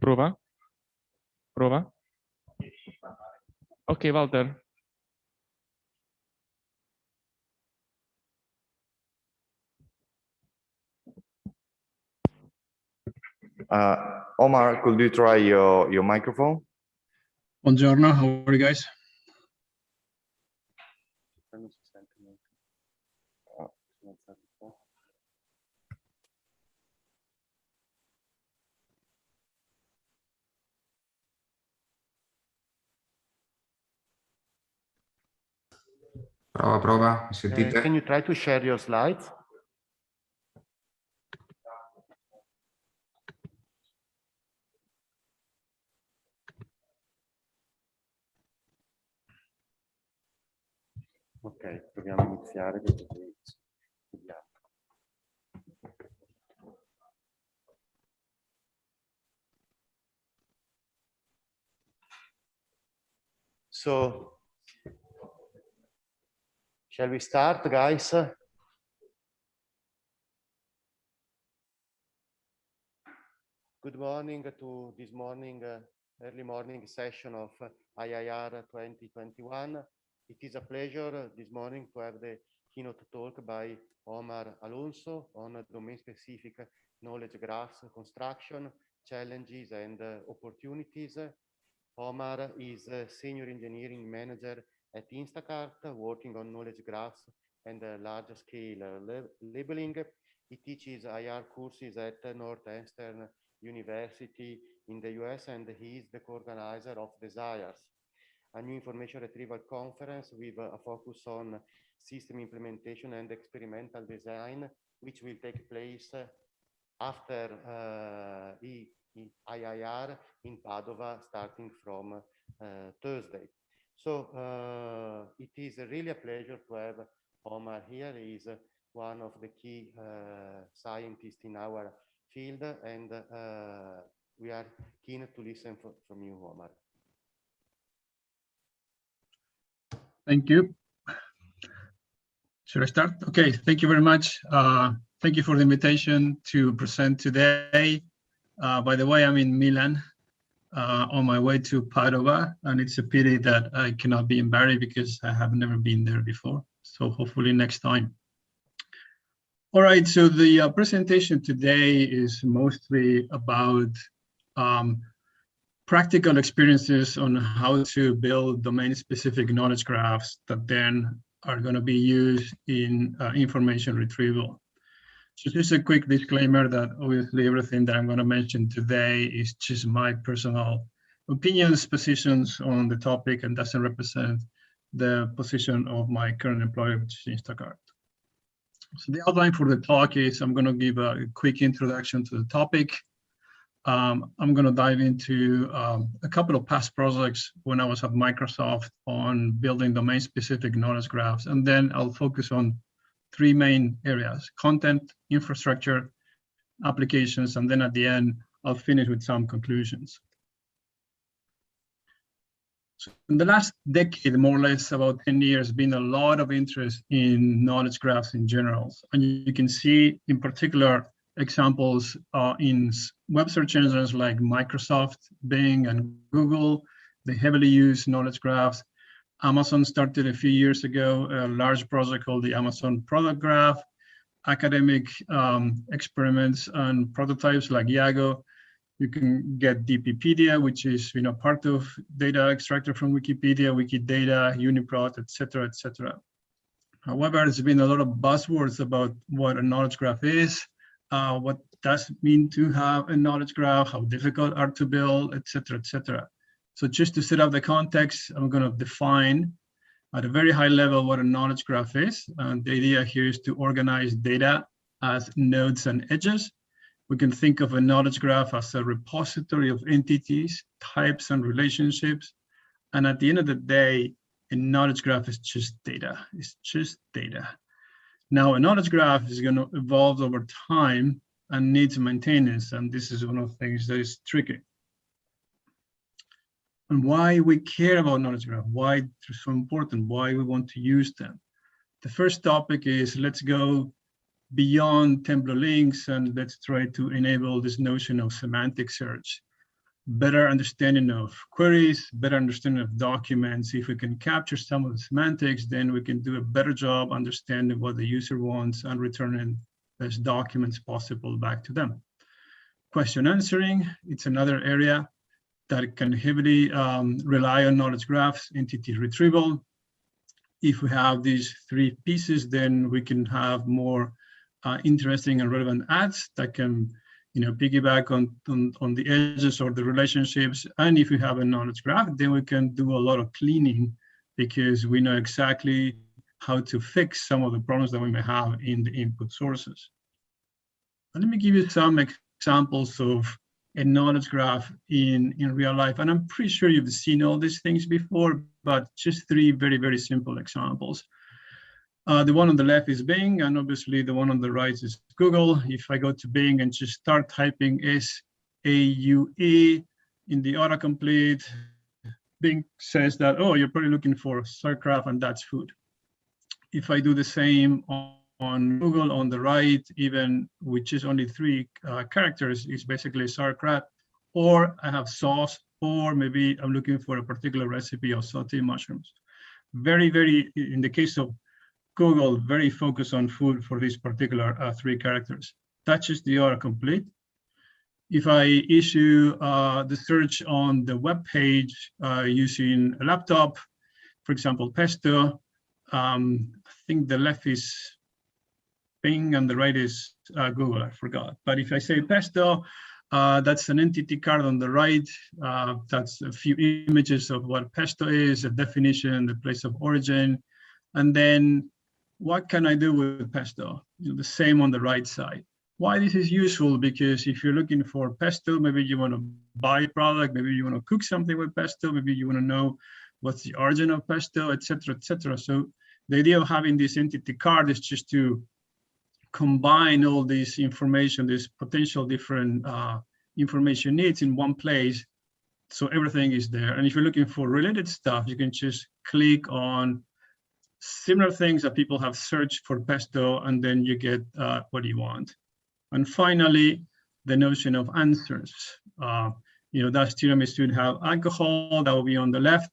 Prova. Prova. Ok, Walter. Omar, could you try your microphone? Buongiorno, how are you guys? Prova, prova, mi sentite? Can you try to share your slides? Ok, proviamo a iniziare. So, shall we start, guys? Good morning to this morning, early morning session of IIR 2021. It is a pleasure this morning to have the keynote talk by Omar Alonso on domain-specific knowledge graphs construction, challenges and opportunities. Omar is a senior engineering manager at Instacart, working on knowledge graphs and large-scale labeling. He teaches IR courses at Northeastern University in the US, and he is the co-organizer of Desires, a new information retrieval conference with a focus on system implementation and experimental design, which will take place after IIR in Padova, starting from Thursday. So it is really a pleasure to have Omar here. He is one of the key scientists in our field, and we are keen to listen from you, Omar. Thank you. Should I start? Okay, thank you very much. Thank you for the invitation to present today. By the way, I'm in Milan on my way to Padova, and it's a pity that I cannot be in Bari because I have never been there before. So hopefully next time. All right, so the presentation today is mostly about practical experiences on how to build domain-specific knowledge graphs that then are going to be used in information retrieval. So just a quick disclaimer that obviously everything that I'm going to mention today is just my personal opinions, positions on the topic, and doesn't represent the position of my current employer, which is Instacart. So the outline for the talk is I'm going to give a quick introduction to the topic. I'm going to dive into a couple of past projects when I was at Microsoft on building domain-specific knowledge graphs, and then I'll focus on three main areas: content, infrastructure, applications, and then at the end, I'll finish with some conclusions. So in the last decade, more or less about 10 years, been a lot of interest in knowledge graphs in general. And you can see in particular examples in web search engines like Microsoft, Bing, and Google. They heavily use knowledge graphs. Amazon started a few years ago a large project called the Amazon Product Graph. Academic experiments and prototypes like Yago. You can get DPpedia, which is part of data extracted from Wikipedia, Wikidata, Uniprot, etc., etc. However, there's been a lot of buzzwords about what a knowledge graph is, what does it mean to have a knowledge graph, how difficult are to build, etc., etc. So just to set up the context, I'm going to define at a very high level what a knowledge graph is. And the idea here is to organize data as nodes and edges. We can think of a knowledge graph as a repository of entities, types, and relationships. And at the end of the day, a knowledge graph is just data. It's just data. Now, a knowledge graph is going to evolve over time and needs maintenance. And this is one of the things that is tricky. And why we care about knowledge graph, why they're so important, why we want to use them. The first topic is let's go beyond template links and let's try to enable this notion of semantic search. better understanding of queries, better understanding of documents. If we can capture some of the semantics, then we can do a better job understanding what the user wants and returning as documents possible back to them. Question answering, it's another area that can heavily rely on knowledge graphs. Entity retrieval. If we have these three pieces, then we can have more interesting and relevant ads that can, piggyback on the edges or the relationships. And if we have a knowledge graph, then we can do a lot of cleaning because we know exactly how to fix some of the problems that we may have in the input sources. And let me give you some examples of a knowledge graph in real life. And I'm pretty sure you've seen all these things before, but just three very, very simple examples. The one on the left is Bing, and obviously the one on the right is Google. If I go to Bing and just start typing SAUE in the autocomplete, Bing says that, oh, you're probably looking for sauerkraut and that's food. If I do the same on Google on the right, even which is only three characters, is basically sauerkraut, or I have sauce, or maybe I'm looking for a particular recipe of sauteed mushrooms. Very, very, in the case of Google, very focused on food for these particular three characters. That's just the autocomplete. If I issue the search on the web page using a laptop, for example, pesto, I think the left is Bing and the right is Google, I forgot. But if I say pesto, that's an entity card on the right. That's a few images of what pesto is, a definition, the place of origin. And then what can I do with pesto? The same on the right side. Why this is useful? Because if you're looking for pesto, maybe you want to buy a product, maybe you want to cook something with pesto, maybe you want to know what's the origin of pesto, etc., etc. So the idea of having this entity card is just to combine all this information, this potential different information needs in one place, so everything is there. And if you're looking for related stuff, you can just click on similar things that people have searched for pesto, and then you get what you want. And finally, the notion of answers. Does tiramisu have alcohol? That will be on the left.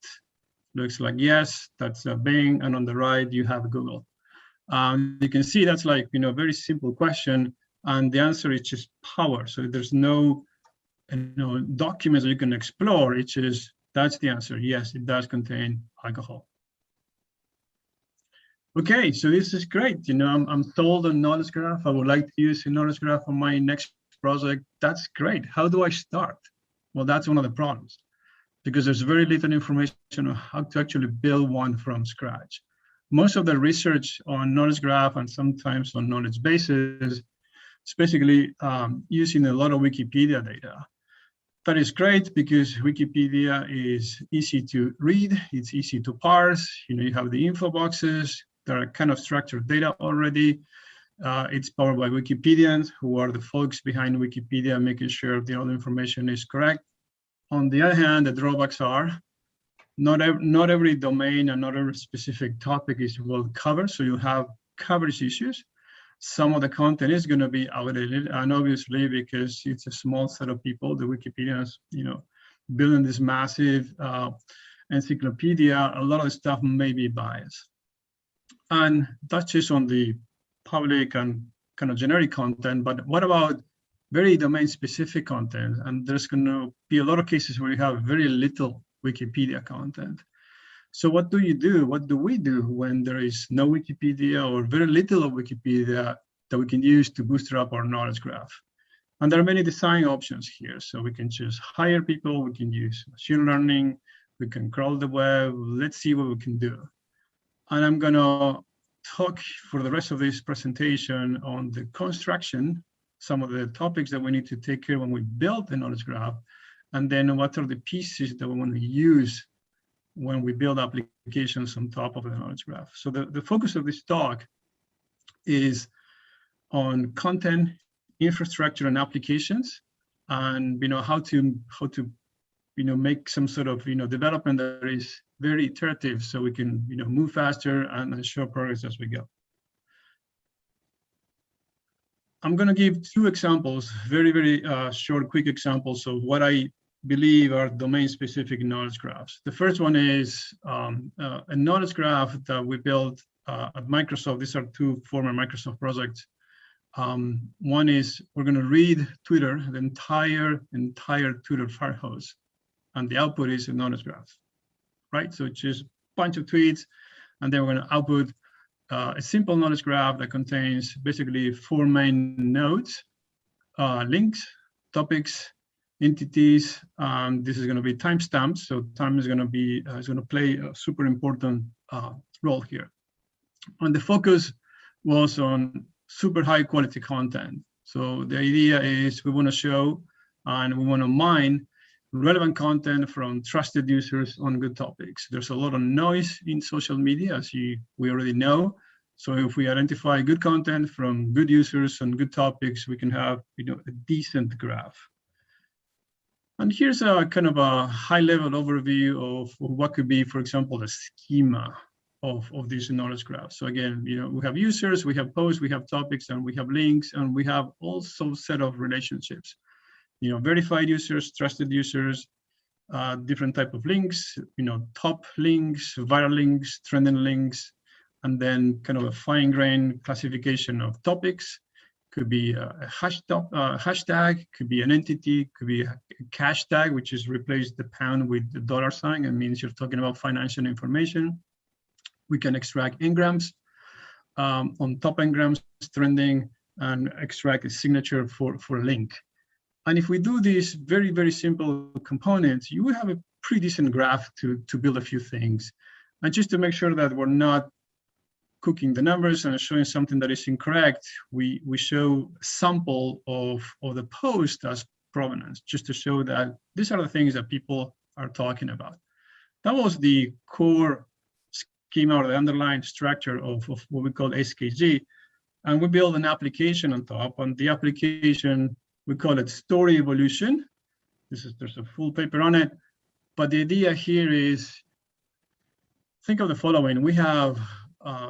Looks like yes, that's Bing, and on the right you have Google. You can see that's like very simple question, and the answer is just power. So there's no documents that you can explore. It's just that's the answer. Yes, it does contain alcohol. Okay, so this is great. I'm sold on knowledge graph. I would like to use a knowledge graph on my next project. That's great. How do I start? Well, that's one of the problems, because there's very little information on how to actually build one from scratch. Most of the research on knowledge graph and sometimes on knowledge bases is basically using a lot of Wikipedia data. That is great because Wikipedia is easy to read. It's easy to parse. You have the info boxes. There are kind of structured data already. It's powered by Wikipedians, who are the folks behind Wikipedia, making sure all the information is correct. On the other hand, the drawbacks are not every domain and not every specific topic is well covered, so you have coverage issues. Some of the content is going to be outdated, and obviously because it's a small set of people, the Wikipedians, building this massive encyclopedia, a lot of the stuff may be biased. And that's just on the public and kind of generic content, but what about very domain-specific content? And there's going to be a lot of cases where you have very little Wikipedia content. So what do you do? What do we do when there is no Wikipedia or very little of Wikipedia that we can use to boost up our knowledge graph? And there are many design options here. So we can just hire people, we can use machine learning, we can crawl the web. Let's see what we can do. And I'm going to talk for the rest of this presentation on the construction, some of the topics that we need to take care of when we build the knowledge graph, and then what are the pieces that we want to use when we build applications on top of the knowledge graph. So the focus of this talk is on content, infrastructure, and applications, and how to make some sort of development that is very iterative, so we can move faster and show progress as we go. I'm going to give two examples, very short, quick examples of what I believe are domain-specific knowledge graphs. The first one is a knowledge graph that we built at Microsoft. These are two former Microsoft projects. One is we're going to read Twitter, the entire Twitter fire hose, and the output is a knowledge graph, right? So it's just a bunch of tweets, and then we're going to output a simple knowledge graph that contains basically 4 main nodes, links, topics, entities. This is going to be timestamps, so time is going to be play a super important role here. And the focus was on super high quality content. So the idea is we want to show and we want to mine relevant content from trusted users on good topics. There's a lot of noise in social media, as we already know. So if we identify good content from good users on good topics, we can have a decent graph. And here's a kind of a high-level overview of what could be, for example, the schema of these knowledge graphs. So again, we have users, we have posts, we have topics, and we have links, and we have also set of relationships. Verified users, trusted users, different type of links, top links, viral links, trending links, and then kind of a fine-grained classification of topics. Could be a hashtag, could be an entity, could be a cash tag, which is replace the pound with the dollar sign. It means you're talking about financial information. We can extract engrams, on top engrams, trending, and extract a signature for a link. And if we do these very, very simple components, you will have a pretty decent graph to build a few things. And just to make sure that we're not cooking the numbers and showing something that is incorrect, we show a sample of the post as provenance, just to show that these are the things that people are talking about. That was the core schema or the underlying structure of what we call SKG. And we build an application on top. On the application, we call it Story Evolution. There's a full paper on it. But the idea here is, think of the following. We have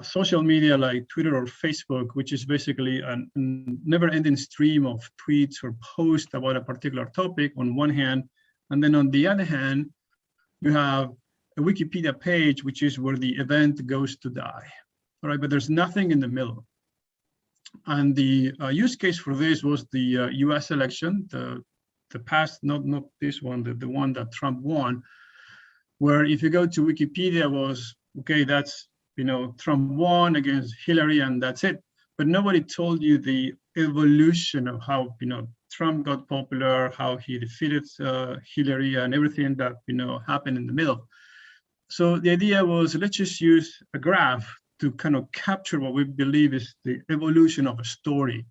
social media like Twitter or Facebook, which is basically a never-ending stream of tweets or posts about a particular topic on one hand. And then on the other hand, you have a Wikipedia page, which is where the event goes to die. All right, but there's nothing in the middle. And the use case for this was the US election, the past, not this one, the one that Trump won, where if you go to Wikipedia was, okay, that's, Trump won against Hillary and that's it. But nobody told you the evolution of how, Trump got popular, how he defeated Hillary and everything that, happened in the middle. So the idea was, let's just use a graph to kind of capture what we believe is the evolution of a story.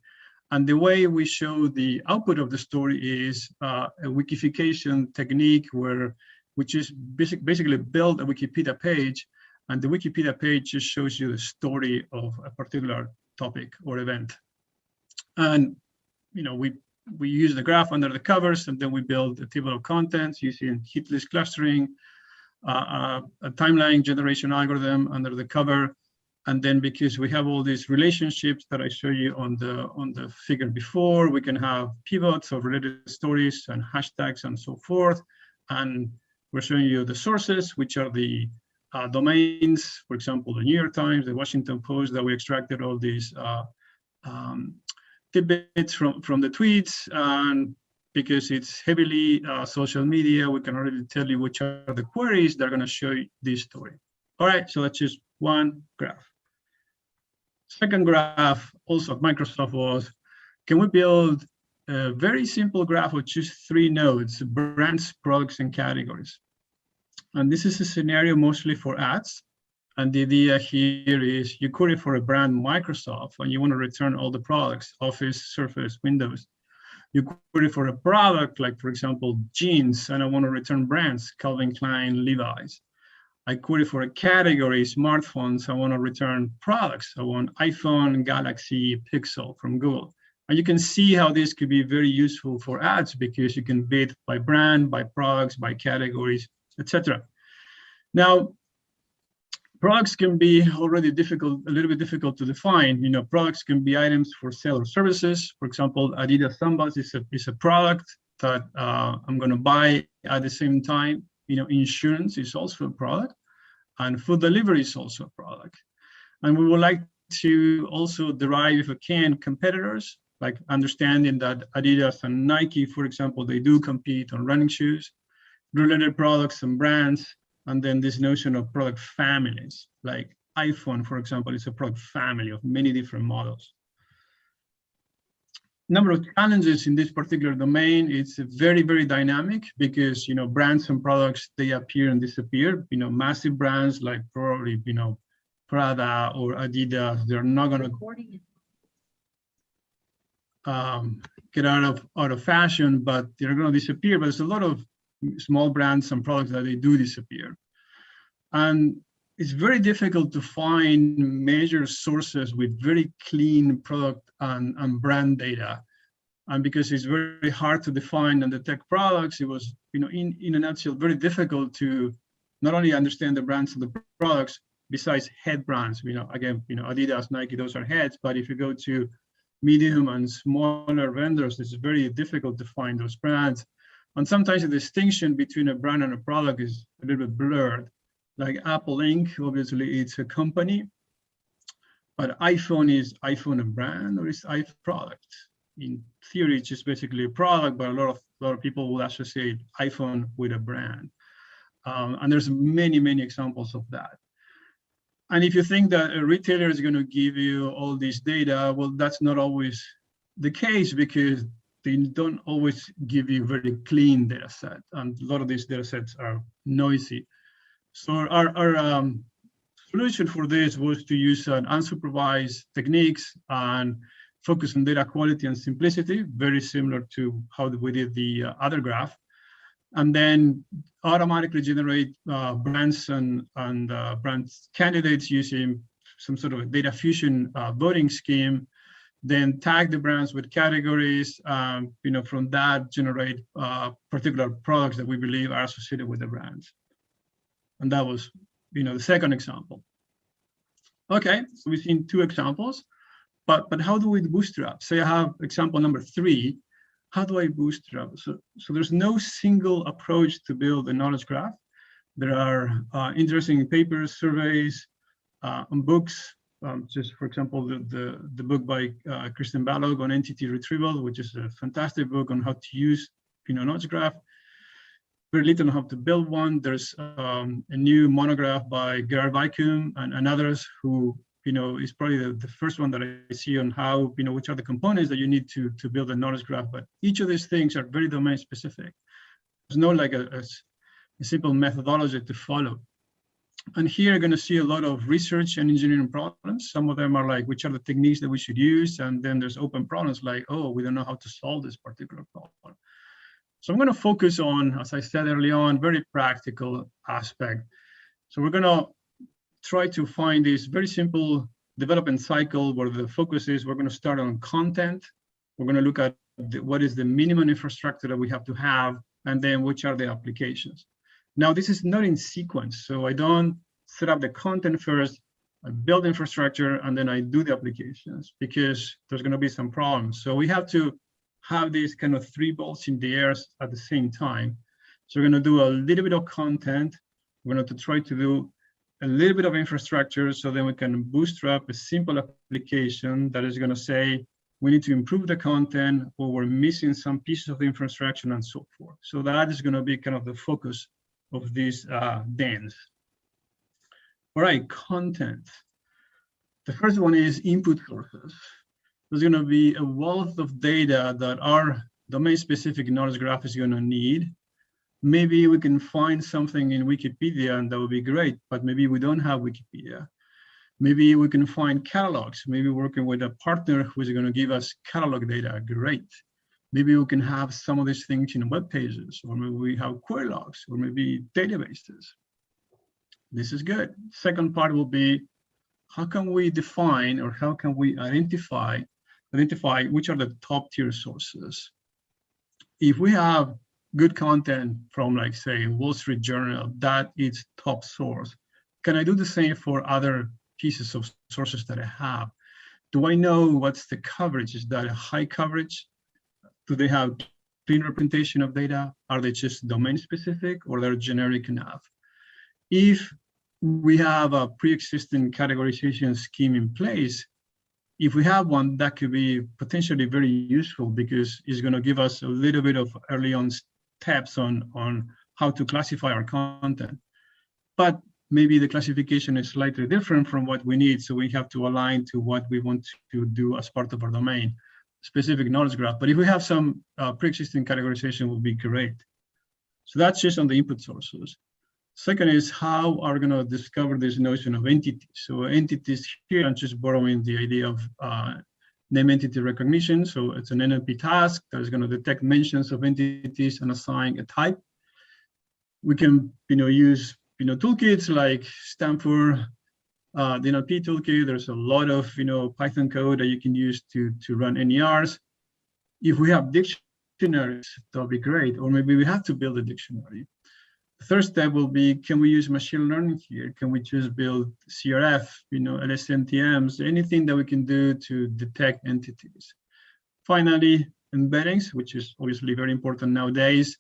And the way we show the output of the story is a Wikification technique which is basically build a Wikipedia page, and the Wikipedia page just shows you the story of a particular topic or event. And we use the graph under the covers, and then we build a table of contents using hit list clustering, a timeline generation algorithm under the cover. And then because we have all these relationships that I show you on the figure before, we can have pivots of related stories and hashtags and so forth. And we're showing you the sources, which are the domains, for example, the New York Times, the Washington Post, that we extracted all these tidbits from the tweets. And because it's heavily social media, we can already tell you which are the queries that are going to show you this story. All right, so that's just one graph. Second graph, also at Microsoft, was, can we build a very simple graph with just 3 nodes, brands, products, and categories? And this is a scenario mostly for ads. And the idea here is you query for a brand Microsoft, and you want to return all the products, Office, Surface, Windows. You query for a product, like, for example, jeans, and I want to return brands, Calvin Klein, Levi's. I query for a category, smartphones, I want to return products. I want iPhone, Galaxy, Pixel from Google. And you can see how this could be very useful for ads, because you can bid by brand, by products, by categories, etc. Now, products can be already a little bit difficult to define. Products can be items for sale or services. For example, Adidas Sambas is a product that I'm going to buy at the same time. Insurance is also a product, and food delivery is also a product. And we would like to also derive, if we can, competitors, like understanding that Adidas and Nike, for example, they do compete on running shoes, related products and brands, and then this notion of product families, like iPhone, for example, is a product family of many different models. Number of challenges in this particular domain, it's very, very dynamic because, brands and products, they appear and disappear. Massive brands like probably, Prada or Adidas, they're not going to get out of fashion, but they're going to disappear. But there's a lot of small brands and products that they do disappear. And it's very difficult to find major sources with very clean product and brand data. And because it's very hard to define and detect products, it was, in a nutshell, very difficult to not only understand the brands of the products, besides head brands, again, Adidas, Nike, those are heads. But if you go to medium and smaller vendors, it's very difficult to find those brands. And sometimes the distinction between a brand and a product is a little bit blurred. Like Apple Inc., obviously it's a company, but iPhone, is iPhone a brand or is iPhone a product? In theory, it's just basically a product, but a lot of people will associate iPhone with a brand. And there's many, many examples of that. And if you think that a retailer is going to give you all this data, well, that's not always the case because they don't always give you very clean data set. And a lot of these data sets are noisy. So our solution for this was to use an unsupervised techniques and focus on data quality and simplicity, very similar to how we did the other graph. And then automatically generate brands and brand candidates using some sort of a data fusion voting scheme, then tag the brands with categories, from that generate particular products that we believe are associated with the brands. And that was, the second example. Okay, so we've seen two examples, but how do we bootstrap? Say I have example number 3. How do I bootstrap? So there's no single approach to build a knowledge graph. There are interesting papers, surveys, and books. Just for example, the book by Kristen Balog on entity retrieval, which is a fantastic book on how to use knowledge graph. Very little on how to build one. There's a new monograph by Gerard Weikum and others who is probably the first one that I see on how, which are the components that you need to build a knowledge graph. But each of these things are very domain specific. There's no like a simple methodology to follow. And here you're going to see a lot of research and engineering problems. Some of them are like, which are the techniques that we should use? And then there's open problems like, oh, we don't know how to solve this particular problem. So I'm going to focus on, as I said early on, very practical aspect. So we're going to try to find this very simple development cycle where the focus is we're going to start on content. We're going to look at what is the minimum infrastructure that we have to have, and then which are the applications. Now, this is not in sequence. So I don't set up the content first, I build infrastructure, and then I do the applications because there's going to be some problems. So we have to have these kind of 3 balls in the air at the same time. So we're going to do a little bit of content. We're going to try to do a little bit of infrastructure, so then we can bootstrap a simple application that is going to say, we need to improve the content, or we're missing some pieces of the infrastructure and so forth. So that is going to be kind of the focus of this dance. All right, content. The first one is input sources. There's going to be a wealth of data that our domain-specific knowledge graph is going to need. Maybe we can find something in Wikipedia, and that would be great, but maybe we don't have Wikipedia. Maybe we can find catalogs. Maybe working with a partner who's going to give us catalog data, great. Maybe we can have some of these things in web pages, or maybe we have query logs, or maybe databases. This is good. Second part will be, how can we define, or how can we identify which are the top tier sources? If we have good content from, like, say, Wall Street Journal, that is top source. Can I do the same for other pieces of sources that I have? Do I know what's the coverage? Is that a high coverage? Do they have clean representation of data? Are they just domain specific, or they're generic enough? If we have a pre-existing categorization scheme in place, if we have one, that could be potentially very useful because it's going to give us a little bit of early on steps on how to classify our content. But maybe the classification is slightly different from what we need, so we have to align to what we want to do as part of our domain, specific knowledge graph. But if we have some pre-existing categorization, would be great. So that's just on the input sources. Second is how are we going to discover this notion of entities. So entities here, I'm just borrowing the idea of name entity recognition. So it's an NLP task that is going to detect mentions of entities and assign a type. We can, use, toolkits like Stanford, the NLP toolkit. There's a lot of, Python code that you can use to run NERs. If we have dictionaries, that'll be great. Or maybe we have to build a dictionary. The third step will be, can we use machine learning here? Can we just build CRF, LSTMs, anything that we can do to detect entities? Finally, embeddings, which is obviously very important nowadays.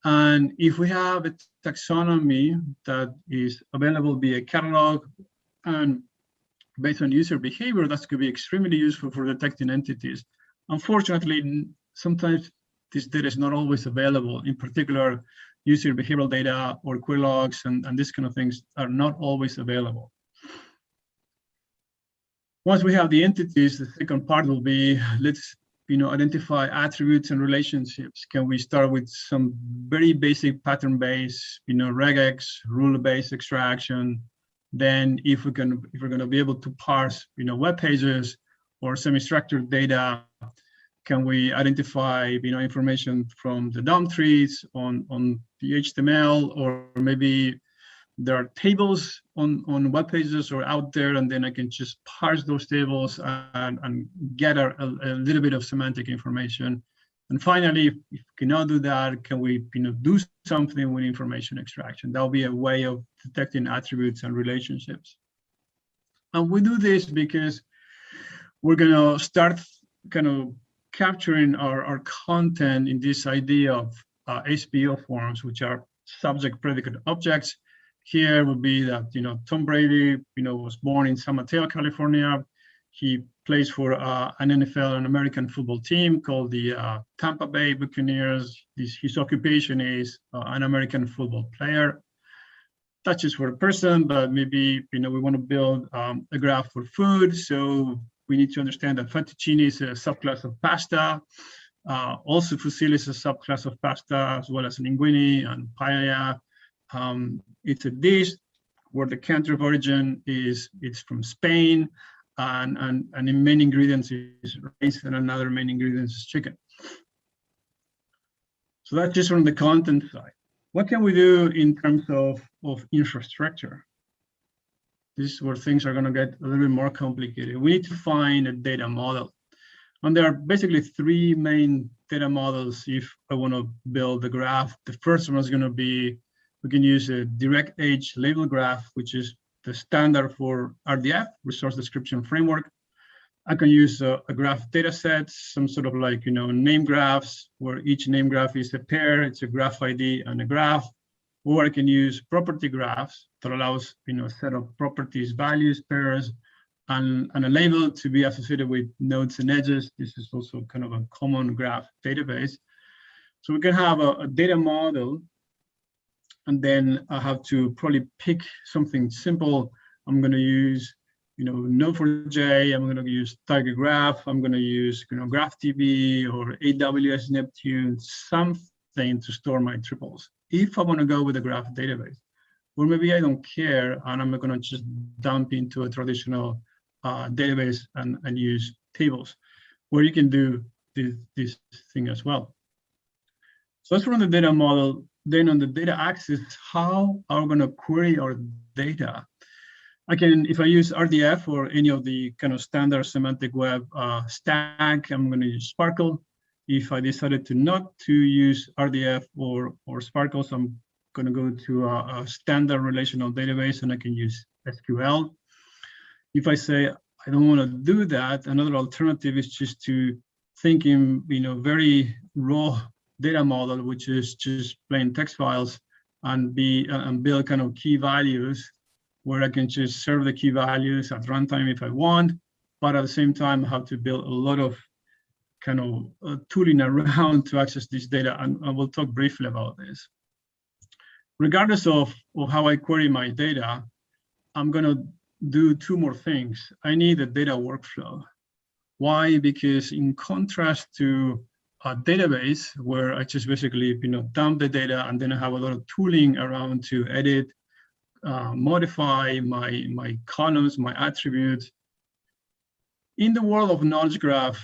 And if we have a taxonomy that is available via catalog and based on user behavior, that could be extremely useful for detecting entities. Unfortunately, sometimes this data is not always available. In particular, user behavioral data or query logs and these kind of things are not always available. Once we have the entities, the second part will be, let's identify attributes and relationships. Can we start with some very basic pattern-based, regex, rule-based extraction? Then if we're going to be able to parse, web pages or semi-structured data, can we identify, information from the DOM trees on the HTML, or maybe there are tables on web pages or out there, and then I can just parse those tables and get a little bit of semantic information. And finally, if we cannot do that, can we, do something with information extraction? That'll be a way of detecting attributes and relationships. And we do this because we're going to start kind of capturing our content in this idea of SPO forms, which are subject predicate objects. Here would be that, Tom Brady, was born in San Mateo, California. He plays for an NFL, an American football team called the Tampa Bay Buccaneers. His occupation is an American football player. That's just for a person, but maybe, we want to build a graph for food. So we need to understand that fettuccine is a subclass of pasta. Also, fusilli is a subclass of pasta, as well as linguine and paella. It's a dish where the country of origin it's from Spain, and in main ingredients is rice, and another main ingredients is chicken. So that's just from the content side. What can we do in terms of infrastructure? This is where things are going to get a little bit more complicated. We need to find a data model. And there are basically three main data models if I want to build a graph. The first one is going to be, we can use a direct age label graph, which is the standard for RDF, Resource Description Framework. I can use a graph data set, some sort of like, name graphs, where each name graph is a pair, it's a graph ID and a graph. Or I can use property graphs that allows, a set of properties, values, pairs, and a label to be associated with nodes and edges. This is also kind of a common graph database. So we can have a data model, and then I have to probably pick something simple. I'm going to use, Node4j. I'm going to use Tiger Graph. I'm going to use, GraphDB or AWS Neptune, something to store my triples. If I want to go with a graph database, or maybe I don't care and I'm going to just dump into a traditional database and use tables, where you can do this thing as well. So that's from the data model. Then on the data axis, how are we going to query our data? I can, if I use RDF or any of the kind of standard semantic web stack, I'm going to use Sparkle. If I decided to not to use RDF or Sparkle, so I'm going to go to a standard relational database, and I can use SQL. If I say I don't want to do that, another alternative is just to thinking, very raw data model, which is just plain text files, and build kind of key values where I can just serve the key values at runtime if I want, but at the same time I have to build a lot of kind of tooling around to access this data, and I will talk briefly about this. Regardless of how I query my data, I'm going to do two more things. I need a data workflow. Why? Because in contrast to a database where I just basically dump the data and then I have a lot of tooling around to edit, modify my columns, my attributes. In the world of knowledge graph,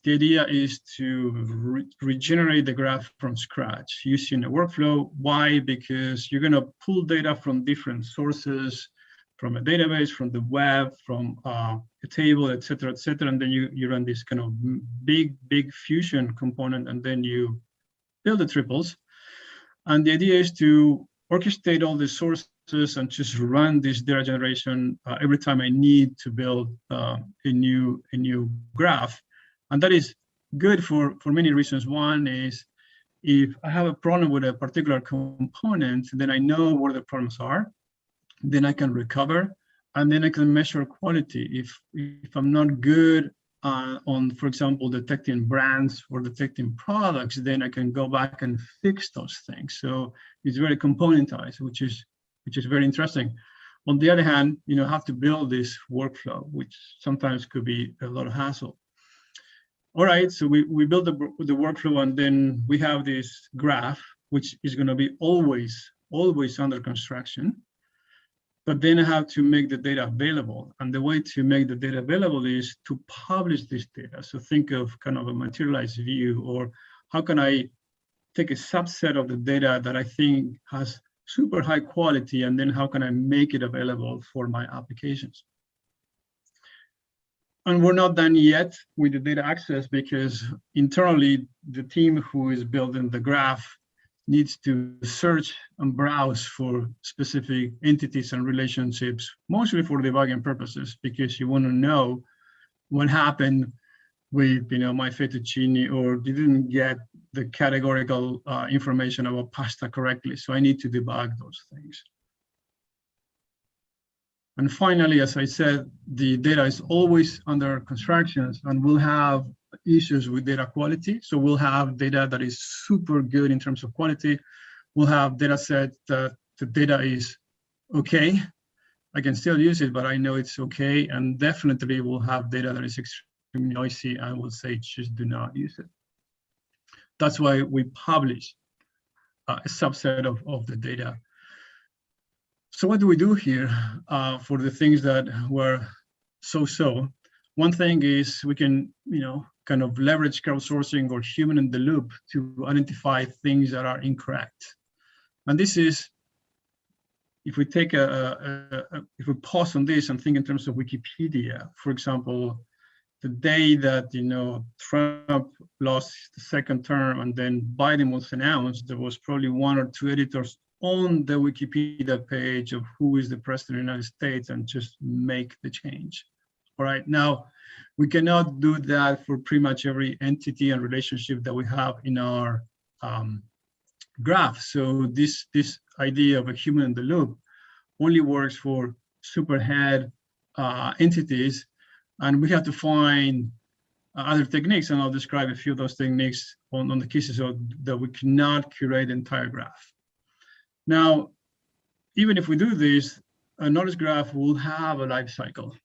the idea is to regenerate the graph from scratch using a workflow. Why? Because you're going to pull data from different sources, from a database, from the web, from a table, et cetera, and then you run this kind of big fusion component, and then you build the triples. And the idea is to orchestrate all the sources and just run this data generation every time I need to build a new graph. And that is good for many reasons. One is if I have a problem with a particular component, then I know where the problems are. Then I can recover, and then I can measure quality. If I'm not good on, for example, detecting brands or detecting products, then I can go back and fix those things. So it's very componentized, which is very interesting. On the other hand, I have to build this workflow, which sometimes could be a lot of hassle. All right, so we build the workflow, and then we have this graph, which is going to be always under construction. But then I have to make the data available. And the way to make the data available is to publish this data. So think of kind of a materialized view, or how can I take a subset of the data that I think has super high quality, and then how can I make it available for my applications? And we're not done yet with the data access, because internally, the team who is building the graph needs to search and browse for specific entities and relationships, mostly for debugging purposes, because you want to know what happened with my fettuccine, or didn't get the categorical information about pasta correctly. So I need to debug those things. And finally, as I said, the data is always under construction, and we'll have issues with data quality. So we'll have data that is super good in terms of quality. We'll have data set that the data is okay. I can still use it, but I know it's okay. And definitely we'll have data that is extremely noisy, and we'll say just do not use it. That's why we publish a subset of the data. So what do we do here for the things that were so-so? One thing is we can, kind of leverage crowdsourcing or human in the loop to identify things that are incorrect. And this is, if we take if we pause on this and think in terms of Wikipedia, for example, the day that, Trump lost the second term and then Biden was announced, there was probably one or two editors on the Wikipedia page of who is the president of the United States and just make the change. All right, now we cannot do that for pretty much every entity and relationship that we have in our graph. So this idea of a human in the loop only works for superhead entities, and we have to find other techniques, and I'll describe a few of those techniques on the cases that we cannot curate the entire graph. Now, even if we do this, a knowledge graph will have a life cycle,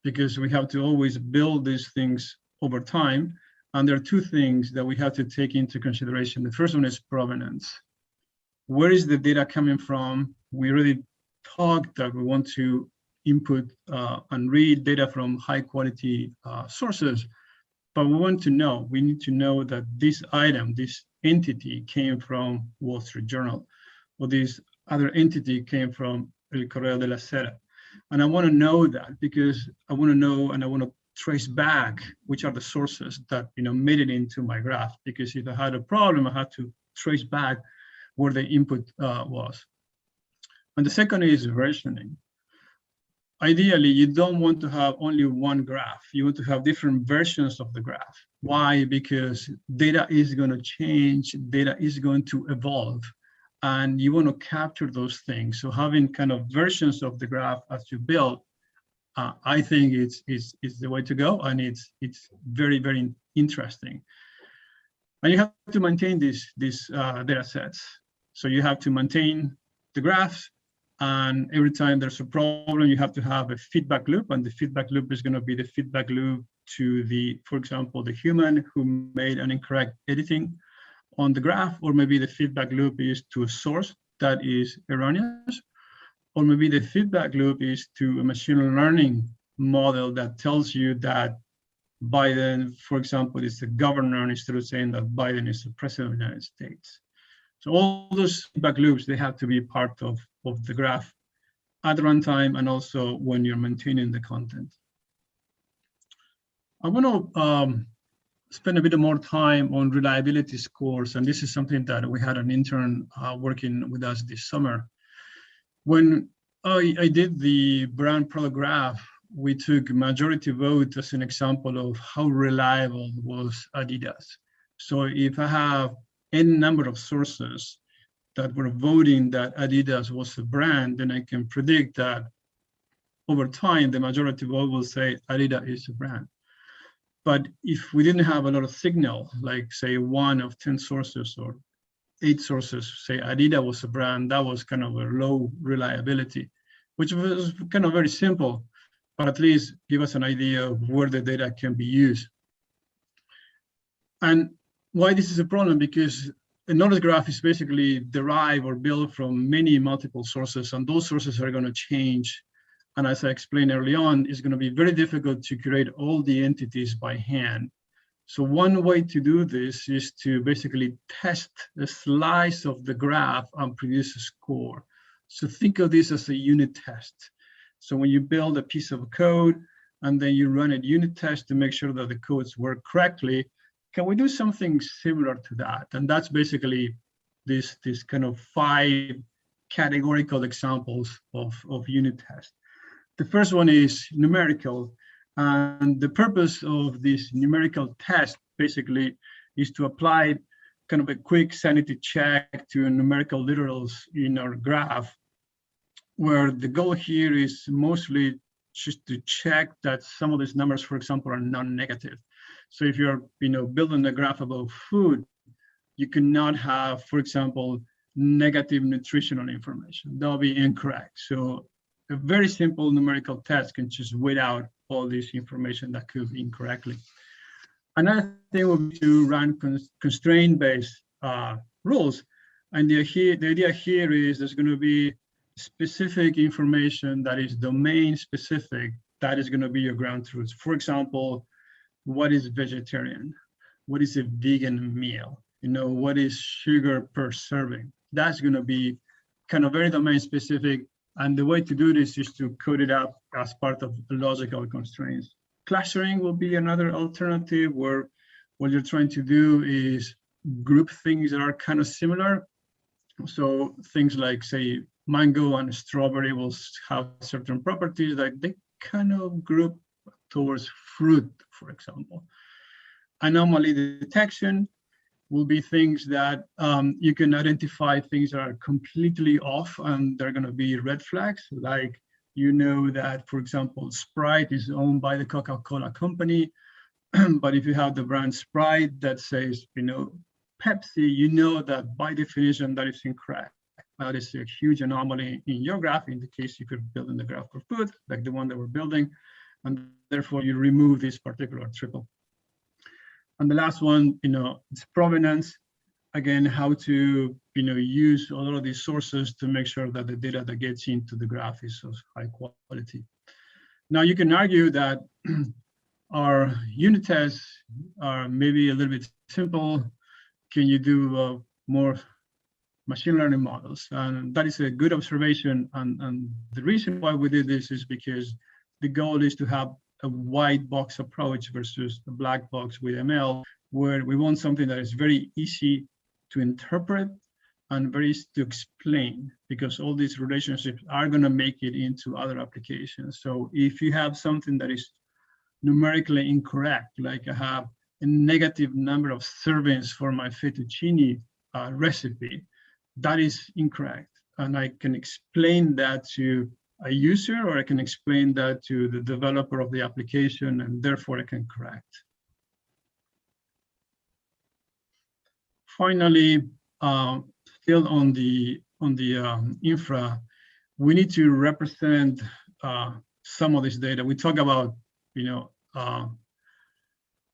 because we have to always build these things over time. And there are two things that we have to take into consideration. The first one is provenance. Where is the data coming from? We already talked that we want to input and read data from high quality sources, but we need to know that this item, this entity came from Wall Street Journal, or this other entity came from El Correo de la Sera. And I want to know that, because I want to know, and I want to trace back which are the sources that made it into my graph. Because if I had a problem, I had to trace back where the input was. And the second is versioning. Ideally, you don't want to have only one graph. You want to have different versions of the graph. Why? Because data is going to change, data is going to evolve, and you want to capture those things. So having kind of versions of the graph as you build, I think it's the way to go, and it's very, very interesting. And you have to maintain these data sets. So you have to maintain the graphs, and every time there's a problem, you have to have a feedback loop, and the feedback loop is going to be the feedback loop to the, for example, the human who made an incorrect editing on the graph, or maybe the feedback loop is to a source that is erroneous, or maybe the feedback loop is to a machine learning model that tells you that Biden, for example, is the governor instead of saying that Biden is the president of the United States. So all those feedback loops, they have to be part of the graph at runtime and also when you're maintaining the content. I want to spend a bit more time on reliability scores, and this is something that we had an intern working with us this summer. When I did the brand product graph, we took majority vote as an example of how reliable was Adidas. So if I have n number of sources that were voting that Adidas was a brand, then I can predict that over time, the majority vote will say Adidas is a brand. But if we didn't have a lot of signal, like say 1 of 10 sources or 8 sources say Adidas was a brand, that was kind of a low reliability, which was kind of very simple, but at least give us an idea of where the data can be used. And why this is a problem, because a knowledge graph is basically derived or built from many multiple sources, and those sources are going to change. And as I explained early on, it's going to be very difficult to create all the entities by hand. So one way to do this is to basically test a slice of the graph and produce a score. So think of this as a unit test. So when you build a piece of code and then you run a unit test to make sure that the codes work correctly, can we do something similar to that? And that's basically this kind of 5 categorical examples of unit tests. The first one is numerical. And the purpose of this numerical test basically is to apply kind of a quick sanity check to numerical literals in our graph, where the goal here is mostly just to check that some of these numbers, for example, are non-negative. So if you're building a graph about food, you cannot have, for example, negative nutritional information. That'll be incorrect. So a very simple numerical test can just weed out all this information that could be incorrectly. Another thing would be to run constraint-based rules. And the idea here is there's going to be specific information that is domain specific, that is going to be your ground truths. For example, what is vegetarian? What is a vegan meal? What is sugar per serving? That's going to be kind of very domain specific. And the way to do this is to code it up as part of logical constraints. Clustering will be another alternative, where what you're trying to do is group things that are kind of similar. So things like, say, mango and strawberry will have certain properties that they kind of group towards fruit, for example. Anomaly detection will be things that you can identify things that are completely off and they're going to be red flags, like that, for example, Sprite is owned by the Coca-Cola company, but if you have the brand Sprite that says, Pepsi, that by definition that is incorrect. That is a huge anomaly in your graph, in the case if you're building the graph for food, like the one that we're building, and therefore you remove this particular triple. And the last one, it's provenance. Again, how to, use a lot of these sources to make sure that the data that gets into the graph is of high quality. Now you can argue that our unit tests are maybe a little bit simple. Can you do more machine learning models? And that is a good observation. And the reason why we did this is because the goal is to have a white box approach versus a black box with ML, where we want something that is very easy to interpret and very easy to explain, because all these relationships are going to make it into other applications. So if you have something that is numerically incorrect, like I have a negative number of servings for my fettuccine recipe, that is incorrect. And I can explain that to a user, or I can explain that to the developer of the application, and therefore I can correct. Finally, still on the infra, we need to represent some of this data. We talk about,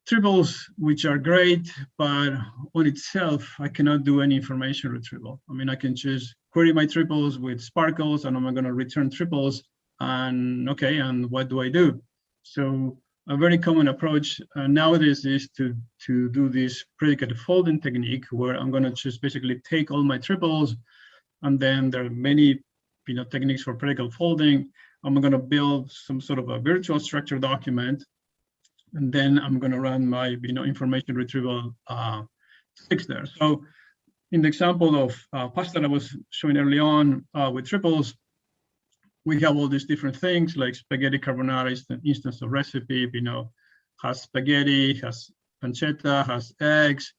triples, which are great, but on itself, I cannot do any information retrieval. I mean, I can just query my triples with sparkles, and I'm going to return triples, and okay, and what do I do? So a very common approach nowadays is to do this predicate folding technique, where I'm going to just basically take all my triples, and then there are many techniques for predicate folding. I'm going to build some sort of a virtual structure document, and then I'm going to run my information retrieval sticks there. So in the example of pasta that I was showing early on with triples, we have all these different things like spaghetti carbonara is an instance of recipe, has spaghetti, has pancetta, has eggs,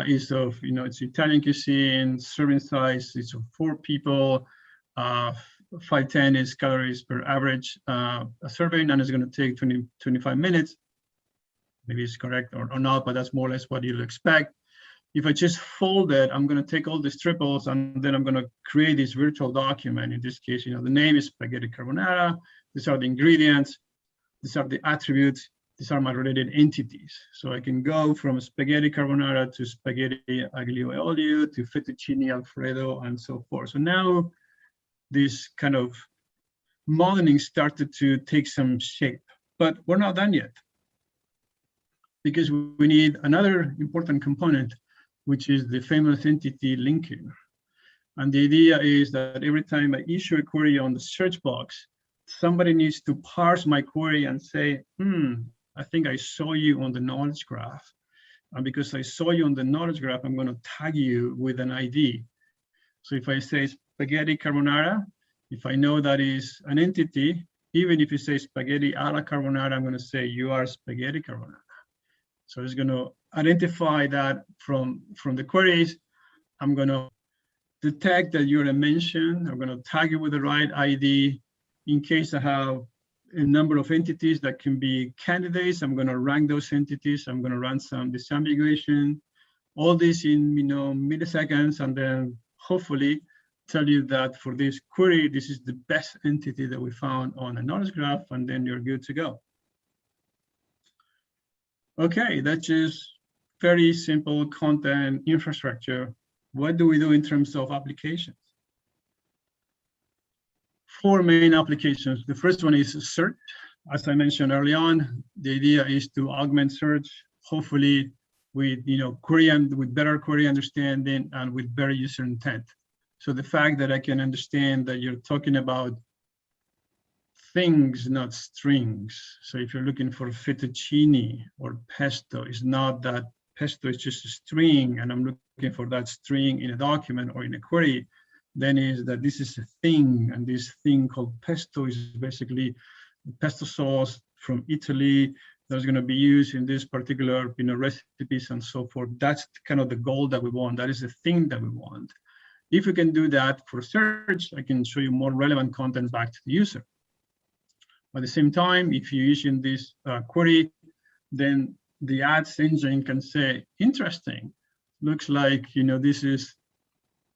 is of, it's Italian cuisine, serving size is of 4 people, 510 is calories per average a serving, and it's going to take 25 minutes. Maybe it's correct or not, but that's more or less what you'll expect. If I just fold it, I'm going to take all these triples, and then I'm going to create this virtual document. In this case, the name is spaghetti carbonara. These are the ingredients. These are the attributes. These are my related entities. So I can go from spaghetti carbonara to spaghetti aglio e olio to fettuccine alfredo and so forth. So now this kind of modeling started to take some shape, but we're not done yet, because we need another important component, which is the famous entity linking. And the idea is that every time I issue a query on the search box, somebody needs to parse my query and say, I think I saw you on the knowledge graph. And because I saw you on the knowledge graph, I'm going to tag you with an ID. So if I say spaghetti carbonara, if I know that is an entity, even if you say spaghetti alla carbonara, I'm going to say you are spaghetti carbonara. So it's going to identify that from the queries. I'm going to detect that you're a mention. I'm going to tag you with the right ID. In case I have a number of entities that can be candidates, I'm going to rank those entities. I'm going to run some disambiguation, all this in milliseconds, and then hopefully tell you that for this query, this is the best entity that we found on a knowledge graph, and then you're good to go. Okay, that's just very simple content infrastructure. What do we do in terms of applications? 4 main applications. The first one is search. As I mentioned early on, the idea is to augment search, hopefully with with better query understanding and with better user intent. So the fact that I can understand that you're talking about things, not strings. So if you're looking for fettuccine or pesto, it's not that pesto is just a string and I'm looking for that string in a document or in a query, then is that this is a thing, and this thing called pesto is basically pesto sauce from Italy that's going to be used in this particular recipes and so forth. That's kind of the goal that we want. That is the thing that we want. If we can do that for search, I can show you more relevant content back to the user. At the same time, if you're using this query, then the ads engine can say, interesting, looks like, this is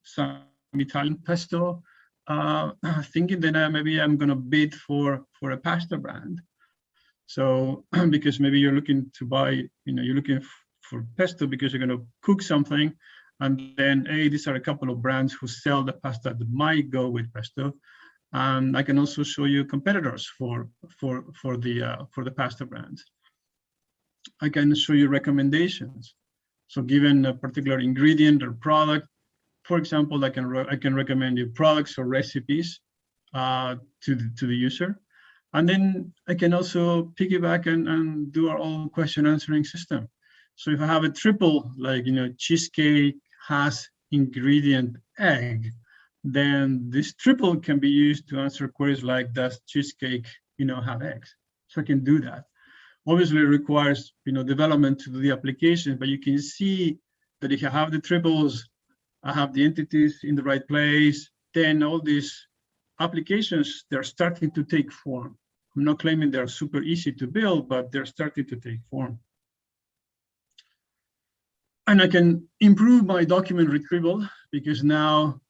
some Italian pesto, thinking that maybe I'm going to bid for a pasta brand. So because maybe you're looking to buy, you're looking for pesto because you're going to cook something, and then, hey, these are a couple of brands who sell the pasta that might go with pesto. I can also show you competitors for the pasta brands. I can show you recommendations. So given a particular ingredient or product, for example, I can recommend you products or recipes to the user. And then I can also piggyback and do our own question answering system. So if I have a triple, like, cheesecake has ingredient egg, then this triple can be used to answer queries like, does cheesecake, have eggs? So I can do that. Obviously, it requires development to do the application, but you can see that if I have the triples, I have the entities in the right place, then all these applications, they're starting to take form. I'm not claiming they're super easy to build, but they're starting to take form. And I can improve my document retrieval because now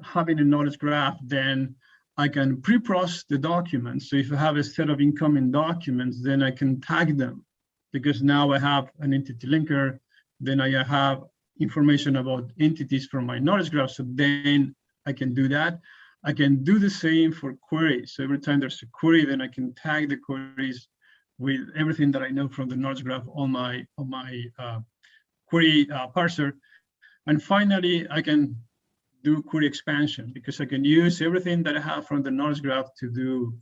having a knowledge graph, then I can pre-process the documents. So if I have a set of incoming documents, then I can tag them because now I have an entity linker. Then I have information about entities from my knowledge graph. So then I can do that. I can do the same for queries. So every time there's a query, then I can tag the queries with everything that I know from the knowledge graph on my query parser. And finally, I can do query expansion because I can use everything that I have from the knowledge graph to do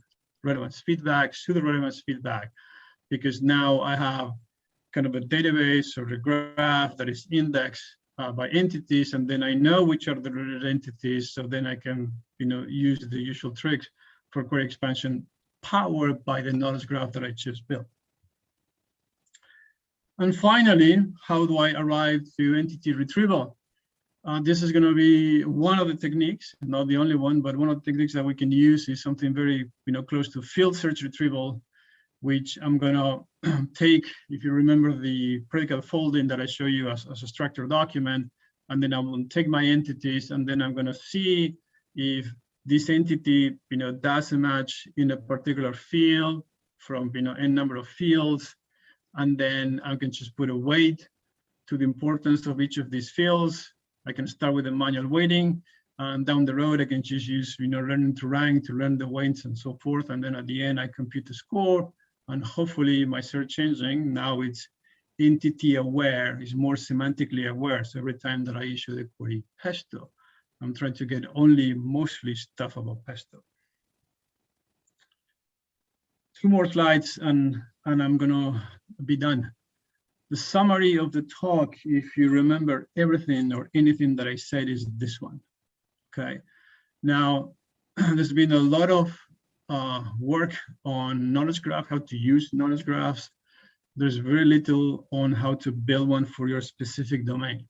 relevance feedback, pseudo relevance feedback, because now I have kind of a database or a graph that is indexed by entities, and then I know which are the related entities. So then I can, use the usual tricks for query expansion powered by the knowledge graph that I just built. And finally, how do I arrive to entity retrieval? This is going to be one of the techniques, not the only one, but one of the techniques that we can use is something very, close to field search retrieval, which I'm going to take, if you remember the predicate folding that I show you as a structured document, and then I'm going to take my entities, and then I'm going to see if this entity, does a match in a particular field from, n number of fields, and then I can just put a weight to the importance of each of these fields. I can start with a manual weighting, and down the road, I can just use, learning to rank to learn the weights and so forth. And then at the end, I compute the score, and hopefully my search engine, now it's entity aware, is more semantically aware. So every time that I issue the query pesto, I'm trying to get only mostly stuff about pesto. 2 more slides, and I'm gonna be done. The summary of the talk, if you remember everything or anything that I said, is this one, okay? Now, there's been a lot of work on knowledge graph, how to use knowledge graphs. There's very little on how to build one for your specific domain.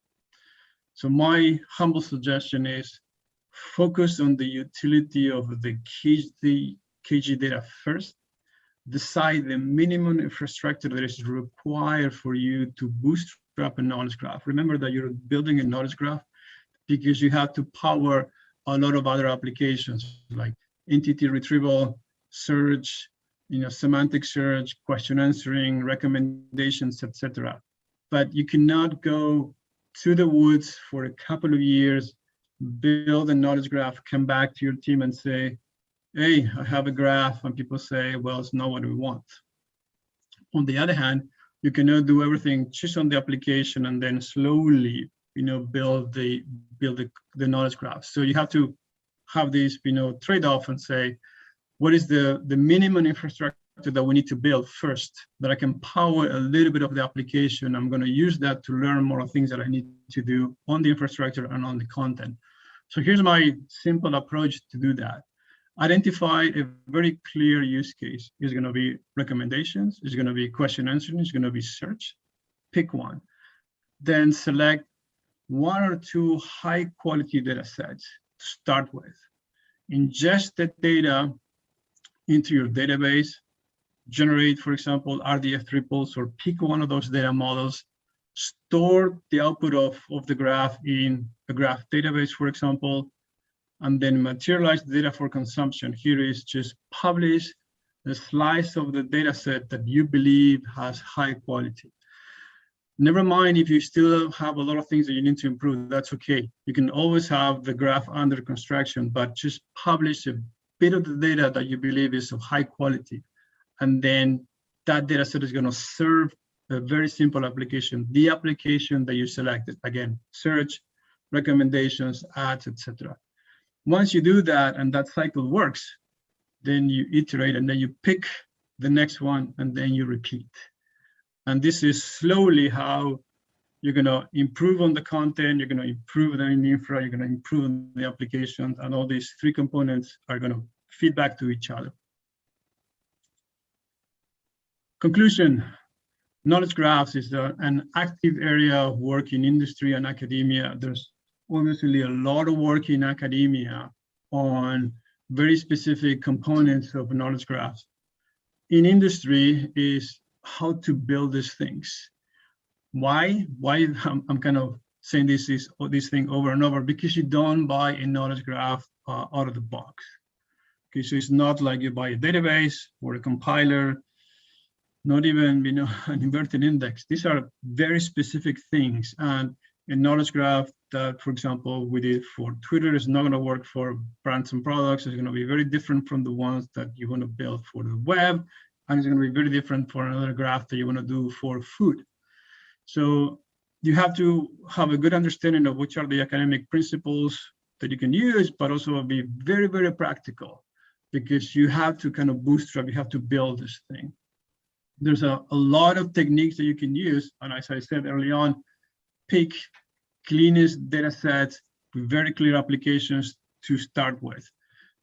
So my humble suggestion is focus on the utility of the KG data first. Decide the minimum infrastructure that is required for you to bootstrap a knowledge graph. Remember that you're building a knowledge graph because you have to power a lot of other applications like entity retrieval, search, semantic search, question answering, recommendations, etc. But you cannot go to the woods for a couple of years, build a knowledge graph, come back to your team and say, hey, I have a graph, and people say, well, it's not what we want. On the other hand, you cannot do everything just on the application and then slowly, build the knowledge graph. So you have to have this, trade-off and say, what is the minimum infrastructure that we need to build first that I can power a little bit of the application? I'm going to use that to learn more things that I need to do on the infrastructure and on the content. So here's my simple approach to do that. Identify a very clear use case. It's going to be recommendations, it's going to be question answering, it's going to be search. Pick one. Then select 1 or 2 high quality data sets to start with. Ingest the data into your database, generate, for example, RDF triples, or pick one of those data models, store the output of the graph in a graph database, for example, and then materialize the data for consumption. Here is just publish a slice of the data set that you believe has high quality. Never mind if you still have a lot of things that you need to improve, that's okay. You can always have the graph under construction, but just publish a bit of the data that you believe is of high quality. And then that data set is going to serve a very simple application, the application that you selected. Again, search, recommendations, ads, etc. Once you do that and that cycle works, then you iterate and then you pick the next one and then you repeat. And this is slowly how you're going to improve on the content, you're going to improve on the infra, you're going to improve on the application, and all these 3 components are going to feed back to each other. Conclusion, knowledge graphs is an active area of work in industry and academia. There's obviously a lot of work in academia on very specific components of knowledge graphs. In industry is how to build these things. Why I'm kind of saying this thing over and over, because you don't buy a knowledge graph out of the box. Okay, so it's not like you buy a database or a compiler, not even an inverted index. These are very specific things, and a knowledge graph that, for example, we did for Twitter is not going to work for brands and products. It's going to be very different from the ones that you want to build for the web, and it's going to be very different for another graph that you want to do for food. So you have to have a good understanding of which are the academic principles that you can use, but also be very, very practical, because you have to kind of bootstrap, you have to build this thing. There's a lot of techniques that you can use, and as I said early on, pick cleanest data sets with very clear applications to start with.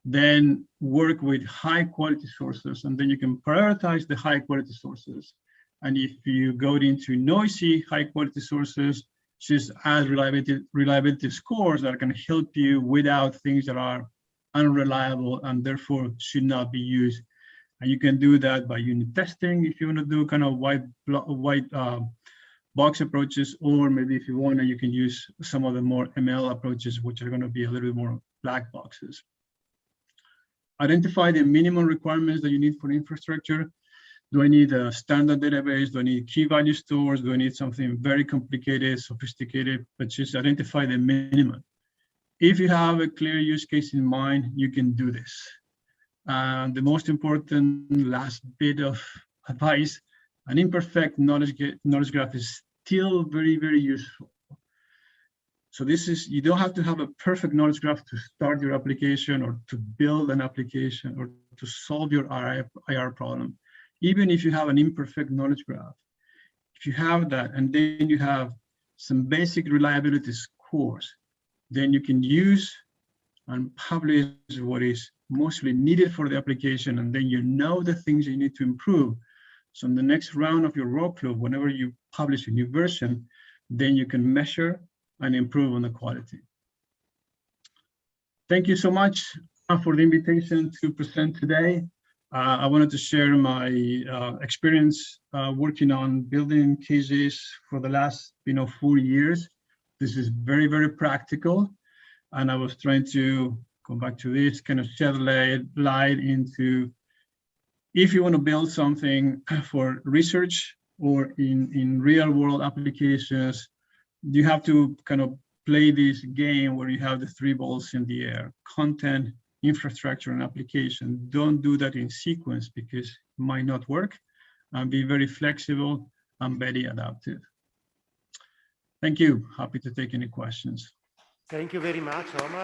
Then work with high quality sources, and then you can prioritize the high quality sources. And if you go into noisy high quality sources, just add reliability scores that can help you without things that are unreliable and therefore should not be used. And you can do that by unit testing if you want to do kind of white box approaches, or maybe if you want to, you can use some of the more ML approaches, which are going to be a little bit more black boxes. Identify the minimum requirements that you need for infrastructure. Do I need a standard database? Do I need key value stores? Do I need something very complicated, sophisticated? But just identify the minimum. If you have a clear use case in mind, you can do this. And the most important last bit of advice, an imperfect knowledge graph is still very, very useful. So this is, you don't have to have a perfect knowledge graph to start your application or to build an application or to solve your IR problem. Even if you have an imperfect knowledge graph, if you have that and then you have some basic reliability scores, then you can use and publish what is mostly needed for the application, and then you know the things you need to improve. So in the next round of your workflow, whenever you publish a new version, then you can measure and improve on the quality. Thank you so much for the invitation to present today. I wanted to share my experience working on building cases for the last 4 years. This is very, very practical. And I was trying to come back to this, kind of shed light into, if you want to build something for research or in real world applications, you have to kind of play this game where you have the 3 balls in the air: content, infrastructure, and application. Don't do that in sequence because it might not work, and be very flexible and very adaptive. Thank you. Happy to take any questions. Thank you very much, Omar.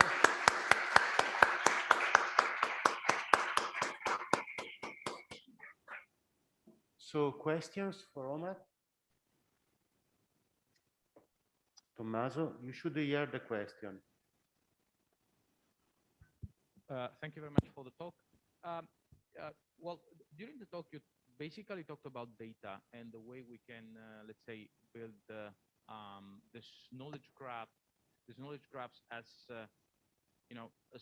So questions for Omar? Tommaso, you should hear the question. Thank you very much for the talk. Well, during the talk, you basically talked about data and the way we can, let's say, build this knowledge graphs as a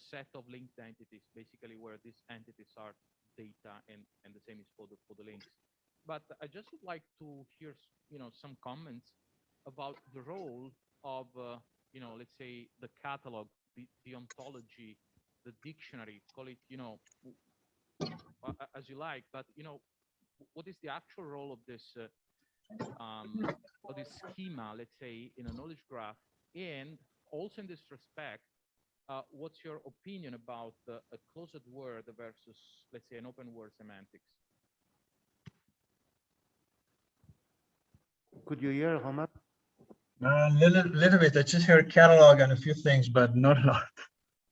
set of linked entities, basically where these entities are data, and the same is for the links. But I just would like to hear, some comments about the role of, let's say, the catalog, the ontology, the dictionary, call it, as you like, but what is the actual role of this schema, let's say, in a knowledge graph? And also in this respect, what's your opinion about a closed word versus, let's say, an open word semantics? Could you hear, Omar? A little bit. I just heard catalog and a few things, but not a lot.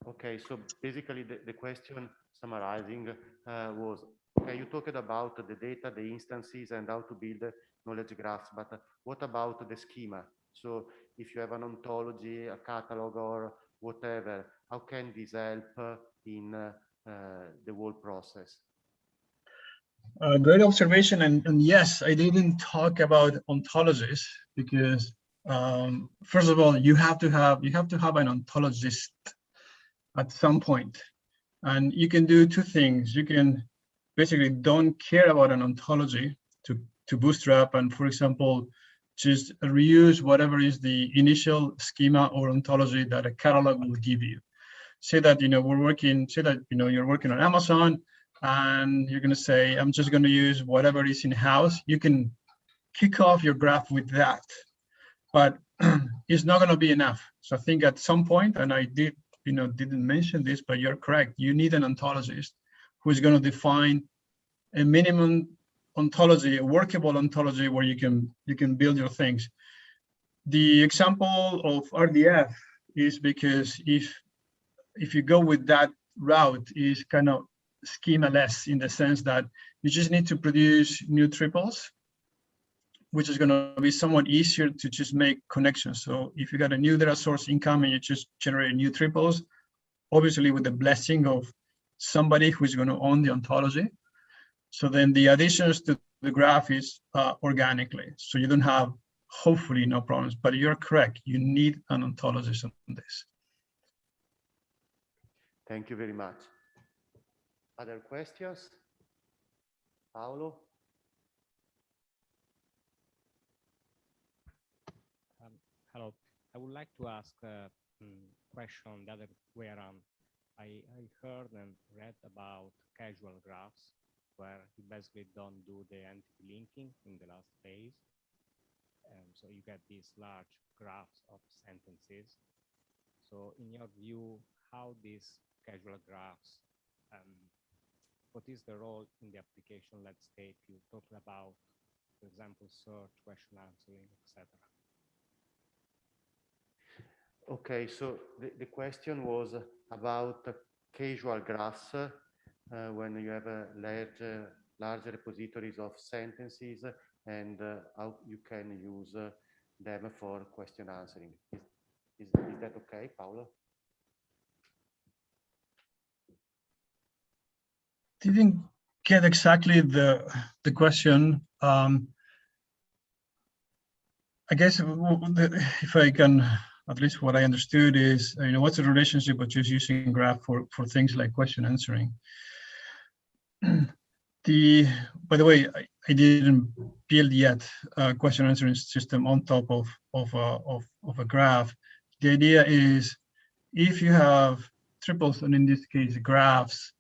Okay, so basically the question, summarizing, was, okay, you talked about the data, the instances, and how to build knowledge graphs, but what about the schema? So if you have an ontology, a catalog, or whatever, how can this help in the whole process? Great observation, and yes, I didn't talk about ontologies because first of all, you have to have an ontologist at some point, and you can do two things. You can basically don't care about an ontology to bootstrap, and for example, just reuse whatever is the initial schema or ontology that a catalog will give you. Say that you're working on Amazon, and you're going to say, I'm just going to use whatever is in house. You can kick off your graph with that, but it's not going to be enough. So I think at some point, and I didn't mention this, but you're correct. You need an ontologist who is going to define a minimum ontology, a workable ontology where you can build your things. The example of RDF is because if you go with that route, is kind of schema-less in the sense that you just need to produce new triples, which is going to be somewhat easier to just make connections. So if you got a new data source incoming, you just generate new triples, obviously with the blessing of somebody who is going to own the ontology. So then the additions to the graph is organically. So you don't have, hopefully, no problems, but you're correct. You need an ontologist on this. Thank you very much. Other questions? Paolo? Hello. I would like to ask a question the other way around. I heard and read about casual graphs where you basically don't do the entity linking in the last phase. So you get these large graphs of sentences. So in your view, how these casual graphs, what is the role in the application? Let's say if you're talking about, for example, search, question answering, etc. Okay, so the question was about casual graphs when you have a large repositories of sentences and how you can use them for question answering. Is that okay, Paolo? Didn't get exactly the question. I guess if I can, at least what I understood is, what's the relationship with just using graph for things like question answering? By the way, I didn't build yet a question answering system on top of a graph. The idea is if you have triples, and in this case graphs,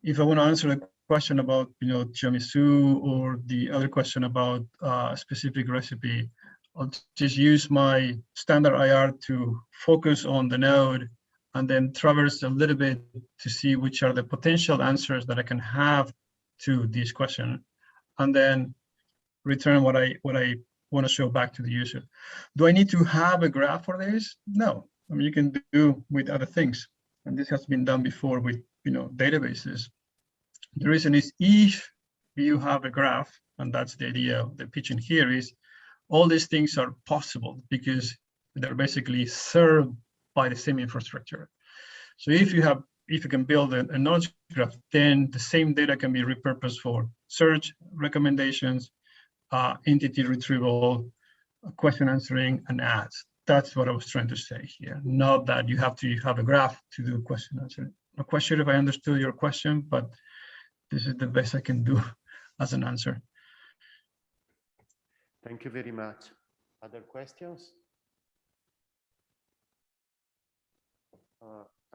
if I want to answer a question about tiramisu or the other question about a specific recipe, I'll just use my standard IR to focus on the node and then traverse a little bit to see which are the potential answers that I can have to this question, and then return what I want to show back to the user. Do I need to have a graph for this? No. I mean, you can do with other things, and this has been done before with databases. The reason is if you have a graph, and that's the idea of the pitching here, is all these things are possible because they're basically served by the same infrastructure. So if you can build a knowledge graph, then the same data can be repurposed for search, recommendations, entity retrieval, question answering, and ads. That's what I was trying to say here. Not that you have to have a graph to do question answering. I'm not quite sure if I understood your question, but this is the best I can do as an answer. Thank you very much. Other questions?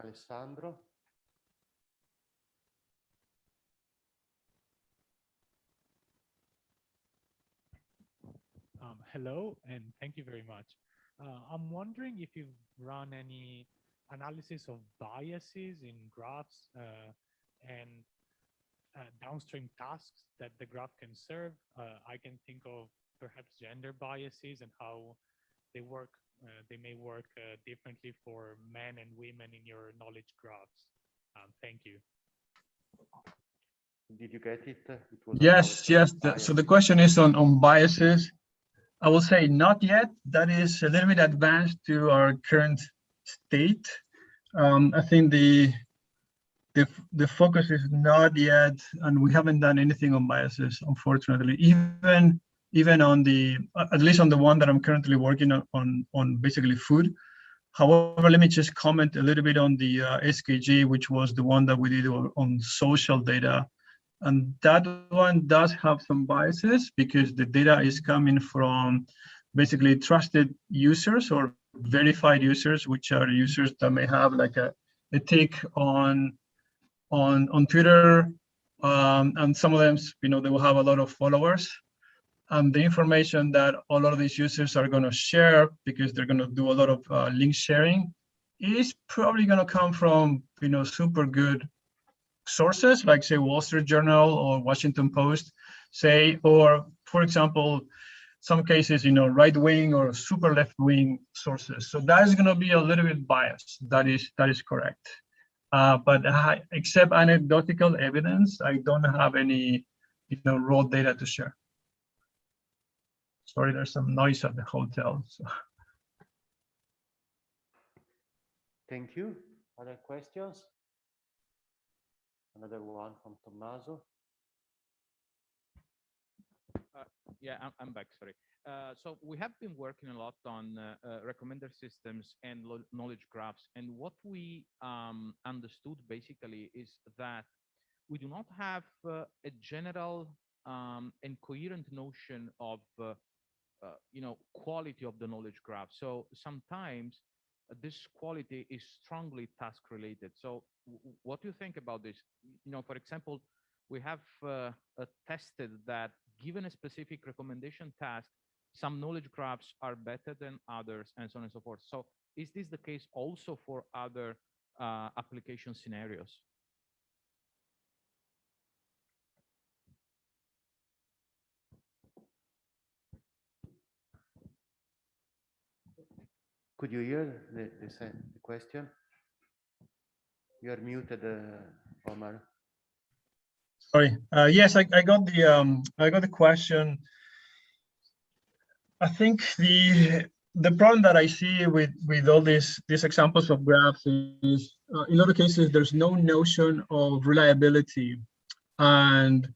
Alessandro? Hello, and thank you very much. I'm wondering if you've run any analysis of biases in graphs and downstream tasks that the graph can serve. I can think of perhaps gender biases and how they work. They may work differently for men and women in your knowledge graphs. Thank you. Did you get it? Yes. So the question is on biases. I will say not yet. That is a little bit advanced to our current state. I think the the focus is not yet, and we haven't done anything on biases, unfortunately. Even on the, at least on the one that I'm currently working on basically food. However, let me just comment a little bit on the SKG, which was the one that we did on social data. And that one does have some biases because the data is coming from basically trusted users or verified users, which are users that may have like a take on Twitter, and some of them, they will have a lot of followers. And the information that a lot of these users are going to share, because they're going to do a lot of link sharing, is probably going to come from super good sources, like say Wall Street Journal or Washington Post, say, or for example, some cases, right-wing or super left-wing sources. So that is going to be a little bit biased. That is correct. But except anecdotal evidence, I don't have any, raw data to share. Sorry, there's some noise at the hotel. So. Thank you. Other questions? Another one from Tommaso. Yeah, I'm back, sorry. So we have been working a lot on recommender systems and knowledge graphs. And what we understood basically is that we do not have a general and coherent notion of quality of the knowledge graph. So sometimes this quality is strongly task related. So what do you think about this? For example, we have tested that given a specific recommendation task, some knowledge graphs are better than others, and so on and so forth. So is this the case also for other application scenarios? Could you hear the question? You are muted, Omar. Sorry. Yes, I got the question. I think the problem that I see with all these examples of graphs is in other cases there's no notion of reliability, and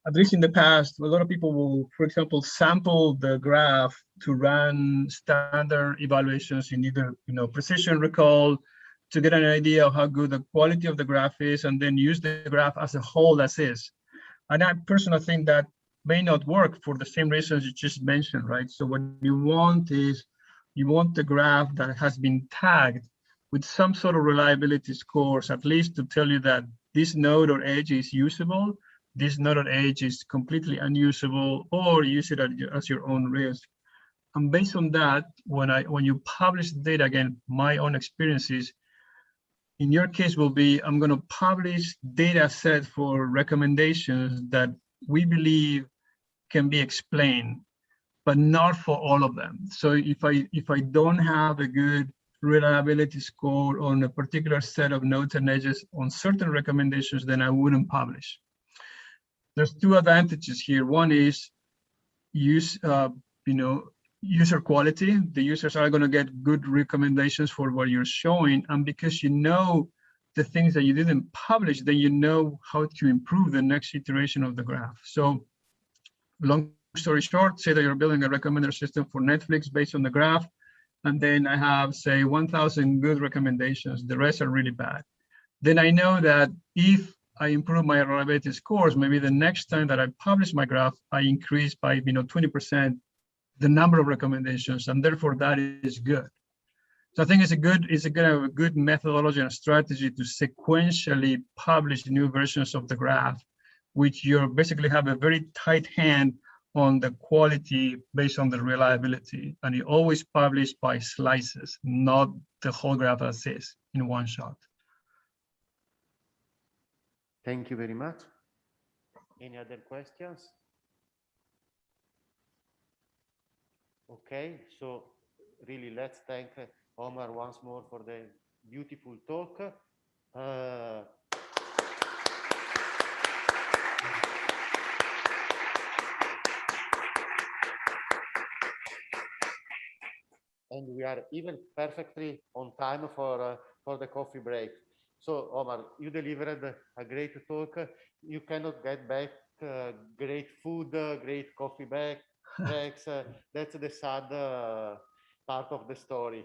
at least in the past, a lot of people will, for example, sample the graph to run standard evaluations in either precision recall to get an idea of how good the quality of the graph is, and then use the graph as a whole as is. And I personally think that may not work for the same reasons you just mentioned, right? So what you want is, you want the graph that has been tagged with some sort of reliability scores, at least to tell you that this node or edge is usable, this node or edge is completely unusable, or use it as your own risk. And based on that, when you publish the data, again, my own experiences, in your case will be, I'm going to publish data set for recommendations that we believe can be explained, but not for all of them. So if I don't have a good reliability score on a particular set of nodes and edges on certain recommendations, then I wouldn't publish. There's two advantages here. One is user quality. The users are going to get good recommendations for what you're showing, and because you know the things that you didn't publish, then you know how to improve the next iteration of the graph. So long story short, say that you're building a recommender system for Netflix based on the graph, and then I have, say, 1,000 good recommendations. The rest are really bad. Then I know that if I improve my reliability scores, maybe the next time that I publish my graph, I increase by 20% the number of recommendations, and therefore that is good. So I think it's a good methodology and strategy to sequentially publish new versions of the graph, which you basically have a very tight hand on the quality based on the reliability, and you always publish by slices, not the whole graph as is in one shot. Thank you very much. Any other questions? Okay, so really let's thank Omar once more for the beautiful talk. And we are even perfectly on time for the coffee break. So, Omar, you delivered a great talk. You cannot get back great food, great coffee breaks. That's the sad part of the story.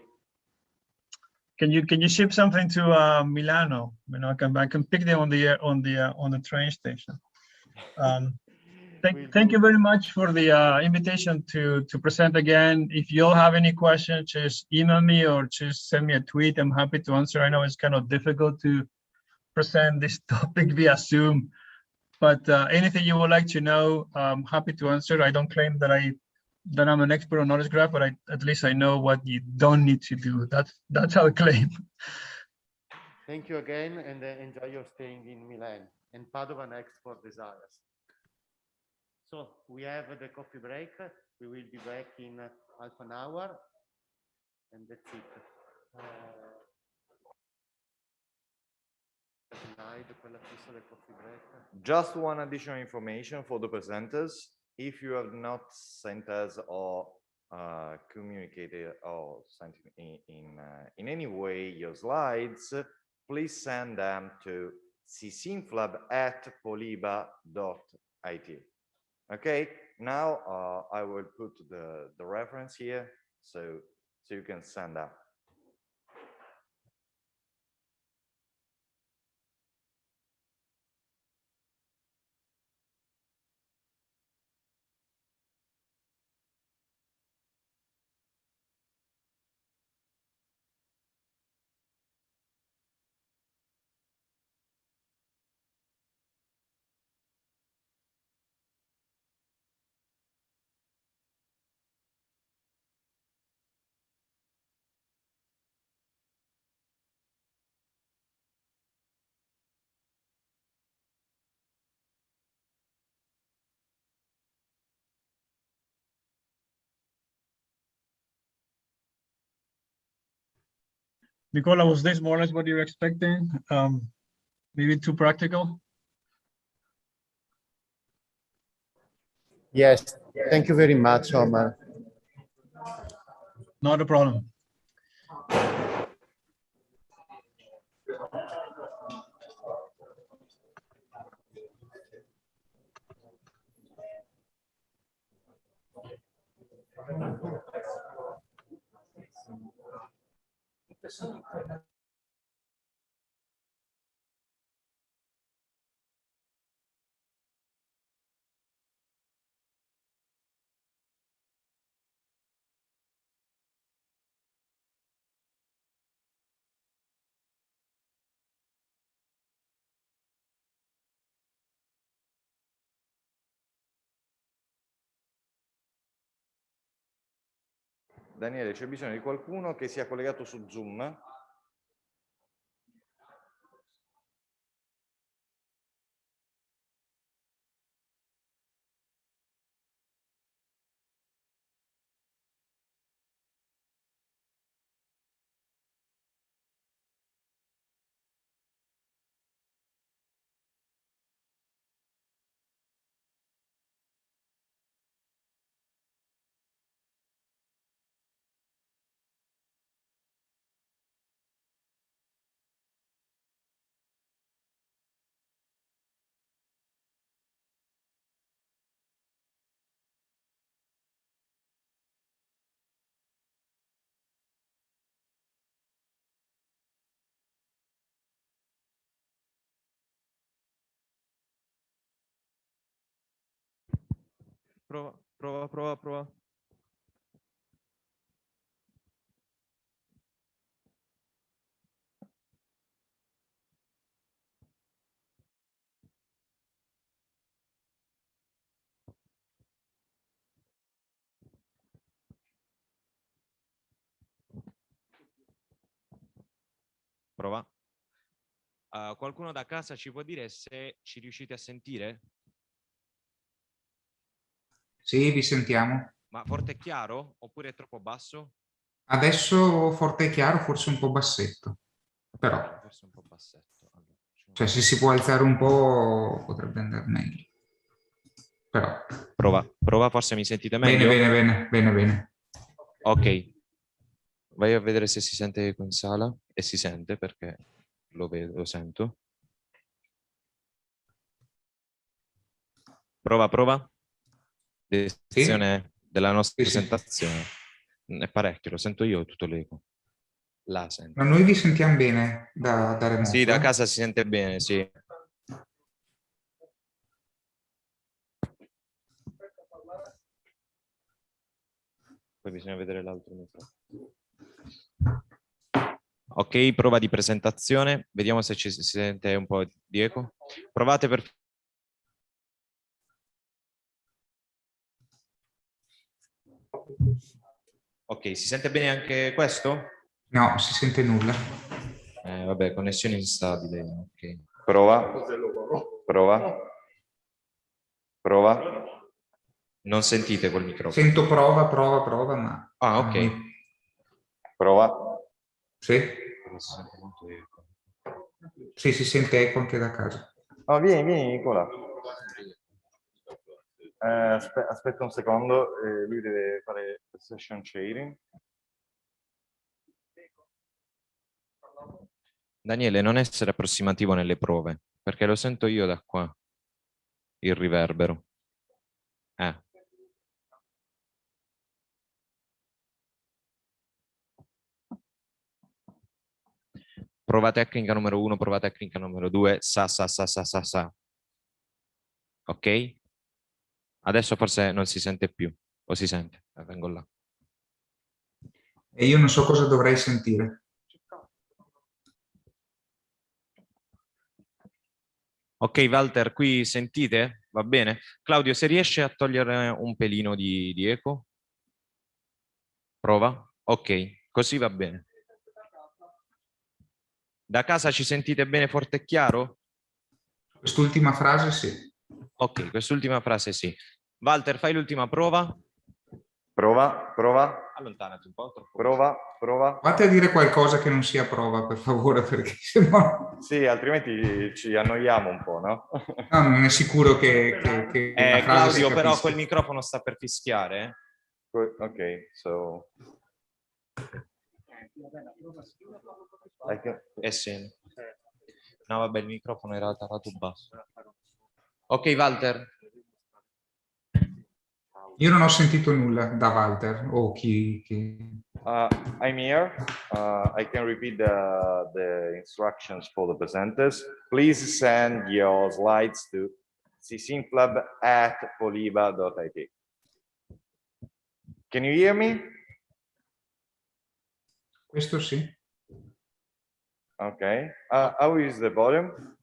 Can you ship something to Milano? You know, I can pick them on the train station. Thank you very much for the invitation to present again. If you all have any questions, just email me or just send me a tweet. I'm happy to answer. I know it's kind of difficult to present this topic via Zoom, but anything you would like to know, I'm happy to answer. I don't claim that I'm an expert on knowledge graph, but at least I know what you don't need to do. That's our claim. Thank you again, and enjoy your staying in Milan and Padova next for desires. So we have the coffee break. We will be back in half an hour, and that's it. Just one additional information for the presenters. If you have not sent us or communicated or sent in any way your slides, please send them to csinflab@poliba.it. Okay, now I will put the reference here so you can send that. Nicola, was this more or less what you were expecting? Maybe too practical? Yes, thank you very much, Omar. Not a problem. Daniele, c'è bisogno di qualcuno che sia collegato su Zoom. Prova. Prova. Qualcuno da casa ci può dire se ci riuscite a sentire? Sì, vi sentiamo. Ma forte e chiaro oppure è troppo basso? Adesso forte e chiaro, forse un po' bassetto, però. Forse un po' bassetto. Allora, cioè, se si può alzare un po' potrebbe andare meglio. Però. Prova, forse mi sentite meglio? Bene. Ok. Vai a vedere se si sente in sala e si sente perché lo vedo, lo sento. Prova, prova. Descrizione della nostra Sì, sì. presentazione. È parecchio, lo sento io, tutto l'eco. La sento. Ma noi vi sentiamo bene da remoto? Sì, da casa si sente bene, sì. Poi bisogna vedere l'altro microfono. Ok, prova di presentazione. Vediamo se si sente un po' di eco. Provate per... Ok, si sente bene anche questo? No, si sente nulla. Vabbè, connessione instabile. Ok. Prova. Prova. Prova. Non sentite col microfono. Sento prova, ma... Ah, ok. Prova. Sì? Si sente molto eco. Sì, si sente eco anche da casa. Oh, vieni, vieni, Nicola. Aspetta un secondo, lui deve fare session sharing. Daniele, non essere approssimativo nelle prove, perché lo sento io da qua, il riverbero. Prova tecnica numero 1, prova tecnica numero 2, sa. Ok? Adesso forse non si sente più, o si sente? Vengo là. E io non so cosa dovrei sentire. Ok, Walter, qui sentite? Va bene? Claudio, se riesci a togliere un pelino di eco? Prova? Ok, così va bene. Da casa ci sentite bene forte e chiaro? Quest'ultima frase sì. Ok, quest'ultima frase sì. Walter, fai l'ultima prova. Prova, prova. Allontanati un po'. Prova, prova. Fate a dire qualcosa che non sia prova, per favore, perché sennò... Sì, altrimenti ci annoiamo un po', no? No, non è sicuro che la frase si Claudio, però capisca. quel microfono sta per fischiare. Ok, so... Sì. No, vabbè, il microfono era tarato basso. Ok, Walter. Io non ho sentito nulla da Walter o chi... I'm here. I can repeat the instructions for the presenters. Please send your slides to csimplab@poliba.it. Can you hear me? Questo sì. Okay. How is the volume?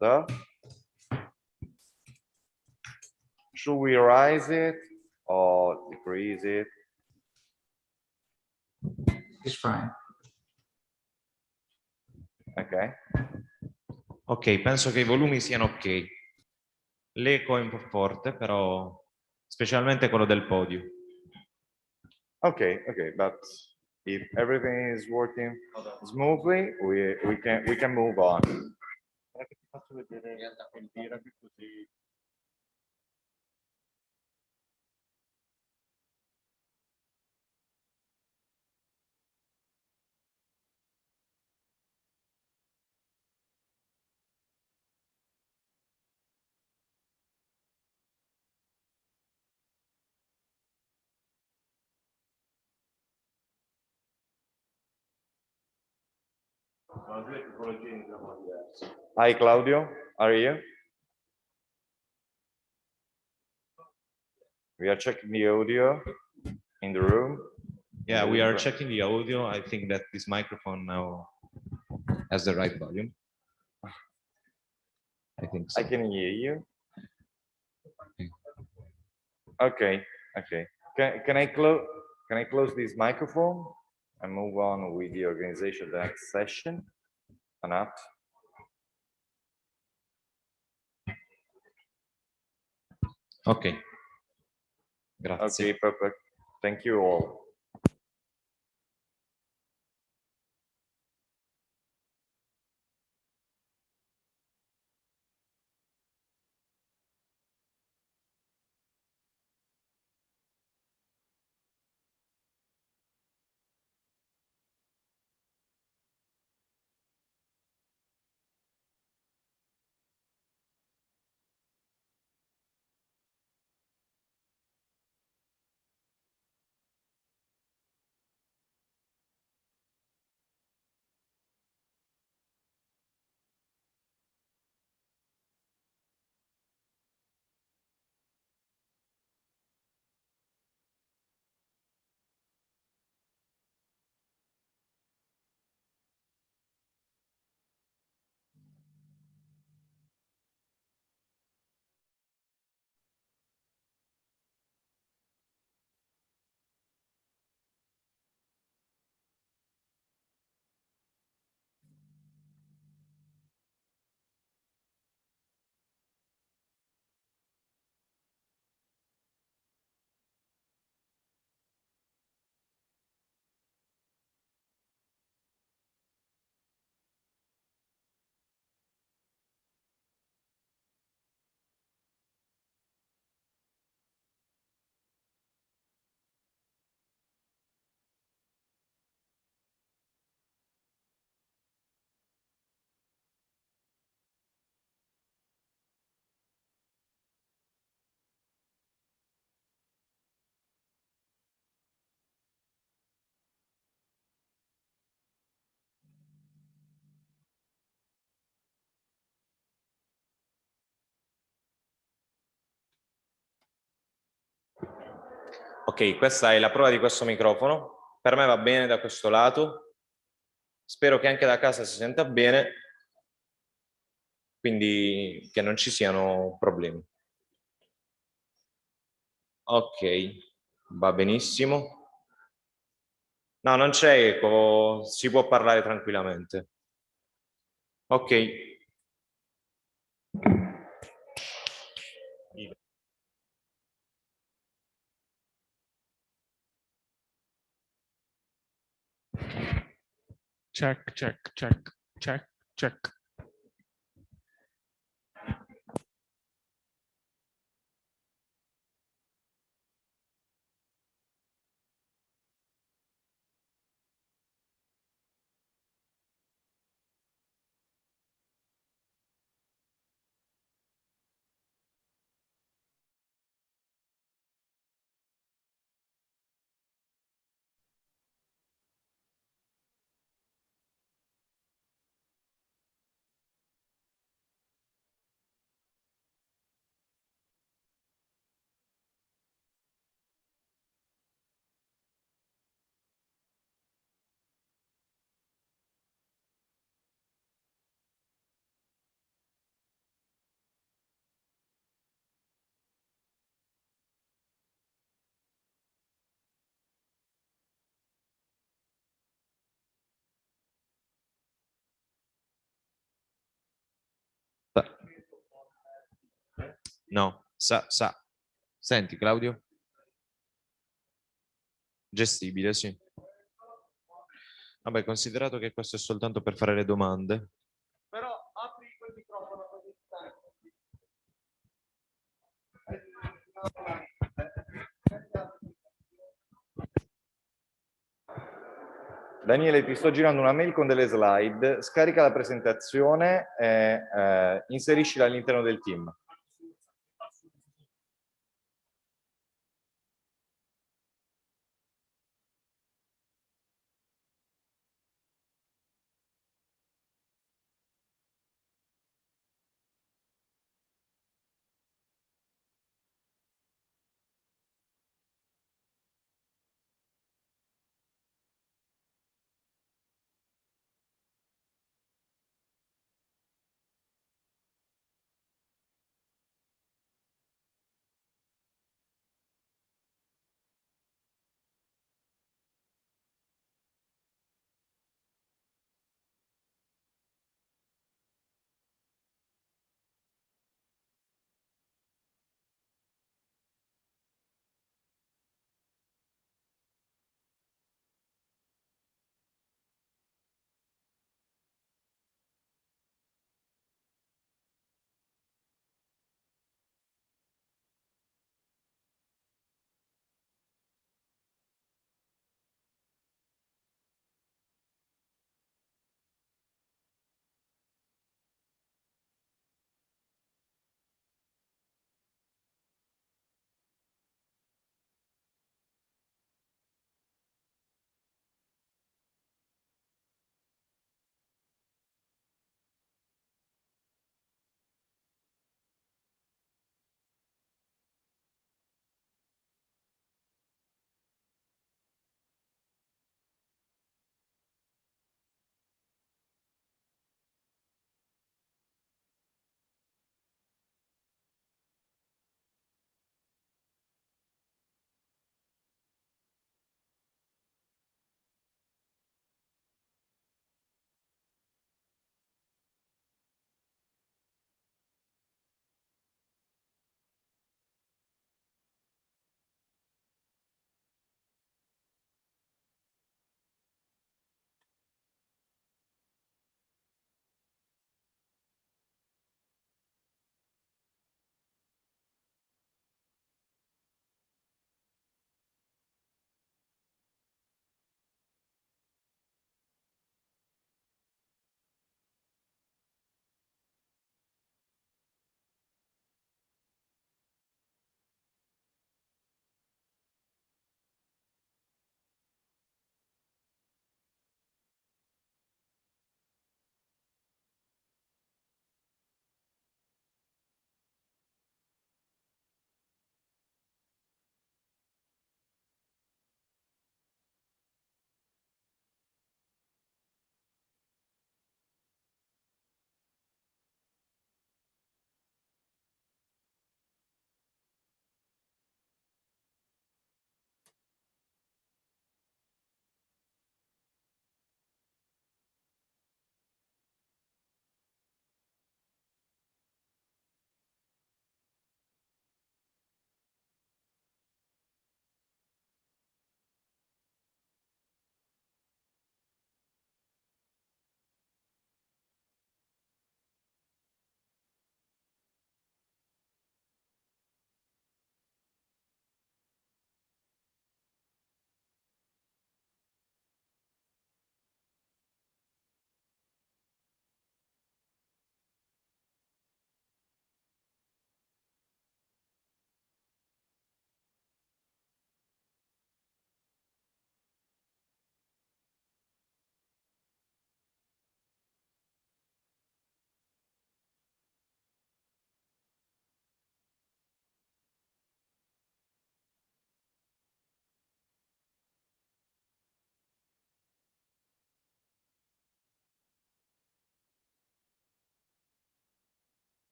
Should we raise it or decrease it? It's fine. Ok. Ok, penso che i volumi siano ok. L'eco è un po' forte, però specialmente quello del podio. Okay, but if everything is working smoothly, we can move on. Ti faccio vedere il diagram così. Hi Claudio, are you? We are checking the audio in the room. Yeah, we are checking the audio. I think that this microphone now has the right volume. I think so. I can hear you. Okay. Can I close this microphone and move on with the organization of the next session? Enough. Ok. Grazie. Okay, perfect. Thank you all. Ok, questa è la prova di questo microfono. Per me va bene da questo lato. Spero che anche da casa si senta bene, quindi che non ci siano problemi. Ok, va benissimo. No, non c'è eco, si può parlare tranquillamente. Ok. Check, check, check, check, check. No, Senti, Claudio? Gestibile, sì. Vabbè, considerato che questo è soltanto per fare le domande. Però apri quel microfono così Daniele, ti sto girando una mail con delle slide, scarica la presentazione e inseriscila all'interno del team.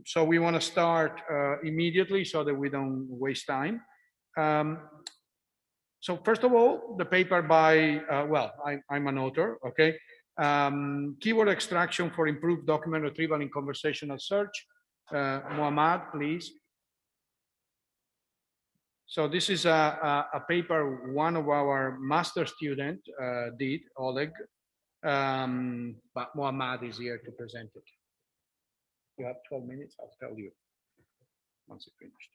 So we want to start immediately so that we don't waste time. So first of all, the paper by, well, I'm an author, okay? Keyword extraction for improved document retrieval in conversational search. MOHAMMAD, please. So this is a paper one of our master student did, OLEG, but MOHAMMAD is here to present it. You have 12 minutes, I'll tell you once it's finished.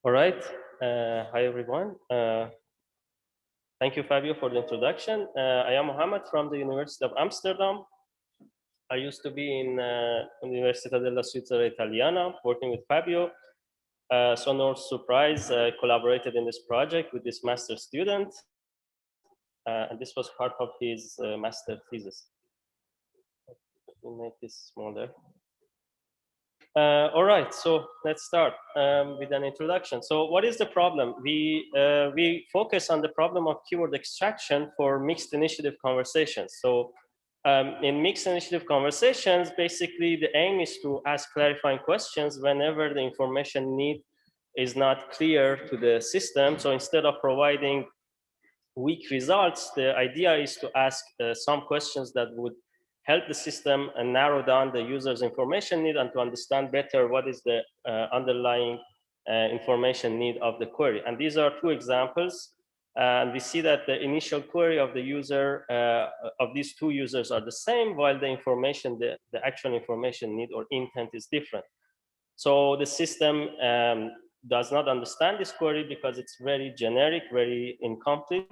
All right. Hi, everyone. Thank you, Fabio, for the introduction. I am Mohammed from the University of Amsterdam. I used to be in Università della Svizzera Italiana working with Fabio. So no surprise, I collaborated in this project with this master student. And this was part of his master thesis. Let me make this smaller. All right, so let's start with an introduction. So what is the problem? We focus on the problem of keyword extraction for mixed initiative conversations. So in mixed initiative conversations, basically the aim is to ask clarifying questions whenever the information need is not clear to the system. So instead of providing weak results, the idea is to ask some questions that would help the system and narrow down the user's information need and to understand better what is the underlying information need of the query. And these are two examples. And we see that the initial query of the user, of these two users are the same, while the information, the actual information need or intent is different. So the system does not understand this query because it's very generic, very incomplete,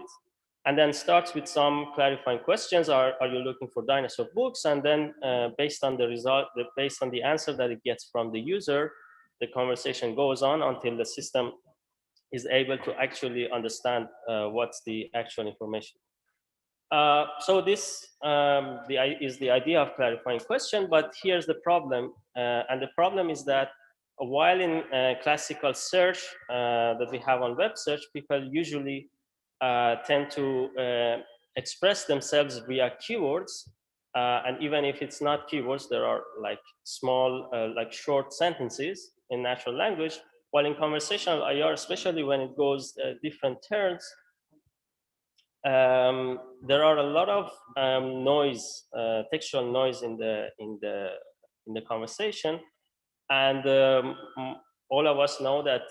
and then starts with some clarifying questions. Are you looking for dinosaur books? And then based on the result, based on the answer that it gets from the user, the conversation goes on until the system is able to actually understand what's the actual information. So this is the idea of clarifying question, but here's the problem. And the problem is that while in classical search that we have on web search, people usually tend to express themselves via keywords. And even if it's not keywords, there are like small, like short sentences in natural language. While in conversational IR, especially when it goes different turns, there are a lot of noise, textual noise in the conversation, and all of us know that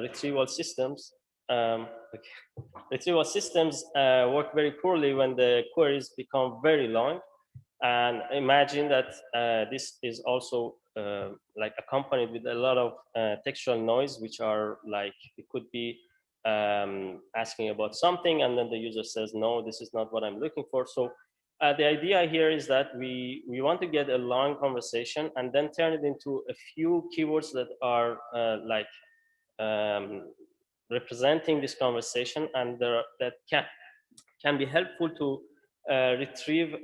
retrieval systems work very poorly when the queries become very long. And imagine that this is also like accompanied with a lot of textual noise, which are like, it could be asking about something and then the user says, no, this is not what I'm looking for. So the idea here is that we want to get a long conversation and then turn it into a few keywords that are representing this conversation, and that can be helpful to retrieve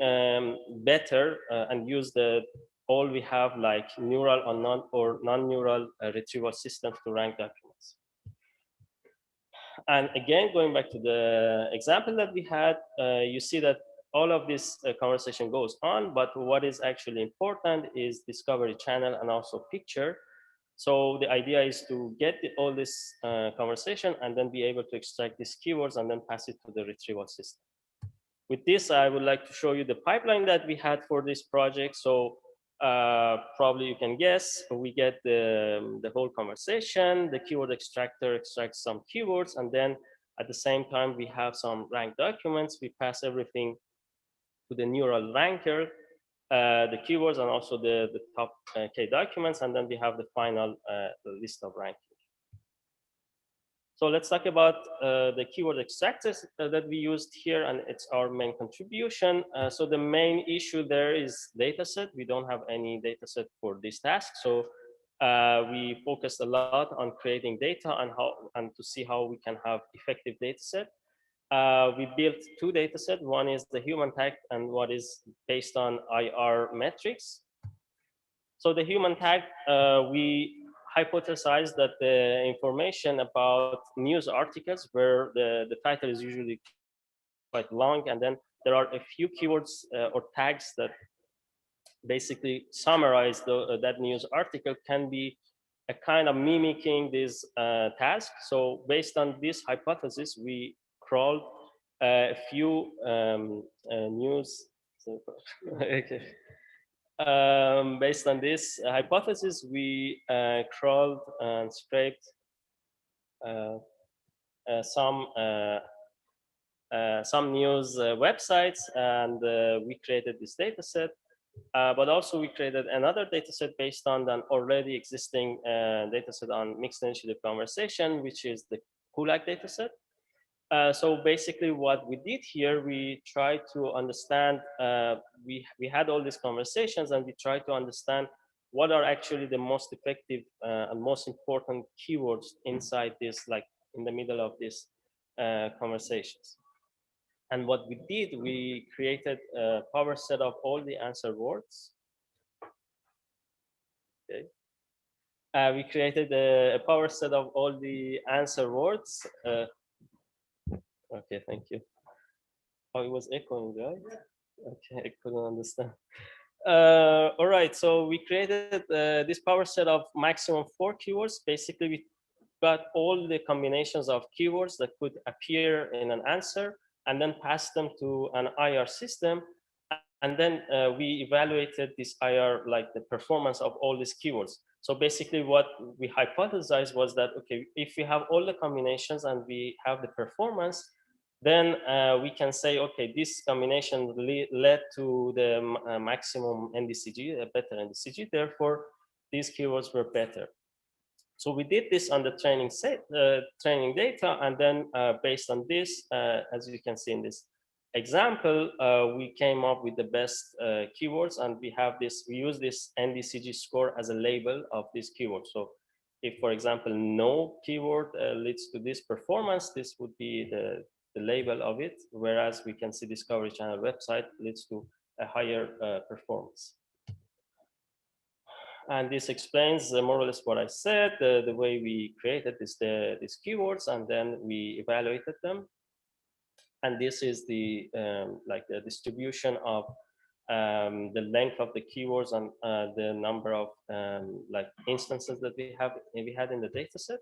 better and use all we have like neural or non-neural retrieval systems to rank documents. And again, going back to the example that we had, you see that all of this conversation goes on, but what is actually important is discovery channel and also picture. So the idea is to get all this conversation and then be able to extract these keywords and then pass it to the retrieval system. With this, I would like to show you the pipeline that we had for this project. So probably you can guess, we get the whole conversation, the keyword extractor extracts some keywords, and then at the same time, we have some ranked documents. We pass everything to the neural ranker, the keywords and also the top K documents, and then we have the final list of ranking. So let's talk about the keyword extractors that we used here, and it's our main contribution. So the main issue there is dataset. We don't have any dataset for this task. So we focused a lot on creating data and to see how we can have effective dataset. We built two datasets. One is the human tag and what is based on IR metrics. So the human tag, we hypothesized that the information about news articles where the title is usually quite long, and then there are a few keywords or tags that basically summarize that news article, can be a kind of mimicking this task. So based on this hypothesis, we crawled a few news. Okay. Based on this hypothesis, we crawled and scraped some news websites, and we created this data set. But also we created another data set based on an already existing data set on mixed initiative conversation, which is the OLEG data set. So basically what we did here, we tried to understand, we had all these conversations, and we tried to understand what are actually the most effective and most important keywords inside this, like in the middle of these conversations. And what we did, we created a power set of all the answer words. Okay. We created a power set of all the answer words. Okay, thank you. Oh, it was echoing, right? Okay, I couldn't understand. All right, so we created this power set of maximum 4 keywords. Basically, we got all the combinations of keywords that could appear in an answer, and then passed them to an IR system. And then we evaluated this IR, like the performance of all these keywords. So basically what we hypothesized was that, okay, if we have all the combinations and we have the performance, then we can say, okay, this combination led to the maximum NDCG, a better NDCG, therefore these keywords were better. So we did this on the training training data, and then based on this, as you can see in this example, we came up with the best keywords, and we use this NDCG score as a label of this keyword. So if, for example, no keyword leads to this performance, this would be the label of it, whereas we can see Discovery Channel website leads to a higher performance. And this explains more or less what I said, the way we created these keywords, and then we evaluated them. And this is the like the distribution of the length of the keywords and the number of like instances that we had in the data set.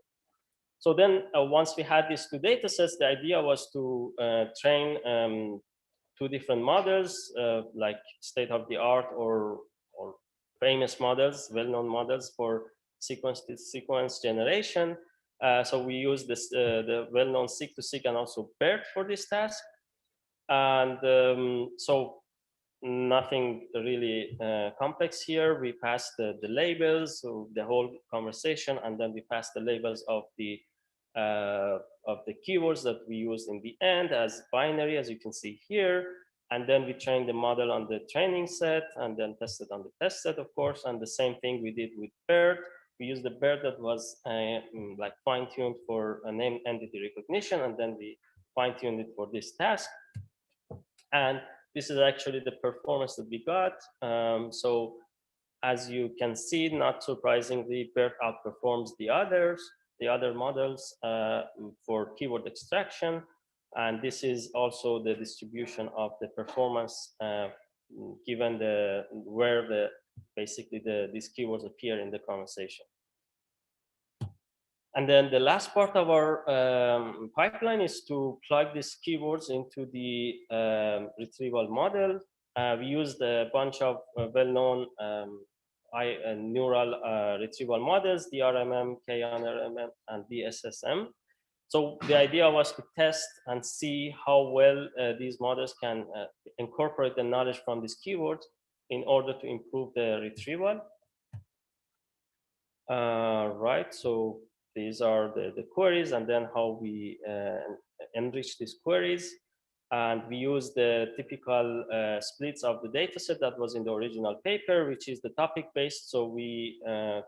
So then once we had these 2 data sets, the idea was to train 2 different models, like state-of-the-art or famous models, well-known models for sequence-to-sequence generation. So we use this, the well-known seq-to-seq and also BERT for this task. And so nothing really complex here. We passed the labels of the whole conversation, and then we passed the labels of the keywords that we used in the end as binary, as you can see here. And then we trained the model on the training set, and then tested on the test set, of course. And the same thing we did with BERT. We used the BERT that was like fine-tuned for a name entity recognition, and then we fine-tuned it for this task. And this is actually the performance that we got. So as you can see, not surprisingly, BERT outperforms the other models for keyword extraction. And this is also the distribution of the performance given where basically these keywords appear in the conversation. And then the last part of our pipeline is to plug these keywords into the retrieval model. We used a bunch of well-known neural retrieval models, DRMM, KNRMM, and DSSM. So the idea was to test and see how well these models can incorporate the knowledge from these keywords in order to improve the retrieval. Right, so these are the queries, and then how we enrich these queries. And we use the typical splits of the dataset that was in the original paper, which is the topic based. So we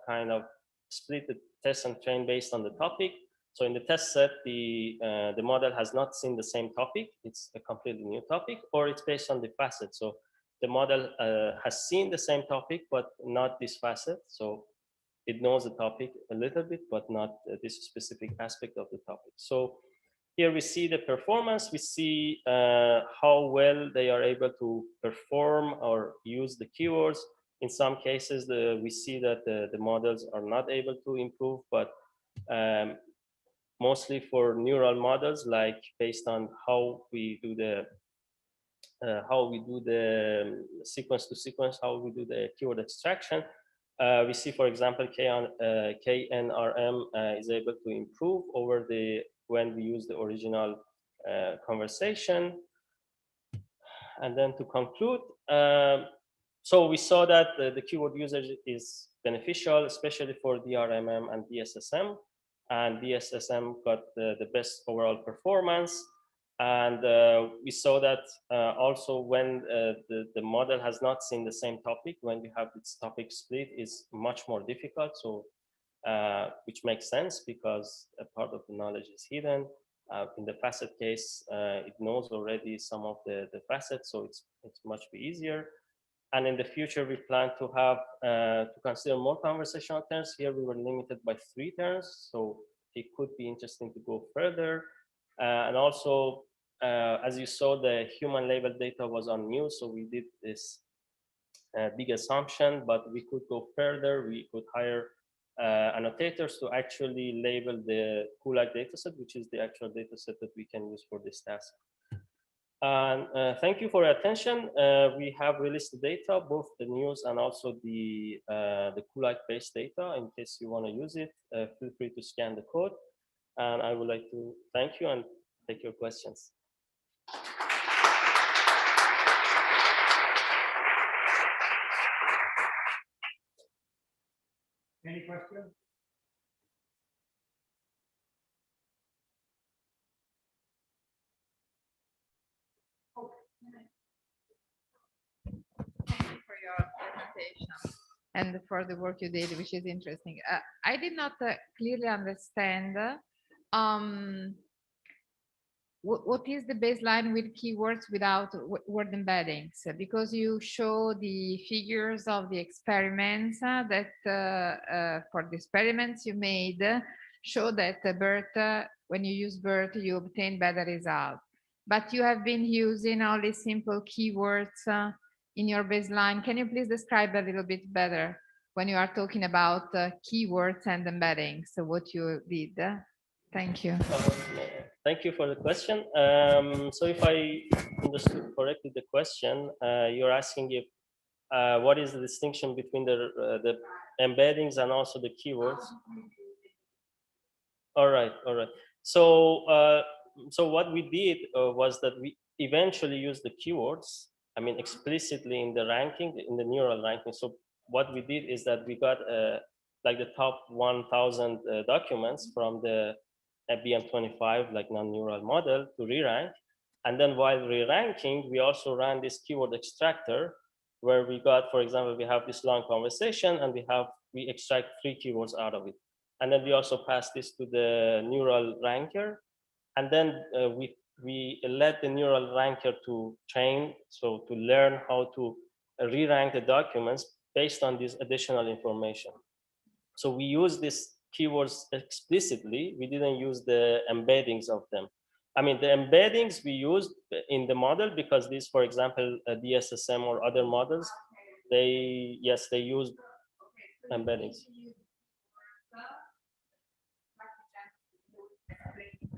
kind of split the test and train based on the topic. So in the test set, the model has not seen the same topic. It's a completely new topic, or it's based on the facet. So the model has seen the same topic, but not this facet. So it knows the topic a little bit, but not this specific aspect of the topic. So here we see the performance. We see how well they are able to perform or use the keywords. In some cases, we see that the models are not able to improve, but mostly for neural models, like based on how we do the sequence to sequence, how we do the keyword extraction. We see, for example, KNRM is able to improve over when we use the original conversation. And then to conclude, so we saw that the keyword usage is beneficial, especially for DRMM and DSSM. And DSSM got the best overall performance. And we saw that also when the model has not seen the same topic, when you have its topic split, is much more difficult. So, which makes sense because a part of the knowledge is hidden. In the facet case, it knows already some of the facets, so it's much easier. And in the future, we plan to have to consider more conversational terms. Here we were limited by 3 terms, so it could be interesting to go further. And also, as you saw, the human label data was unused, so we did this big assumption, but we could go further. We could hire annotators to actually label the OLEG dataset, which is the actual dataset that we can use for this task. And thank you for your attention. We have released the data, both the news and also the OLEG-based data. In case you want to use it, feel free to scan the code. And I would like to thank you and take your questions. Any questions? Thank you for your presentation and for the work you did, which is interesting. I did not clearly understand what is the baseline with keywords without word embeddings, because you show the figures of the experiments that for the experiments you made show that BERT, when you use BERT, you obtain better results. But you have been using only simple keywords in your baseline. Can you please describe a little bit better when you are talking about keywords and embeddings, so what you did? Thank you. Thank you for the question. So if I understood correctly the question, you're asking if what is the distinction between the embeddings and also the keywords? All right. So so what we did was that we eventually used the keywords, I mean, explicitly in the ranking, in the neural ranking. So what we did is that we got like the top 1,000 documents from the BM25, like non-neural model, to re-rank. And then while re-ranking, we also ran this keyword extractor, where we got, for example, we have this long conversation and we extract 3 keywords out of it. And then we also pass this to the neural ranker. And then we let the neural ranker to train, so to learn how to re-rank the documents based on this additional information. So we use this keywords explicitly. We didn't use the embeddings of them. I mean, the embeddings we used in the model because these, for example, DSSM or other models, they use embeddings.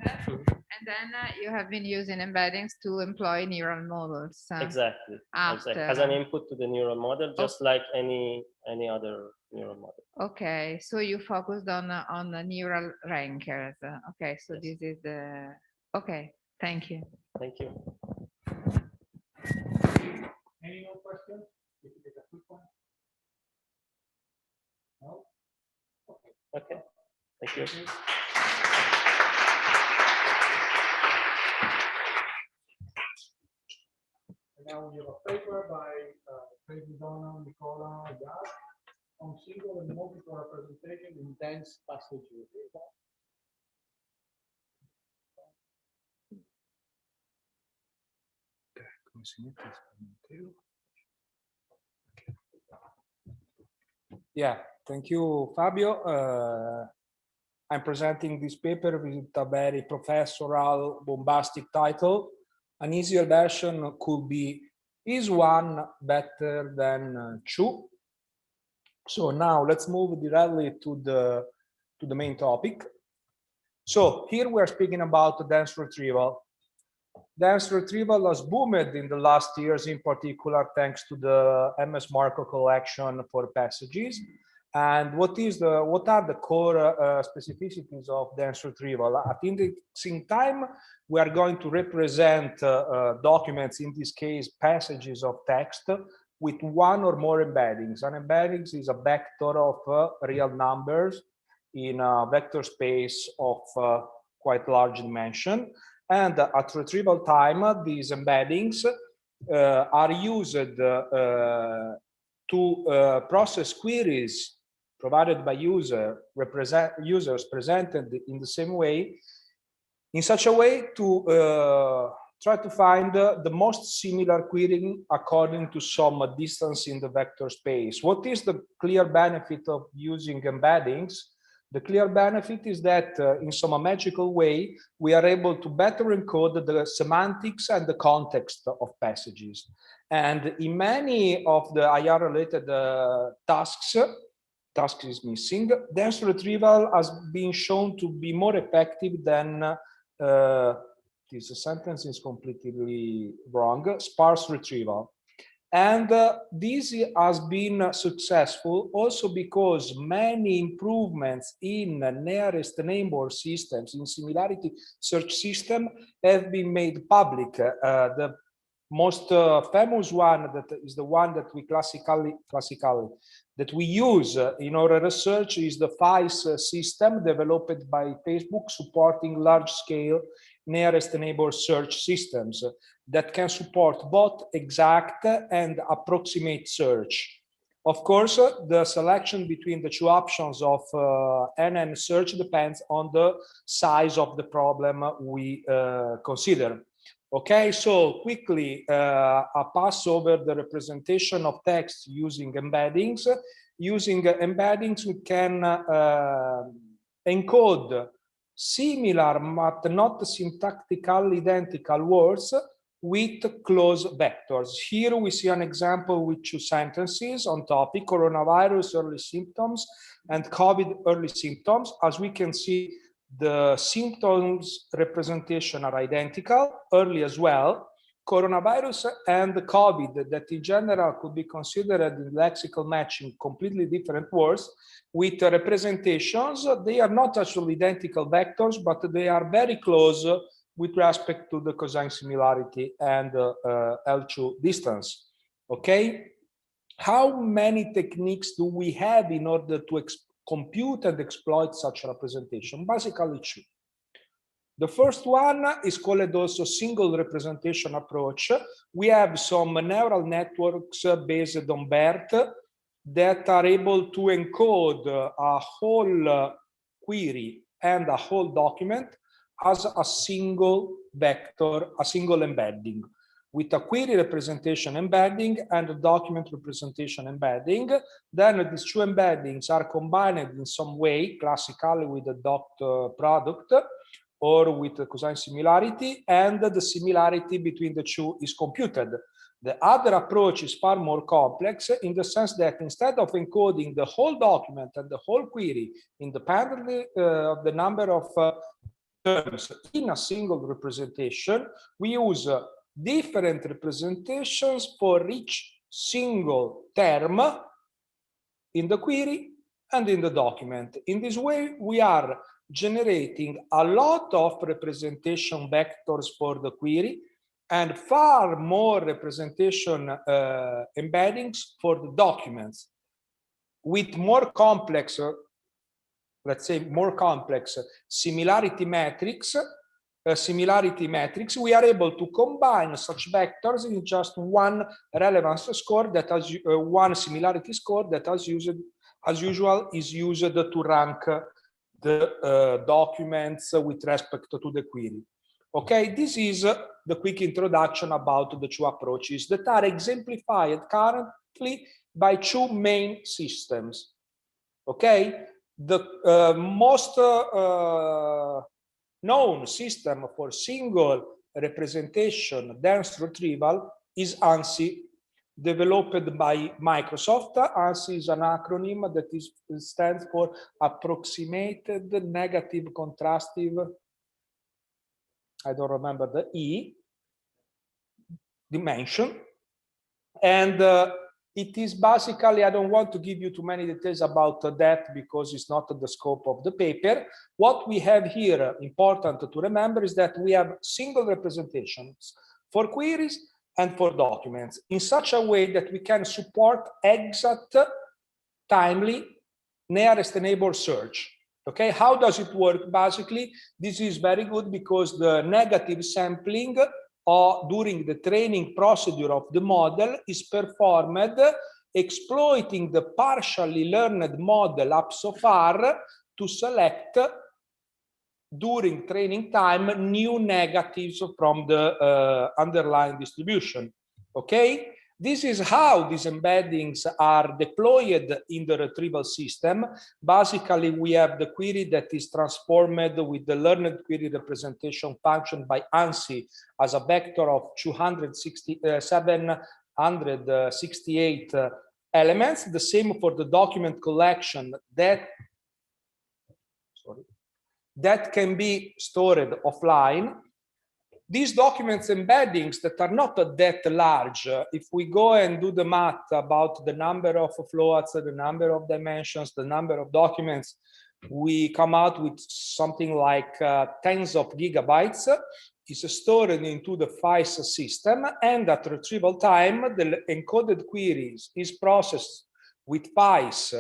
And then you have been using embeddings to employ neural models. Exactly. As an input to the neural model, just like any other neural model. Okay, so you focused on the neural rankers. Okay, so yes. This is the, okay, thank you. Thank you. Any more questions? If you take a quick one. No? Okay, thank you. And now we have a paper by Nicola on single and multiple representation in dense passage retrieval. Yeah, thank you, Fabio. I'm presenting this paper with a very professoral, bombastic title. An easier version could be, is one better than two? So now let's move directly to the main topic. So here we are speaking about dense retrieval. Dense retrieval has boomed in the last years, in particular, thanks to the MS Marco collection for passages. And what are the core specificities of dense retrieval? At indexing time, we are going to represent documents, in this case, passages of text, with one or more embeddings. An embedding is a vector of real numbers in a vector space of quite large dimension. And at retrieval time, these embeddings are used to process queries provided by users presented in the same way, in such a way to try to find the most similar query according to some distance in the vector space. What is the clear benefit of using embeddings? The clear benefit is that in some magical way, we are able to better encode the semantics and the context of passages. And in many of the IR related tasks is missing, dense retrieval has been shown to be more effective than, this sentence is completely wrong, sparse retrieval. And this has been successful also because many improvements in nearest neighbor systems, in similarity search system, have been made public. The most famous one, that is the one that we classically that we use in our research, is the FAIS system developed by Facebook, supporting large-scale nearest neighbor search systems that can support both exact and approximate search. Of course, the selection between the two options of NN search depends on the size of the problem we consider. Okay, so quickly, a pass over the representation of text using embeddings. Using embeddings, we can encode similar but not syntactically identical words with close vectors. Here we see an example with two sentences on topic: coronavirus early symptoms and COVID early symptoms. As we can see, the symptoms representation are identical, early as well. Coronavirus and COVID, that in general could be considered in lexical matching completely different words, with representations, they are not actually identical vectors, but they are very close with respect to the cosine similarity and L2 distance. Okay, how many techniques do we have in order to compute and exploit such representation? Basically two. The first one is called also single representation approach. We have some neural networks based on BERT that are able to encode a whole query and a whole document as a single vector, a single embedding, with a query representation embedding and a document representation embedding. Then these two embeddings are combined in some way, classically with the dot product or with the cosine similarity, and the similarity between the two is computed. The other approach is far more complex in the sense that instead of encoding the whole document and the whole query independently of the number of terms in a single representation, we use different representations for each single term in the query and in the document. In this way, we are generating a lot of representation vectors for the query and far more representation embeddings for the documents. With more complex, let's say more complex similarity metrics, we are able to combine such vectors in just one relevance score that has one similarity score that as usual is used to rank the documents with respect to the query. Okay, this is the quick introduction about the two approaches that are exemplified currently by two main systems. Okay, the most known system for single representation dense retrieval is ANSI, developed by Microsoft. ANSI is an acronym that stands for Approximated Negative Contrastive, I don't remember the E, dimension. And it is basically, I don't want to give you too many details about that because it's not the scope of the paper. What we have here, important to remember, is that we have single representations for queries and for documents in such a way that we can support exact, timely, nearest neighbor search. Okay, how does it work? Basically, this is very good because the negative sampling during the training procedure of the model is performed exploiting the partially learned model up so far to select during training time new negatives from the underlying distribution. Okay, this is how these embeddings are deployed in the retrieval system. Basically, we have the query that is transformed with the learned query representation function by ANSI as a vector of 768 elements. The same for the document collection that can be stored offline. These documents embeddings that are not that large, if we go and do the math about the number of floats, the number of dimensions, the number of documents, we come out with something like tens of gigabytes. Is stored into the FAIS system, and at retrieval time, the encoded queries is processed with FAIS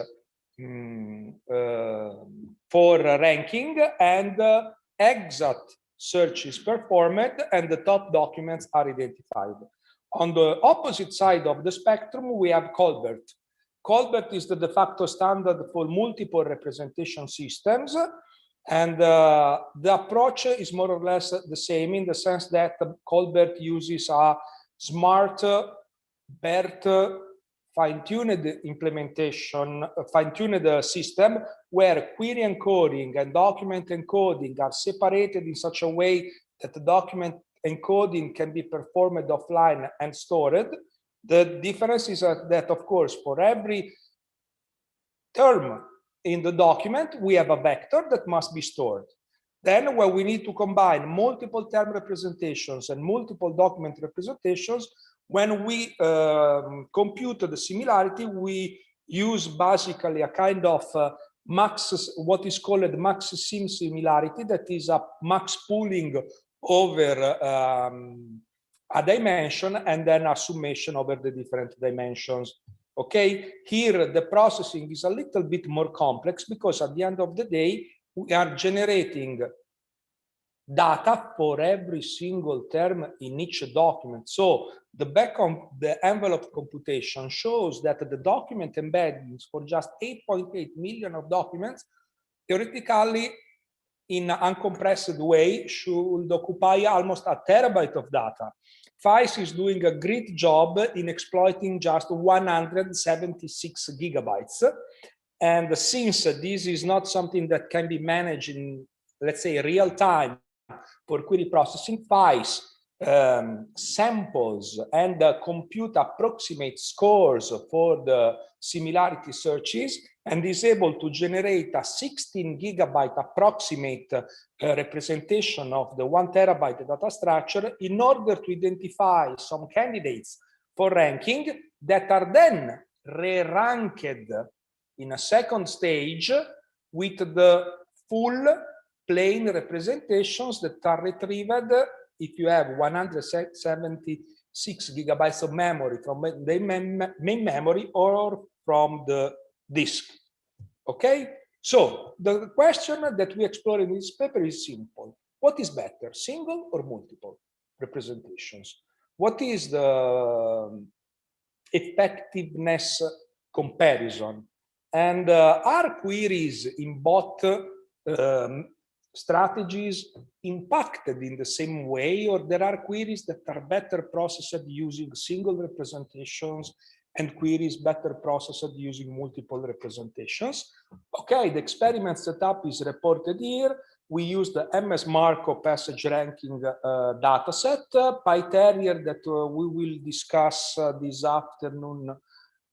for ranking, and exact search is performed and the top documents are identified. On the opposite side of the spectrum, we have Colbert. Colbert is the de facto standard for multiple representation systems, and the approach is more or less the same in the sense that Colbert uses a smart BERT fine-tuned implementation, fine-tuned system where query encoding and document encoding are separated in such a way that the document encoding can be performed offline and stored. The difference is that, of course, for every term in the document, we have a vector that must be stored. Then when we need to combine multiple term representations and multiple document representations, when we compute the similarity, we use basically a kind of what is called max sim similarity, that is a max pooling over a dimension and then a summation over the different dimensions. Okay, here the processing is a little bit more complex because at the end of the day, we are generating data for every single term in each document. So the back of the envelope computation shows that the document embeddings for just 8.8 million of documents, theoretically, in an uncompressed way, should occupy almost a terabyte of data. FAIS is doing a great job in exploiting just 176 gigabytes. And since this is not something that can be managed in, let's say, real time for query processing, FAIS samples and compute approximate scores for the similarity searches and is able to generate a 16 gigabyte approximate representation of the 1 terabyte data structure in order to identify some candidates for ranking that are then re-ranked in a second stage with the full plane representations that are retrieved if you have 176 gigabytes of memory from the main memory or from the disk. Okay, so the question that we explore in this paper is simple. What is better, single or multiple representations? What is the effectiveness comparison? And are queries in both strategies impacted in the same way, or there are queries that are better processed using single representations and queries better processed using multiple representations. Okay, the experiment setup is reported here. We use the MS Marco passage ranking dataset, PyTerrier that we will discuss this afternoon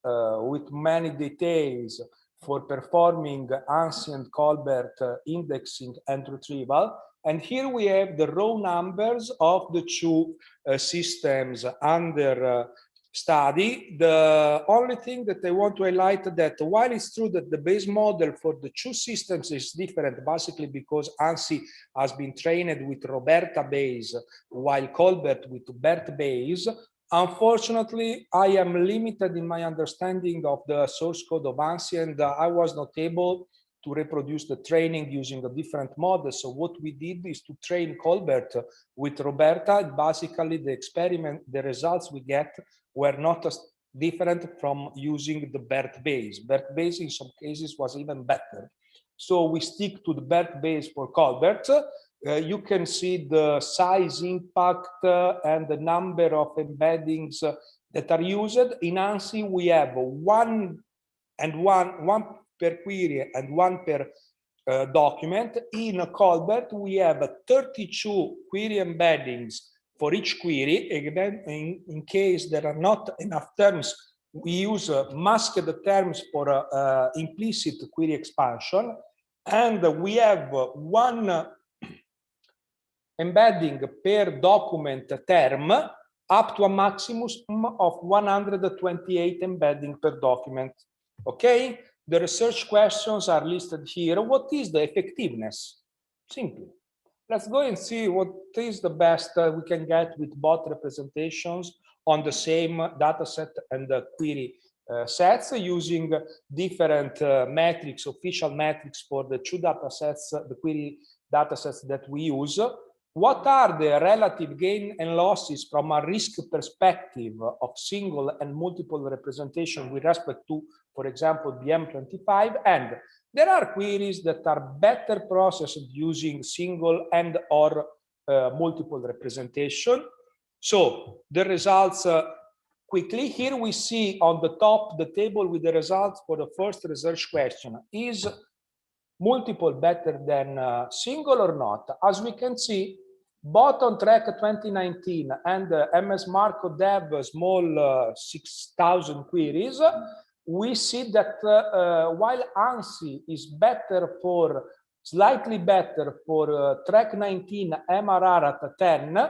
with many details for performing ANSI and Colbert indexing and retrieval. And here we have the raw numbers of the two systems under study. The only thing that I want to highlight that while it's true that the base model for the two systems is different, basically because ANSI has been trained with Roberta base, while Colbert with BERT base, unfortunately, I am limited in my understanding of the source code of ANSI, and I was not able to reproduce the training using a different model. So what we did is to train Colbert with Roberta. Basically, the experiment, the results we get were not as different from using the BERT base. BERT base in some cases was even better. So we stick to the BERT base for Colbert. You can see the size impact and the number of embeddings that are used. In ANSI, we have one per query and one per document. In Colbert, we have 32 query embeddings for each query. Again, in case there are not enough terms, we use masked terms for implicit query expansion. And we have one embedding per document term up to a maximum of 128 embedding per document. Okay, the research questions are listed here. What is the effectiveness? Simply, let's go and see what is the best we can get with both representations on the same data set and the query sets using different metrics, official metrics for the two data sets, the query data sets that we use. What are the relative gain and losses from a risk perspective of single and multiple representation with respect to, for example, BM25? And there are queries that are better processed using single and or multiple representation. So the results quickly, here we see on the top the table with the results for the first research question. Is multiple better than single or not? As we can see, both on track 2019 and MS Marco Dev small 6,000 queries, we see that while ANSI is better for, slightly better for track 19 MRR at 10,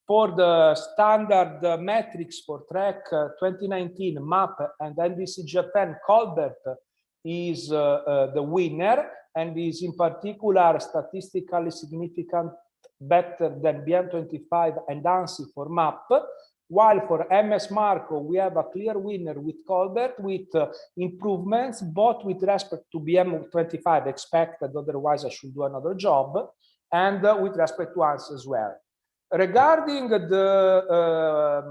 for the standard metrics for track 2019 MAP and NDCG 10, Colbert is the winner and is in particular statistically significant better than BM25 and ANSI for MAP, while for MS Marco we have a clear winner with Colbert with improvements both with respect to BM25 expected, otherwise I should do another job, and with respect to ANSI as well. Regarding the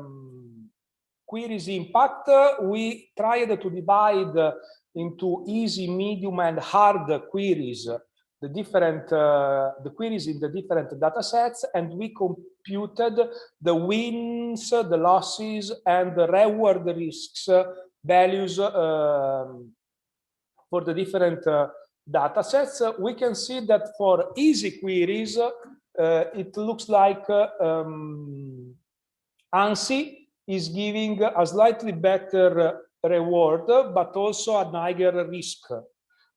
queries impact, we tried to divide into easy, medium, and hard queries, the different the queries in the different data sets, and we computed the wins, the losses, and the reward risks values for the different data sets. We can see that for easy queries, it looks like ANSI is giving a slightly better reward, but also a higher risk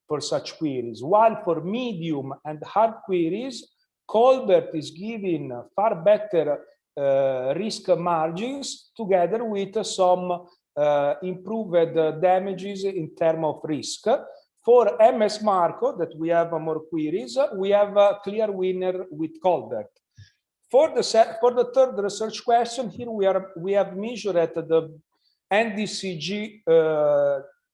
for such queries. While for medium and hard queries, Colbert is giving far better risk margins together with some improved damages in terms of risk. For MS Marco, that we have more queries, we have a clear winner with Colbert. For the third research question, here we have measured the NDCG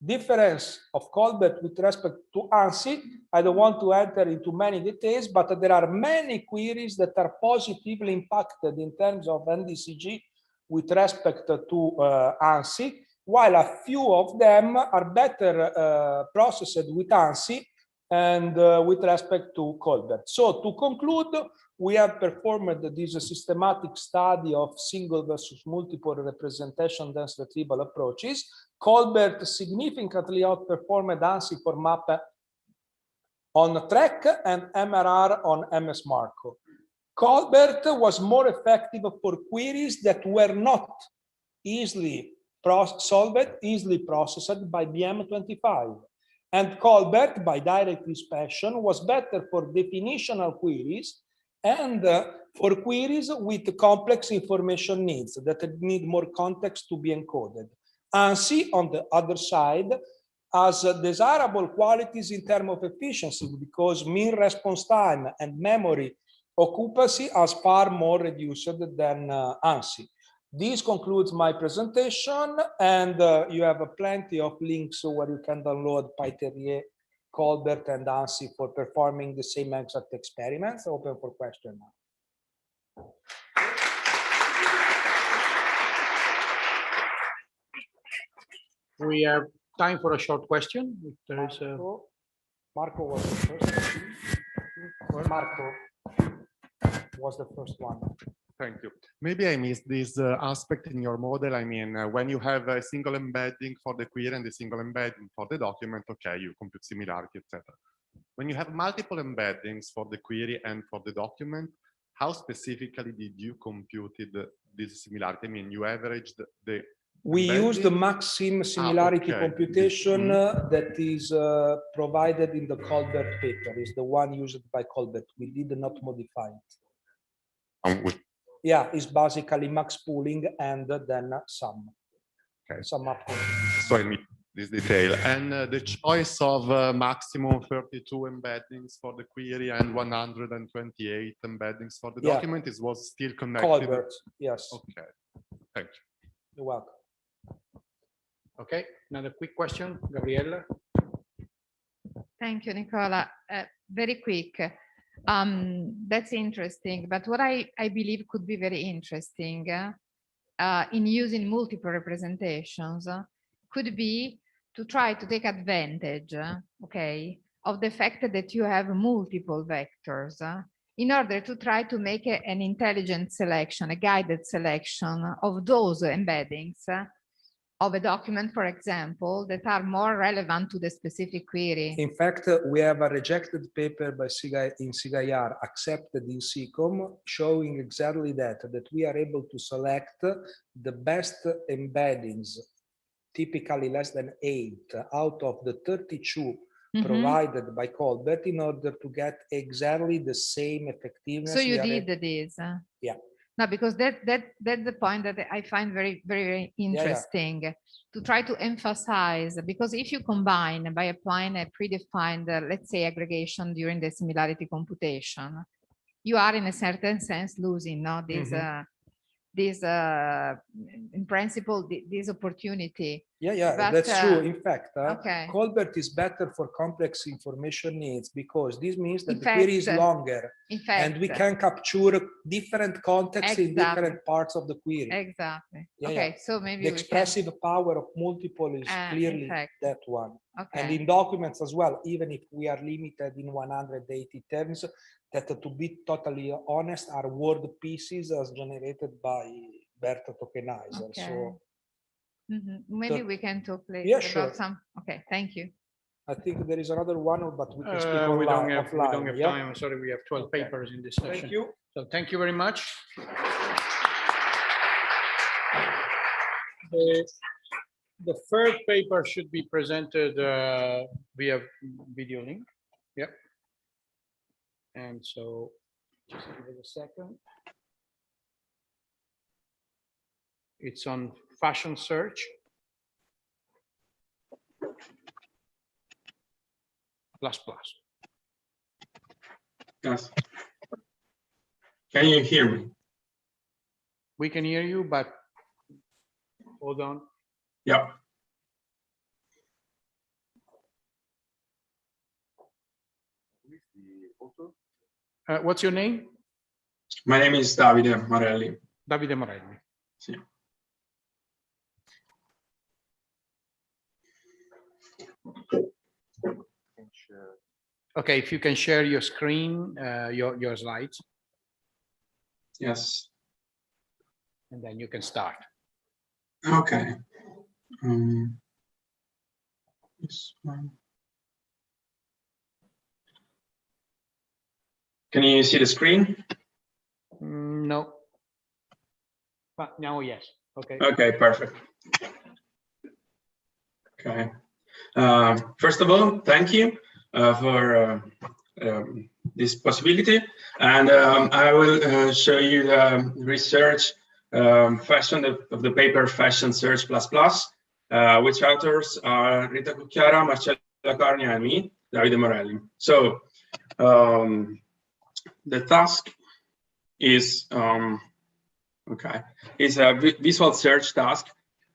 difference of Colbert with respect to ANSI. I don't want to enter into many details, but there are many queries that are positively impacted in terms of NDCG with respect to ANSI, while a few of them are better processed with ANSI and with respect to Colbert. So to conclude, we have performed this systematic study of single versus multiple representation dense retrieval approaches. Colbert significantly outperformed ANSI for map on track and MRR on MS Marco. Colbert was more effective for queries that were not easily solved, easily processed by BM25. And Colbert, by direct inspection, was better for definitional queries and for queries with complex information needs that need more context to be encoded. ANSI, on the other side, has desirable qualities in terms of efficiency because mean response time and memory occupancy are far more reduced than ANSI. This concludes my presentation, and you have plenty of links where you can download PyTerrier, Colbert, and ANSI for performing the same exact experiments. Open for question now. We have time for a short question. If there is a... Marco was the first. Marco was the first one. Thank you. Maybe I missed this aspect in your model. I mean, when you have a single embedding for the query and a single embedding for the document, okay, you compute similarity, etc. When you have multiple embeddings for the query and for the document, how specifically did you compute this similarity? I mean, you averaged the We use the maxim similarity computation that is provided in the Colbert paper. Is the one used by Colbert. We did not modify it. Yeah, it's basically max pooling and then sum. Okay. Sum up. So I mean this detail. And the choice of maximum 32 embeddings for the query and 128 embeddings for the document was still connected. Colbert, yes. Okay, thank you. You're welcome. Okay, another quick question, Gabriella. Thank you, Nicola. Very quick. That's interesting, but what I believe could be very interesting in using multiple representations could be to try to take advantage, okay, of the fact that you have multiple vectors in order to try to make an intelligent selection, a guided selection of those embeddings of a document, for example, that are more relevant to the specific query. In fact, we have a rejected paper by IIR accepted in SICOM showing exactly that we are able to select the best embeddings, typically less than 8 out of the 32 provided by Colbert in order to get exactly the same effectiveness. So you did this? Yeah. No, because that's the point that I find very, very, very interesting to try to emphasize, because if you combine by applying a predefined, let's say, aggregation during the similarity computation, you are in a certain sense losing, no, this in principle, this opportunity. Yeah, but, that's true. In fact, okay. Colbert is better for complex information needs because this means that the query is longer and we can capture different contexts in different parts of the query. Exactly. Yeah, okay, so maybe the expressive power of multiple is clearly that one. Okay. And in documents as well, even if we are limited in 180 terms, that to be totally honest, are word pieces as generated by BERT tokenizer. Okay. So maybe we can talk later about some. Okay, thank you. I think there is another one, but we can speak We don't have offline. time. I'm sorry, we have 12 papers in this session. Thank you. So thank you very much. The third paper should be presented via video link. Yep. And so just give it a second. It's on FashionSearch. ++. Yes. Can you hear me? We can hear you, but hold on. Yeah. What's your name? My name is Davide Morelli. Davide Morelli. Sì. Okay, if you can share your screen, your slides. Yes. And then you can start. Okay. This one. Can you see the screen? No. But now, yes. Okay. Okay, perfect. Okay. First of all, thank you for this possibility. And I will show you the research fashion of the paper FashionSearch++, which authors are Rita Cucchiara, Marcella Carnia, and me, Davide Morelli. So the task is it's a visual search task.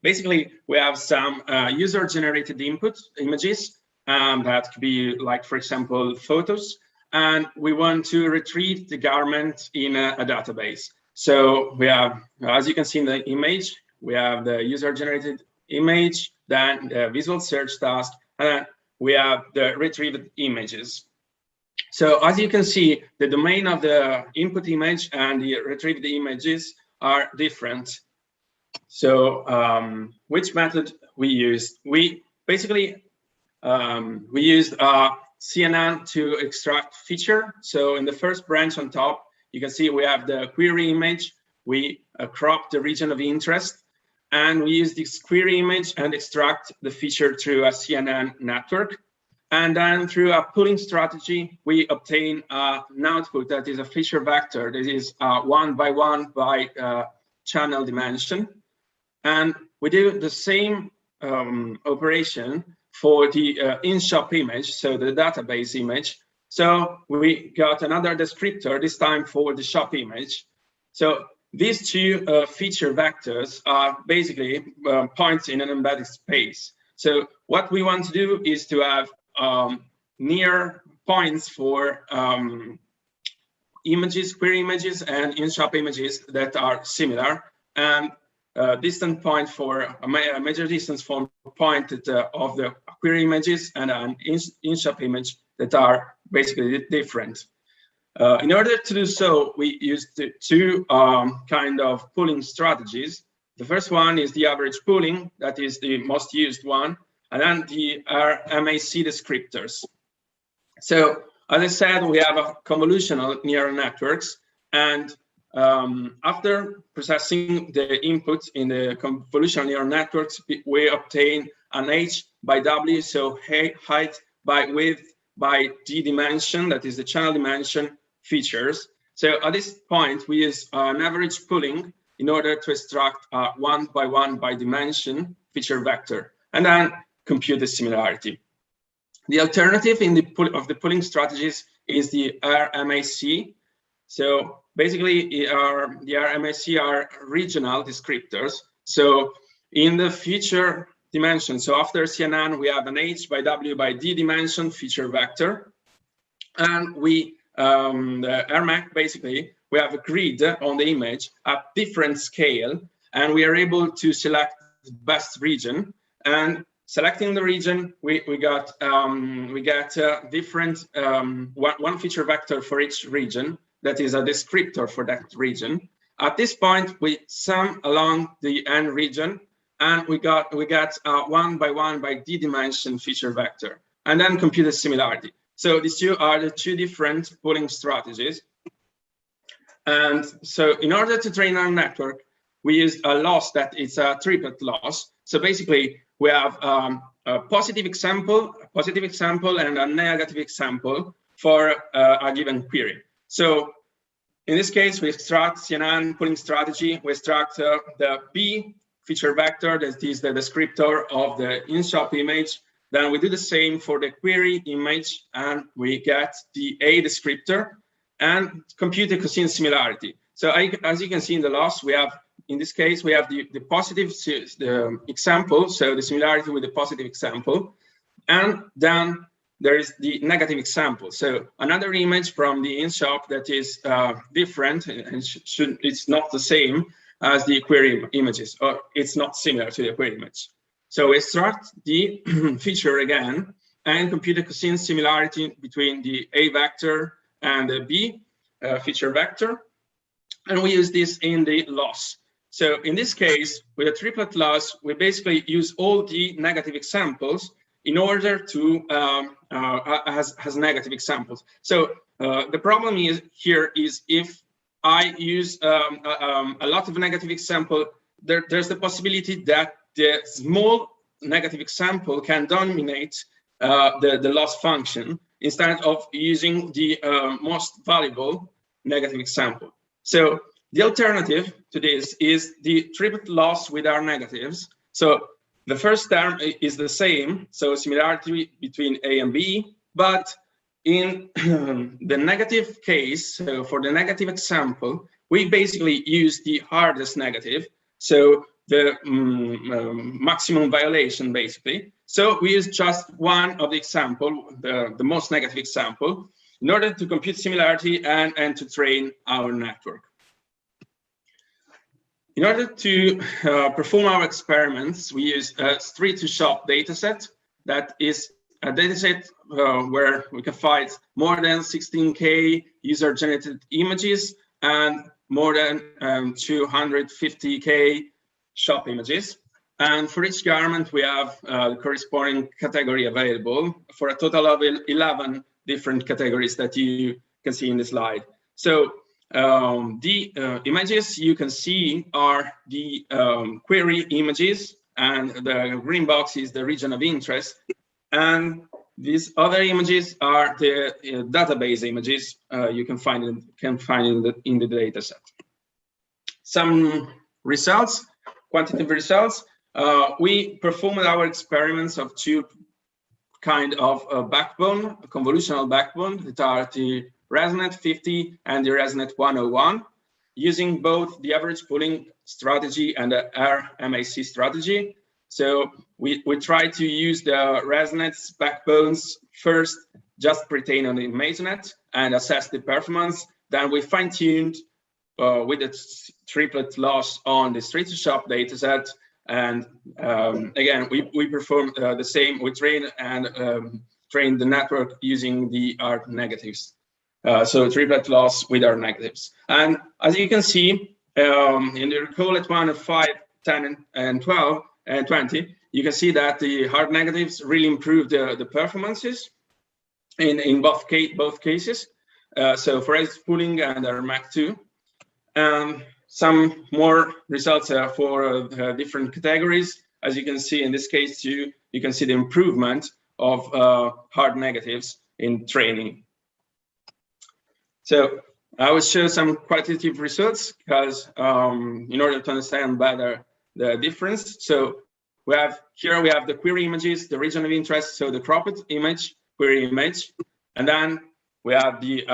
Basically, we have some user-generated input images that could be like, for example, photos, and we want to retrieve the garment in a database. So we have, as you can see in the image, we have the user-generated image, then the visual search task, and then we have the retrieved images. So as you can see, the domain of the input image and the retrieved images are different. So which method we used? We basically we used CNN to extract feature. So in the first branch on top, you can see we have the query image. We crop the region of interest, and we use this query image and extract the feature through a CNN network. And then through a pooling strategy, we obtain an output that is a feature vector. This is 1 by 1 by channel dimension. And we do the same operation for the in-shop image, so the database image. So we got another descriptor, this time for the shop image. So these two feature vectors are basically points in an embedded space. So what we want to do is to have near points for images, query images, and in-shop images that are similar, and distant point for a major distance from point of the query images and an in-shop image that are basically different. In order to do so, we used two kind of pooling strategies. The first one is the average pooling, that is the most used one, and then the MAC descriptors. So as I said, we have a convolutional neural networks, and after processing the input in the convolutional neural networks, we obtain an H by W, so height by width by D dimension, that is the channel dimension features. So at this point, we use an average pooling in order to extract a 1 by 1 by dimension feature vector, and then compute the similarity. The alternative in the pooling strategies is the RMAC. So basically, the RMAC are regional descriptors. So in the feature dimension, so after CNN, we have an H by W by D dimension feature vector. And we, the RMAC, basically, we have a grid on the image at different scale, and we are able to select the best region. And selecting the region, we get different, one feature vector for each region. That is a descriptor for that region. At this point, we sum along the N region, and we get 1 by 1 by D dimension feature vector, and then compute the similarity. So these two are the two different pooling strategies. And so in order to train our network, we used a loss that is a triplet loss. So basically, we have a positive example, and a negative example for a given query. So in this case, we extract CNN pooling strategy. We extract the P feature vector, that is the descriptor of the in-shop image. Then we do the same for the query image, and we get the A descriptor and compute the cosine similarity. So as you can see in the loss, we have, in this case, we have the positive the example, so the similarity with the positive example, and then there is the negative example. So another image from the in-shop that is different, and it's not the same as the query images, or it's not similar to the query image. So we extract the feature again, and compute a cosine similarity between the A vector and the B feature vector. And we use this in the loss. So in this case, with a triplet loss, we basically use all the negative examples in order to has negative examples. So the problem here is if I use a lot of negative example, there's the possibility that the small negative example can dominate the loss function instead of using the most valuable negative example. So the alternative to this is the triplet loss with our negatives. So the first term is the same, so similarity between A and B, but in the negative case, so for the negative example, we basically use the hardest negative, so the maximum violation basically. So we use just one of the example, the most negative example, in order to compute similarity and to train our network. In order to perform our experiments, we use a street-to-shop dataset. That is a dataset where we can find more than 16K user-generated images and more than 250K shop images. And for each garment, we have the corresponding category available for a total of 11 different categories that you can see in the slide. So the images you can see are the query images, and the green box is the region of interest. And these other images are the database images you can find in the data set. Some results, quantitative results. We performed our experiments of two kind of backbone, a convolutional backbone, that are the ResNet 50 and the ResNet 101, using both the average pooling strategy and the RMAC strategy. So we try to use the ResNet's backbones first, just pre-train on the ImageNet and assess the performance. Then we fine-tuned with the triplet loss on the street-to-shop dataset. And again, we perform the same. We train the network using the R negatives. So triplet loss with our negatives. And as you can see, in the recall at 1, 5, 10, and 12, and 20, you can see that the hard negatives really improve the performances in both cases. So for edge pooling and our MAC2. Some more results for different categories. As you can see in this case too, you can see the improvement of hard negatives in training. So I will show some qualitative results because in order to understand better the difference. So we have the query images, the region of interest, so the cropped image, query image, and then we have the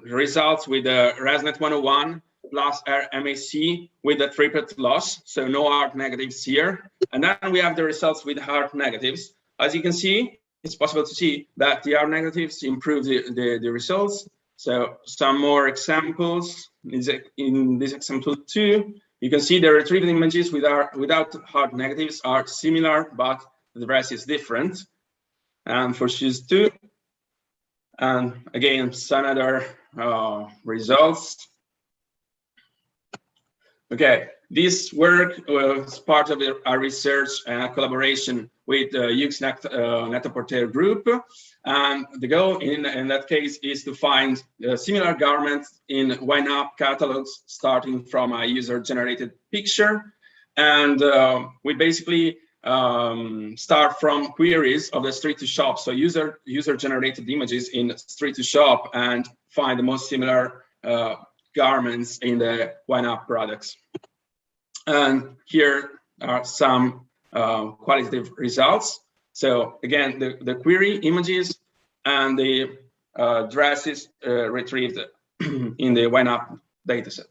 results with the ResNet 101 plus RMAC with the triplet loss, so no hard negatives here. And then we have the results with hard negatives. As you can see, it's possible to see that the hard negatives improve the results. So some more examples. In this example 2, you can see the retrieved images without hard negatives are similar, but the rest is different. And for choose 2, and again, some other results. Okay, this work was part of our research and collaboration with the UX Net-a-Porter group. And the goal in that case is to find similar garments in YNAB catalogs starting from a user-generated picture. And we basically start from queries of the street-to-shop, so user-generated images in street-to-shop, and find the most similar garments in the YNAB products. And here are some qualitative results. So again, the query images and the dresses retrieved in the YNAB dataset.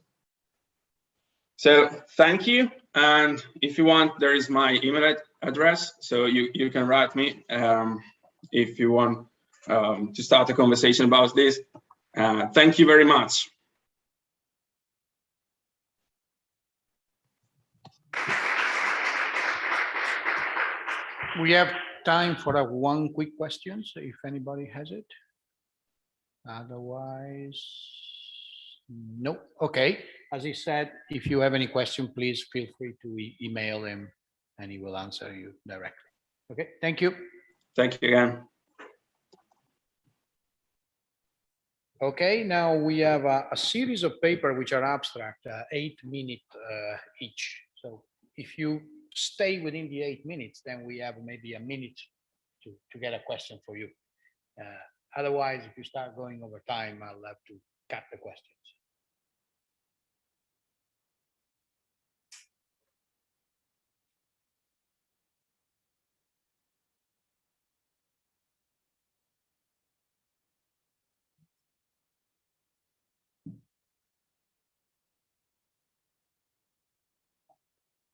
So thank you. And if you want, there is my email address. So you can write me if you want to start a conversation about this. Thank you very much. We have time for one quick question, so if anybody has it. Otherwise, no. Okay. As he said, if you have any question, please feel free to email him and he will answer you directly. Okay, thank you. Thank you again. Okay, now we have a series of papers which are abstract, 8 minutes each. So if you stay within the 8 minutes, then we have maybe a minute to get a question for you. Otherwise, if you start going over time, I'll have to cut the questions.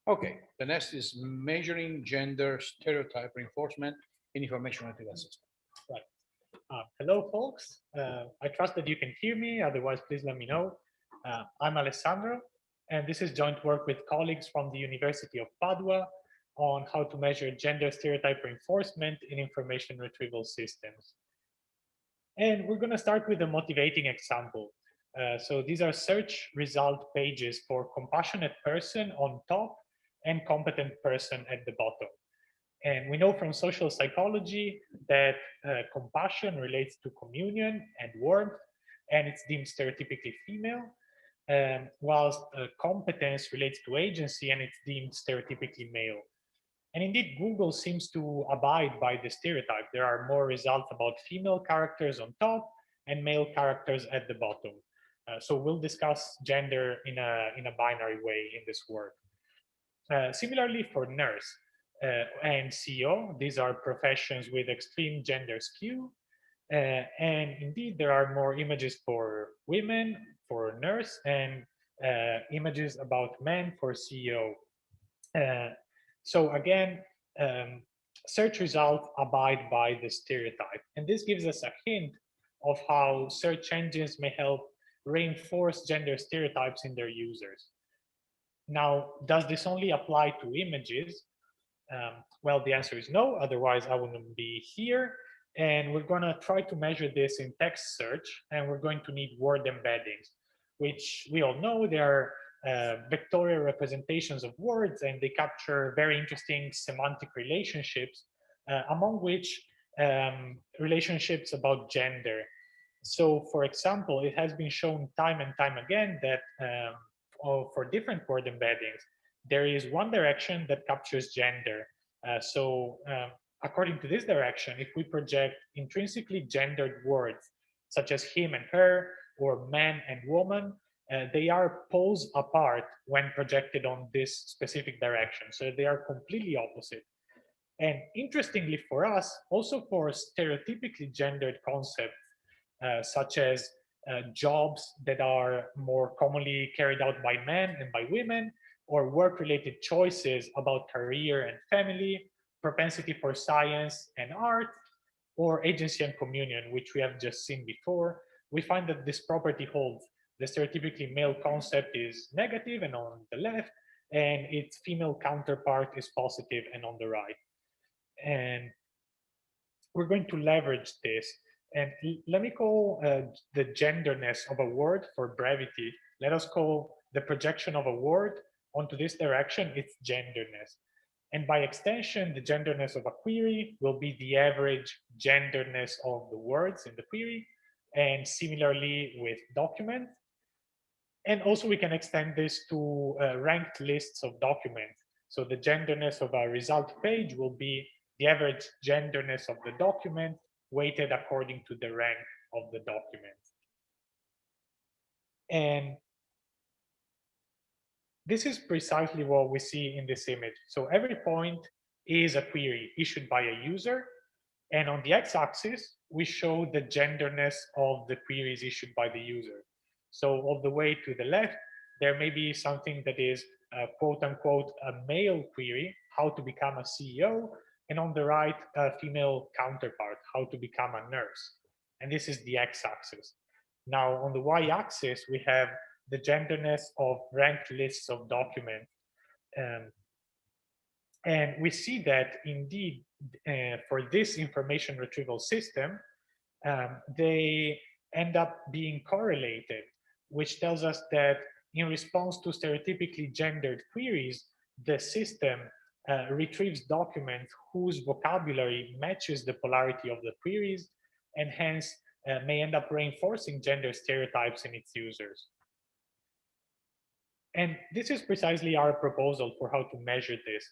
Okay, the next is measuring gender stereotype reinforcement in information retrieval system. Right. Hello, folks. I trust that you can hear me. Otherwise, please let me know. I'm Alessandro, and this is joint work with colleagues from the University of Padua on how to measure gender stereotype reinforcement in information retrieval systems. And we're going to start with a motivating example. So these are search result pages for compassionate person on top and competent person at the bottom. And we know from social psychology that compassion relates to communion and warmth, and it's deemed stereotypically female, whilst competence relates to agency and it's deemed stereotypically male. And indeed, Google seems to abide by the stereotype. There are more results about female characters on top and male characters at the bottom. So we'll discuss gender in a binary way in this work. Similarly for nurse and CEO, these are professions with extreme gender skew. And indeed, there are more images for women, for nurse, and images about men for CEO. So again, search results abide by the stereotype. And this gives us a hint of how search engines may help reinforce gender stereotypes in their users. Now, does this only apply to images? Well, the answer is no, otherwise I wouldn't be here. And we're going to try to measure this in text search, and we're going to need word embeddings, which we all know they are vectorial representations of words, and they capture very interesting semantic relationships, among which relationships about gender. So, for example, it has been shown time and time again that for different word embeddings, there is one direction that captures gender. According to this direction, if we project intrinsically gendered words, such as him and her, or man and woman, they are poles apart when projected on this specific direction. So they are completely opposite. And interestingly for us, also for stereotypically gendered concepts, such as jobs that are more commonly carried out by men and by women, or work-related choices about career and family, propensity for science and art, or agency and communion, which we have just seen before, we find that this property holds. The stereotypically male concept is negative and on the left, and its female counterpart is positive and on the right. And we're going to leverage this. And let me call the genderness of a word for brevity. Let us call the projection of a word onto this direction its genderness. And by extension, the genderness of a query will be the average genderness of the words in the query, and similarly with documents. And also we can extend this to ranked lists of documents. So the genderness of a result page will be the average genderness of the document weighted according to the rank of the document. And this is precisely what we see in this image. So every point is a query issued by a user. And on the x-axis, we show the genderness of the queries issued by the user. So all the way to the left, there may be something that is quote unquote a male query, how to become a CEO. And on the right, a female counterpart, how to become a nurse. And this is the x-axis. Now on the y-axis, we have the genderness of ranked lists of documents. And we see that indeed, for this information retrieval system, they end up being correlated, which tells us that in response to stereotypically gendered queries, the system retrieves documents whose vocabulary matches the polarity of the queries, and hence may end up reinforcing gender stereotypes in its users. And this is precisely our proposal for how to measure this.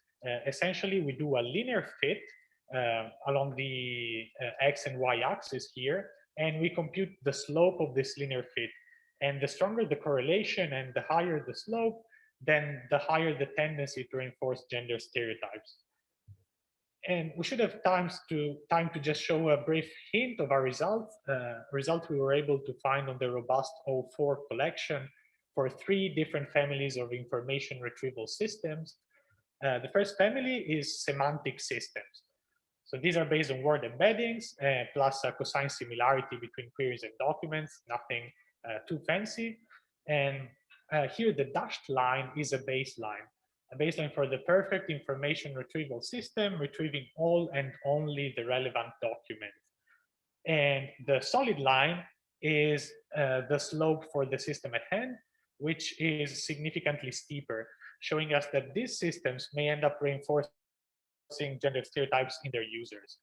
Essentially, we do a linear fit along the X and Y axis here, and we compute the slope of this linear fit. And the stronger the correlation and the higher the slope, then the higher the tendency to reinforce gender stereotypes. And we should have time to just show a brief hint of our results. Results we were able to find on the robust O4 collection for 3 different families of information retrieval systems. The first family is semantic systems. So these are based on word embeddings plus a cosine similarity between queries and documents, nothing too fancy. And here the dashed line is a baseline for the perfect information retrieval system, retrieving all and only the relevant documents. And the solid line is the slope for the system at hand, which is significantly steeper, showing us that these systems may end up reinforcing gender stereotypes in their users.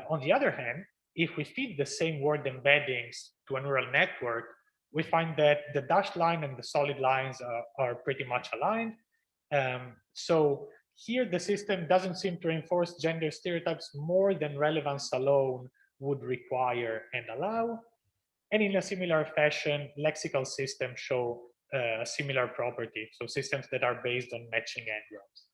On the other hand, if we feed the same word embeddings to a neural network, we find that the dashed line and the solid lines are pretty much aligned. So here the system doesn't seem to reinforce gender stereotypes more than relevance alone would require and allow. And in a similar fashion, lexical systems show a similar property, so systems that are based on matching n-grams.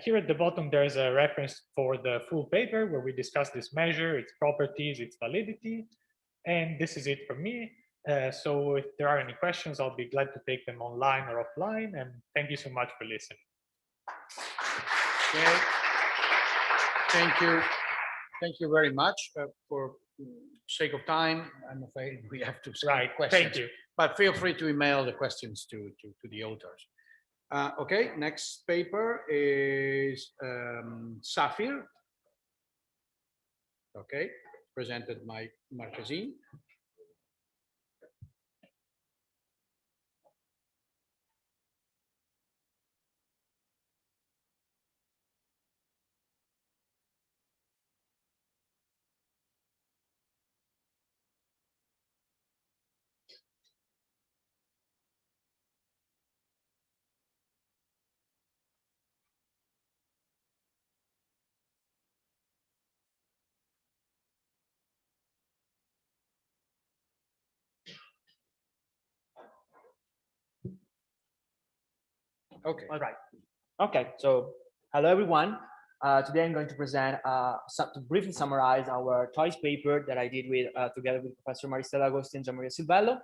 Here at the bottom, there's a reference for the full paper where we discuss this measure, its properties, its validity. And this is it from me. So if there are any questions, I'll be glad to take them online or offline. And thank you so much for listening. Okay. Thank you. Thank you very much. For sake of time, I'm afraid we have to skip questions. Thank you. But feel free to email the questions to the authors. Okay, next paper is Safir. Okay, presented by Markus. Okay. All right. Okay. So hello, everyone. Today I'm going to present, to briefly summarize our choice paper that I did with together with Professor Maristella Agosti and Gianmaria Silvello.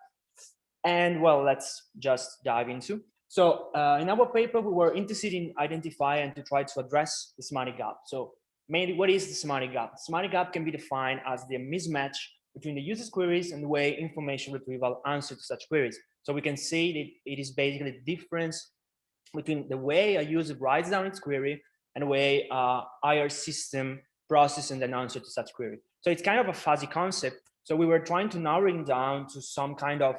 And well, let's just dive into. So in our paper, we were interested in identifying and to try to address the semantic gap. So mainly, what is the semantic gap? The semantic gap can be defined as the mismatch between the user's queries and the way information retrieval answers to such queries. So we can say that it is basically the difference between the way a user writes down its query and the way IIR system processes and then answers to such query. So it's kind of a fuzzy concept. So we were trying to narrow it down to some kind of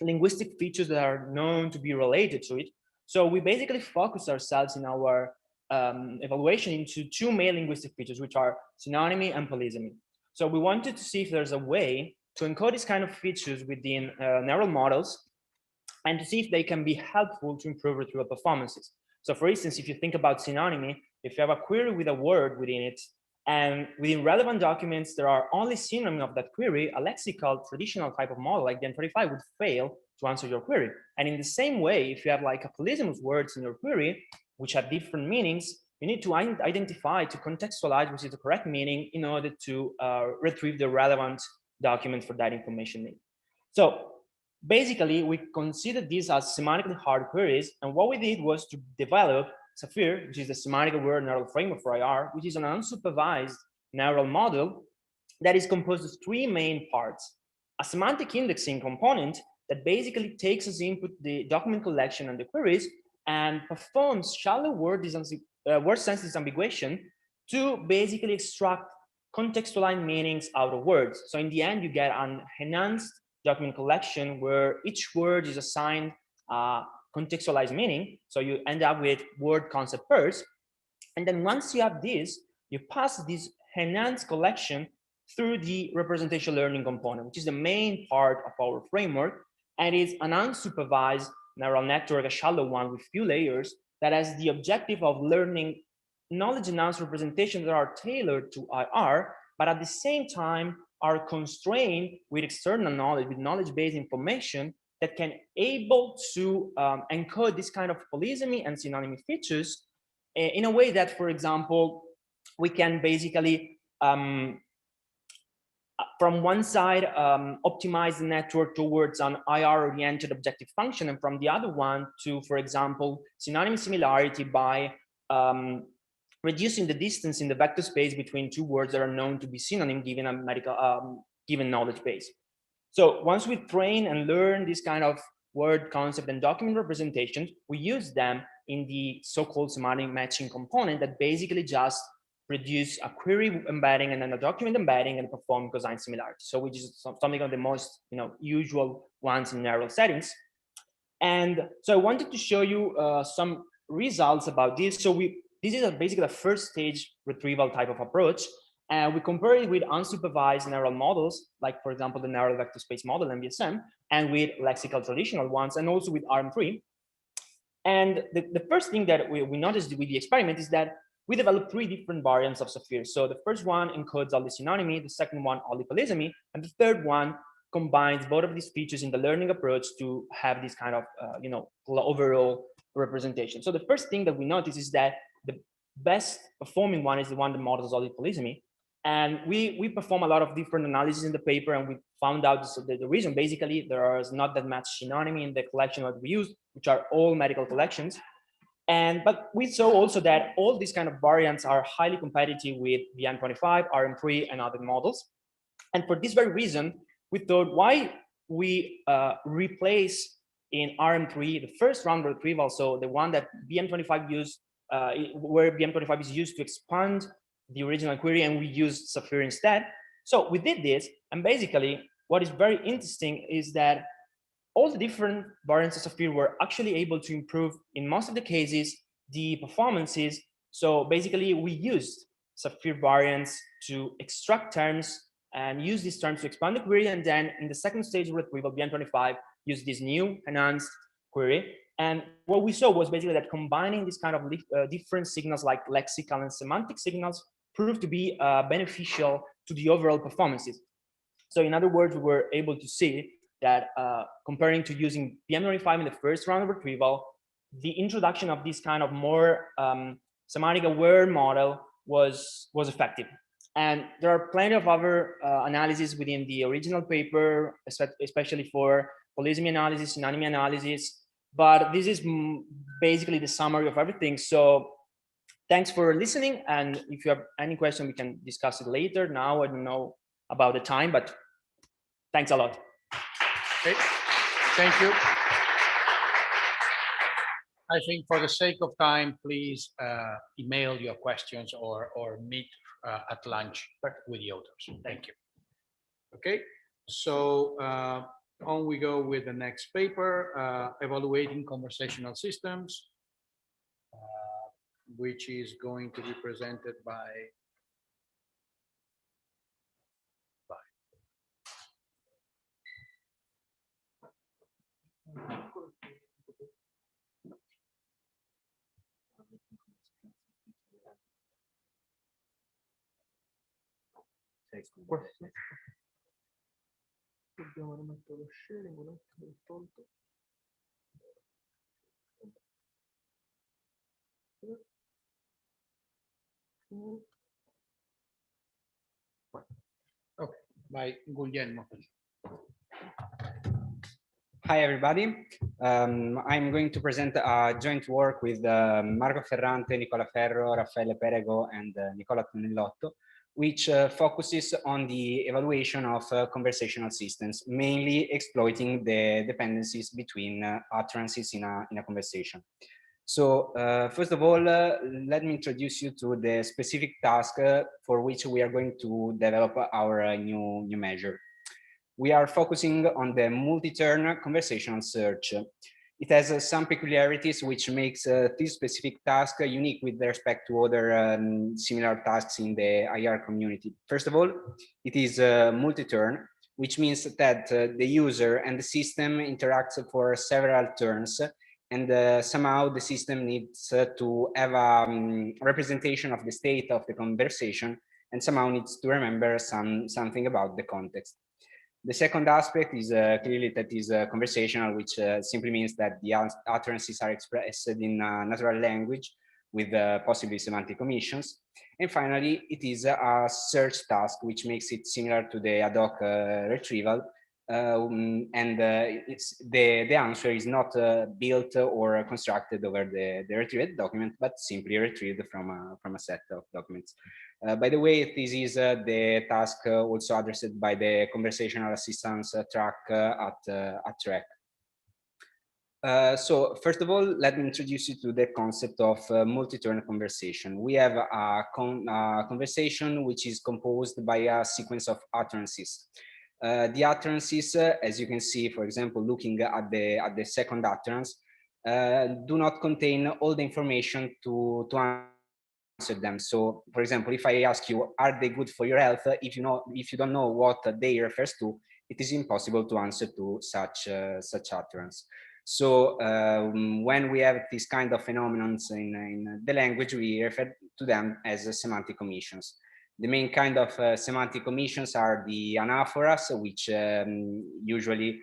linguistic features that are known to be related to it. So we basically focus ourselves in our evaluation into 2 main linguistic features, which are synonymy and polysemy. So we wanted to see if there's a way to encode these kind of features within neural models and to see if they can be helpful to improve retrieval performances. So for instance, if you think about synonymy, if you have a query with a word within it, and within relevant documents, there are only synonyms of that query, a lexical traditional type of model like the N35 would fail to answer your query. And in the same way, if you have like a polysymous words in your query, which have different meanings, you need to identify, to contextualize which is the correct meaning in order to retrieve the relevant document for that information need. So basically, we considered these as semantically hard queries, and what we did was to develop Safir, which is the semantic aware neural framework for IR, which is an unsupervised neural model that is composed of 3 main parts. A semantic indexing component that basically takes as input the document collection and the queries, and performs shallow word sense disambiguation to basically extract contextualized meanings out of words. So in the end, you get an enhanced document collection where each word is assigned contextualized meaning. So you end up with word concept pairs. And then once you have this, you pass this enhanced collection through the representation learning component, which is the main part of our framework. And it's an unsupervised neural network, a shallow one with few layers, that has the objective of learning knowledge-enhanced representations that are tailored to IR, but at the same time are constrained with external knowledge, with knowledge-based information that can able to encode this kind of polysemy and synonymy features in a way that, for example, we can basically, from one side, optimize the network towards an IR-oriented objective function, and from the other one to, for example, synonym similarity by reducing the distance in the vector space between two words that are known to be synonym given a medical given knowledge base. So once we train and learn this kind of word concept and document representation, we use them in the so-called semantic matching component that basically just produce a query embedding and then a document embedding and perform cosine similarity. So which is something of the most usual ones in neural settings. And so I wanted to show you some results about this. So this is basically a first stage retrieval type of approach. And we compare it with unsupervised neural models, like for example, the neural vector space model, NVSM, and with lexical traditional ones, and also with RM3. And the first thing that we noticed with the experiment is that we developed 3 different variants of Saphir. So the first one encodes all the synonymy, the second one all the polysemy, and the third one combines both of these features in the learning approach to have this kind of overall representation. So the first thing that we notice is that the best performing one is the one that models all the polysemy. And we perform a lot of different analysis in the paper, and we found out the reason. Basically, there is not that much synonymy in the collection that we use, which are all medical collections. But we saw also that all these kind of variants are highly competitive with BM25, RM3, and other models. And for this very reason, we thought, why we replace in RM3 the first round retrieval, so the one that BM25 used, where BM25 is used to expand the original query, and we used Saphir instead. So we did this, and basically what is very interesting is that all the different variants of Saphir were actually able to improve, in most of the cases, the performances. So basically we used Saphir variants to extract terms and use these terms to expand the query, and then in the second stage of retrieval, BM25 used this new enhanced query. And what we saw was basically that combining these kind of different signals like lexical and semantic signals proved to be beneficial to the overall performances. So in other words, we were able to see that comparing to using BM25 in the first round of retrieval, the introduction of this kind of more semantic aware model was effective. And there are plenty of other analyses within the original paper, especially for polysemy analysis, synonymy analysis. But this is basically the summary of everything. So thanks for listening. And if you have any question, we can discuss it later. Now, I don't know about the time, but thanks a lot. Okay, thank you. I think for the sake of time, please email your questions or meet at lunch with the authors. Thank you. Okay, so on we go with the next paper, evaluating conversational systems, which is going to be presented by Dobbiamo rimettere lo sharing un attimo, tolto. Okay, by Guglielmo. Hi, everybody. I'm going to present a joint work with Marco Ferrante, Nicola Ferro, Raffaele Perego, and Nicola Tonellotto, which focuses on the evaluation of conversational systems, mainly exploiting the dependencies between utterances in a conversation. So first of all, let me introduce you to the specific task for which we are going to develop our new measure. We are focusing on the multi-turn conversational search. It has some peculiarities which makes this specific task unique with respect to other similar tasks in the IR community. First of all, it is multi-turn, which means that the user and the system interacts for several turns, and somehow the system needs to have a representation of the state of the conversation, and somehow needs to remember something about the context. The second aspect is clearly that is conversational, which simply means that the utterances are expressed in natural language with possibly semantic omissions. And finally, it is a search task, which makes it similar to the ad hoc retrieval. The answer is not built or constructed over the retrieved document, but simply retrieved from a set of documents. By the way, this is the task also addressed by the conversational assistance track at TREC. So first of all, let me introduce you to the concept of multi-turn conversation. We have a conversation which is composed by a sequence of utterances. The utterances, as you can see, for example, looking at the second utterance, do not contain all the information to answer them. So, for example, if I ask you, are they good for your health? If you don't know what they refers to, it is impossible to answer to such utterance. So when we have this kind of phenomenons in the language, we refer to them as semantic omissions. The main kind of semantic omissions are the anaphoras, which usually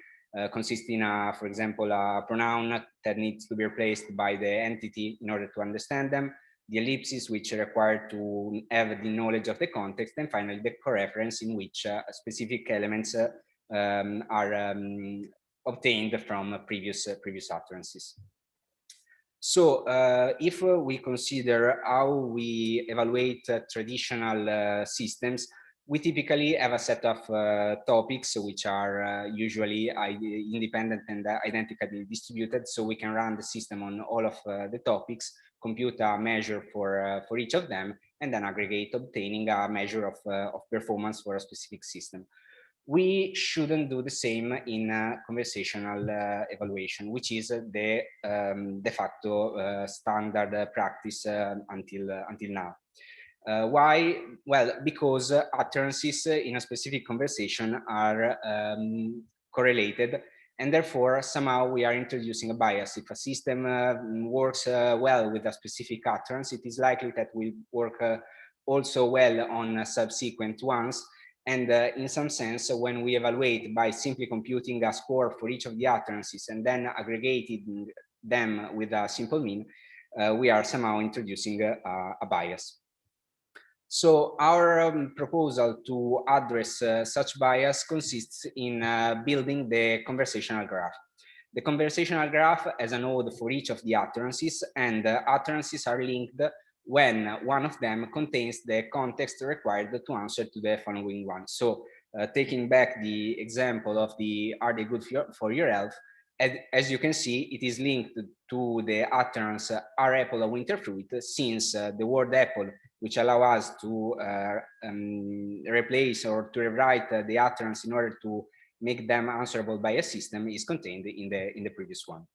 consist in, for example, a pronoun that needs to be replaced by the entity in order to understand them, the ellipses, which are required to have the knowledge of the context, and finally the coreference, in which specific elements are obtained from previous utterances. So if we consider how we evaluate traditional systems, we typically have a set of topics which are usually independent and identically distributed, so we can run the system on all of the topics, compute a measure for each of them, and then aggregate, obtaining a measure of performance for a specific system. We shouldn't do the same in conversational evaluation, which is the de facto standard practice until now. Why? Well, because utterances in a specific conversation are correlated, and therefore somehow we are introducing a bias. If a system works well with a specific utterance, it is likely that will work also well on subsequent ones. And in some sense, when we evaluate by simply computing a score for each of the utterances and then aggregating them with a simple mean, we are somehow introducing a bias. So our proposal to address such bias consists in building the conversational graph. The conversational graph has a node for each of the utterances, and utterances are linked when one of them contains the context required to answer to the following one. So taking back the example of the are they good for your health, as you can see, it is linked to the utterance are apple a winter fruit, since the word apple, which allow us to replace or to rewrite the utterance in order to make them answerable by a system, is contained in the previous one.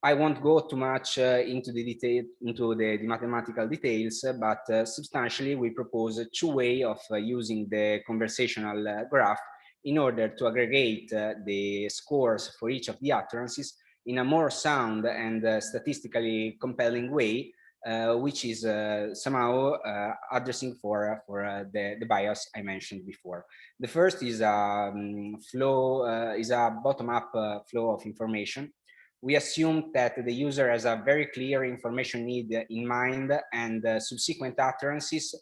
I won't go too much into the mathematical details, but substantially we propose two ways of using the conversational graph in order to aggregate the scores for each of the utterances in a more sound and statistically compelling way, which is somehow addressing for the bias I mentioned before. The first is a bottom-up flow of information. We assume that the user has a very clear information need in mind, and subsequent utterances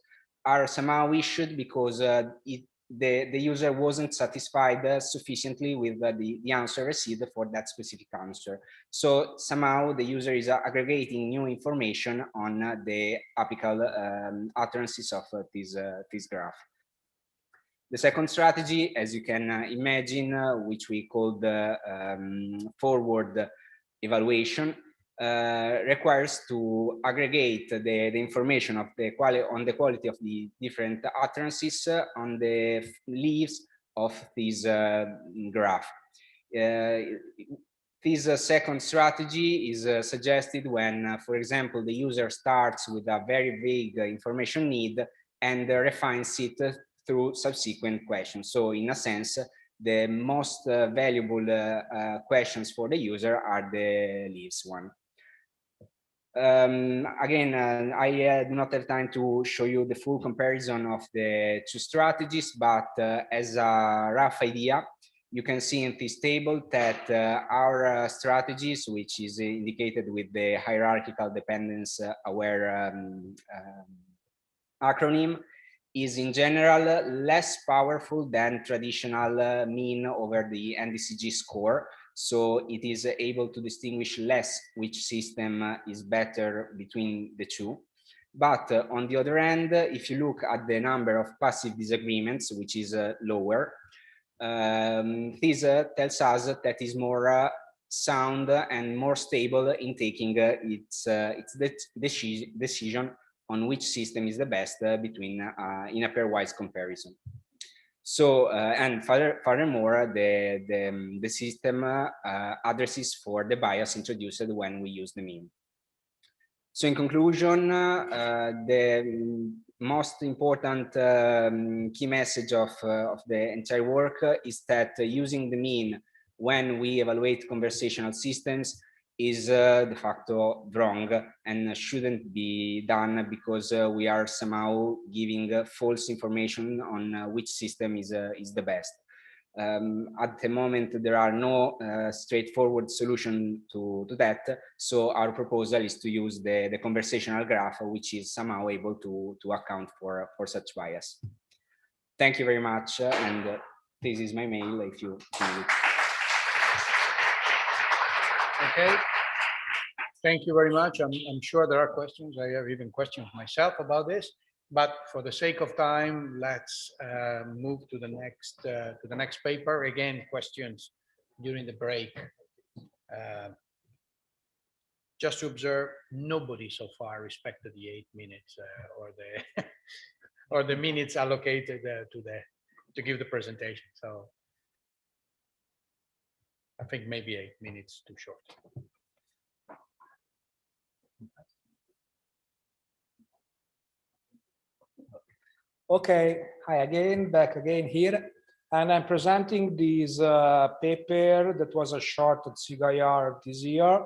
are somehow issued because the user wasn't satisfied sufficiently with the answer received for that specific answer. So somehow the user is aggregating new information on the apical utterances of this graph. The second strategy, as you can imagine, which we call the forward evaluation, requires to aggregate the information of the quality of the different utterances on the leaves of this graph. This second strategy is suggested when, for example, the user starts with a very vague information need and refines it through subsequent questions. So in a sense, the most valuable questions for the user are the leaves one. Again, I do not have time to show you the full comparison of the two strategies, but as a rough idea, you can see in this table that our strategies, which is indicated with the hierarchical dependence aware acronym, is in general less powerful than traditional mean over the NDCG score. So it is able to distinguish less which system is better between the two. But on the other hand, if you look at the number of passive disagreements, which is lower, this tells us that is more sound and more stable in taking its decision on which system is the best between in a pairwise comparison. So and furthermore, the system addresses for the bias introduced when we use the mean. So in conclusion, the most important key message of the entire work is that using the mean when we evaluate conversational systems is de facto wrong and shouldn't be done because we are somehow giving false information on which system is the best. At the moment, there are no straightforward solution to that. So our proposal is to use the conversational graph, which is somehow able to account for such bias. Thank you very much. And this is my mail if you need it. Okay. Thank you very much. I'm sure there are questions. I have even questions myself about this. But for the sake of time, let's move to the next paper. Again, questions during the break. Just to observe, nobody so far respected the 8 minutes or the or the minutes allocated to give the presentation. So I think maybe 8 minutes too short. Okay, hi again, back again here. And I'm presenting this paper that was a short at IIR this year,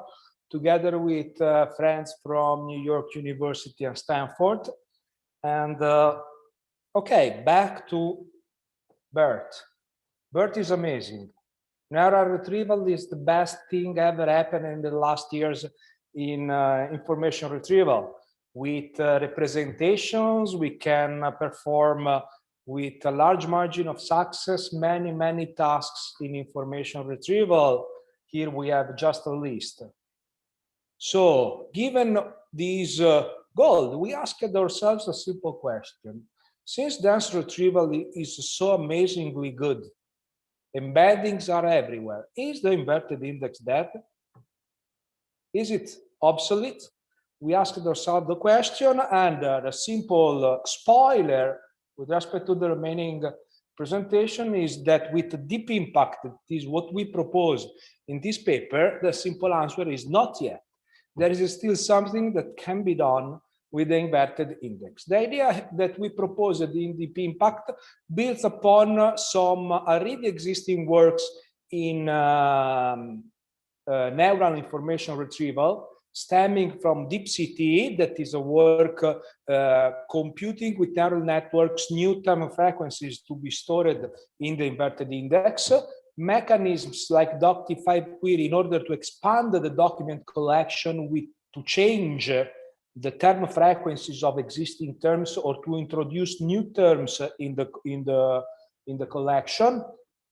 together with friends from New York University and Stanford. And okay, back to BERT. BERT is amazing. Neural retrieval is the best thing ever happened in the last years in information retrieval. With representations, we can perform with a large margin of success many tasks in information retrieval. Here we have just a list. So given these goals, we asked ourselves a simple question. Since dense retrieval is so amazingly good, embeddings are everywhere, is the inverted index dead? Is it obsolete? We asked ourselves the question, and the simple spoiler with respect to the remaining presentation is that with deep impact, that is what we propose in this paper, the simple answer is not yet. There is still something that can be done with the inverted index. The idea that we proposed in deep impact builds upon some already existing works in neural information retrieval, stemming from DeepCT, that is a work computing with neural networks new time frequencies to be stored in the inverted index, mechanisms like Doc-T5 query in order to expand the document collection to change the term frequencies of existing terms or to introduce new terms in the collection.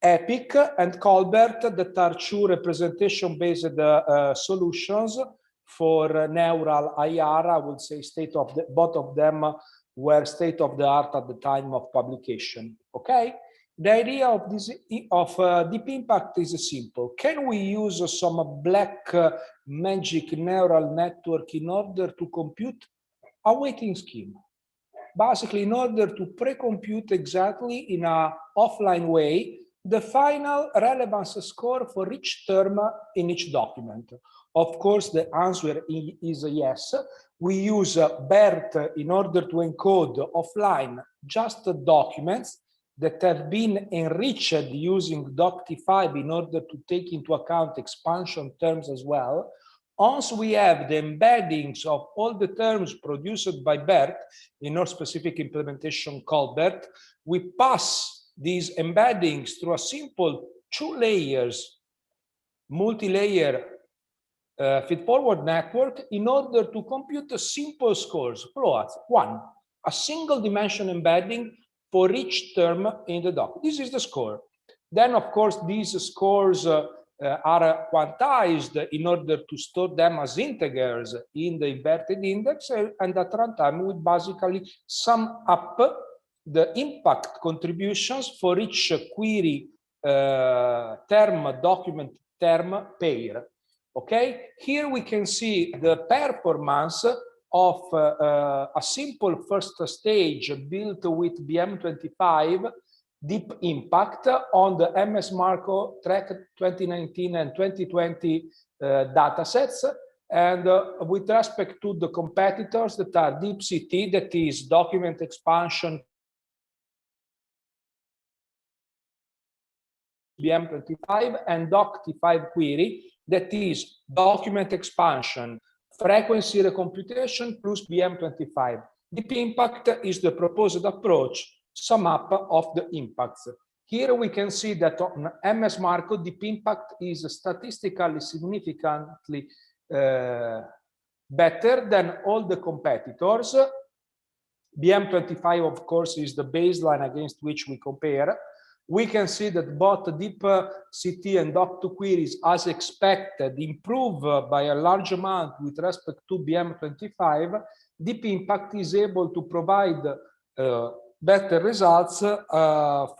EPIC and Colbert, that are two representation-based solutions for neural IIR. I would say both of them were state of the art at the time of publication. Okay, The idea of this deep impact is simple. Can we use some black magic neural network in order to compute a weighting scheme? Basically, in order to pre-compute exactly in an offline way the final relevance score for each term in each document. Of course, the answer is yes. We use BERT in order to encode offline just the documents that have been enriched using Doct5 in order to take into account expansion terms as well. Once we have the embeddings of all the terms produced by BERT in our specific implementation called BERT, we pass these embeddings through a simple 2 layers, multi-layer feed-forward network in order to compute the simple scores. One, a single dimension embedding for each term in the doc. This is the score. Then, of course, these scores are quantized in order to store them as integers in the inverted index, and at runtime we basically sum up the impact contributions for each query term, document term pair. Okay, here we can see the performance of a simple first stage built with BM25 deep impact on the MS Marco track 2019 and 2020 datasets, and with respect to the competitors that are DeepCT, that is document expansion BM25, and Doct5 query, that is document expansion, frequency recomputation plus BM25. Deep impact is the proposed approach, sum up of the impacts. Here we can see that on MS Marco, deep impact is statistically significantly better than all the competitors. BM25, of course, is the baseline against which we compare. We can see that both DeepCT and Doct2 queries, as expected, improve by a large amount with respect to BM25. Deep impact is able to provide better results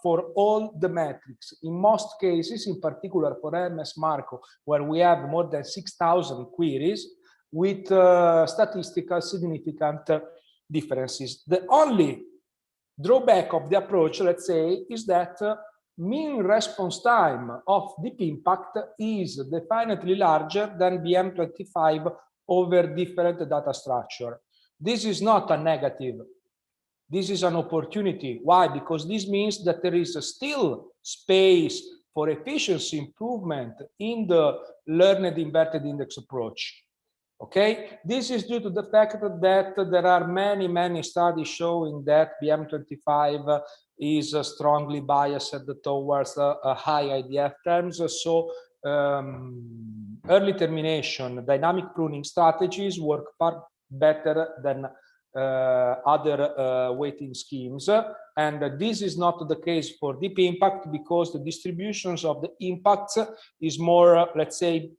for all the metrics. In most cases, in particular for MS Marco, where we have more than 6,000 queries with statistical significant differences. The only drawback of the approach, let's say, is that mean response time of deep impact is definitely larger than BM25 over different data structure. This is not a negative. This is an opportunity. Why? Because this means that there is still space for efficiency improvement in the learned inverted index approach. Okay, this is due to the fact that there are many studies showing that BM25 is strongly biased towards high IDF terms. So early termination, dynamic pruning strategies work far better than other weighting schemes. And this is not the case for deep impact because the distributions of the impacts is more, let's say,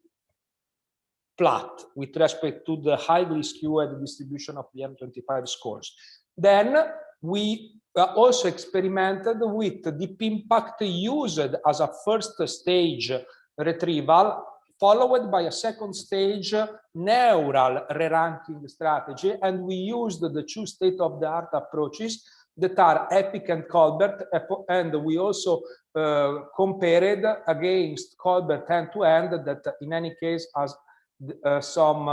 flat with respect to the highly skewed distribution of the BM25 scores. Then we also experimented with deep impact used as a first stage retrieval, followed by a second stage neural re-ranking strategy, and we used the two state-of-the-art approaches that are EPIC and Colbert, and we also compared against Colbert end-to-end that in any case has some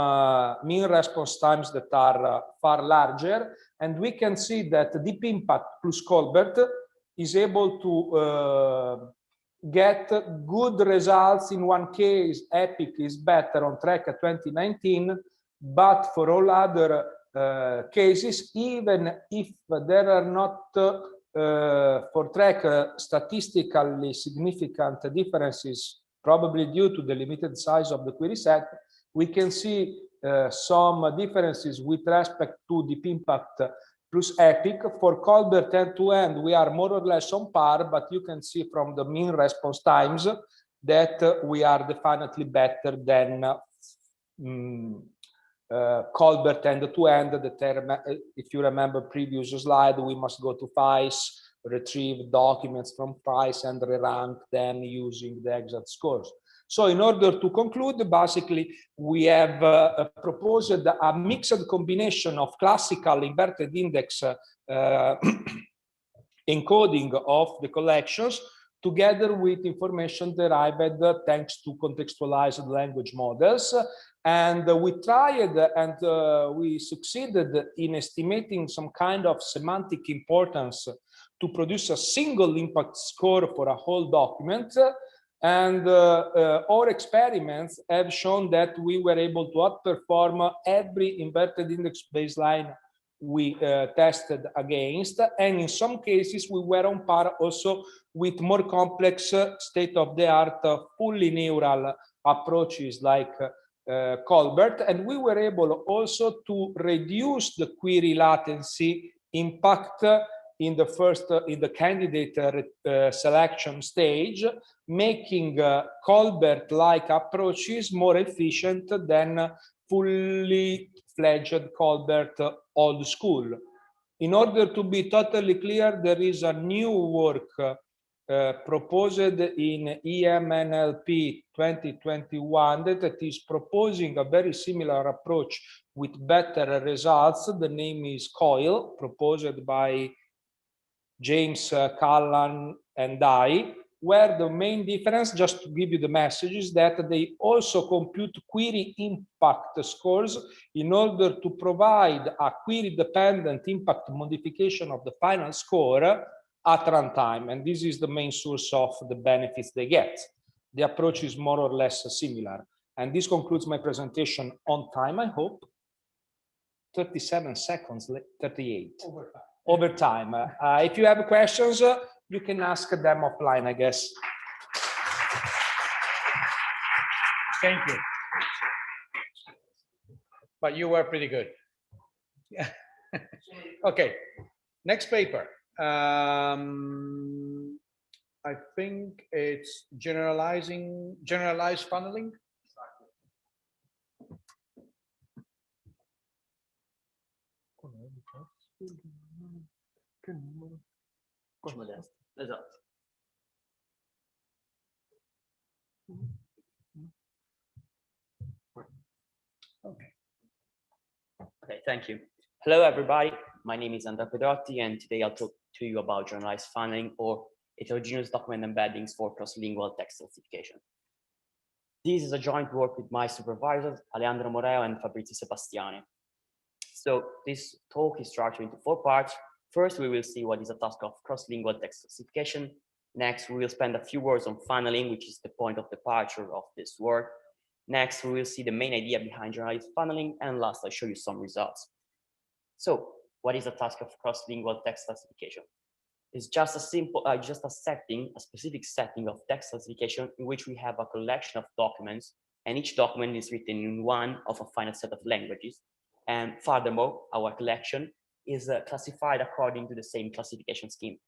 mean response times that are far larger, and we can see that deep impact plus Colbert is able to get good results. In one case, EPIC is better on track 2019, but for all other cases, even if there are not for track statistically significant differences, probably due to the limited size of the query set, we can see some differences with respect to deep impact plus EPIC. For Colbert end-to-end, we are more or less on par, but you can see from the mean response times that we are definitely better than Colbert end-to-end. The term, if you remember previous slide, we must go to FAIS retrieve documents from price and re-rank them using the exact scores. So in order to conclude, basically, we have proposed a mixed combination of classical inverted index encoding of the collections together with information derived thanks to contextualized language models. And we tried and we succeeded in estimating some kind of semantic importance to produce a single impact score for a whole document. And our experiments have shown that we were able to outperform every inverted index baseline we tested against. And in some cases, we were on par also with more complex state-of-the-art fully neural approaches like Colbert. And we were able also to reduce the query latency impact in the candidate selection stage, making Colbert-like approaches more efficient than fully fledged Colbert old school. In order to be totally clear, there is a new work proposed in EMNLP 2021 that is proposing a very similar approach with better results. The name is COIL, proposed by James Callan and I, where the main difference, just to give you the message, is that they also compute query impact scores in order to provide a query-dependent impact modification of the final score at runtime. And this is the main source of the benefits they get. The approach is more or less similar. And this concludes my presentation on time, I hope. 37 seconds, 38. Over time. If you have questions, you can ask them offline, I guess. Thank you. But you were pretty good. Okay, next paper. I think it's generalized funneling. Esatto. Okay, thank you. Hello, everybody. My name is Andrea Pedrotti, and today I'll talk to you about generalized funneling or heterogeneous document embeddings for cross-lingual text classification. This is a joint work with my supervisors, Alejandro Moreo and Fabrizio Sebastiani. So this talk is structured into 4 parts. First, we will see what is a task of cross-lingual text classification. Next, we will spend a few words on funneling, which is the point of departure of this work. Next, we will see the main idea behind generalized funneling. And last, I'll show you some results. So what is a task of cross-lingual text classification? It's just a simple, a specific setting of text classification in which we have a collection of documents, and each document is written in one of a finite set of languages. And furthermore, our collection is classified according to the same classification scheme.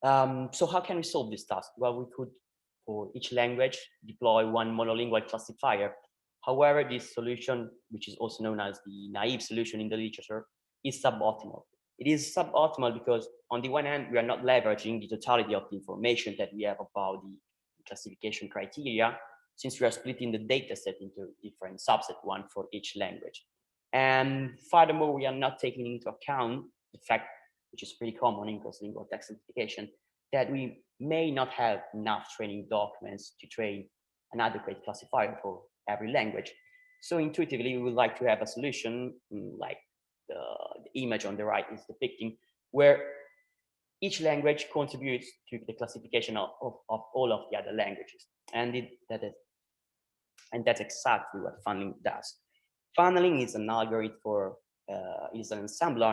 So how can we solve this task? Well, we could, for each language, deploy one monolingual classifier. However, this solution, which is also known as the naive solution in the literature, is suboptimal. It is suboptimal because on the one hand, we are not leveraging the totality of the information that we have about the classification criteria, since we are splitting the data set into different subset, one for each language. And furthermore, we are not taking into account the fact, which is pretty common in cross-lingual text classification, that we may not have enough training documents to train an adequate classifier for every language. So intuitively, we would like to have a solution like the image on the right is depicting, where each language contributes to the classification of all of the other languages. And that's exactly what funneling does. Funneling is an algorithm for, is an ensemble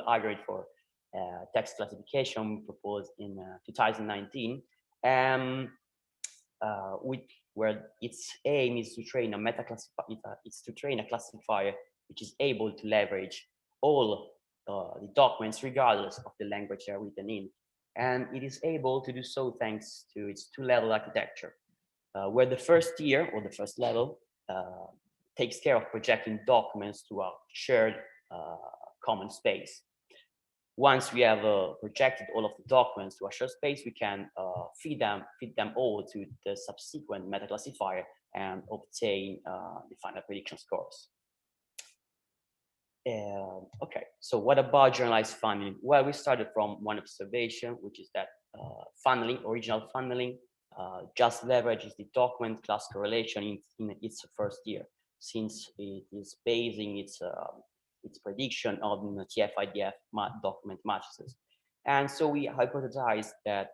algorithm for text classification proposed in 2019, where its aim is to train a classifier which is able to leverage all the documents regardless of the language they are written in. And it is able to do so thanks to its 2-level architecture, where the first tier or the first level takes care of projecting documents to a shared common space. Once we have projected all of the documents to a shared space, we can feed them all to the subsequent meta classifier and obtain the final prediction scores. Okay, so what about generalized funneling? Well, we started from one observation, which is that funneling, original funneling, just leverages the document class correlation in its first year, since it is basing its prediction on the TF-IDF document matrices. And so we hypothesized that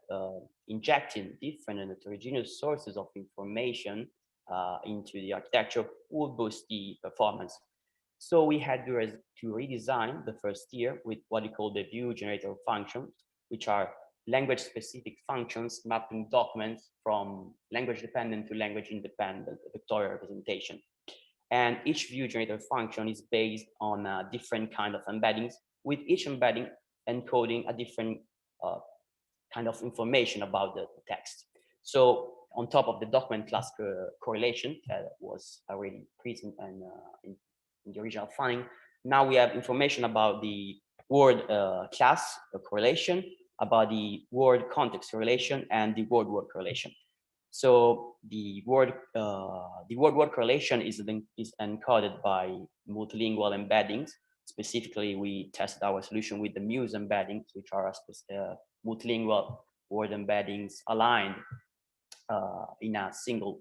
injecting different and heterogeneous sources of information into the architecture would boost the performance. So we had to redesign the first year with what we call the view generator functions, which are language-specific functions mapping documents from language-dependent to language-independent vectorial representation. And each view generator function is based on a different kind of embeddings, with each embedding encoding a different kind of information about the text. So on top of the document class correlation that was already present in the original funneling, now we have information about the word class correlation, about the word context correlation, and the word-word correlation. So the word correlation is encoded by multilingual embeddings. Specifically, we tested our solution with the Muse embeddings, which are multilingual word embeddings aligned in a single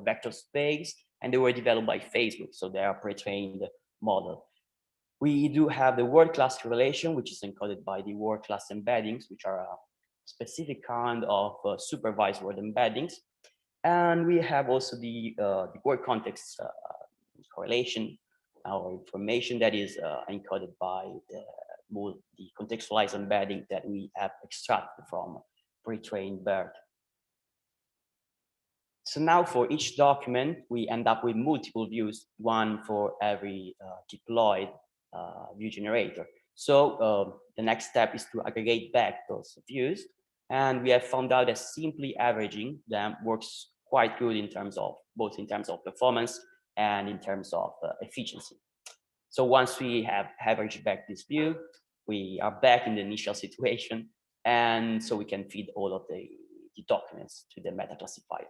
vector space, and they were developed by Facebook, so they are pre-trained model. We do have the word class correlation, which is encoded by the word class embeddings, which are a specific kind of supervised word embeddings. And we have also the word context correlation, our information that is encoded by the contextualized embedding that we have extracted from pre-trained BERT. So now for each document, we end up with multiple views, one for every deployed view generator. So the next step is to aggregate back those views. And we have found out that simply averaging them works quite good in terms of both in terms of performance and in terms of efficiency. So once we have averaged back this view, we are back in the initial situation. And so we can feed all of the documents to the meta classifier.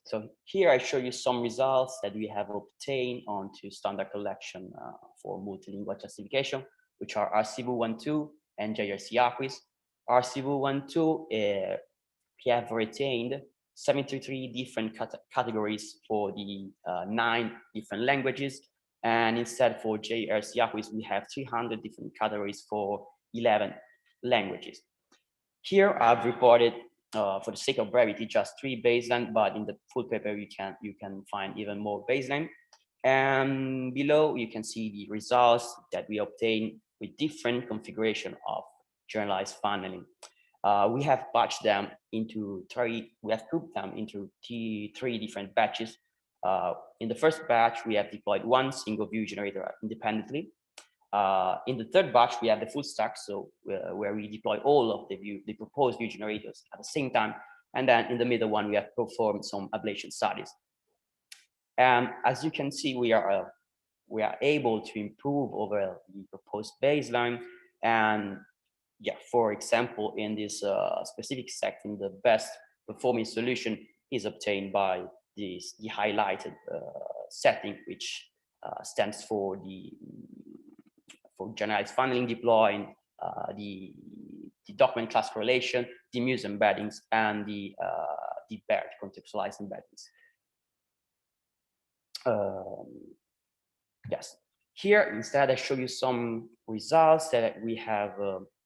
So here I show you some results that we have obtained onto standard collection for multilingual classification, which are RCV12 and JRC-ACWIS. RCV12, we have retained 73 different categories for the 9 different languages. And instead for JRC-ACWIS, we have 300 different categories for 11 languages. Here I've reported, for the sake of brevity, just 3 baseline, but in the full paper you can find even more baseline. And below you can see the results that we obtained with different configuration of generalized funneling. We have batched them into 3, we have grouped them into 3 different batches. In the first batch, we have deployed 1 single view generator independently. In the third batch, we have the full stack, so where we deploy all of the proposed view generators at the same time. And then in the middle one, we have performed some ablation studies. And as you can see, we are able to improve over the proposed baseline. And yeah, for example, in this specific setting, the best performing solution is obtained by the highlighted setting, which stands for generalized funneling deploying, the document class correlation, the Muse embeddings, and the BERT contextualized embeddings. Yes, here instead I show you some results that we have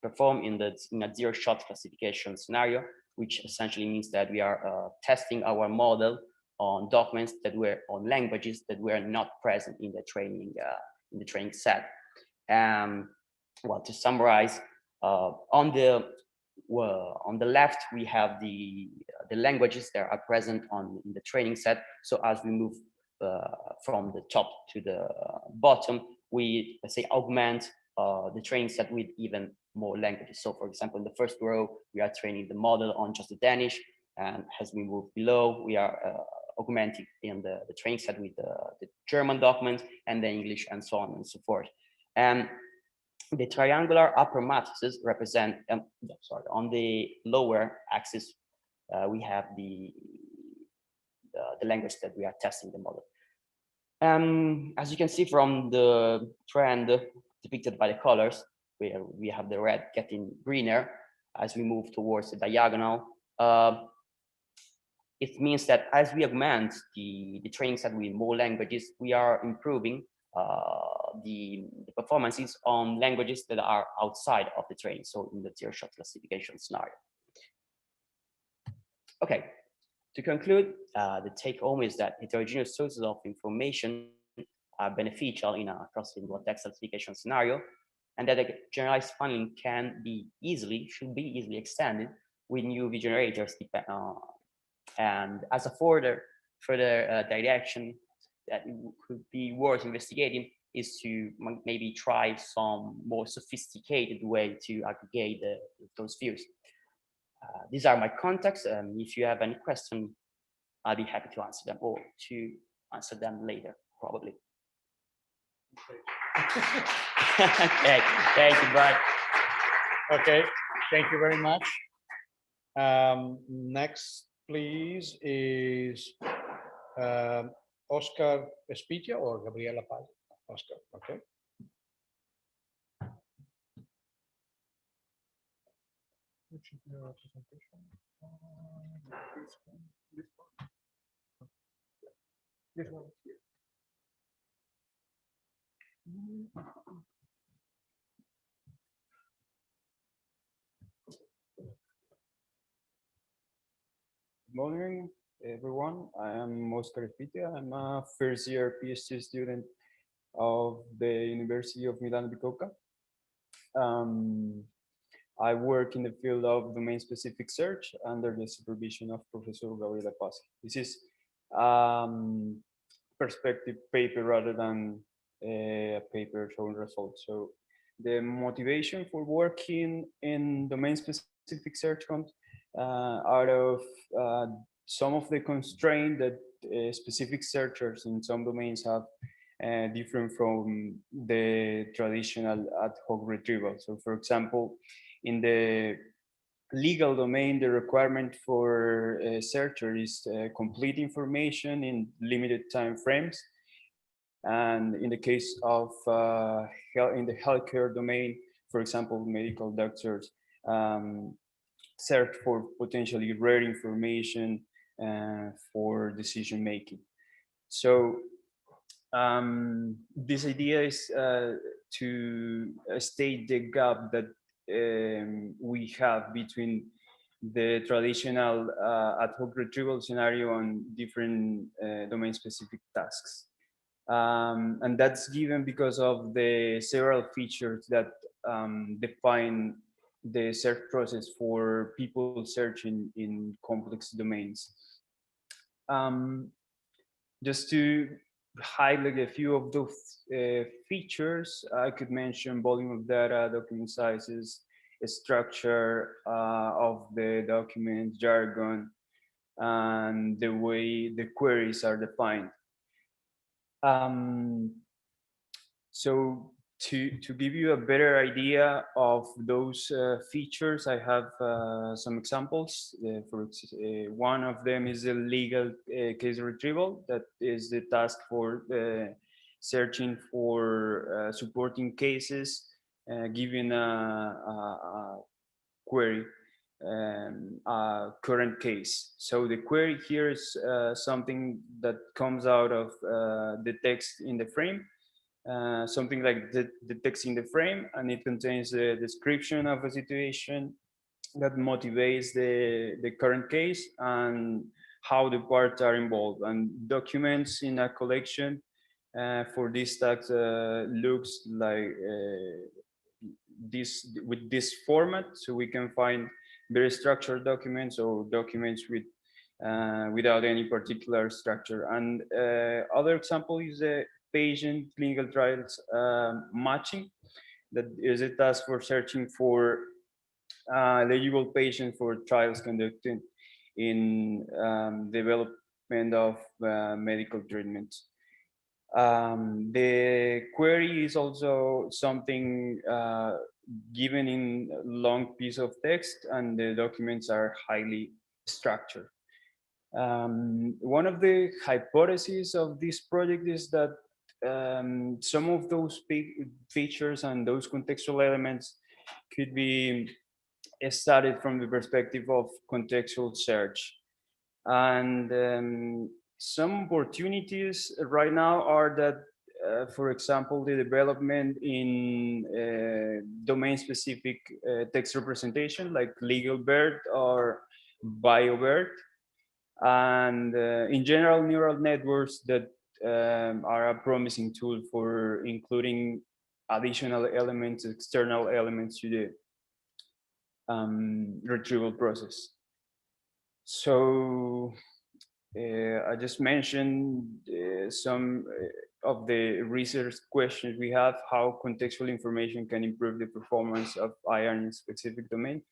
performed in a zero-shot classification scenario, which essentially means that we are testing our model on documents that were on languages that were not present in the training set. Well, to summarize, on the left we have the languages that are present in the training set. So as we move from the top to the bottom, we, let's say, augment the training set with even more languages. So for example, in the first row, we are training the model on just the Danish, and as we move below, we are augmenting in the training set with the German document and the English and so on and so forth. And the triangular upper matrices represent, on the lower axis, we have the language that we are testing the model. As you can see from the trend depicted by the colors, we have the red getting greener as we move towards the diagonal. It means that as we augment the training set with more languages, we are improving the performances on languages that are outside of the training, so in the zero-shot classification scenario. Okay, to conclude, the take-home is that heterogeneous sources of information are beneficial in a cross-lingual text classification scenario, and that a generalized funneling should be easily extended with new V generators, and as a further direction that could be worth investigating is to maybe try some more sophisticated way to aggregate those views. These are my contacts. If you have any question, I'll be happy to answer them or to answer them later, probably. Okay, thank you, Brian. Okay, thank you very much. Next, please, is Oscar Espitia or Gabriela Paz? Oscar, okay. Which is the representation? This one. This one here. Good morning, everyone. I am Oscar Espitia. I'm a first-year PhD student of the University of Milan Bicocca. I work in the field of domain-specific search under the supervision of Professor Gabriela Paz. This is perspective paper rather than a paper showing results. So the motivation for working in domain-specific search comes out of some of the constraints that specific searchers in some domains have different from the traditional ad hoc retrieval. So for example, in the legal domain, the requirement for a searcher is complete information in limited time frames. And in the case of in the healthcare domain, for example, medical doctors search for potentially rare information for decision making. So this idea is to state the gap that we have between the traditional ad hoc retrieval scenario and different domain-specific tasks. And that's given because of the several features that define the search process for people searching in complex domains. Just to highlight a few of those features, I could mention volume of data, document sizes, structure of the document, jargon, and the way the queries are defined. So to give you a better idea of those features, I have some examples. One of them is a legal case retrieval. That is the task for searching for supporting cases, given a query, a current case. So the query here is something that comes out of the text in the frame. Something like the text in the frame, and it contains the description of a situation that motivates the current case and how the parts are involved, and documents in a collection for this task looks like this with this format, so we can find very structured documents or documents with without any particular structure. And other example is a patient clinical trials matching. That is a task for searching for eligible patients for trials conducted in development treatment of medical treatments. The query is also something given in a long piece of text, and the documents are highly structured. One of the hypotheses of this project is that some of those features and those contextual elements could be studied from the perspective of contextual search. And some opportunities right now are that, for example, the development in domain-specific text representation, like legal BERT or bio-BERT, and in general, neural networks that are a promising tool for including additional elements, external elements to the retrieval process. So I just mentioned some of the research questions we have, how contextual information can improve the performance of IIR in a specific domain,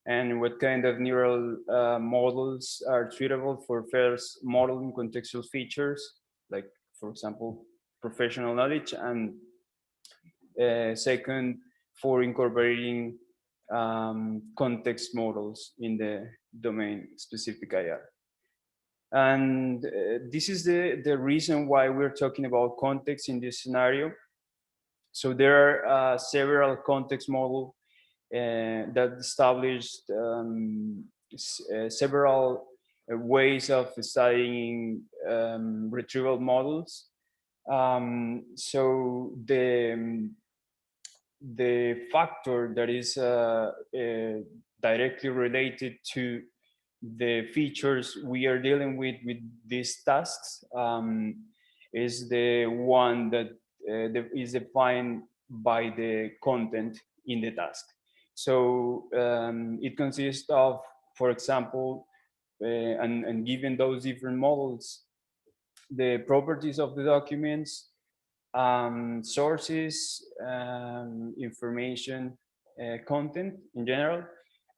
and what kind of neural models are suitable for first modeling contextual features, like, for example, professional knowledge, and second, for incorporating context models in the domain-specific IR. And this is the reason why we're talking about context in this scenario. So there are several context models that established several ways of studying retrieval models. So the factor that is directly related to the features we are dealing with these tasks is the one that is defined by the content in the task. So it consists of, for example, and given those different models, the properties of the documents, sources, information, content in general,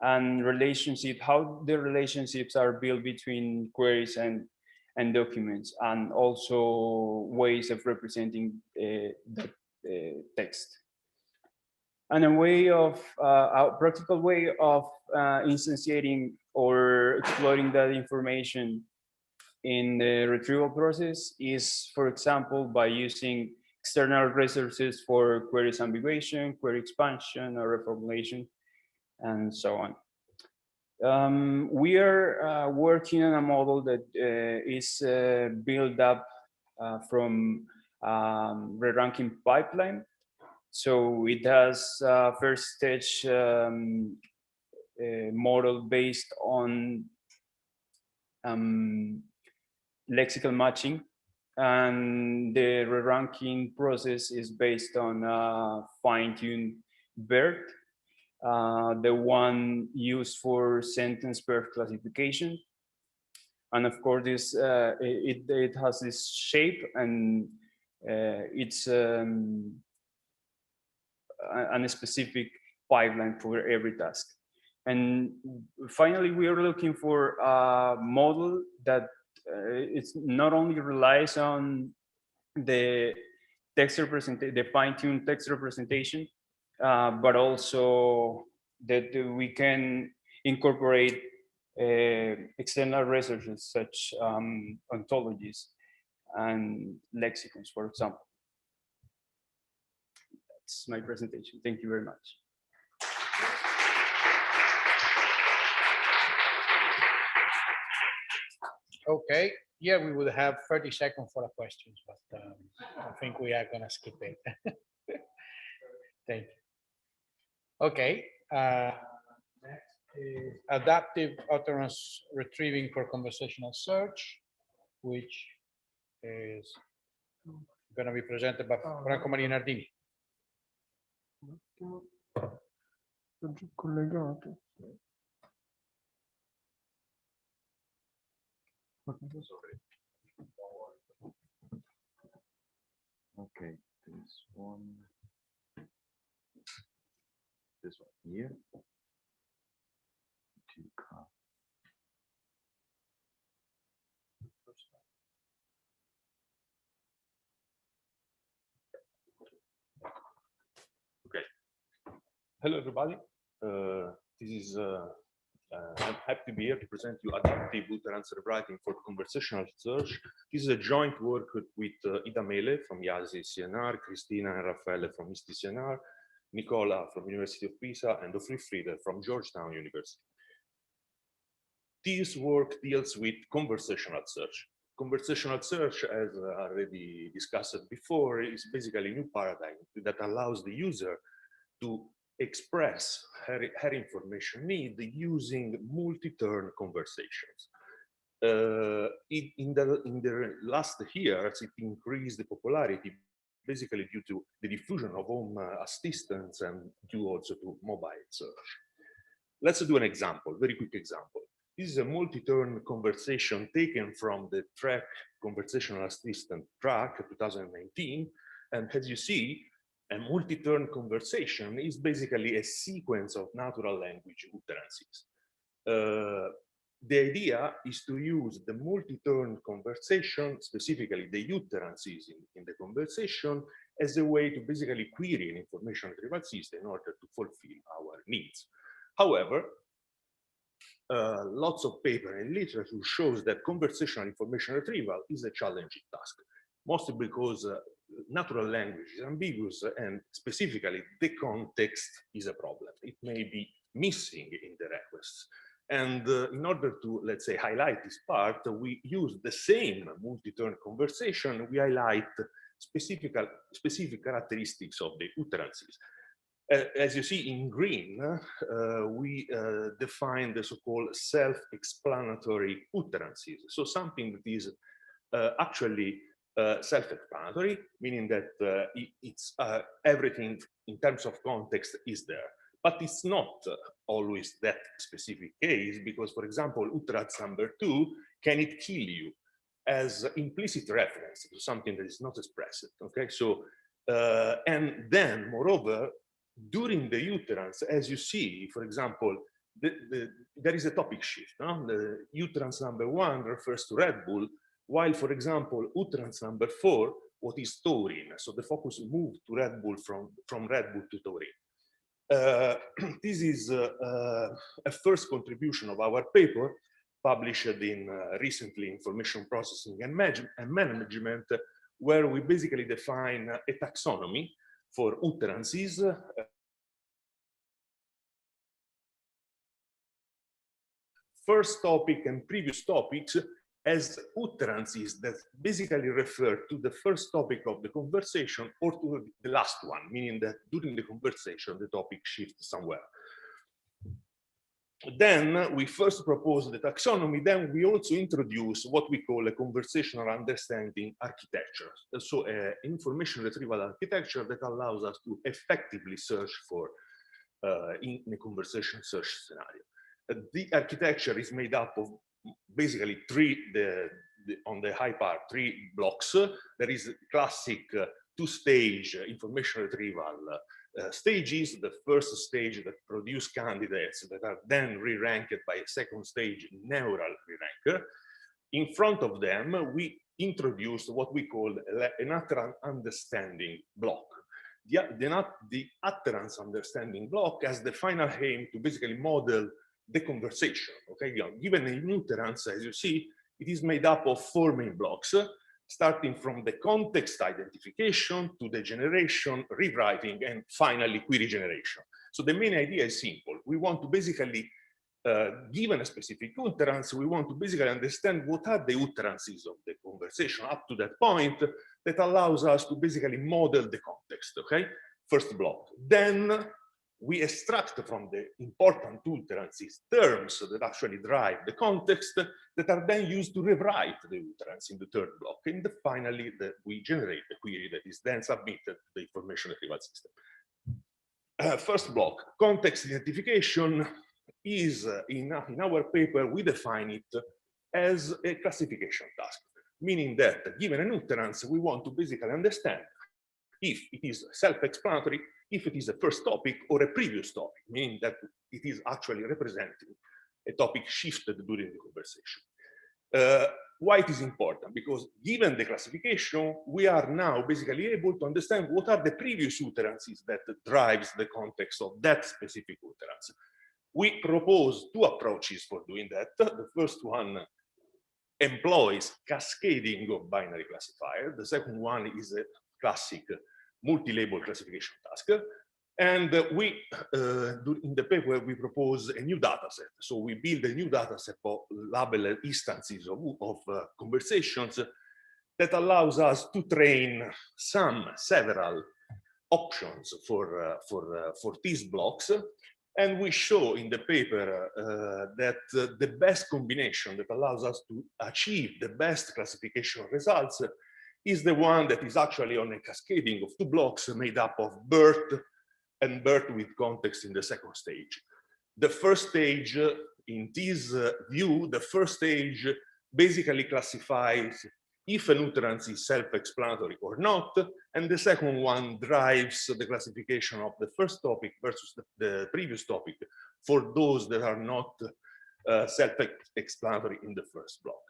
and relationship, how the relationships are built between queries and documents, and also ways of representing the text. And a practical way of instantiating or exploiting that information in the retrieval process is, for example, by using external resources for query ambiguation, query expansion, or reformulation, and so on. We are working on a model that is built up from re-ranking pipeline. So it has a first stage model based on lexical matching, and the re-ranking process is based on fine-tuned BERT, the one used for sentence BERT classification. And of course, this it has this shape, and it's a specific pipeline for every task. And finally, we are looking for a model that it's not only relies on the text representation, the fine-tuned text representation, but also that we can incorporate external resources such ontologies and lexicons, for example. That's my presentation. Thank you very much. Okay, yeah, we will have 30 seconds for the questions, but I think we are gonna skip it. Thank you. Okay, next is adaptive utterance retrieving for conversational search, which is gonna be presented by Franco Maria Nardini. Collegato. Okay, this one here. Hello, everybody. I'm happy to be here to present you adaptive user-answer writing for conversational search. This is a joint work with Ida Mele from IASI CNR, Cristina and Raffaele from ISTI CNR, Nicola from University of Pisa, and Ofri Friede from Georgetown University. This work deals with conversational search. Conversational search, as already discussed before, is basically a new paradigm that allows the user to express her information need using multi-turn conversations. In the last years, it increased the popularity basically due to the diffusion of home assistants and due also to mobile search. Let's do an example, very quick example. This is a multi-turn conversation taken from the track Conversational Assistant track 2019. And as you see, a multi-turn conversation is basically a sequence of natural language utterances. The idea is to use the multi-turn conversation, specifically the utterances in the conversation, as a way to basically query an information retrieval system in order to fulfill our needs. However, lots of paper and literature shows that conversational information retrieval is a challenging task, mostly because natural language is ambiguous and specifically the context is a problem. It may be missing in the requests. And in order to, let's say, highlight this part, we use the same multi-turn conversation, we highlight specific characteristics of the utterances. As you see in green, we define the so-called self-explanatory utterances. So something that is actually self-explanatory, meaning that it's everything in terms of context is there. But it's not always that specific case, because, for example, utterance number 2, can it kill you, as implicit reference to something that is not expressed. Okay, so and then moreover, during the utterance, as you see, for example, there is a topic shift. No? The utterance number 1 refers to Red Bull, while, for example, utterance number 4, what is taurine? So the focus moved to Red Bull from Red Bull to taurine. This is a first contribution of our paper, published in recently Information Processing and Management, where we basically define a taxonomy for utterances. First topic and previous topics as utterances that basically refer to the first topic of the conversation or to the last one, meaning that during the conversation, the topic shifts somewhere. Then we first propose the taxonomy, then we also introduce what we call a conversational understanding architecture. So an information retrieval architecture that allows us to effectively search for in a conversation search scenario. The architecture is made up of basically on the high part, 3 blocks. There is classic 2-stage information retrieval stages. The first stage that produce candidates that are then re-ranked by a second stage neural re-ranker. In front of them, we introduce what we call an utterance understanding block. The utterance understanding block has the final aim to basically model the conversation. Okay, given an utterance, as you see, it is made up of 4 main blocks, starting from the context identification to the generation, rewriting, and finally query generation. So the main idea is simple. We want to basically, given a specific utterance, we want to basically understand what are the utterances of the conversation up to that point that allows us to basically model the context, okay? First block. Then we extract from the important utterances terms that actually drive the context that are then used to rewrite the utterance in the third block. And finally, we generate the query that is then submitted to the information retrieval system. First block, context identification is, in our paper, we define it as a classification task, meaning that given an utterance, we want to basically understand if it is self-explanatory, if it is a first topic or a previous topic, meaning that it is actually representing a topic shifted during the conversation. why it is important? Because given the classification, we are now basically able to understand what are the previous utterances that drives the context of that specific utterance. We propose two approaches for doing that. The first one employs cascading of binary classifier. The second one is a classic multi-label classification task. And in the paper, we propose a new data set. So we build a new data set of labeled instances of conversations that allows us to train several options for these blocks. And we show in the paper that the best combination that allows us to achieve the best classification results is the one that is actually on a cascading of two blocks made up of BERT and BERT with context in the second stage. The first stage in this view, the first stage basically classifies if an utterance is self-explanatory or not, and the second one drives the classification of the first topic versus the previous topic for those that are not self-explanatory in the first block.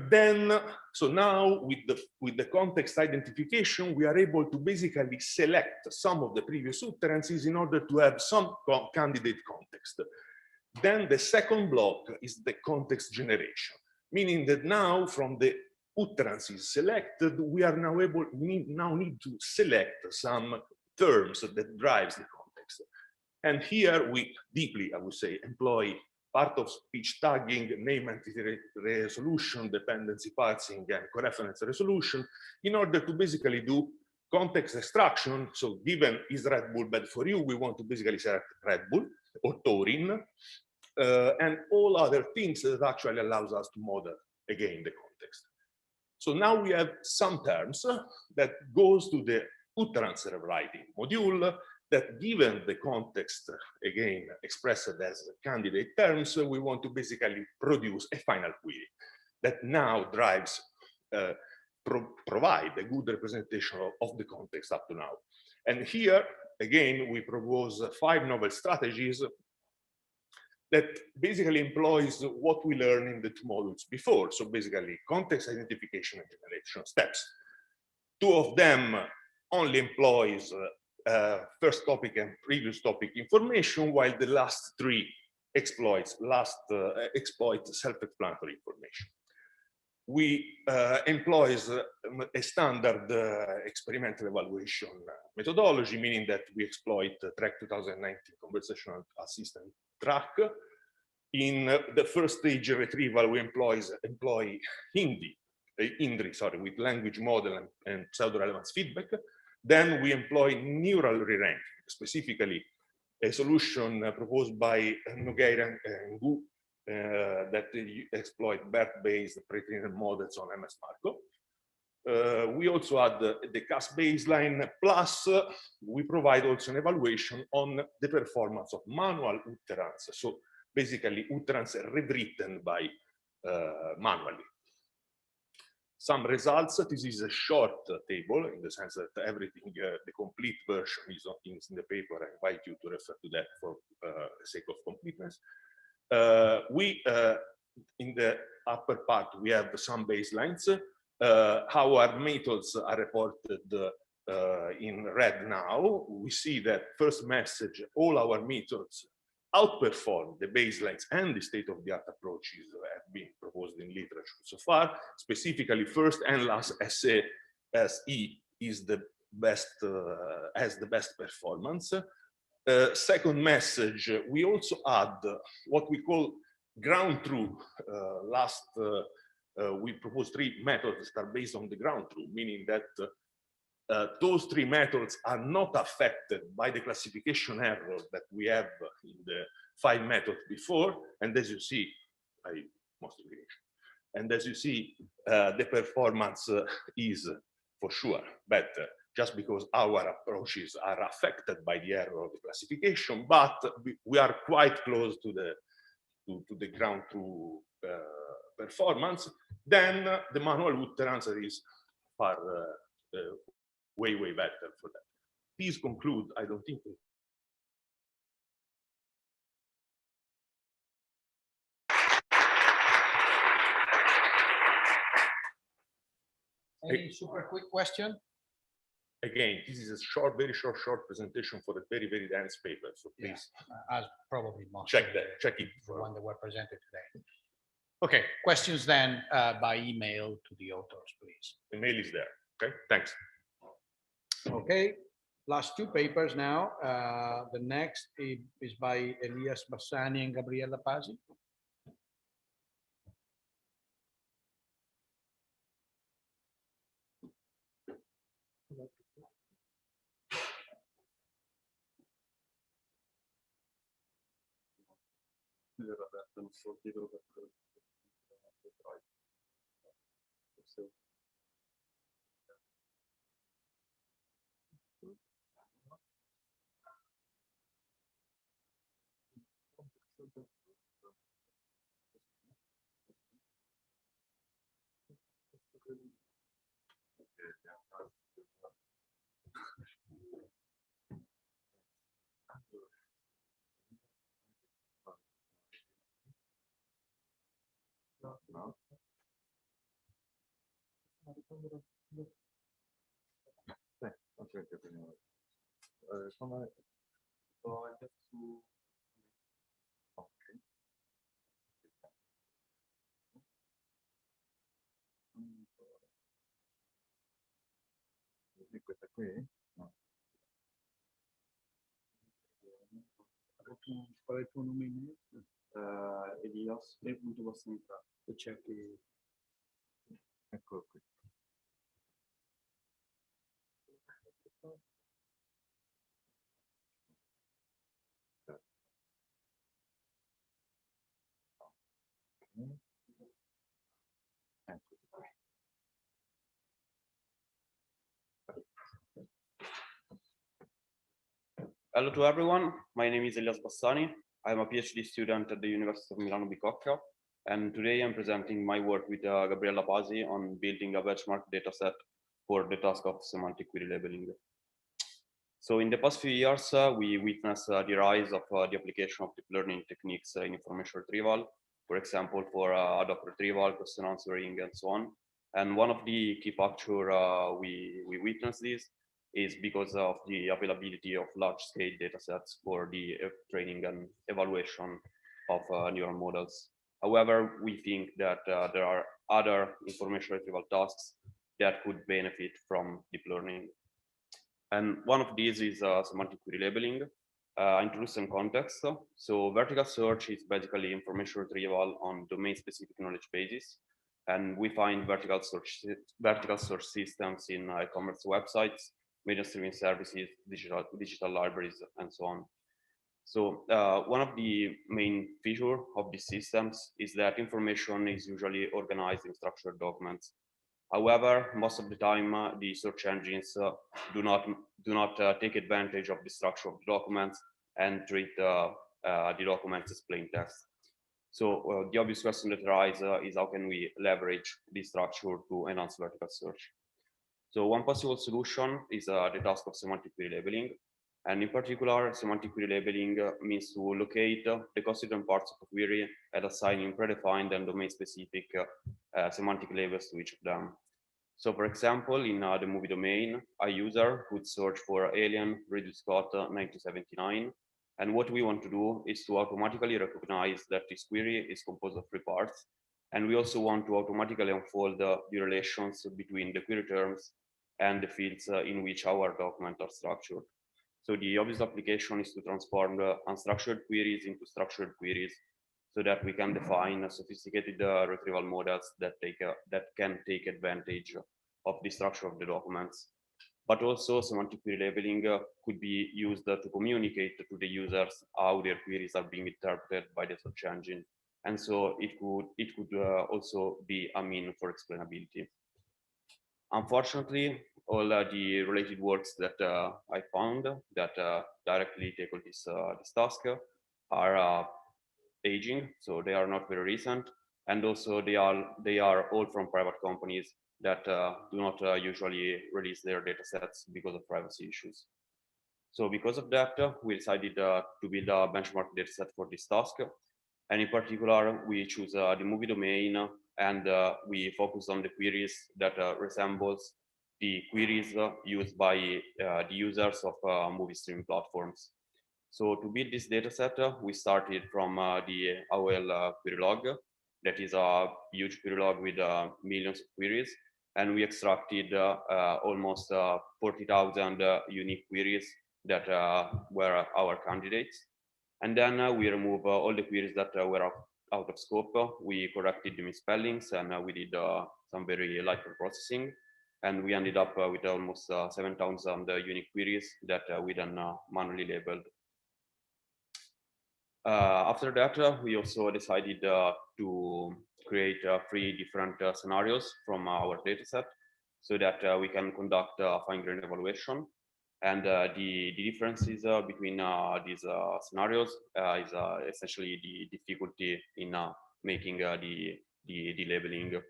Then, so now with the context identification, we are able to basically select some of the previous utterances in order to have some candidate context. Then the second block is the context generation, meaning that now from the utterances selected, we are now able, now need to select some terms that drives the context. And here we deeply, I would say, employ part of speech tagging, name entity resolution, dependency parsing, and coreference resolution in order to basically do context extraction. So given is Red Bull bad for you, we want to basically select Red Bull or taurine and all other things that actually allows us to model again the context. So now we have some terms that goes to the utterance rewriting module that given the context, again, expressed as candidate terms, we want to basically produce a final query that now drives, provide a good representation of the context up to now. And here, again, we propose 5 novel strategies that basically employs what we learned in the 2 modules before. So basically context identification and generation steps. 2 of them only employs first topic and previous topic information, while the last 3 exploit self-explanatory information. We employs a standard experimental evaluation methodology, meaning that we exploit track 2019 conversational assistant track. In the first stage retrieval, we employ INDRI, with language model and pseudo-relevance feedback. Then we employ neural re-ranking, specifically a solution proposed by Nogueira and Gu that exploit BERT-based pre-trained models on MS Marco. We also add the CAS baseline, plus we provide also an evaluation on the performance of manual utterance. So basically utterance rewritten by manually. Some results, this is a short table in the sense that everything, the complete version is in the paper. I invite you to refer to that for the sake of completeness. In the upper part, we have some baselines. How our methods are reported in red now. We see that first message, all our methods outperform the baselines and the state-of-the-art approaches that have been proposed in literature so far. Specifically, first and last SE is the best, has the best performance. Second message, we also add what we call ground truth. We propose 3 methods that are based on the ground truth, meaning that those 3 methods are not affected by the classification error that we have in the 5 methods before. And as you see, and as you see, the performance is for sure better, just because our approaches are affected by the error of the classification, but we are quite close to the ground truth performance. Then the manual utterance is far way better for that. Please conclude. I don't think. Any super quick question? Again, this is a short, very short presentation for a very, very dense paper. So please, as probably most check of that, check it. the one that were presented today. Okay, questions then by email to the authors, please. The mail is there. Okay, thanks. Okay, last two papers now. The next is by Elias Bassani and Gabriella Pasi. Questa qui? No. Qual è il tuo nome in Elias e.Bassanita. E c'è che... Eccolo qui. Hello to everyone. My name is Elias Bassani. I'm a PhD student at the University of Milano Bicocca, and today I'm presenting my work with Gabriella Pasi on building a benchmark dataset for the task of semantic query labeling. So in the past few years, we witnessed the rise of the application of deep learning techniques in information retrieval, for example, for ad hoc retrieval, question answering, and so on. And one of the key factors we witnessed this is because of the availability of large-scale datasets for the training and evaluation of neural models. However, we think that there are other information retrieval tasks that could benefit from deep learning. And one of these is semantic query labeling. Introduce some context. So vertical search is basically information retrieval on domain-specific knowledge bases. And we find vertical search systems in e-commerce websites, media streaming services, digital libraries, and so on. So one of the main features of these systems is that information is usually organized in structured documents. However, most of the time, the search engines do not take advantage of the structure of the documents and treat the documents as plain text. So the obvious question that arises is how can we leverage this structure to enhance vertical search? So one possible solution is the task of semantic query labeling. And in particular, semantic query labeling means to locate the constituent parts of a query and assigning predefined and domain-specific semantic labels to each of them. So for example, in the movie domain, a user would search for Alien Ridley Scott 1979. And what we want to do is to automatically recognize that this query is composed of three parts. And we also want to automatically unfold the relations between the query terms and the fields in which our documents are structured. So the obvious application is to transform the unstructured queries into structured queries so that we can define sophisticated retrieval models that can take advantage of the structure of the documents. But also semantic query labeling could be used to communicate to the users how their queries are being interpreted by the search engine. And so it could also be a mean for explainability. Unfortunately, all the related works that I found that directly tackle this task are aging, so they are not very recent, and also they are all from private companies that do not usually release their data sets because of privacy issues. So because of that, we decided to build a benchmark dataset for this task. And in particular, we choose the movie domain and we focus on the queries that resembles the queries used by the users of movie streaming platforms. So to build this data set, we started from the AOL query log. That is a huge query log with millions of queries. And we extracted almost 40,000 unique queries that were our candidates. And then we remove all the queries that were out of scope. We corrected the misspellings, and we did some very light processing. And we ended up with almost 7,000 unique queries that we then manually labeled. After that, we also decided to create 3 different scenarios from our dataset so that we can conduct fine-grained evaluation. And the differences between these scenarios is essentially the difficulty in making the labeling.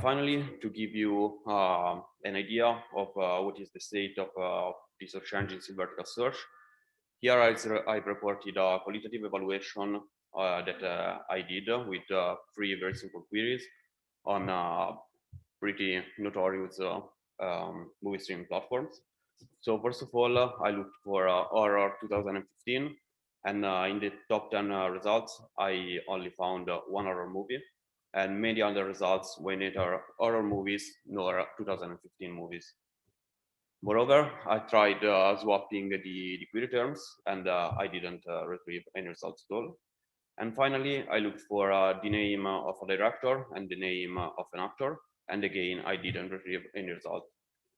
Finally, to give you an idea of what is the state of the search engines in vertical search, here I've reported a qualitative evaluation that I did with 3 very simple queries on pretty notorious movie streaming platforms. So first of all, I looked for horror 2015, and in the top 10 results, I only found 1 horror movie, and many other results were neither horror movies nor 2015 movies. Moreover, I tried swapping the query terms, and I didn't retrieve any results at all. And finally, I looked for the name of a director and the name of an actor, and again, I didn't retrieve any result,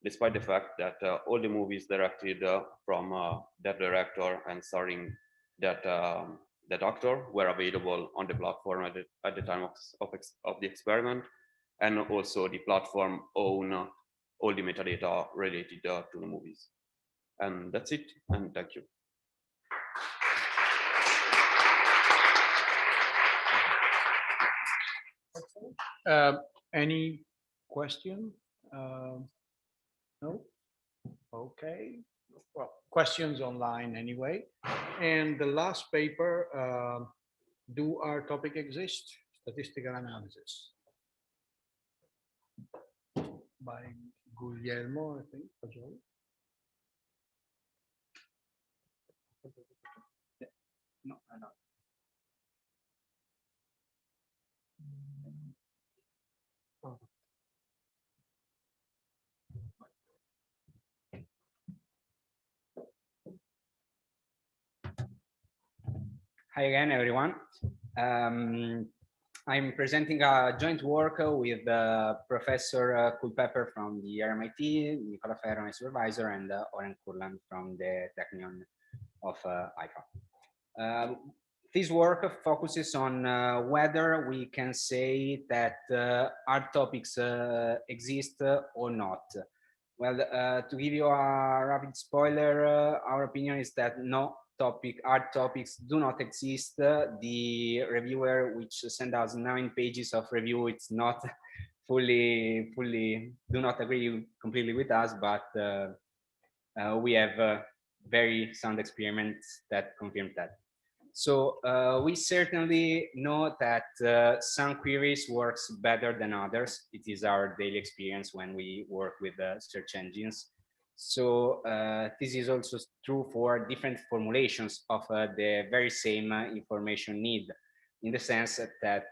despite the fact that all the movies directed from that director and starring that actor were available on the platform at the time of the experiment, and also the platform own all the metadata related to the movies. And that's it, and thank you. Any question? No? Okay. Well, questions online anyway. And the last paper, do our topic exist? Statistical analysis. By Guglielmo, I think. No, I know. Hi again, everyone. I'm presenting a joint work with Professor Culpepper from the RMIT, Nicola Ferro, my supervisor, and Oren Kurland from the Technion of IFA. This work focuses on whether we can say that hard topics exist or not. Well, to give you a rapid spoiler, our opinion is that no, hard topics do not exist. The reviewer which sent us 9 pages of review, it's not fully do not agree completely with us, but we have very sound experiments that confirm that. So we certainly know that some queries works better than others. It is our daily experience when we work with search engines. So this is also true for different formulations of the very same information need, in the sense that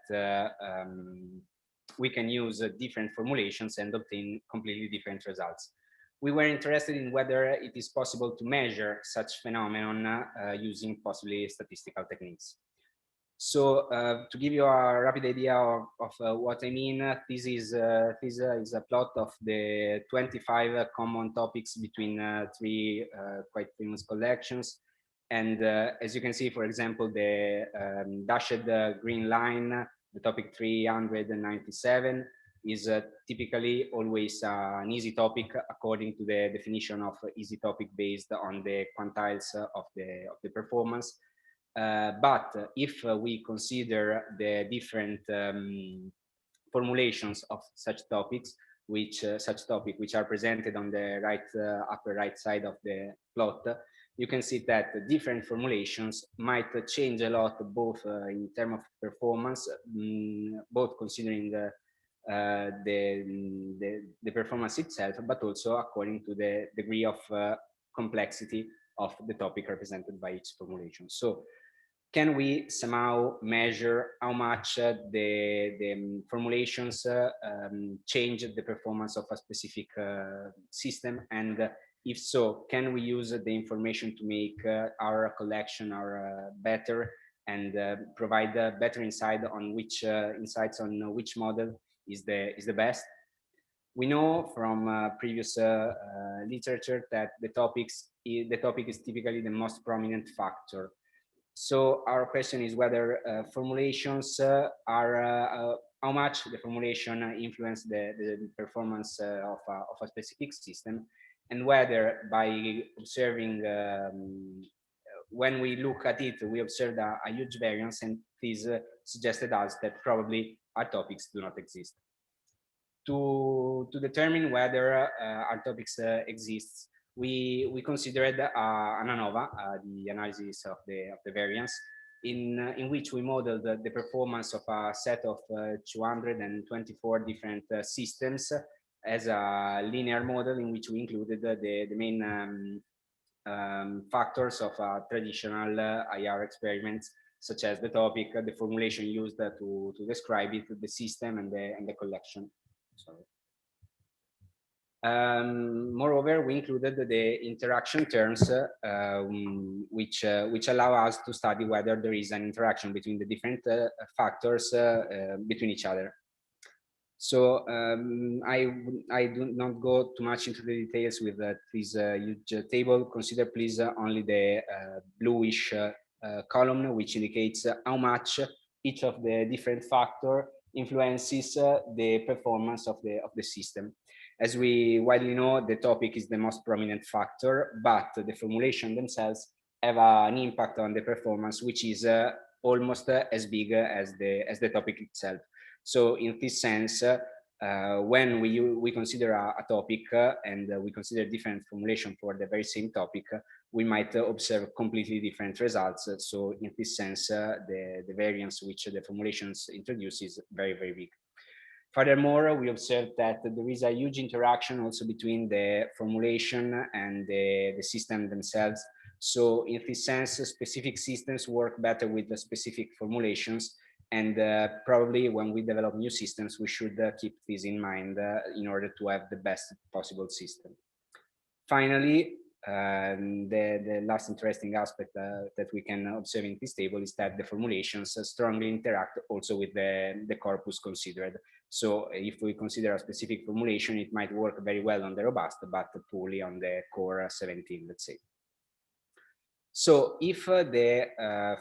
we can use different formulations and obtain completely different results. We were interested in whether it is possible to measure such phenomenon using possibly statistical techniques. So to give you a rapid idea of what I mean, this is a plot of the 25 common topics between 3 quite famous collections. And as you can see, for example, the dashed green line, the topic 397, is typically always an easy topic according to the definition of easy topic based on the quantiles of the performance. But if we consider the different formulations of such topics, which are presented on the upper right side of the plot, you can see that the different formulations might change a lot, both in terms of performance, both considering the performance itself, but also according to the degree of complexity of the topic represented by each formulation. So can we somehow measure how much the formulations change the performance of a specific system? And if so, can we use the information to make our collection better and provide better insights on which model is the best? We know from previous literature that the topic is typically the most prominent factor. So our question is whether formulations are how much the formulation influence the performance of a specific system, and whether by observing when we look at it, we observed a huge variance, and this suggested us that probably our topics do not exist. To determine whether our topics exist, we considered an ANOVA, the analysis of the variance, in which we modeled the performance of a set of 224 different systems as a linear model, in which we included the main factors of traditional IR experiments, such as the topic, the formulation used to describe it, the system, and the collection. Sorry. Moreover, we included the interaction terms, which allow us to study whether there is an interaction between the different factors between each other. So I do not go too much into the details with this huge table. Consider please only the bluish column, which indicates how much each of the different factors influences the performance of the system. As we widely know, the topic is the most prominent factor, but the formulation themselves have an impact on the performance, which is almost as big as the topic itself. So in this sense, when we consider a topic and we consider different formulation for the very same topic, we might observe completely different results. So in this sense, the variance which the formulations introduce is very, very big. Furthermore, we observed that there is a huge interaction also between the formulation and the system themselves. So in this sense, specific systems work better with the specific formulations. And probably when we develop new systems, we should keep this in mind in order to have the best possible system. Finally, the last interesting aspect that we can observe in this table is that the formulations strongly interact also with the corpus considered. So if we consider a specific formulation, it might work very well on the robust, but poorly on the core 17, let's say. So if the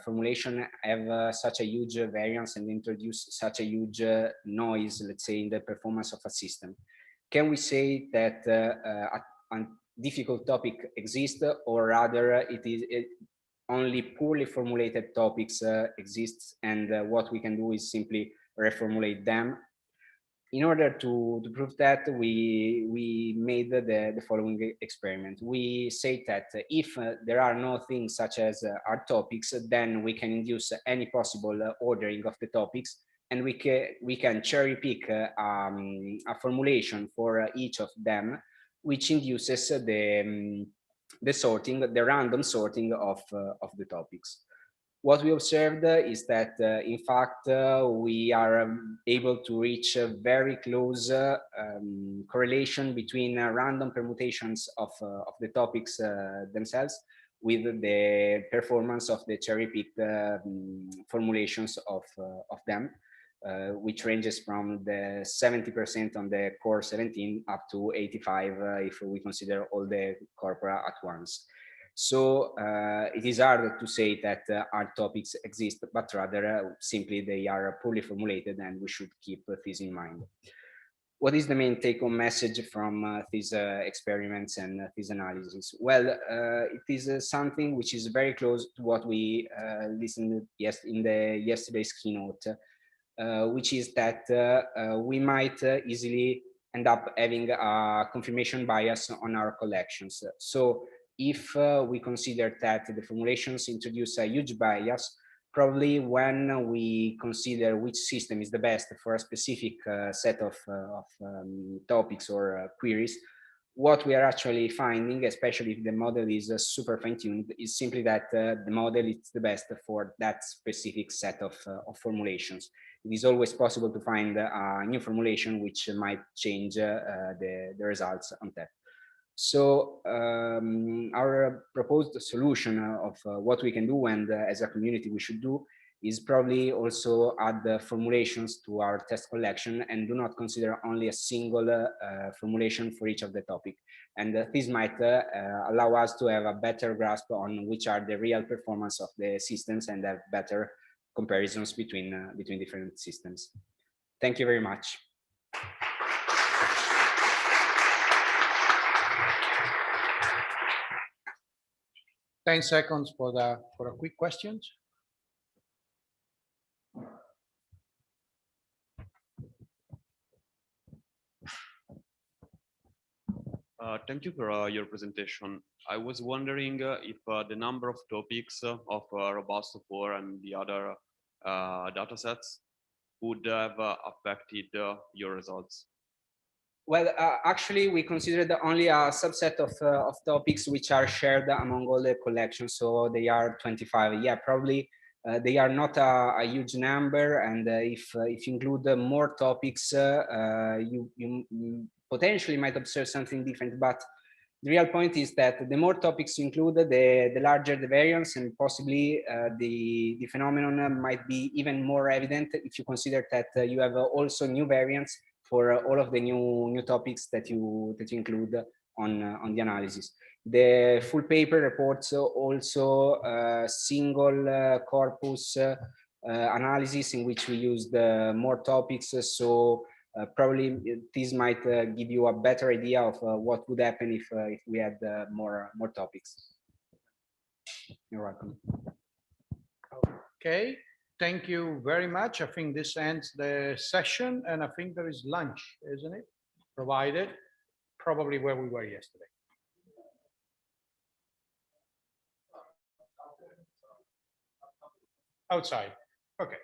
formulation have such a huge variance and introduce such a huge noise, let's say, in the performance of a system, can we say that a difficult topic exists, or rather it only poorly formulated topics exist, and what we can do is simply reformulate them? In order to prove that, we made the following experiment. We say that if there are no things such as our topics, then we can induce any possible ordering of the topics, and we can cherry pick a formulation for each of them, which induces the sorting, the random sorting of the topics. What we observed is that, in fact, we are able to reach a very close correlation between random permutations of the topics themselves with the performance of the cherry-picked formulations of them, which ranges from the 70% on the core 17 up to 85 if we consider all the corpora at once. So it is hard to say that our topics exist, but rather simply they are poorly formulated, and we should keep this in mind. What is the main take-home message from these experiments and this analysis? Well, it is something which is very close to what we listened in the yesterday's keynote, which is that we might easily end up having a confirmation bias on our collections. So if we consider that the formulations introduce a huge bias, probably when we consider which system is the best for a specific set of topics or queries, what we are actually finding, especially if the model is super fine-tuned, is simply that the model is the best for that specific set of formulations. It is always possible to find a new formulation which might change the results on that. So our proposed solution of what we can do, and as a community we should do, is probably also add the formulations to our test collection and do not consider only a single formulation for each of the topic. And this might allow us to have a better grasp on which are the real performance of the systems and have better comparisons between different systems. Thank you very much. 10 seconds for a quick questions. Thank you for your presentation. I was wondering if the number of topics of robust 4 and the other data sets would have affected your results. Well, actually, we considered only a subset of topics which are shared among all the collections. So they are 25. Yeah, probably they are not a huge number. And if you include more topics, you potentially might observe something different. But the real point is that the more topics you include, the larger the variance, and possibly the phenomenon might be even more evident if you consider that you have also new variants for all of the new topics that you include on the analysis. The full paper reports also single corpus analysis in which we used more topics. So probably this might give you a better idea of what would happen if we had more topics. You're welcome. Okay. Thank you very much. I think this ends the session, and I think there is lunch, isn't it? Provided, probably where we were yesterday. Outside. Okay.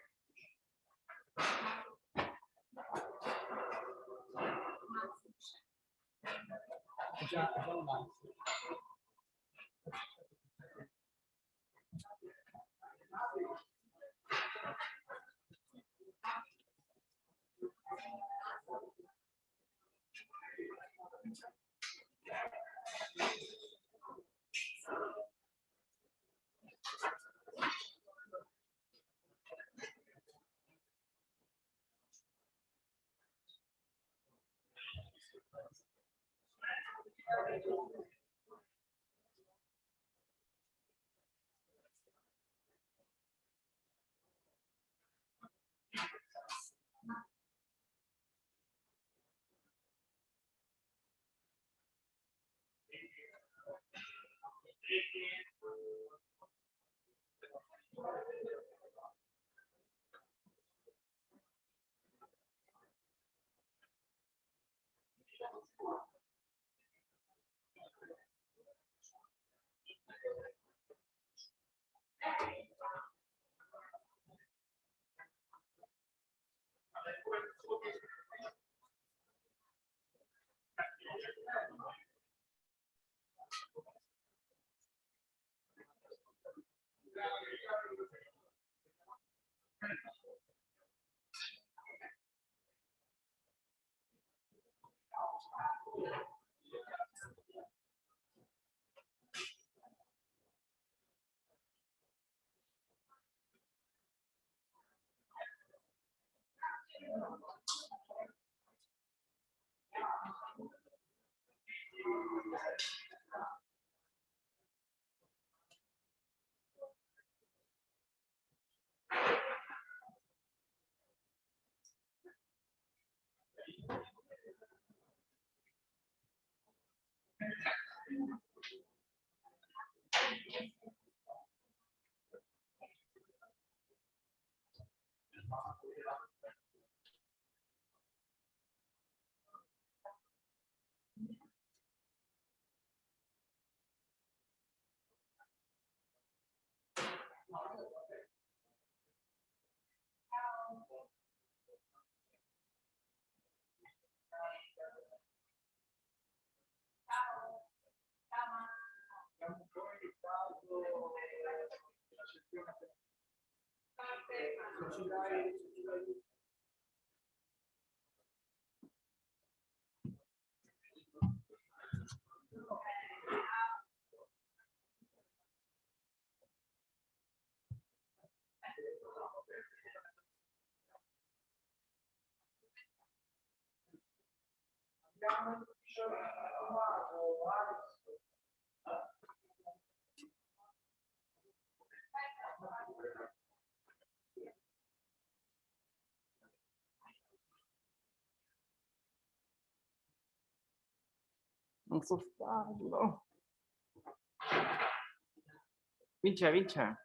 Non so farlo. Vince, vince.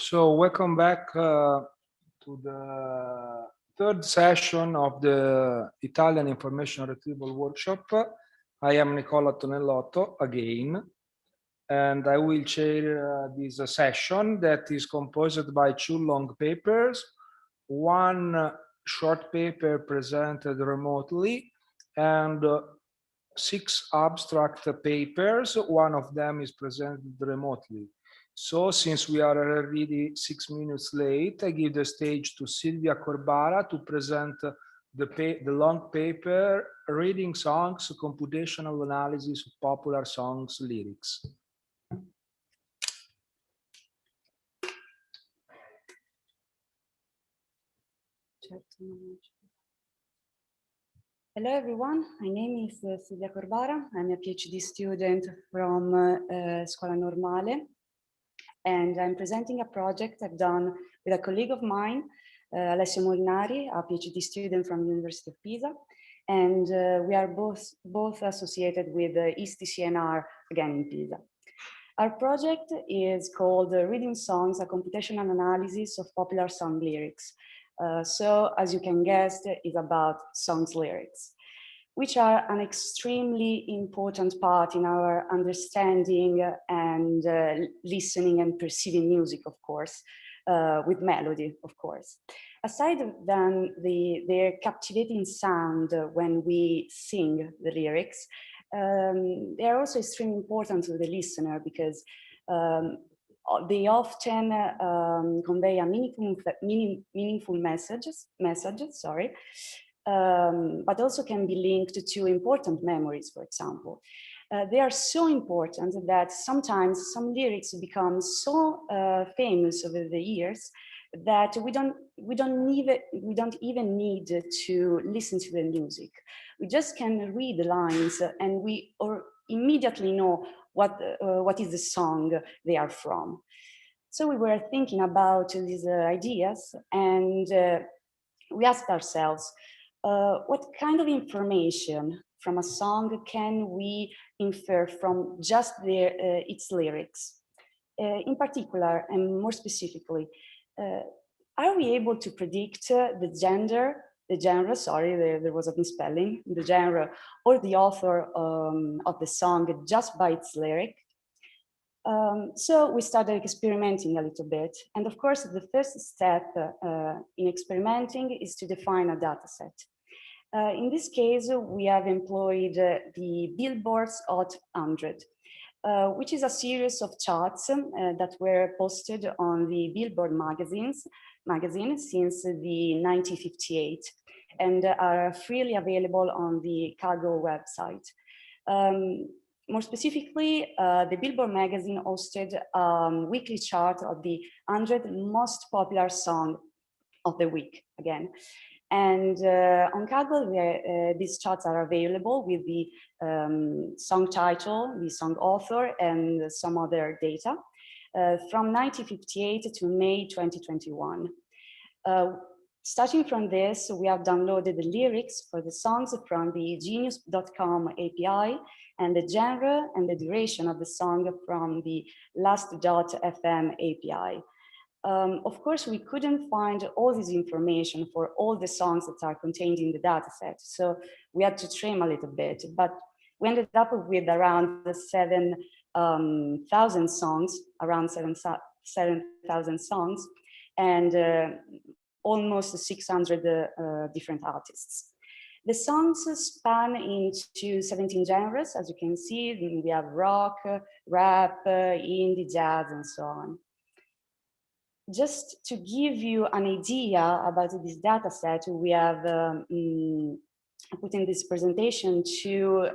So welcome back to the third session of the Italian Information Retrieval Workshop. I am Nicola Tonellotto again, and I will chair this session that is composed by 2 long papers, 1 short paper presented remotely, and 6 abstract papers. 1 of them is presented remotely. So since we are already 6 minutes late, I give the stage to Silvia Corbara to present the long paper, Reading Songs, Computational Analysis of Popular Songs Lyrics. Hello everyone, my name is Silvia Corbara. I'm a PhD student from Scuola Normale, and I'm presenting a project I've done with a colleague of mine, Alessio Molinari, a PhD student from the University of Pisa, and we are both associated with EastCNR, again in Pisa. Our project is called Reading Songs, a Computational Analysis of Popular Song Lyrics. So, as you can guess, it's about songs lyrics, which are an extremely important part in our understanding and listening and perceiving music, of course, with melody, of course. Aside than their captivating sound when we sing the lyrics, they are also extremely important to the listener because they often convey a meaningful message, but also can be linked to important memories, for example. They are so important that sometimes some lyrics become so famous over the years that we don't even need to listen to the music. We just can read the lines and we immediately know what is the song they are from. So we were thinking about these ideas, and we asked ourselves, what kind of information from a song can we infer from just its lyrics? In particular, and more specifically, are we able to predict the genre, sorry, there was a misspelling, the genre or the author of the song just by its lyric? So we started experimenting a little bit. And of course, the first step in experimenting is to define a data set. In this case, we have employed the Billboard's Hot 100, which is a series of charts that were posted on the Billboard magazine since the 1958 and are freely available on the Kaggle website. More specifically, the Billboard magazine hosted a weekly chart of the 100 most popular songs of the week, again. And on Kaggle, these charts are available with the song title, the song author, and some other data from 1958 to May 2021. Starting from this, we have downloaded the lyrics for the songs from the genius.com API and the genre and the duration of the song from the last.fm API. Of course, we couldn't find all this information for all the songs that are contained in the dataset, so we had to trim a little bit, but we ended up with around 7,000 songs, around 7,000 songs, and almost 600 different artists. The songs span into 17 genres, as you can see. We have rock, rap, indie, jazz, and so on. Just to give you an idea about this data set, we have put in this presentation 2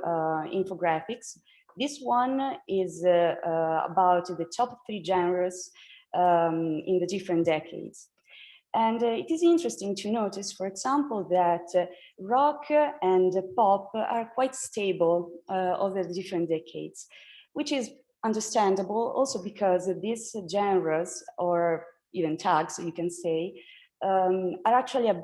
infographics. This one is about the top 3 genres in the different decades. And it is interesting to notice, for example, that rock and pop are quite stable over the different decades, which is understandable also because these genres, or even tags, you can say, are actually a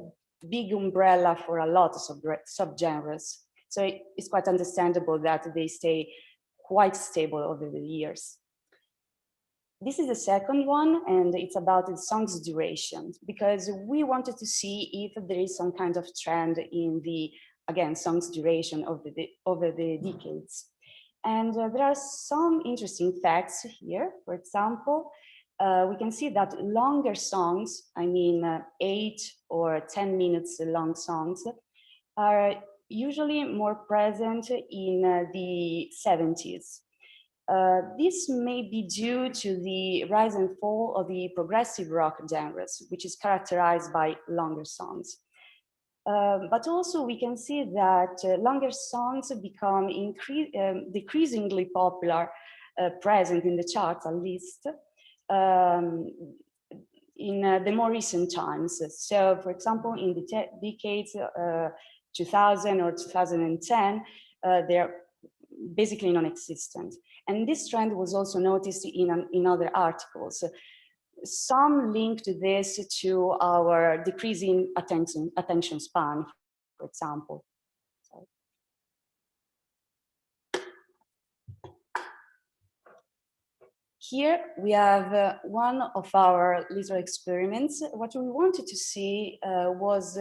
big umbrella for a lot of subgenres. So it's quite understandable that they stay quite stable over the years. This is the second one, and it's about the song's duration, because we wanted to see if there is some kind of trend in the, again, song's duration over the decades. And there are some interesting facts here. For example, we can see that longer songs, I mean 8 or 10 minutes long songs, are usually more present in the 70s. This may be due to the rise and fall of the progressive rock genres, which is characterized by longer songs. But also we can see that longer songs become decreasingly popular, present in the charts at least, in the more recent times. So for example, in the decades 2000 or 2010, they're basically non-existent. And this trend was also noticed in other articles. Some link to this to our decreasing attention span, for example. Here we have one of our little experiments. What we wanted to see was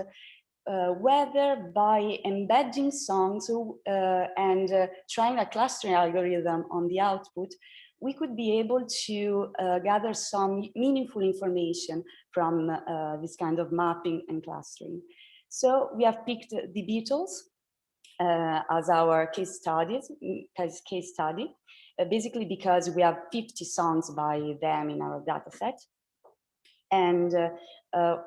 whether by embedding songs and trying a clustering algorithm on the output, we could be able to gather some meaningful information from this kind of mapping and clustering. So we have picked the Beatles as our case study, basically because we have 50 songs by them in our data set. And I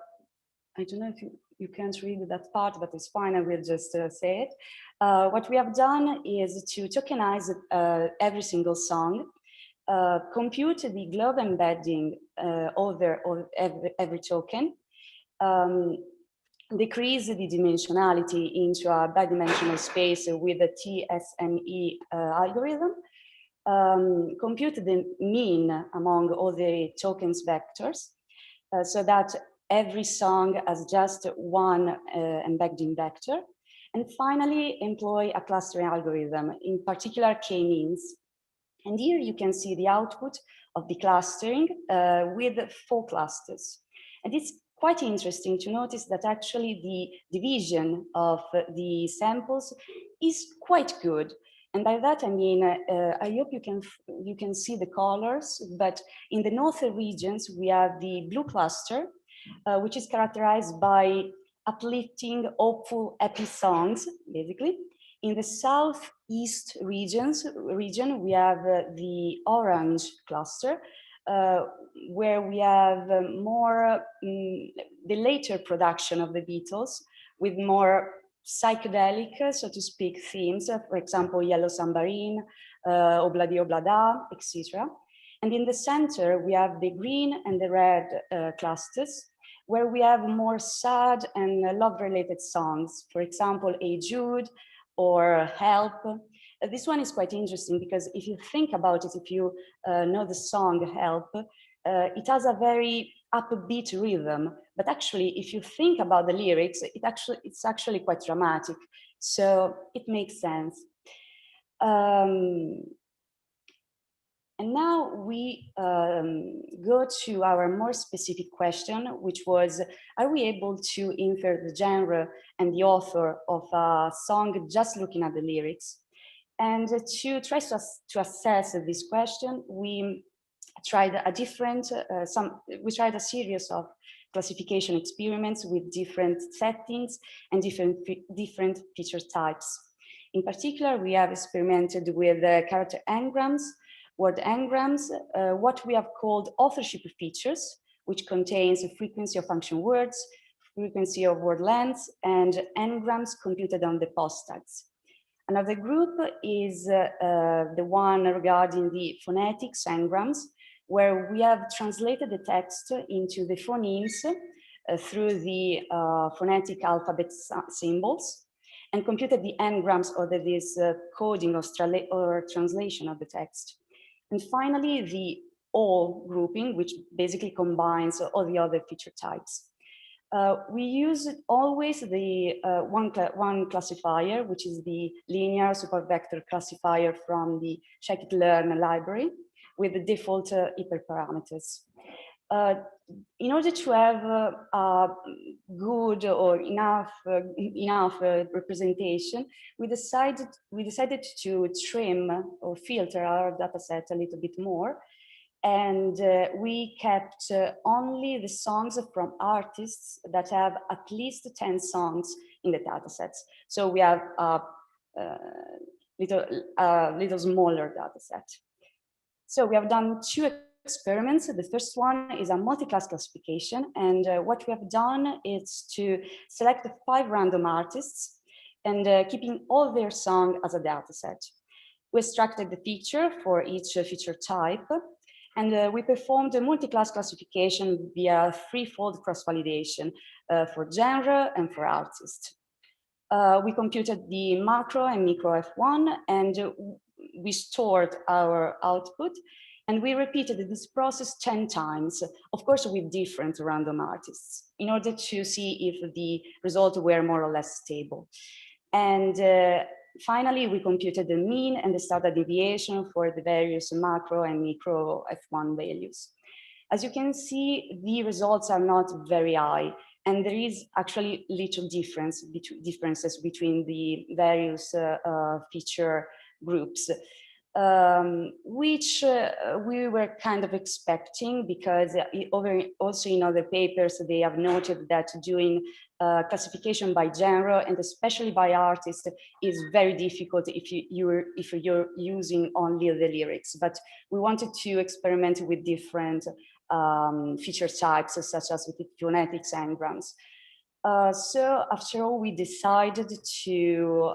don't know if you can't read that part, but it's fine, I will just say it. What we have done is to tokenize every single song, compute the globe embedding over every token, decrease the dimensionality into a bidimensional space with a TSNE algorithm, compute the mean among all the tokens vectors, so that every song has just one embedding vector, and finally employ a clustering algorithm, in particular k-means. And here you can see the output of the clustering with 4 clusters. And it's quite interesting to notice that actually the division of the samples is quite good. And by that I mean, I hope you can see the colors, but in the northern regions we have the blue cluster, which is characterized by uplifting, hopeful, happy songs, basically. In the southeast region, we have the orange cluster, where we have more the later production of the Beatles with more psychedelic, so to speak, themes, for example, Yellow Submarine, Obladi Oblada, etc. And in the center, we have the green and the red clusters, where we have more sad and love-related songs, for example, Hey Jude or Help. This one is quite interesting because if you think about it, if you know the song Help, it has a very upbeat rhythm, but actually, if you think about the lyrics, it's actually quite dramatic, so it makes sense. And now we go to our more specific question, which was, are we able to infer the genre and the author of a song just looking at the lyrics? And to try to assess this question, we tried we tried a series of classification experiments with different settings and different feature types. In particular, we have experimented with character n-grams, word n-grams, what we have called authorship features, which contains a frequency of function words, frequency of word lengths, and n-grams computed on the post tags. Another group is the one regarding the phonetics n-grams, where we have translated the text into the phonemes through the phonetic alphabet symbols and computed the n-grams or this coding or translation of the text. And finally, the all grouping, which basically combines all the other feature types. We use always the one classifier, which is the linear supervector classifier from the Schedl library, with the default hyperparameters. In order to have good or enough representation, we decided to trim or filter our data set a little bit more, and we kept only the songs from artists that have at least 10 songs in the data sets. So we have a little smaller data set. So we have done 2 experiments. The first one is a multi-class classification, and what we have done is to select 5 random artists and keeping all their songs as a data set. We extracted the feature for each feature type, and we performed a multi-class classification via 3-fold cross-validation for genre and for artist. We computed the macro and micro F1, and we stored our output, and we repeated this process 10 times, of course with different random artists, in order to see if the results were more or less stable. And finally, we computed the mean and the standard deviation for the various macro and micro F1 values. As you can see, the results are not very high, and there is actually little differences between the various feature groups, which we were kind of expecting, because also in other papers they have noted that doing classification by genre and especially by artist is very difficult if you're using only the lyrics. But we wanted to experiment with different feature types, such as with phonetics and grams. So after all, we decided to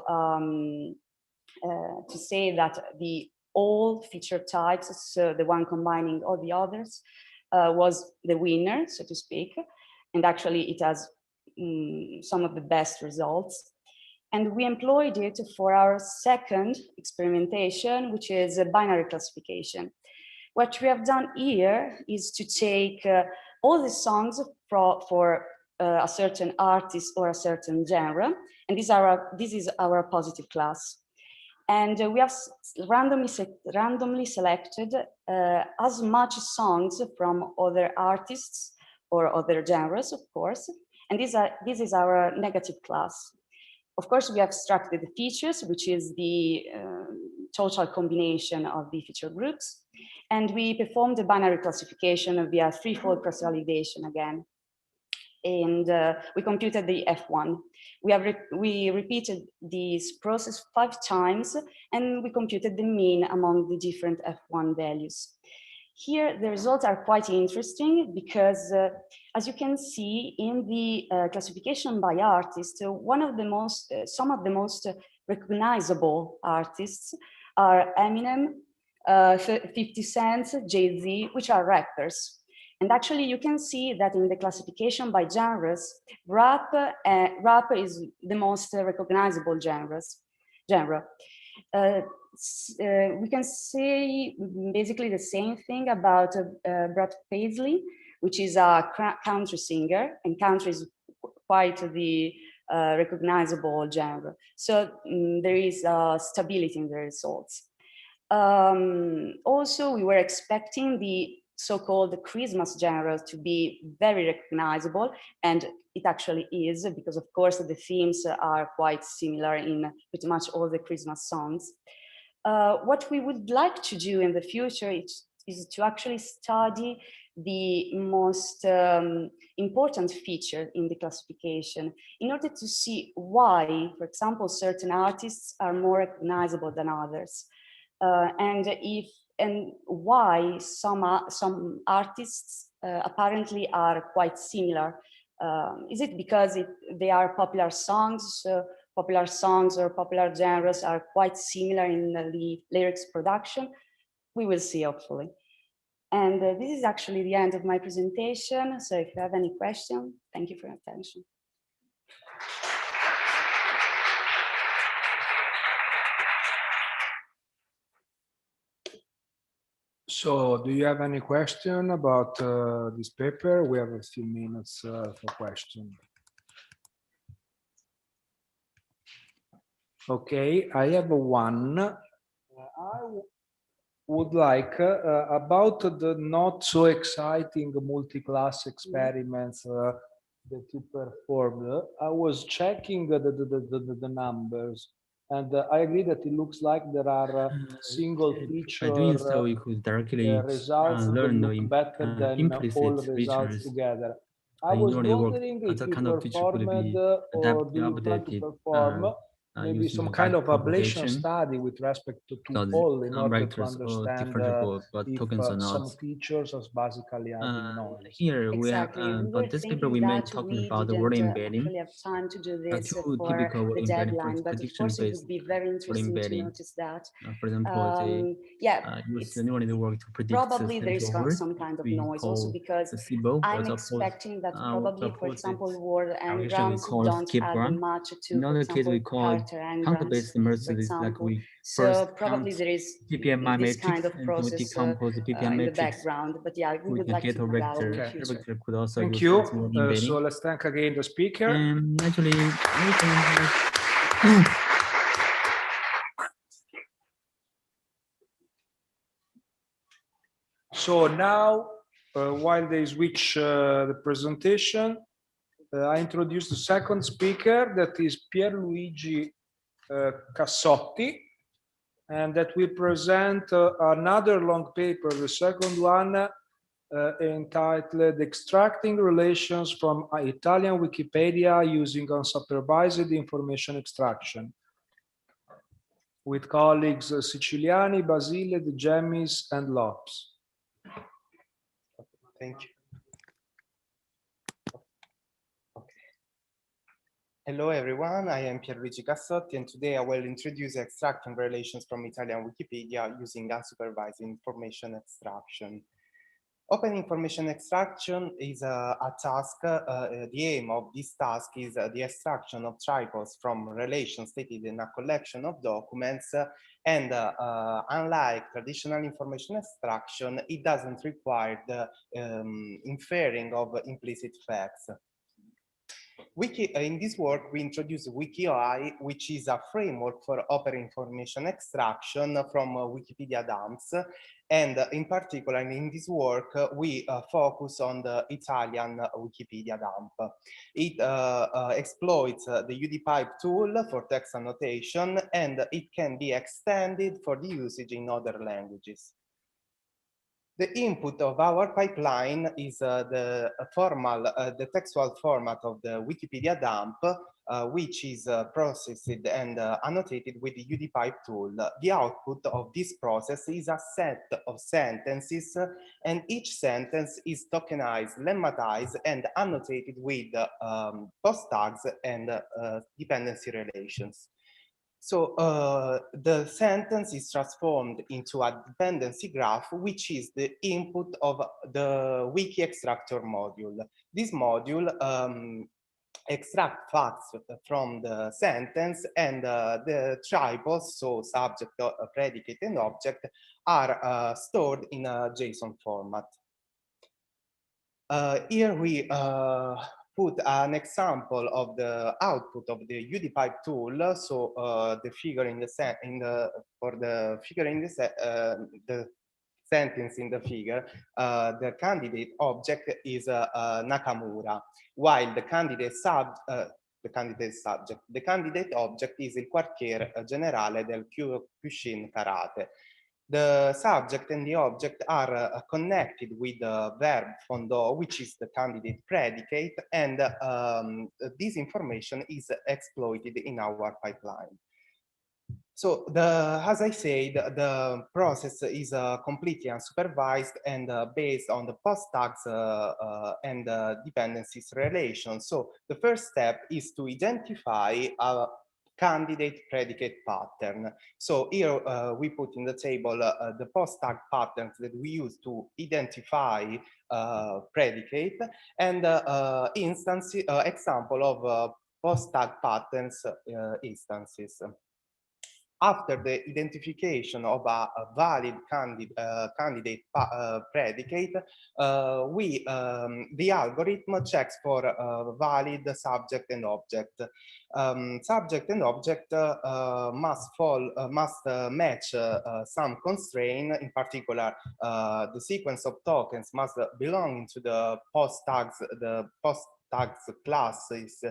say that the all feature types, so the one combining all the others, was the winner, so to speak. And actually it has some of the best results. And we employed it for our second experimentation, which is a binary classification. What we have done here is to take all the songs for a certain artist or a certain genre, and this is our positive class. And we have randomly selected as much songs from other artists or other genres, of course, and this is our negative class. Of course, we have extracted the features, which is the total combination of the feature groups, and we performed the binary classification via 3-fold cross-validation again. And we computed the F1. We repeated this process 5 times, and we computed the mean among the different F1 values. Here, the results are quite interesting because, as you can see in the classification by artist, some of the most recognizable artists are Eminem, 50 Cent, Jay-Z, which are rappers. And actually, you can see that in the classification by genres, rap is the most recognizable genre. We can say basically the same thing about Brad Paisley, which is a country singer, and country is quite the recognizable genre. So there is stability in the results. Also, we were expecting the so-called Christmas genre to be very recognizable, and it actually is, because of course the themes are quite similar in pretty much all the Christmas songs. What we would like to do in the future is to actually study the most important feature in the classification in order to see why, for example, certain artists are more recognizable than others, and why some artists apparently are quite similar. Is it because they are popular songs or popular genres are quite similar in the lyrics production? We will see, hopefully. And this is actually the end of my presentation. So if you have any questions, thank you for your attention. So do you have any question about this paper? We have a few minutes for questions. Okay, I have one. would like about the not so exciting multi-class experiments that you performed. I was checking the numbers, and I agree that it looks like there are single feature by doing so, you could directly results that learn the look better than implicit all results features. together. I In was order to work, wondering if that you kind of feature could performed be or do you plan to updated perform maybe using some kind of ablation propagation, study with respect to because all in some order to vectors are understand differentiable, but if tokens are some not. features are basically adding noise. Here we have, Exactly. We were but this paper thinking we made that talking we about the word didn't embedding. actually have time to do this Two for typical word the embedding for deadline, but of course it prediction-based would be very word interesting to embedding. notice that. For example, Yeah, use the neural network to predict probably there is word. some kind of We noise also call because placebo. I'm expecting that probably, for opposite example, word application we n-grams call don't skip add run. much to, In for other case, we example, call character n-grams, counter-based for immersive. It's like example. we So first probably count there is PPM this matrix kind of and when we process decompose the PPM in the matrix background. But yeah, we with would the like to Kepler do that in the vector. future. Vector could also Thank use you. as word embedding. So let's thank again the speaker. And actually, everything So now, while they switch the presentation, I introduce the second speaker, that is Pierluigi Cassotti, and that will present another long paper, the second one, entitled Extracting Relations from Italian Wikipedia Using Unsupervised Information Extraction, with colleagues Siciliani, Basile, De Gemmis, and Lopes. Thank you. Hello everyone, I am Pierluigi Cassotti, and today I will introduce extracting relations from Italian Wikipedia using unsupervised information extraction. Open information extraction is a task. The aim of this task is the extraction of triples from relations stated in a collection of documents, and unlike traditional information extraction, it doesn't require the inferring of implicit facts. In this work, we introduce WikiOI, which is a framework for open information extraction from Wikipedia dumps. And in particular, in this work, we focus on the Italian Wikipedia dump. It exploits the UDPipe tool for text annotation, and it can be extended for the usage in other languages. The input of our pipeline is the textual format of the Wikipedia dump, which is processed and annotated with the UDPipe tool. The output of this process is a set of sentences, and each sentence is tokenized, lemmatized, and annotated with post tags and dependency relations. So the sentence is transformed into a dependency graph, which is the input of the wiki extractor module. This module extract facts from the sentence, and the triples, so subject, predicate, and object, are stored in a JSON format. Here we put an example of the output of the UDPipe tool. So the figure in the sentence in the figure, the candidate object is Nakamura, while the candidate object is il quartier generale del Kyokushin Karate. The subject and the object are connected with the verb fondo, which is the candidate predicate, and this information is exploited in our pipeline. So as I said, the process is completely unsupervised and based on the post tags and dependencies relation. So the first step is to identify a candidate predicate pattern. So here we put in the table the post tag patterns that we use to identify predicate, and example of post tag patterns instances. After the identification of a valid candidate predicate, the algorithm checks for valid subject and object. Subject and object must match some constraint. In particular, the sequence of tokens must belong to the post tags. The post tags classes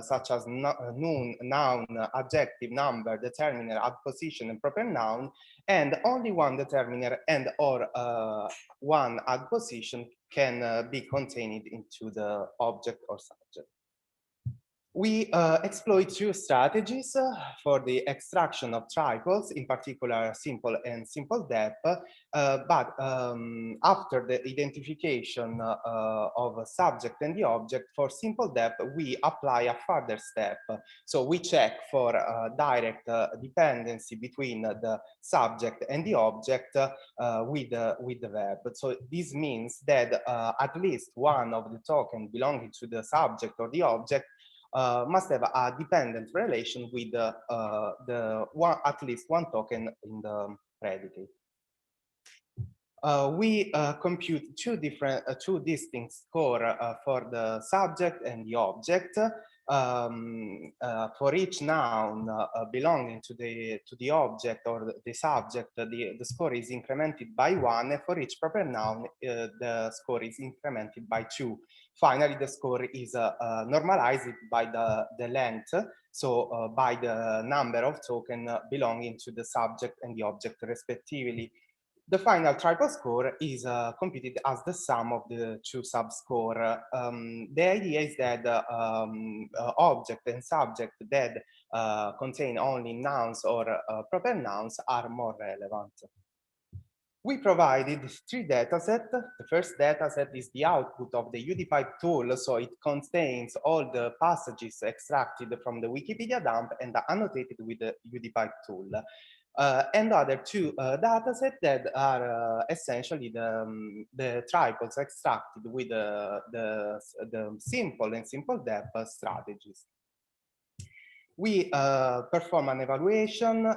such as noun, adjective, number, determiner, adposition, and proper noun, and only one determiner and or one adposition can be contained into the object or subject. We exploit two strategies for the extraction of triples, in particular simple and simple depth, but after the identification of a subject and the object, for simple depth, we apply a further step. So we check for direct dependency between the subject and the object with the verb. So this means that at least one of the tokens belonging to the subject or the object must have a dependent relation with at least one token in the predicate. We compute two distinct scores for the subject and the object. For each noun belonging to the object or the subject, the score is incremented by 1, and for each proper noun, the score is incremented by 2. Finally, the score is normalized by the length, so by the number of tokens belonging to the subject and the object respectively. The final triple score is computed as the sum of the two subscores. The idea is that object and subject that contain only nouns or proper nouns are more relevant. We provided 3 datasets. The first dataset is the output of the UDPipe tool, so it contains all the passages extracted from the Wikipedia dump and annotated with the UDPipe tool. And other 2 datasets that are essentially the triples extracted with the simple and simple depth strategies. We perform an evaluation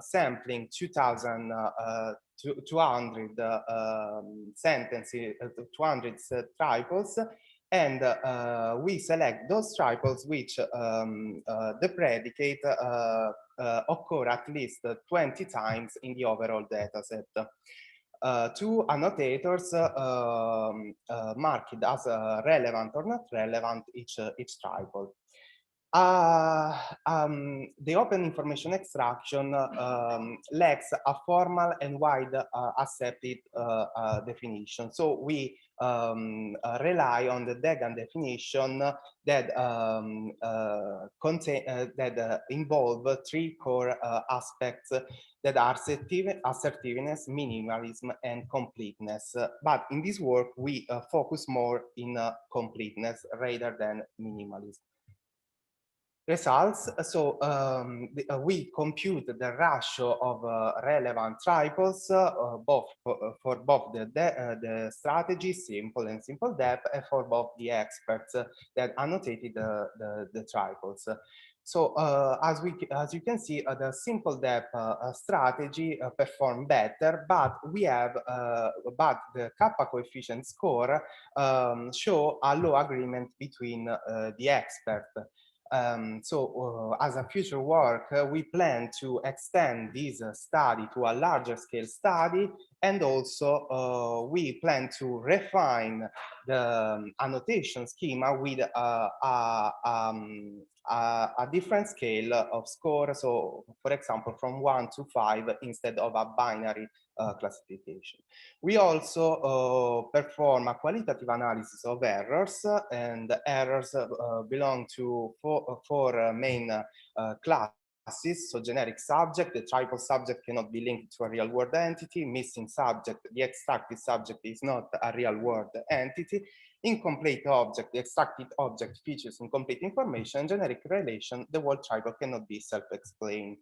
sampling 200 sentences, 200 triples, and we select those triples which the predicate occur at least 20 times in the overall dataset. 2 annotators marked as relevant or not relevant each triple. The open information extraction lacks a formal and wide accepted definition. So we rely on the Degan definition that involve 3 core aspects that are assertiveness, minimalism, and completeness. But in this work, we focus more in completeness rather than minimalism. Results. So we compute the ratio of relevant triples for both the strategy, simple and simple depth, and for both the experts that annotated the triples. So as you can see, the simple depth strategy perform better, but the kappa coefficient score show a low agreement between the experts. As a future work, we plan to extend this study to a larger scale study, and also we plan to refine the annotation schema with a different scale of score. So, for example, from 1 to 5 instead of a binary classification. We also perform a qualitative analysis of errors, and errors belong to four main classes. So generic subject, the triple subject cannot be linked to a real world entity. Missing subject, the extracted subject is not a real world entity. Incomplete object, the extracted object features incomplete information. Generic relation, the whole triple cannot be self-explained.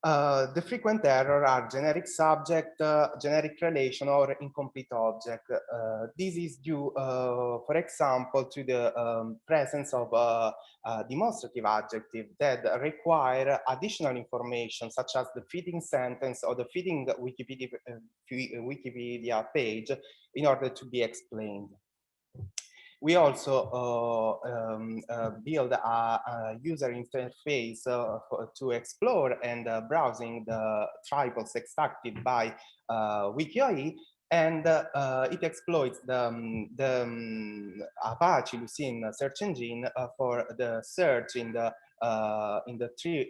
The frequent error are generic subject, generic relation, or incomplete object. This is due, for example, to the presence of demonstrative adjective that require additional information, such as the fitting sentence or the fitting Wikipedia page in order to be explained. We also build a user interface to explore and browsing the triples extracted by WikiIE, and it exploits the Apache Lucene search engine for the search in the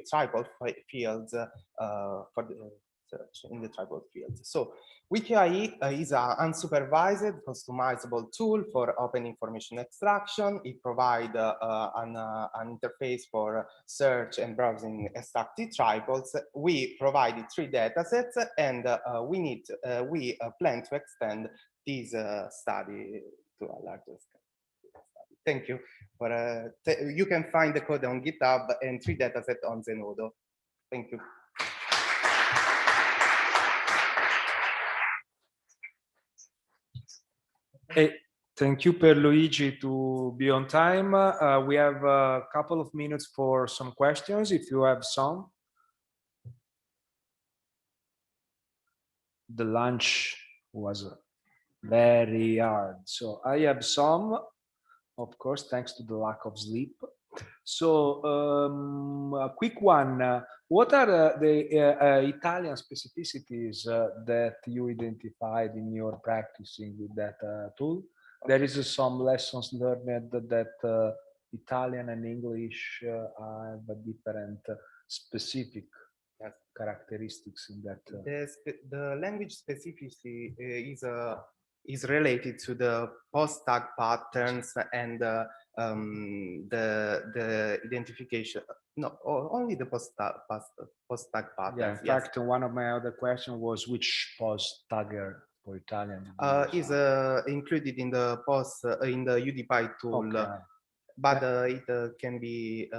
triple fields for the search in the triple fields. So WikiIE is an unsupervised, customizable tool for open information extraction. It provides an interface for search and browsing extracted triples. We provided 3 datasets, and we plan to extend this study to a larger scale. Thank you. You can find the code on GitHub and 3 datasets on Zenodo. Thank you. Hey, thank you, Pierluigi, to be on time. We have a couple of minutes for some questions, if you have some. The lunch was very hard, so I have some, of course, thanks to the lack of sleep. So a quick one. What are the Italian specificities that you identified in your practicing with that tool? There is some lessons learned that Italian and English have a different specific characteristics in that. The language specificity is related to the post-tag patterns and the identification. No, only the post-tag patterns. Yeah, in fact, one of my other questions was which post-tagger for Italian is included in the UDPy tool. Okay. But it can be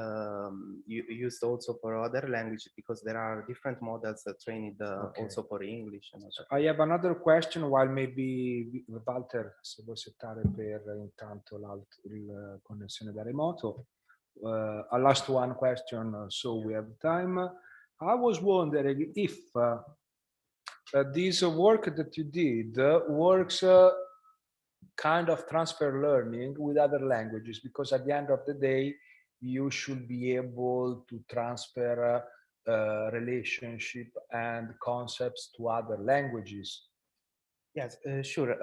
used also for other languages because there are different models trained also for English. I have another question, while maybe Walter se vuoi settare per intanto la connessione da remoto. A last one question, so we have time. I was wondering if this work that you did works kind of transfer learning with other languages, because at the end of the day you should be able to transfer relationship and concepts to other languages. Yes, sure.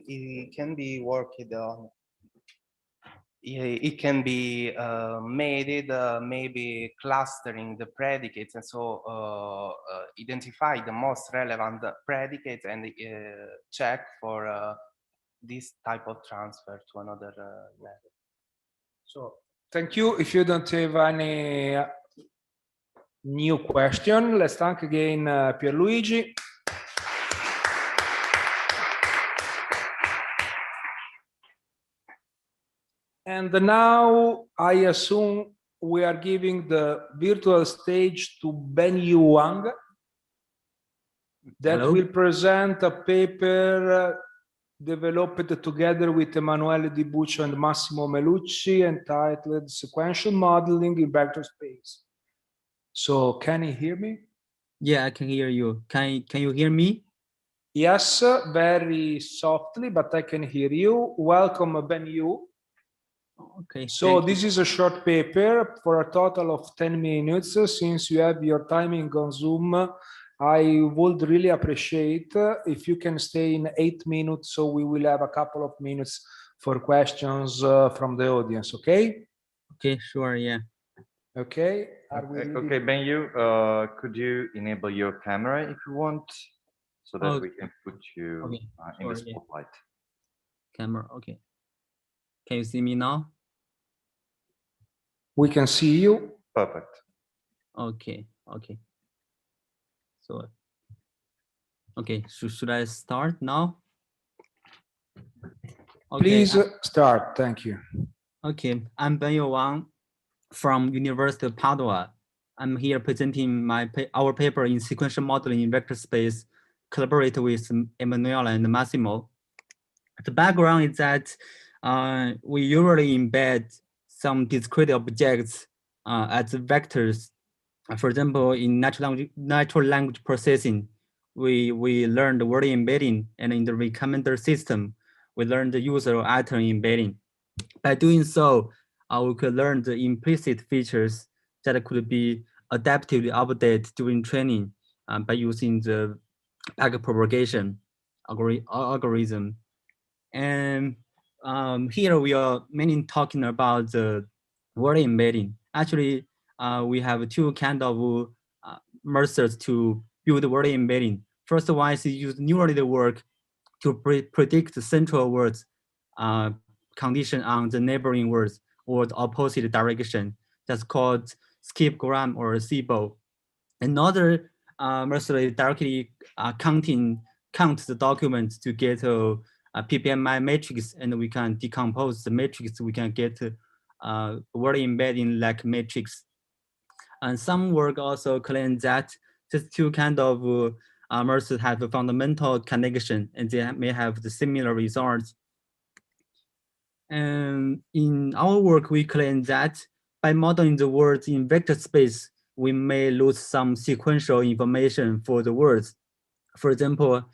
It can be worked on. It can be made maybe clustering the predicates, and so identify the most relevant predicates and check for this type of transfer to another level. So thank you. If you don't have any new question, let's thank again Pierluigi. And now I assume we are giving the virtual stage to Ben-Yu Wang that will present a paper developed together with Emanuele Di Buccio and Massimo Melucci entitled Sequential Modeling in Vector Space. So can you hear me? Yeah, I can hear you. Can you hear me? Yes, very softly, but I can hear you. Welcome, Ben-Yu. Okay. So this is a short paper for a total of 10 minutes. Since you have your timing on Zoom, I would really appreciate if you can stay in 8 minutes, so we will have a couple of minutes for questions from the audience, okay? Okay, sure, yeah. Okay. Okay, Ben-Yu, could you enable your camera if you want, so that we can put you in the spotlight? Camera, okay. Can you see me now? We can see you. Perfect. Okay, okay. So, okay, should I start now? Okay. Please start, thank you. Okay, I'm Ben-Yu Wang from University of Padua. I'm here presenting our paper in sequential modeling in vector space, collaborate with Emanuela and Massimo. The background is that we usually embed some discrete objects as vectors. For example, in natural language processing, we learned word embedding, and in the recommender system, we learned the user item embedding. By doing so, we could learn the implicit features that could be adaptively updated during training by using the backpropagation algorithm. And here we are mainly talking about the word embedding. Actually, we have two kind of methods to build word embedding. First one is use neural network to predict the central words condition on the neighboring words or the opposite direction. That's called skipgram or SIBO. Another method is directly count the documents to get a PPMI matrix, and we can decompose the matrix. We can get word embedding like matrix. And some work also claim that these two kind of methods have a fundamental connection, and they may have the similar results. And in our work, we claim that by modeling the words in vector space, we may lose some sequential information for the words. For example,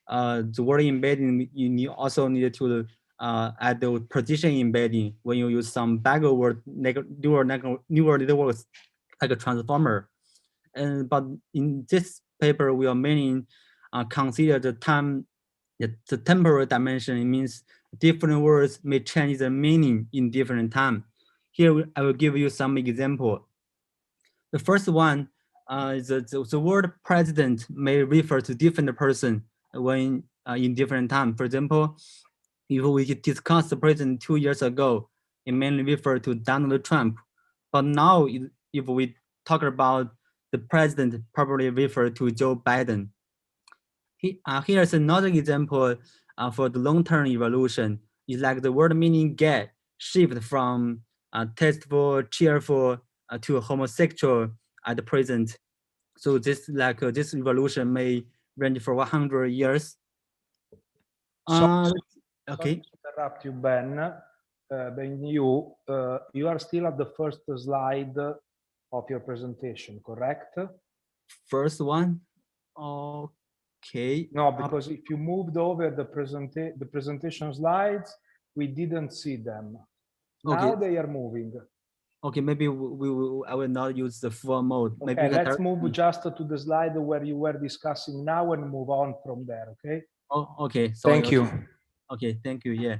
the word embedding, you also need to add the position embedding when you use some backward neural networks like a transformer. But in this paper, we are mainly consider the temporal dimension. It means different words may change the meaning in different time. Here, I will give you some example. The first one is the word president may refer to different person when in different time. For example, if we discussed the president 2 years ago, it mainly referred to Donald Trump. But now, if we talk about the president, probably refer to Joe Biden. Here's another example for the long-term evolution. It's like the word meaning get shift from tasteful, cheerful to homosexual at the present. So this this evolution may range for 100 years. Sorry Okay. to interrupt you, Ben. Ben, you are still at the first slide of your presentation, correct? First one. Okay. No, because if you moved over the presentation slides, we didn't see them. Now Okay. they are moving. Okay, maybe I will not use the full mode. Maybe Okay, let's move just to the slide where you were discussing now and move on from there, okay? Oh, okay. Sorry, Thank you. Okay, thank you. Yeah.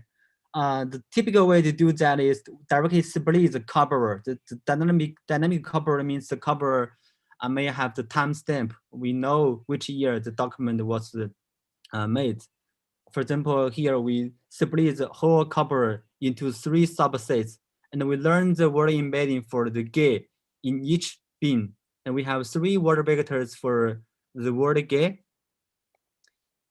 The typical way to do that is to directly split the cover. The dynamic cover means the cover may have the timestamp. We know which year the document was made. For example, here we split the whole cover into 3 subsets, and we learn the word embedding for the gay in each bin. And we have 3 word vectors for the word gay.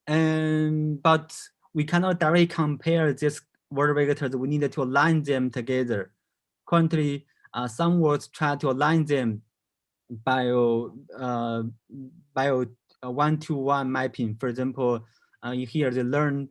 But we cannot directly compare these word vectors. We need to align them together. Currently, some words try to align them by a 1-to-1 mapping. For example, here they learn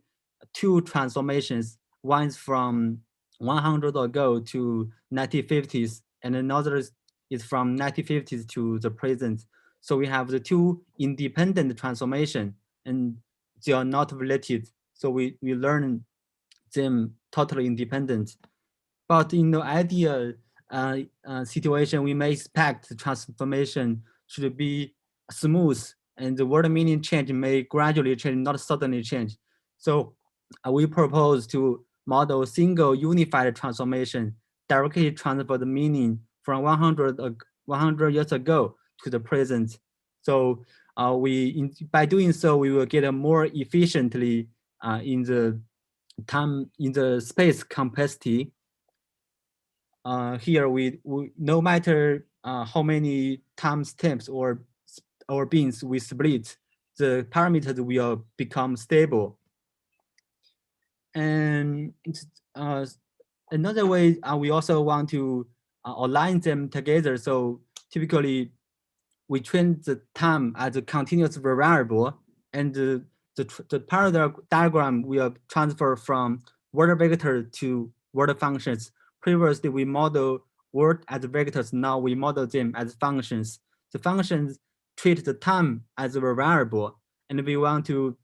2 transformations. One is from 100 ago to 1950s, and another is from 1950s to the present. So we have the 2 independent transformation, and they are not related. So we learn them totally independent. But in the ideal situation, we may expect the transformation should be smooth, and the word meaning change may gradually change, not suddenly change. So we propose to model single unified transformation, directly transfer the meaning from 100 years ago to the present. So by doing so, we will get a more efficiently in the space complexity. Here we no matter how many timestamps or bins we split, the parameters will become stable. And another way, we also want to align them together. So typically, we train the time as a continuous variable, and the parallel diagram will transfer from word vector to word functions. Previously, we model word as vectors. Now we model them as functions. The functions treat the time as a variable, and we want to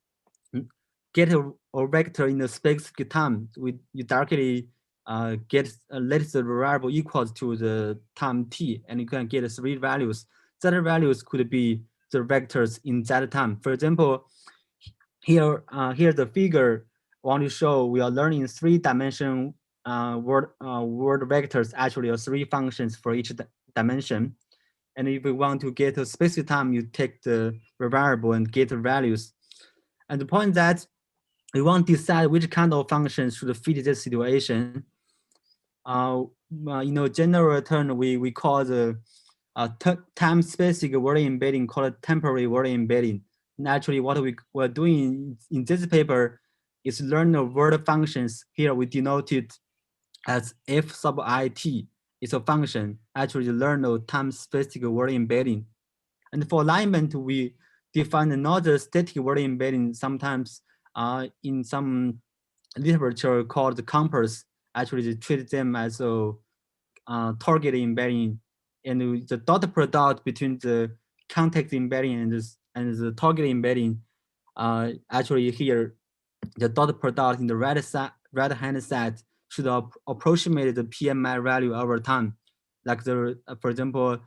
get a vector in a specific time. You directly get let the variable equals to the time t, and you can get 3 values. That values could be the vectors in that time. For example, here's the figure I want to show. We are learning 3-dimension word vectors, actually, are 3 functions for each dimension. And if we want to get a specific time, you take the variable and get the values. And the point that we want to decide which kind of functions should fit this situation. General term, we call the time-specific word embedding called temporary word embedding. And actually, what we're doing in this paper is learn the word functions. Here we denote it as f sub it. It's a function. Actually, learn the time-specific word embedding. And for alignment, we define another static word embedding. Sometimes in some literature called the compass. Actually, they treat them as a target embedding, and the dot product between the context embedding and the target embedding. Actually, here the dot product in the right hand side should approximate the PMI value over time. Like for example,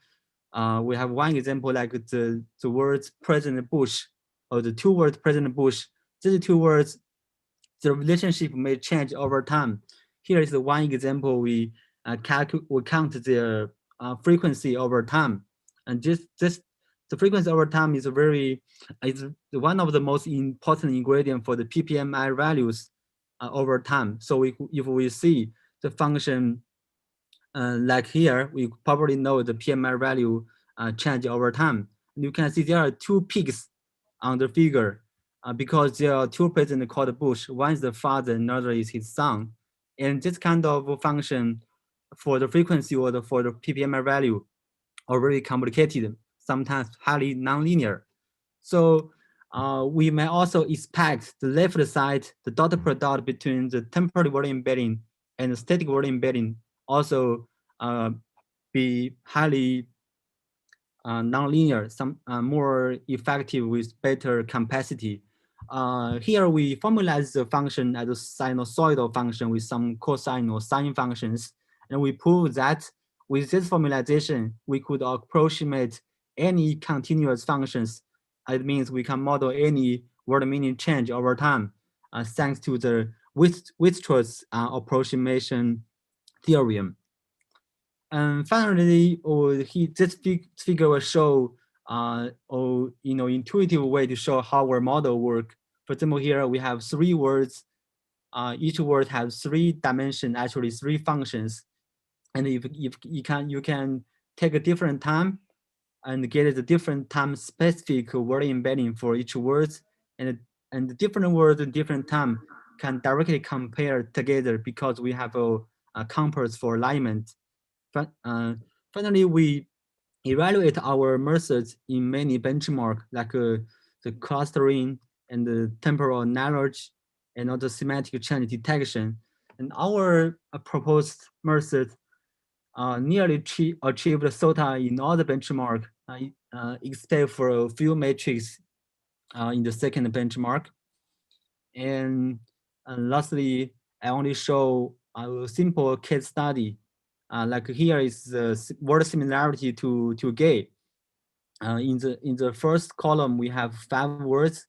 we have one example like the words President Bush, or the 2 words President Bush. These 2 words, the relationship may change over time. Here is the one example. We count their frequency over time, and the frequency over time is one of the most important ingredient for the PPMI values over time. So if we see the function like here, we probably know the PMI value change over time. And you can see there are 2 peaks on the figure because there are 2 presidents called Bush. One is the father, another is his son. And this kind of function for the frequency or for the PPMI value are very complicated, sometimes highly nonlinear. So we may also expect the left side, the dot product between the temporary word embedding and the static word embedding also be highly nonlinear, some more effective with better capacity. Here we formalize the function as a sinusoidal function with some cosine or sine functions, and we prove that with this formalization, we could approximate any continuous functions. It means we can model any word meaning change over time, thanks to the Weierstrass approximation theorem. And finally, this figure will show intuitive way to show how our model work. For example, here we have 3 words. Each word has 3 dimensions, actually 3 functions. And if you can take a different time and get the different time specific word embedding for each word, and the different words at different time can directly compare together because we have a compass for alignment. But finally, we evaluate our methods in many benchmarks like the clustering and the temporal knowledge and also semantic change detection. And our proposed method nearly achieved SOTA in all the benchmark, except for a few metrics in the second benchmark. And lastly, I only show a simple case study. Like here is the word similarity to gay. In the first column we have 5 words,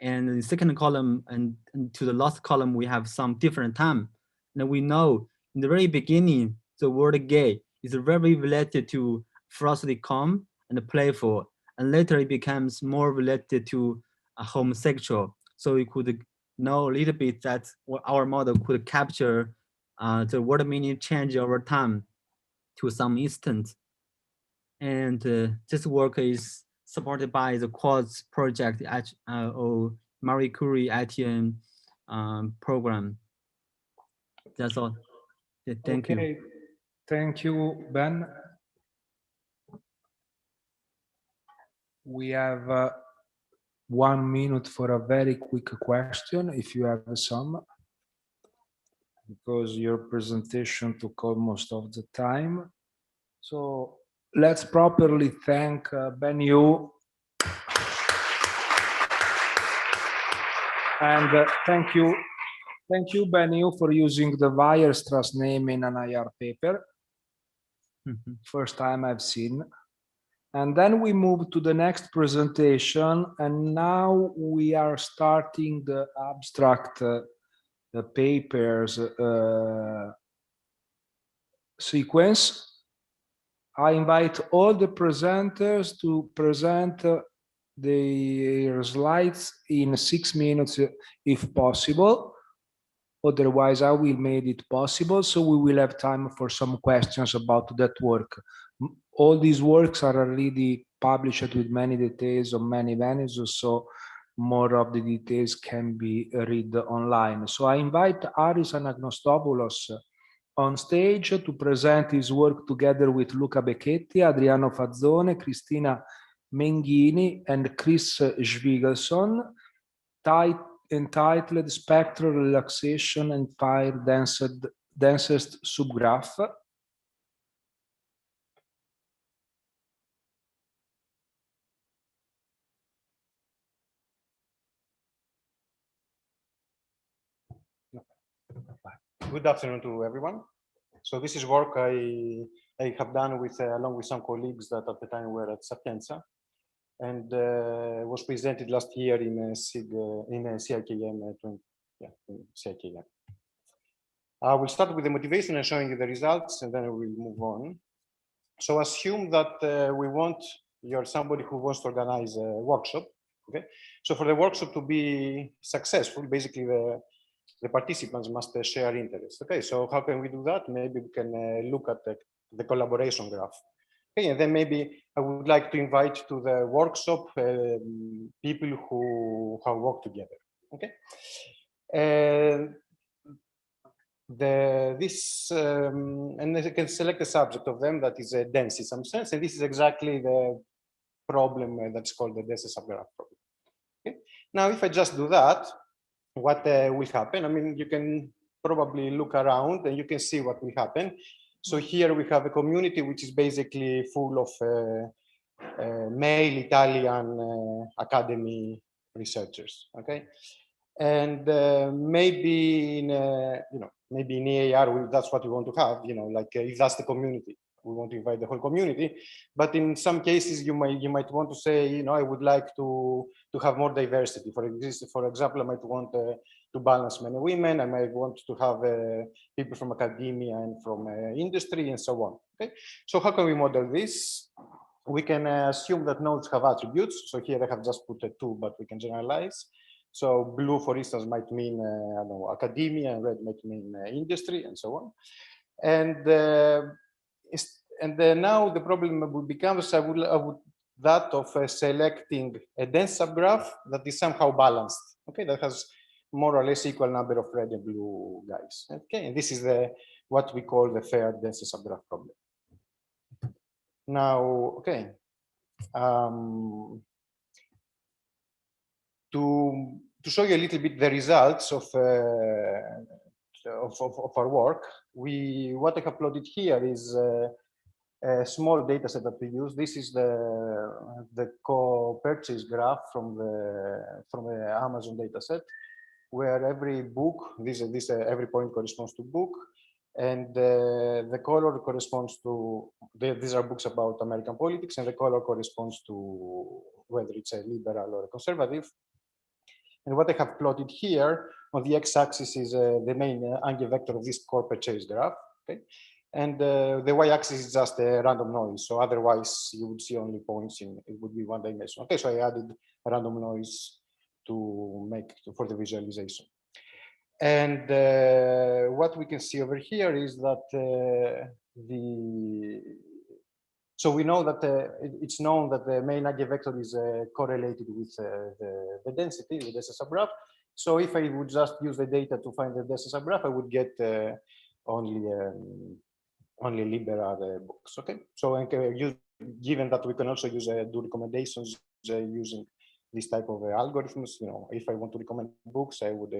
and in the second column and to the last column we have some different time. And we know in the very beginning the word gay is very related to frosty calm and playful, and later it becomes more related to homosexual. So we could know a little bit that our model could capture the word meaning change over time to some extent. And this work is supported by the Quartz project at Marie Curie ITN program. That's all. Thank you. Thank you, Ben. we have 1 minute for a very quick question, if you have some, because your presentation took almost all the time. So let's properly thank Benyu. And thank you, Benyu, for using the Weierstrass name in an IR paper. First time I've seen. And then we move to the next presentation, and now we are starting the abstract the papers sequence. I invite all the presenters to present their slides in 6 minutes if possible. Otherwise, I will make it possible, so we will have time for some questions about that work. All these works are already published with many details on many venues, so more of the details can be read online. So I invite Aris Anagnostopoulos on stage to present his work together with Luca Becchetti, Adriano Fazzone, Cristina Menghini, and Chris Schwigelson, entitled Spectral Relaxation and Fire Densest Subgraph. Good afternoon to everyone. So this is work I have done with along with some colleagues that at the time were at Sapienza, and was presented last year in CIKM. CIKM. I will start with the motivation and showing you the results, and then we will move on. So assume that you're somebody who wants to organize a workshop. Okay. So for the workshop to be successful, basically the participants must share interests. Okay, so how can we do that? Maybe we can look at the collaboration graph. Okay, and then maybe I would like to invite to the workshop people who have worked together. Okay, and and I can select a subject of them that is dense in some sense, and this is exactly the problem that's called the dense subgraph problem. Okay, now if I just do that, what will happen? I mean, you can probably look around and you can see what will happen. So here we have a community which is basically full of male Italian academy researchers. Okay, and maybe in maybe in IIR that's what we want to have. Like if that's the community, we want to invite the whole community. But in some cases, you might want to say, I would like to have more diversity. For example, I might want to balance men and women. I might want to have people from academia and from industry and so on. Okay, so how can we model this? We can assume that nodes have attributes. So here I have just put 2, but we can generalize. So blue, for instance, might mean I don't know, academia, and red might mean industry, and so on. And now the problem would become that of selecting a dense subgraph that is somehow balanced. Okay, that has more or less equal number of red and blue guys. Okay, and this is what we call the fair dense subgraph problem. Now, okay, to show you a little bit the results of our work, what I have plotted here is a small data set that we use. This is the co-purchase graph from the Amazon data set, where every book, every point corresponds to book, and the color corresponds to, these are books about American politics, and the color corresponds to whether it's a liberal or a conservative. And what I have plotted here on the x-axis is the main angle vector of this core purchase graph. Okay, and the y-axis is just a random noise. So otherwise, you would see only points it would be one dimension. Okay, so I added a random noise for the visualization. And what we can see over here is that so we know that it's known that the main angle vector is correlated with the density, the dense subgraph. So if I would just use the data to find the dense subgraph, I would get only liberal books. Okay, so given that we can also do recommendations using this type of algorithms. You know, if I want to recommend books, I would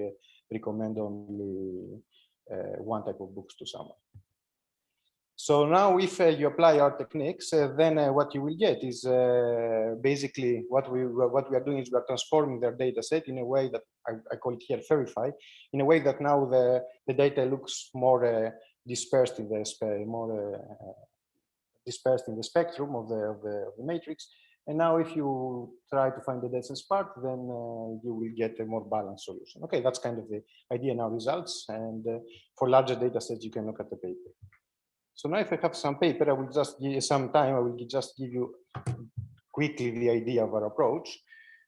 recommend only one type of books to someone. So now if you apply our techniques, then what you will get is basically what we are doing is we are transforming their data set in a way that I call it here verify, in a way that now the data looks more dispersed in the spectrum of the matrix. And now if you try to find the densest part, then you will get a more balanced solution. Okay, that's kind of the idea in our results. And for larger data sets, you can look at the paper. So now if I have some paper, I will just give you some time. I will just give you quickly the idea of our approach.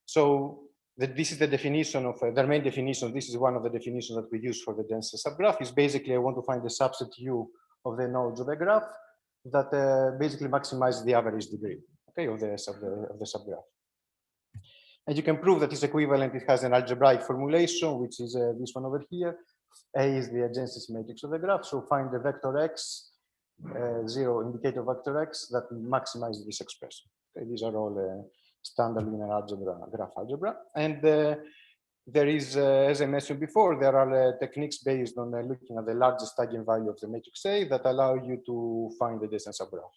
So this is the definition of their main definition. This is one of the definitions that we use for the densest subgraph. Is basically I want to find the subset U of the nodes of the graph that basically maximizes the average degree, okay, of the subgraph. And you can prove that it's equivalent. It has an algebraic formulation, which is this one over here. A is the adjacency matrix of the graph. So find the vector x, 0 indicator vector x that maximizes this expression. Okay, these are all standard linear algebra, graph algebra. And there is, as I mentioned before, there are techniques based on looking at the largest eigenvalue of the matrix A that allow you to find the densest subgraph.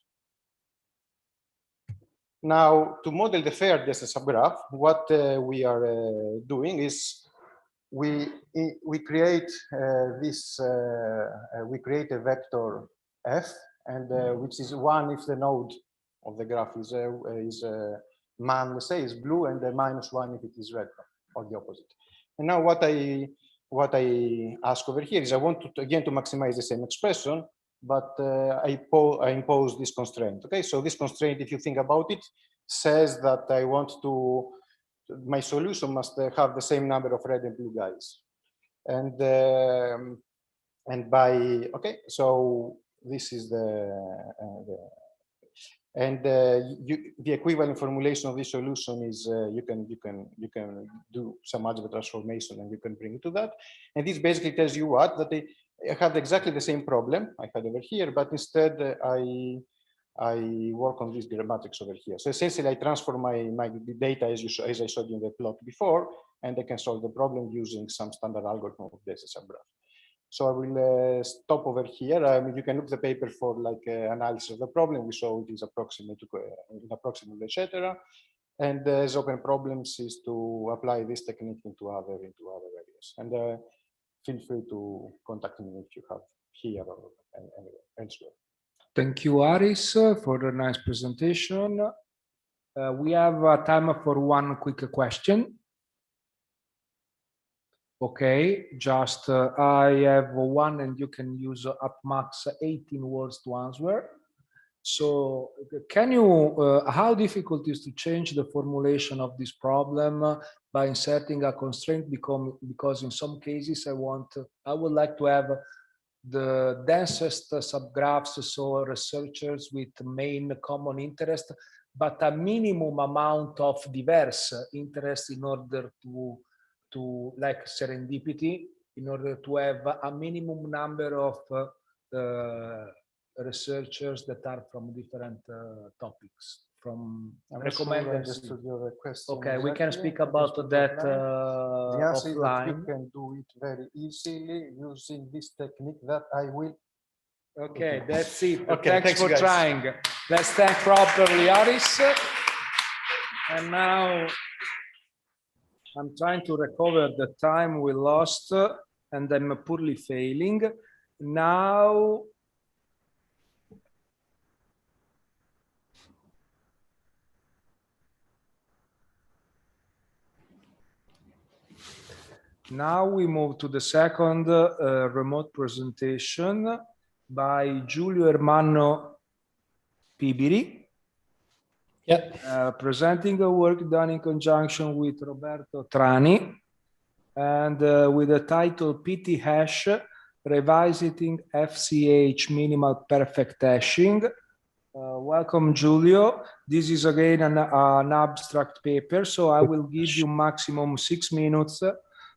Now, to model the fair densest subgraph, what we are doing is we create we create a vector f, and which is 1 if the node of the graph is man, let's say, is blue, and -1 if it is red, or the opposite. And now what I ask over here is I want to again to maximize the same expression, but I impose this constraint. Okay, so this constraint, if you think about it, says that I want to, my solution must have the same number of red and blue guys, and by okay, so this is the equivalent formulation of this solution is you can do some algebra transformation and you can bring it to that. And this basically tells you what, that I have exactly the same problem I had over here, but instead I work on this matrix over here. So essentially I transform my data as I showed you in the plot before, and I can solve the problem using some standard algorithm of densest subgraph. So I will stop over here. You can look the paper for like analysis of the problem. We show it is approximate, etc. And as open problems is to apply this technique into other areas. And feel free to contact me if you have here or anywhere elsewhere. Thank you, Aris, for the nice presentation. We have time for one quick question. Okay, just I have one, and you can use up max 18 words to answer. So can you, how difficult is to change the formulation of this problem by inserting a constraint? Because in some cases I would like to have the densest subgraphs, so researchers with main common interest, but a minimum amount of diverse interest in order to like serendipity, in order to have a minimum number of researchers that are from different topics, from recommended. Okay, we can speak about that the answer is that you offline. can do it very easily using this technique that I will. Okay, that's it. Okay, thanks for guys. trying. Let's thank properly Aris. And now I'm trying to recover the time we lost, and I'm poorly failing. Now, we move to the second remote presentation by Giulio Ermanno Pibiri. Yeah. Presenting a work done in conjunction with Roberto Trani, and with the title PT hash, revisiting FCH minimal perfect hashing. Welcome, Giulio. This is again an abstract paper, so I will give you maximum 6 minutes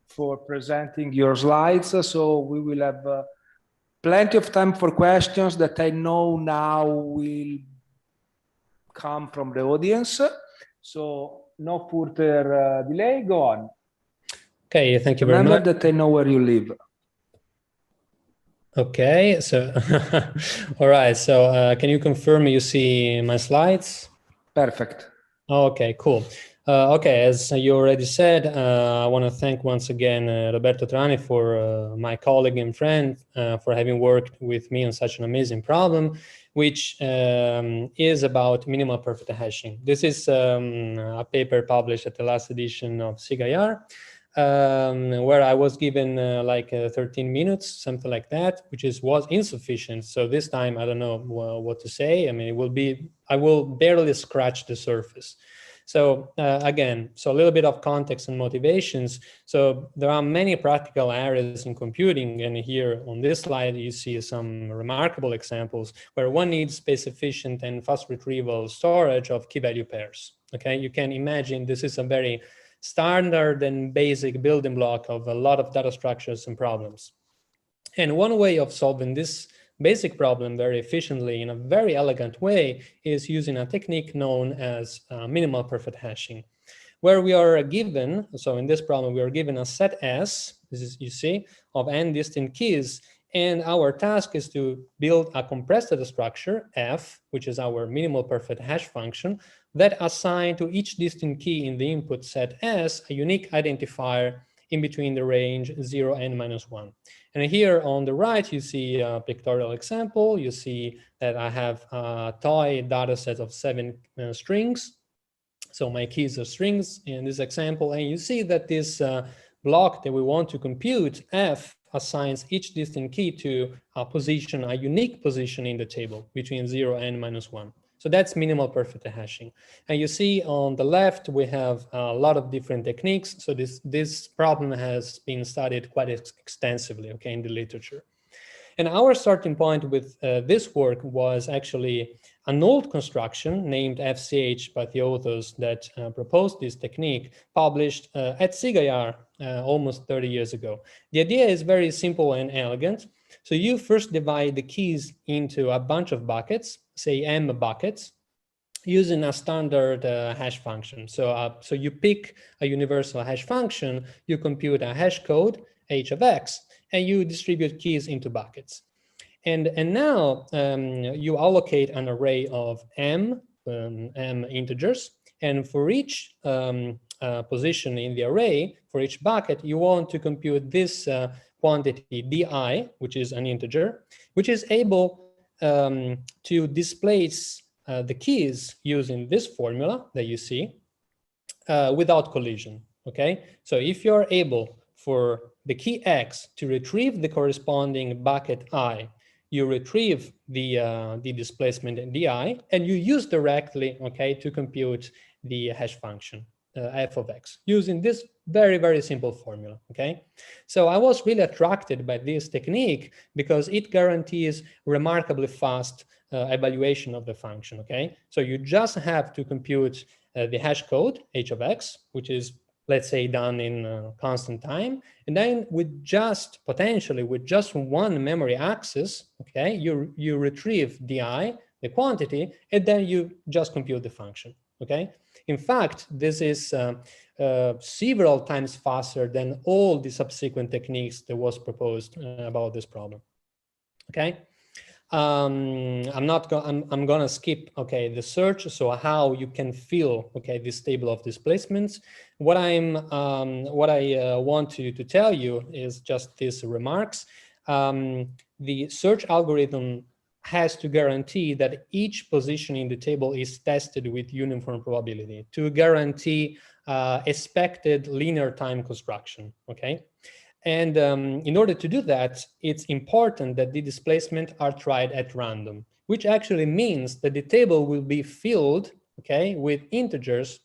for presenting your slides. So we will have plenty of time for questions that I know now will come from the audience. So no further delay, go on. Okay, thank you very Remember much. that I know where you live. Okay, so all right. So can you confirm you see my slides? Perfect. Okay, cool. Okay, as you already said, I want to thank once again Roberto Trani for my colleague and friend for having worked with me on such an amazing problem, which is about minimal perfect hashing. This is a paper published at the last edition of IIR, where I was given like 13 minutes, something like that, which was insufficient. So this time I don't know what to say. I mean, I will barely scratch the surface. So again, so a little bit of context and motivations. So there are many practical areas in computing, and here on this slide you see some remarkable examples where one needs space-efficient and fast retrieval storage of key-value pairs. Okay, you can imagine this is a very standard and basic building block of a lot of data structures and problems. And one way of solving this basic problem very efficiently in a very elegant way is using a technique known as minimal perfect hashing, where we are given, so in this problem, we are given a set S, this is, you see, of n distinct keys, and our task is to build a compressed data structure, F, which is our minimal perfect hash function, that assign to each distinct key in the input set S a unique identifier in between the range 0 and -1. And here on the right, you see a pictorial example. You see that I have a toy data set of 7 strings. So my keys are strings in this example. And you see that this block that we want to compute, F, assigns each distinct key to a position, a unique position in the table between 0 and -1. So that's minimal perfect hashing. And you see on the left, we have a lot of different techniques. So this problem has been studied quite extensively, okay, in the literature. And our starting point with this work was actually an old construction named FCH by the authors that proposed this technique, published at IIR almost 30 years ago. The idea is very simple and elegant. So you first divide the keys into a bunch of buckets, say M buckets, using a standard hash function. So you pick a universal hash function, you compute a hash code, h of x, and you distribute keys into buckets. And now you allocate an array of m integers, and for each position in the array, for each bucket, you want to compute this quantity di, which is an integer, which is able to displace the keys using this formula that you see without collision, okay? So if you're able for the key x to retrieve the corresponding bucket I, you retrieve the displacement di, and you use directly, okay, to compute the hash function, f of x, using this very, very simple formula, okay? So I was really attracted by this technique because it guarantees remarkably fast evaluation of the function, okay? So you just have to compute the hash code, h of x, which is, let's say, done in constant time. And then with just, potentially, with just one memory access, okay, you retrieve di, the quantity, and then you just compute the function, okay? In fact, this is several times faster than all the subsequent techniques that was proposed about this problem, okay? I'm gonna skip, okay, the search, so how you can fill, okay, this table of displacements. What I want to tell you is just these remarks. The search algorithm has to guarantee that each position in the table is tested with uniform probability to guarantee expected linear time construction, okay? And in order to do that, it's important that the displacements are tried at random, which actually means that the table will be filled, okay, with integers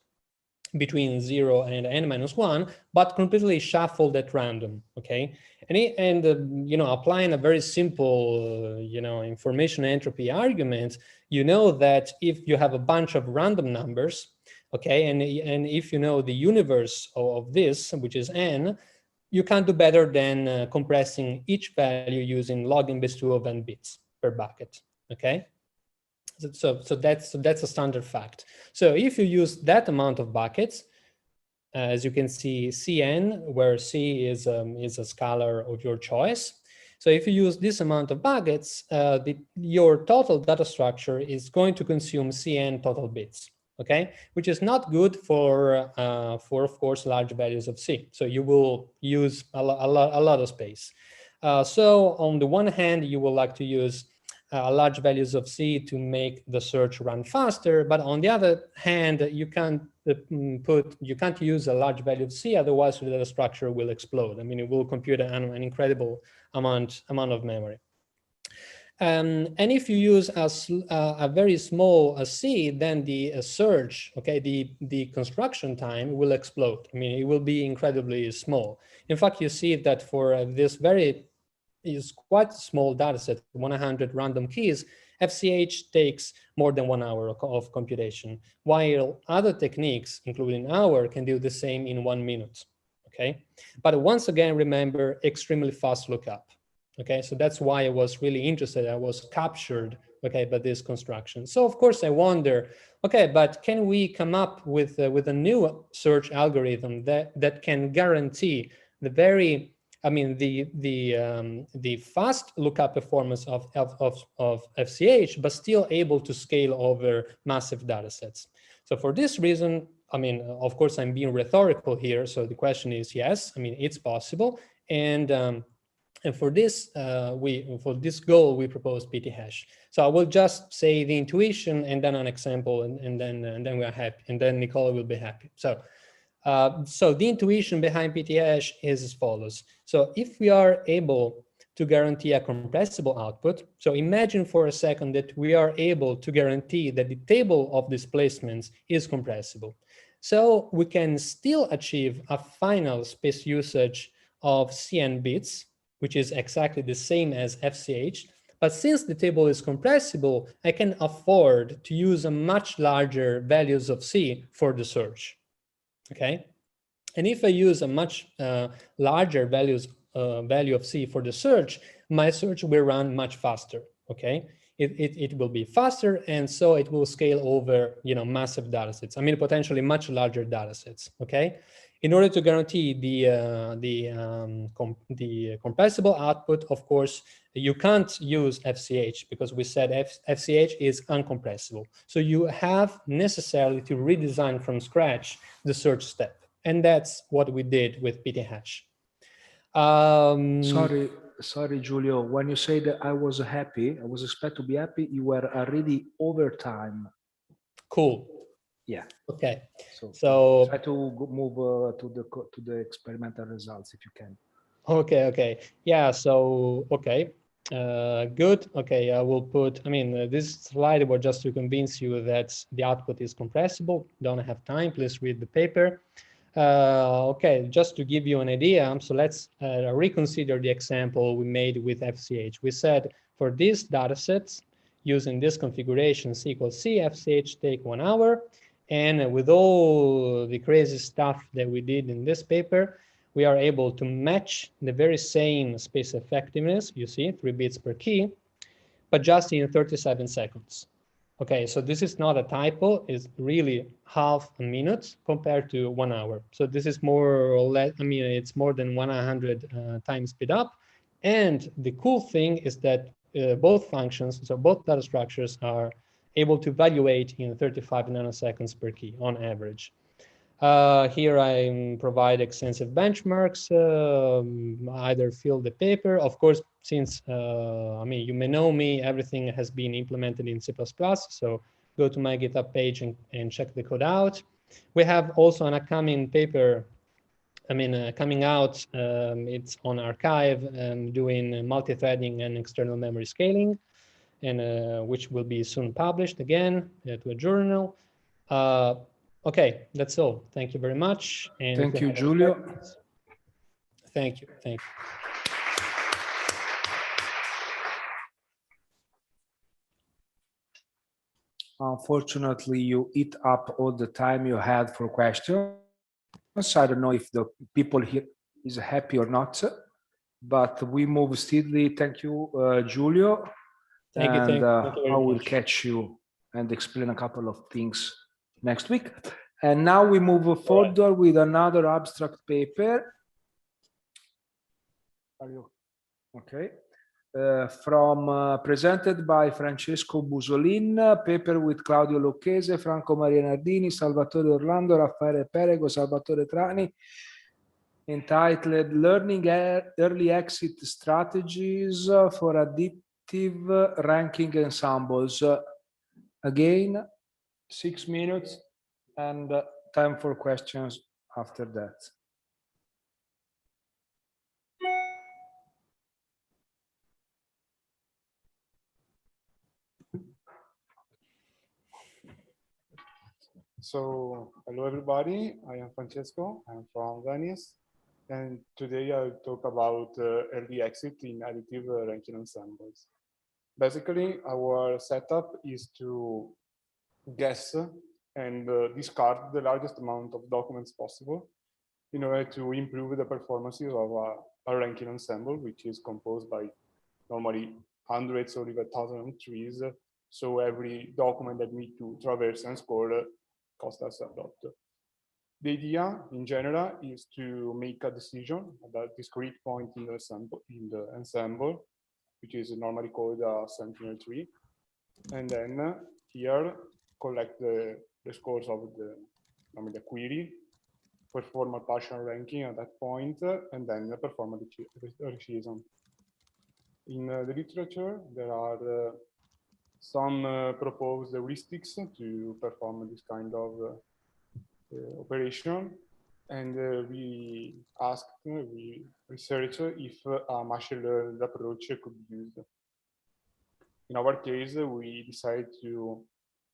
between 0 and n-1, but completely shuffled at random, okay? And you know, applying a very simple, you know, information entropy argument, you know that if you have a bunch of random numbers, okay, and if you know the universe of this, which is n, you can't do better than compressing each value using log n base 2 of n bits per bucket, okay? So that's a standard fact. So if you use that amount of buckets, as you can see, Cn, where C is a scalar of your choice. So if you use this amount of buckets, your total data structure is going to consume Cn total bits, okay? Which is not good for of course, large values of C. So you will use a lot of space. So on the one hand, you will like to use large values of C to make the search run faster, but on the other hand, you can't use a large value of C, otherwise the data structure will explode. I mean, it will compute an incredible amount of memory. And if you use a very small C, then the search, okay, the construction time will explode. I mean, it will be incredibly small. In fact, you see that for this is quite small data set, 100 random keys, FCH takes more than 1 hour of computation, while other techniques, including our, can do the same in 1 minute, okay? But once again, remember, extremely fast lookup, okay? So that's why I was really interested, I was captured, okay, by this construction. So of course I wonder, okay, but can we come up with a new search algorithm that can guarantee the very, I mean, the fast lookup performance of FCH, but still able to scale over massive data sets. So for this reason, I mean, of course, I'm being rhetorical here. So the question is, yes, I mean, it's possible. And for this, for this goal, we propose PT-hash. So I will just say the intuition and then an example, and then we are happy, and then Nicola will be happy. So the intuition behind PT-hash is as follows. So if we are able to guarantee a compressible output, so imagine for a second that we are able to guarantee that the table of displacements is compressible. So we can still achieve a final space usage of Cn bits, which is exactly the same as FCH. But since the table is compressible, I can afford to use a much larger values of C for the search. Okay, and if I use a much larger value of C for the search, my search will run much faster. Okay, it will be faster, and so it will scale over, you know, massive data sets. I mean, potentially much larger data sets. Okay, in order to guarantee the compressible output, of course, you can't use FCH because we said FCH is uncompressible. So you have necessarily to redesign from scratch the search step. And that's what we did with PT-hash. Sorry, Giulio. When you say that I was happy, I was expected to be happy, you were already over time. Cool. Yeah. Okay. So try to move to the experimental results if you can. Okay. Yeah. So okay. Good. Okay. I will put. I mean, this slide was just to convince you that the output is compressible. Don't have time. Please read the paper. Okay. Just to give you an idea. So let's reconsider the example we made with FCH. We said for these data sets using this configuration C equals C, FCH take 1 hour. And with all the crazy stuff that we did in this paper, we are able to match the very same space effectiveness, you see, 3 bits per key, but just in 37 seconds. Okay, so this is not a typo, it's really half a minute compared to 1 hour. So this is more or less, I mean, it's more than 100 times speed up. And the cool thing is that both functions, so both data structures are able to evaluate in 35 nanoseconds per key on average. Here I provide extensive benchmarks, either fill the paper. Of course, since, I mean, you may know me, everything has been implemented in C++, so go to my GitHub page and check the code out. We have also an upcoming paper, I mean, coming out, it's on archive, doing multi-threading and external memory scaling, and which will be soon published again to a journal. Okay, that's all. Thank you very much. And thank you, Giulio. Thank you. Unfortunately, you eat up all the time you had for questions. I don't know if the people here is happy or not, but we move steadily. Thank you, Giulio. Thank you. I will catch you and explain a couple of things next week. And now we move forward with another abstract paper. Are you okay? Presented by Francesco Busolin, paper with Claudio Lucchese, Franco Maria Nardini, Salvatore Orlando, Raffaele Perego, Salvatore Trani, entitled Learning Early Exit Strategies for Additive Ranking Ensembles. Again, 6 minutes and time for questions after that. So, hello everybody, I am Francesco, I'm from Venice, and today I'll talk about early exit in additive ranking ensembles. Basically, our setup is to guess and discard the largest amount of documents possible in order to improve the performances of a ranking ensemble, which is composed by normally hundreds or even thousands of trees. So every document that we need to traverse and score costs us a lot. The idea in general is to make a decision at a discrete point in the ensemble, which is normally called a sentinel tree, and then here collect the scores of the query, perform a partial ranking at that point, and then perform a decision. In the literature, there are some proposed heuristics to perform this kind of operation, and we researched if a machine learned approach could be used. In our case, we decided to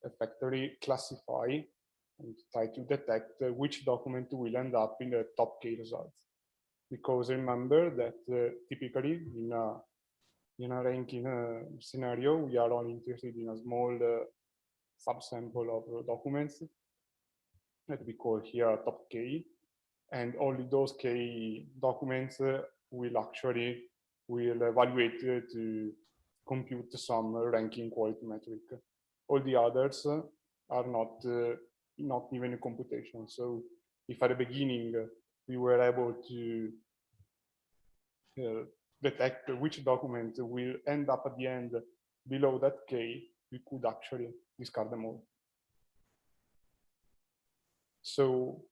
effectively classify and try to detect which document will end up in the top K results. Because remember that typically in a ranking scenario, we are only interested in a small subsample of documents that we call here top K, and only those K documents will evaluate to compute some ranking quality metric. All the others are not even a computation. So if at the beginning we were able to detect which document will end up at the end below that K, we could actually discard them all. So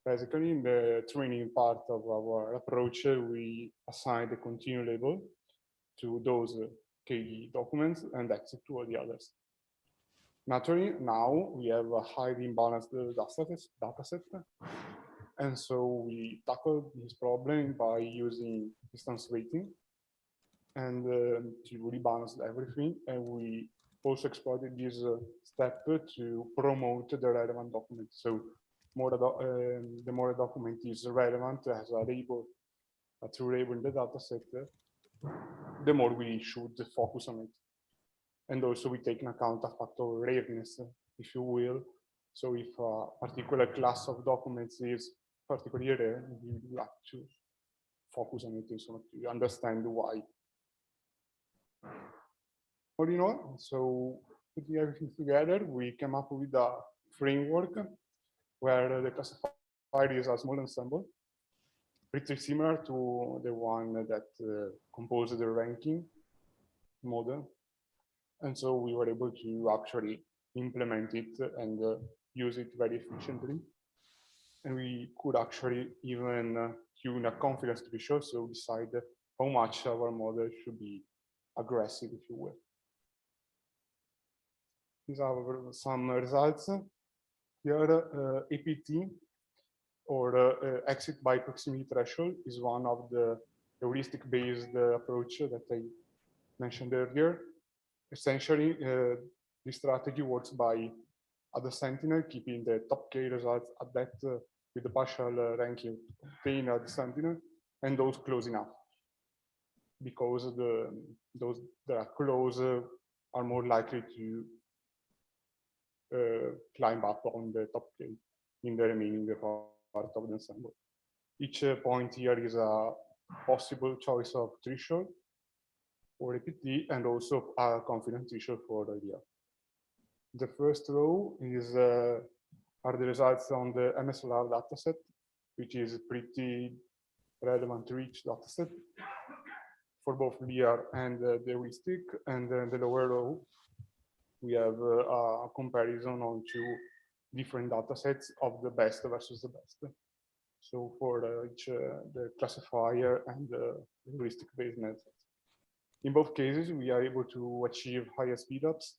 basically in the training part of our approach, we assign the continue label to those K documents and exit to all the others. Naturally, now we have a highly imbalanced dataset, and so we tackled this problem by using distance weighting and to rebalance everything. And we also exploited this step to promote the relevant document. So the more a document is relevant as a label, a true label in the dataset, the more we should focus on it. And also we take in account a factor of rareness, if you will. So if a particular class of documents is particularly rare, we would like to focus on it and so to understand why. All in all, so putting everything together, we came up with a framework where the classifier is a small ensemble, pretty similar to the one that composed the ranking model. And so we were able to actually implement it and use it very efficiently. And we could actually even tune a confidence threshold, so decide how much our model should be aggressive, if you will. These are some results. Here, APT, or exit by proximity threshold, is one of the heuristic-based approach that I mentioned earlier. Essentially, this strategy works by at the sentinel, keeping the top K results at that with the partial ranking obtained at the sentinel, and those close enough, because those that are close are more likely to climb up on the top K in the remaining part of the ensemble. Each point here is a possible choice of threshold for APT and also a confidence threshold for the idea. The first row is are the results on the MSLR dataset, which is a pretty relevant, rich dataset for both LIAR and the heuristic. And then the lower row, we have a comparison on two different datasets of the best versus the best. So for each the classifier and the heuristic-based methods. In both cases, we are able to achieve higher speedups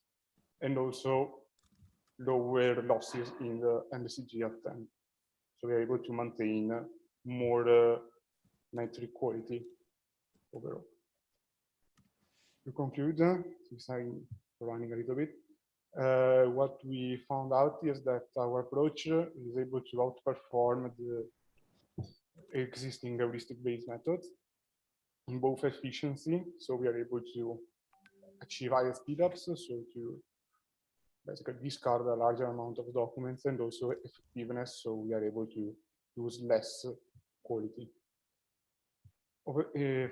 and also lower losses in the MCG at 10. So we are able to maintain more metric quality overall. To conclude, since I'm running a little bit, what we found out is that our approach is able to outperform the existing heuristic-based methods in both efficiency, so we are able to achieve higher speedups, so to basically discard a larger amount of documents, and also effectiveness, so we are able to use less quality.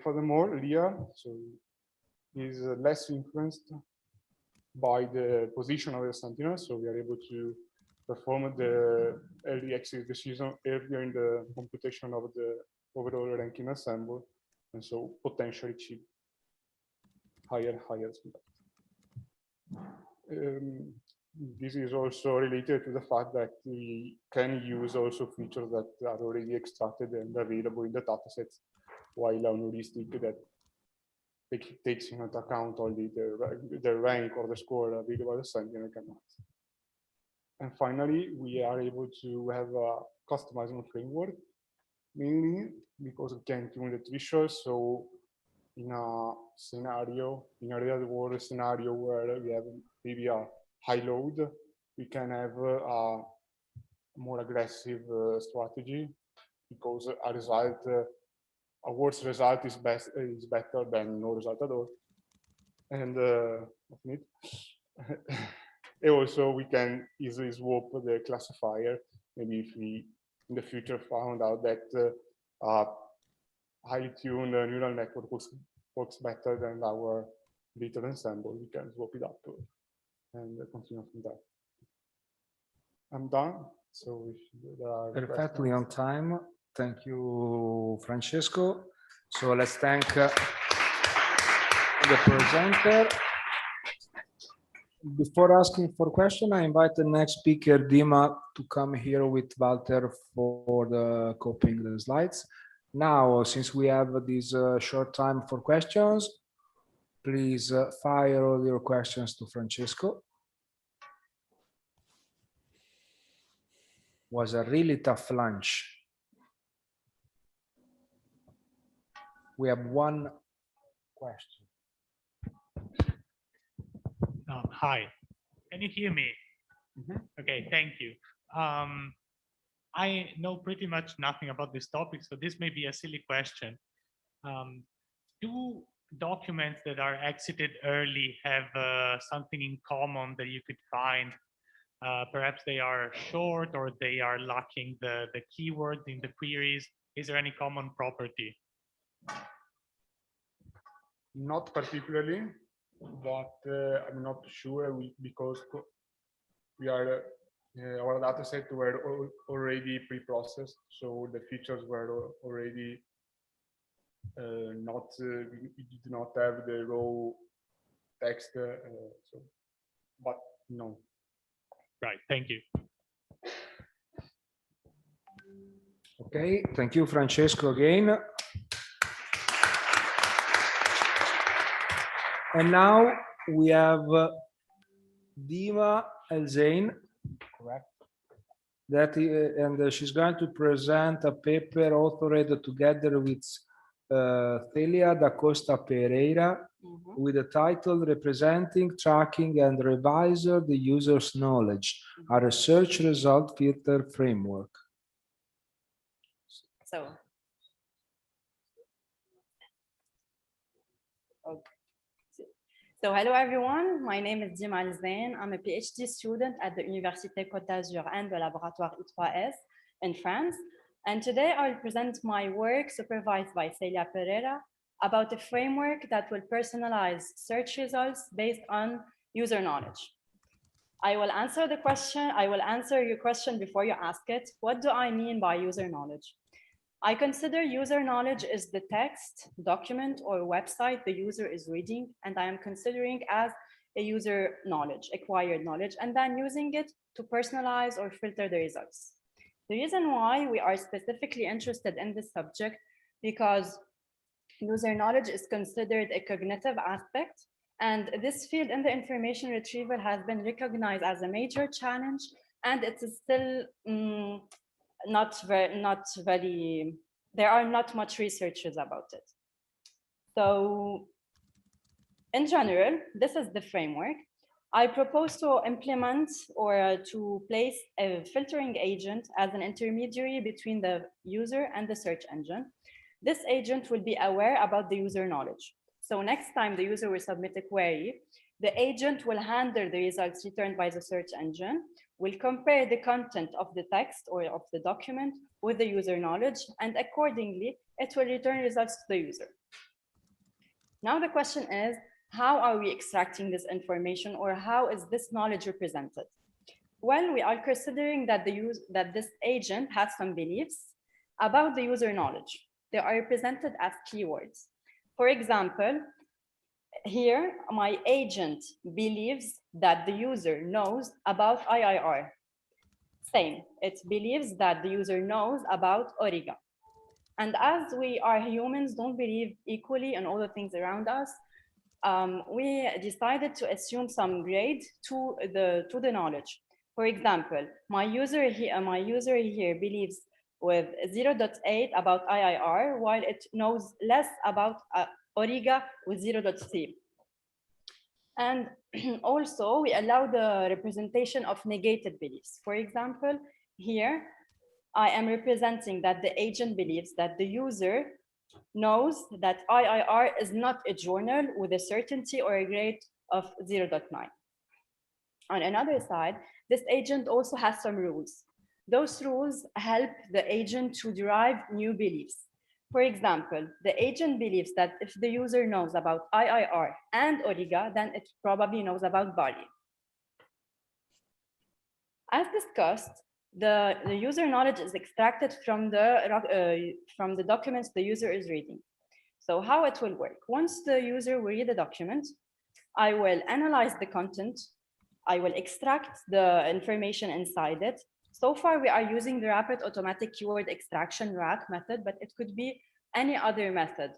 Furthermore, LIAR is less influenced by the position of the sentinel, so we are able to perform the early exit decision earlier in the computation of the overall ranking ensemble, and so potentially achieve higher speed. This is also related to the fact that we can use also features that are already extracted and available in the datasets, while on heuristic that takes into account only the rank or the score available at the sentinel cannot. And finally, we are able to have a customizable framework, mainly because we can tune the threshold. So in a scenario, in a real world scenario where we have maybe a high load, we can have a more aggressive strategy, because a worse result is better than no result at all. And and also we can easily swap the classifier. Maybe if we in the future found out that highly tuned neural network works better than our little ensemble, we can swap it up and continue from there. I'm done. So if there are perfectly on time. Thank you, Francesco. So let's thank the presenter. Before asking for question, I invite the next speaker, Dima, to come here with Walter for the copying the slides. Now, since we have this short time for questions, please fire all your questions to Francesco. Was a really tough lunch. We have one question. Hi, can you hear me? Okay, thank you. I know pretty much nothing about this topic, so this may be a silly question. Do documents that are exited early have something in common that you could find? Perhaps they are short, or they are lacking the keywords in the queries. Is there any common property? Not particularly, but I'm not sure because we are our data set were already pre-processed, so the features were already not we did not have the raw text, so but no. Right, thank you. Okay, thank you, Francesco, again. And now we have Dima El-Zain, correct? That and she's going to present a paper authored together with Celia da Costa Pereira, with the title "Representing, Tracking, and Revisor the User's Knowledge: a Research Result Filter Framework." So hello everyone, my name is Dima El-Zain. I'm a PhD student at the Université Côte d'Azur and the Laboratoire I3S in France. And today I will present my work supervised by Celia Pereira about a framework that will personalize search results based on user knowledge. I will answer the question. I will answer your question before you ask it. What do I mean by user knowledge? I consider user knowledge is the text, document, or website the user is reading, and I am considering as a user knowledge, acquired knowledge, and then using it to personalize or filter the results. The reason why we are specifically interested in this subject, because user knowledge is considered a cognitive aspect, and this field in the information retrieval has been recognized as a major challenge, and it is still not very, there are not much researches about it. So in general, this is the framework. I propose to implement or to place a filtering agent as an intermediary between the user and the search engine. This agent will be aware about the user knowledge. So next time the user will submit a query, the agent will handle the results returned by the search engine, will compare the content of the text or of the document with the user knowledge, and accordingly, it will return results to the user. Now the question is, how are we extracting this information, or how is this knowledge represented? Well, we are considering that this agent has some beliefs about the user knowledge. They are represented as keywords. For example, here, my agent believes that the user knows about IIR. Same, it believes that the user knows about OLEG. And as we are humans, don't believe equally in all the things around us, we decided to assume some grade to the knowledge. For example, my user here believes with 0.8 about IIR, while it knows less about OLEG with 0.3. And also, we allow the representation of negated beliefs. For example, here, I am representing that the agent believes that the user knows that IIR is not a journal with a certainty or a grade of 0.9. On another side, this agent also has some rules. Those rules help the agent to derive new beliefs. For example, the agent believes that if the user knows about IIR and OLEG, then it probably knows about BARI. As discussed, the user knowledge is extracted from the documents the user is reading. So how it will work? Once the user will read the document, I will analyze the content. I will extract the information inside it. So far, we are using the rapid automatic keyword extraction RAK method, but it could be any other method.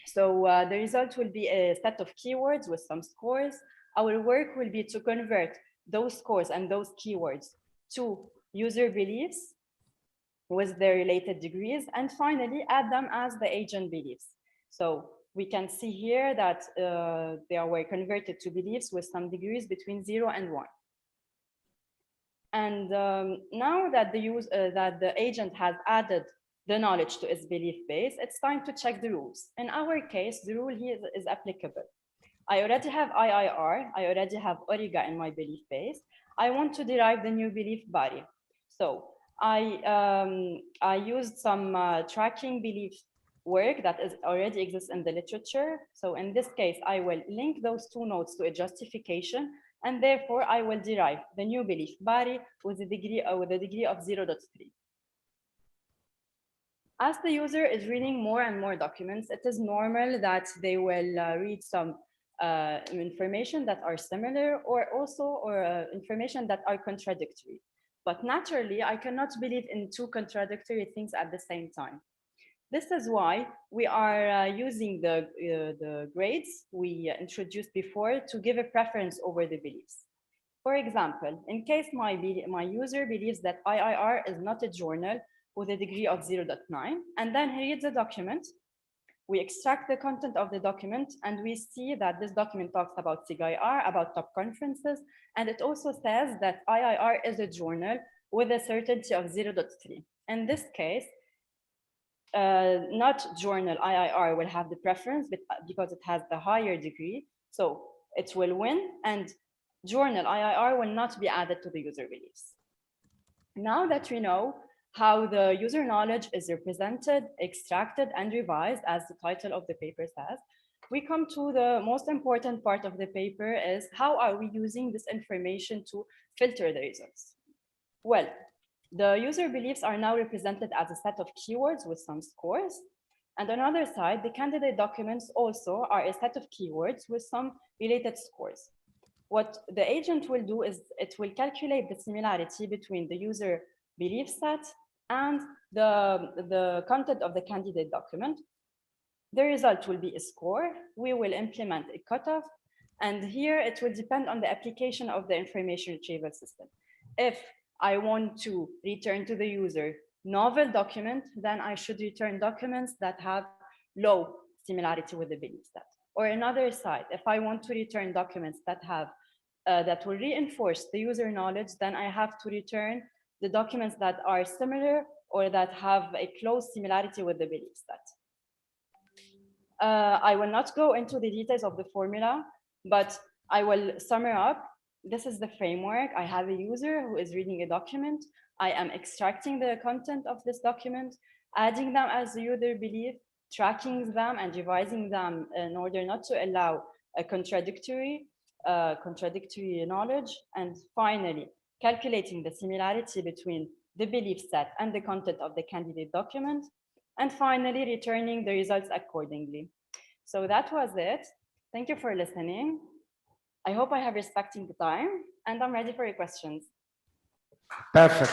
So the result will be a set of keywords with some scores. Our work will be to convert those scores and those keywords to user beliefs with their related degrees, and finally add them as the agent beliefs. So we can see here that they were converted to beliefs with some degrees between 0 and 1. And now that the agent has added the knowledge to its belief base, it's time to check the rules. In our case, the rule here is applicable. I already have IIR, I already have OLEG in my belief base. I want to derive the new belief BARI. So I used some tracking belief work that already exists in the literature. So in this case, I will link those two nodes to a justification, and therefore I will derive the new belief BARI with a degree of 0.3. As the user is reading more and more documents, it is normal that they will read some information that are similar or information that are contradictory. But naturally, I cannot believe in two contradictory things at the same time. This is why we are using the grades we introduced before to give a preference over the beliefs. For example, in case my user believes that IIR is not a journal with a degree of 0.9, and then he reads the document, we extract the content of the document, and we see that this document talks about CIIR, about top conferences, and it also says that IIR is a journal with a certainty of 0.3. In this case, not journal IIR will have the preference because it has the higher degree, so it will win, and journal IIR will not be added to the user beliefs. Now that we know how the user knowledge is represented, extracted, and revised, as the title of the paper says, we come to the most important part of the paper is how are we using this information to filter the results? Well, the user beliefs are now represented as a set of keywords with some scores. And on the other side, the candidate documents also are a set of keywords with some related scores. What the agent will do is it will calculate the similarity between the user belief set and the content of the candidate document. The result will be a score. We will implement a cutoff. And here it will depend on the application of the information retrieval system. If I want to return to the user novel document, then I should return documents that have low similarity with the belief set. Or another side, if I want to return documents that have that will reinforce the user knowledge, then I have to return the documents that are similar or that have a close similarity with the belief set. I will not go into the details of the formula, but I will sum it up. This is the framework. I have a user who is reading a document. I am extracting the content of this document, adding them as the user belief, tracking them and revising them in order not to allow a contradictory knowledge, and finally calculating the similarity between the belief set and the content of the candidate document, and finally returning the results accordingly. So that was it. Thank you for listening. I hope I have respected the time, and I'm ready for your questions. Perfect.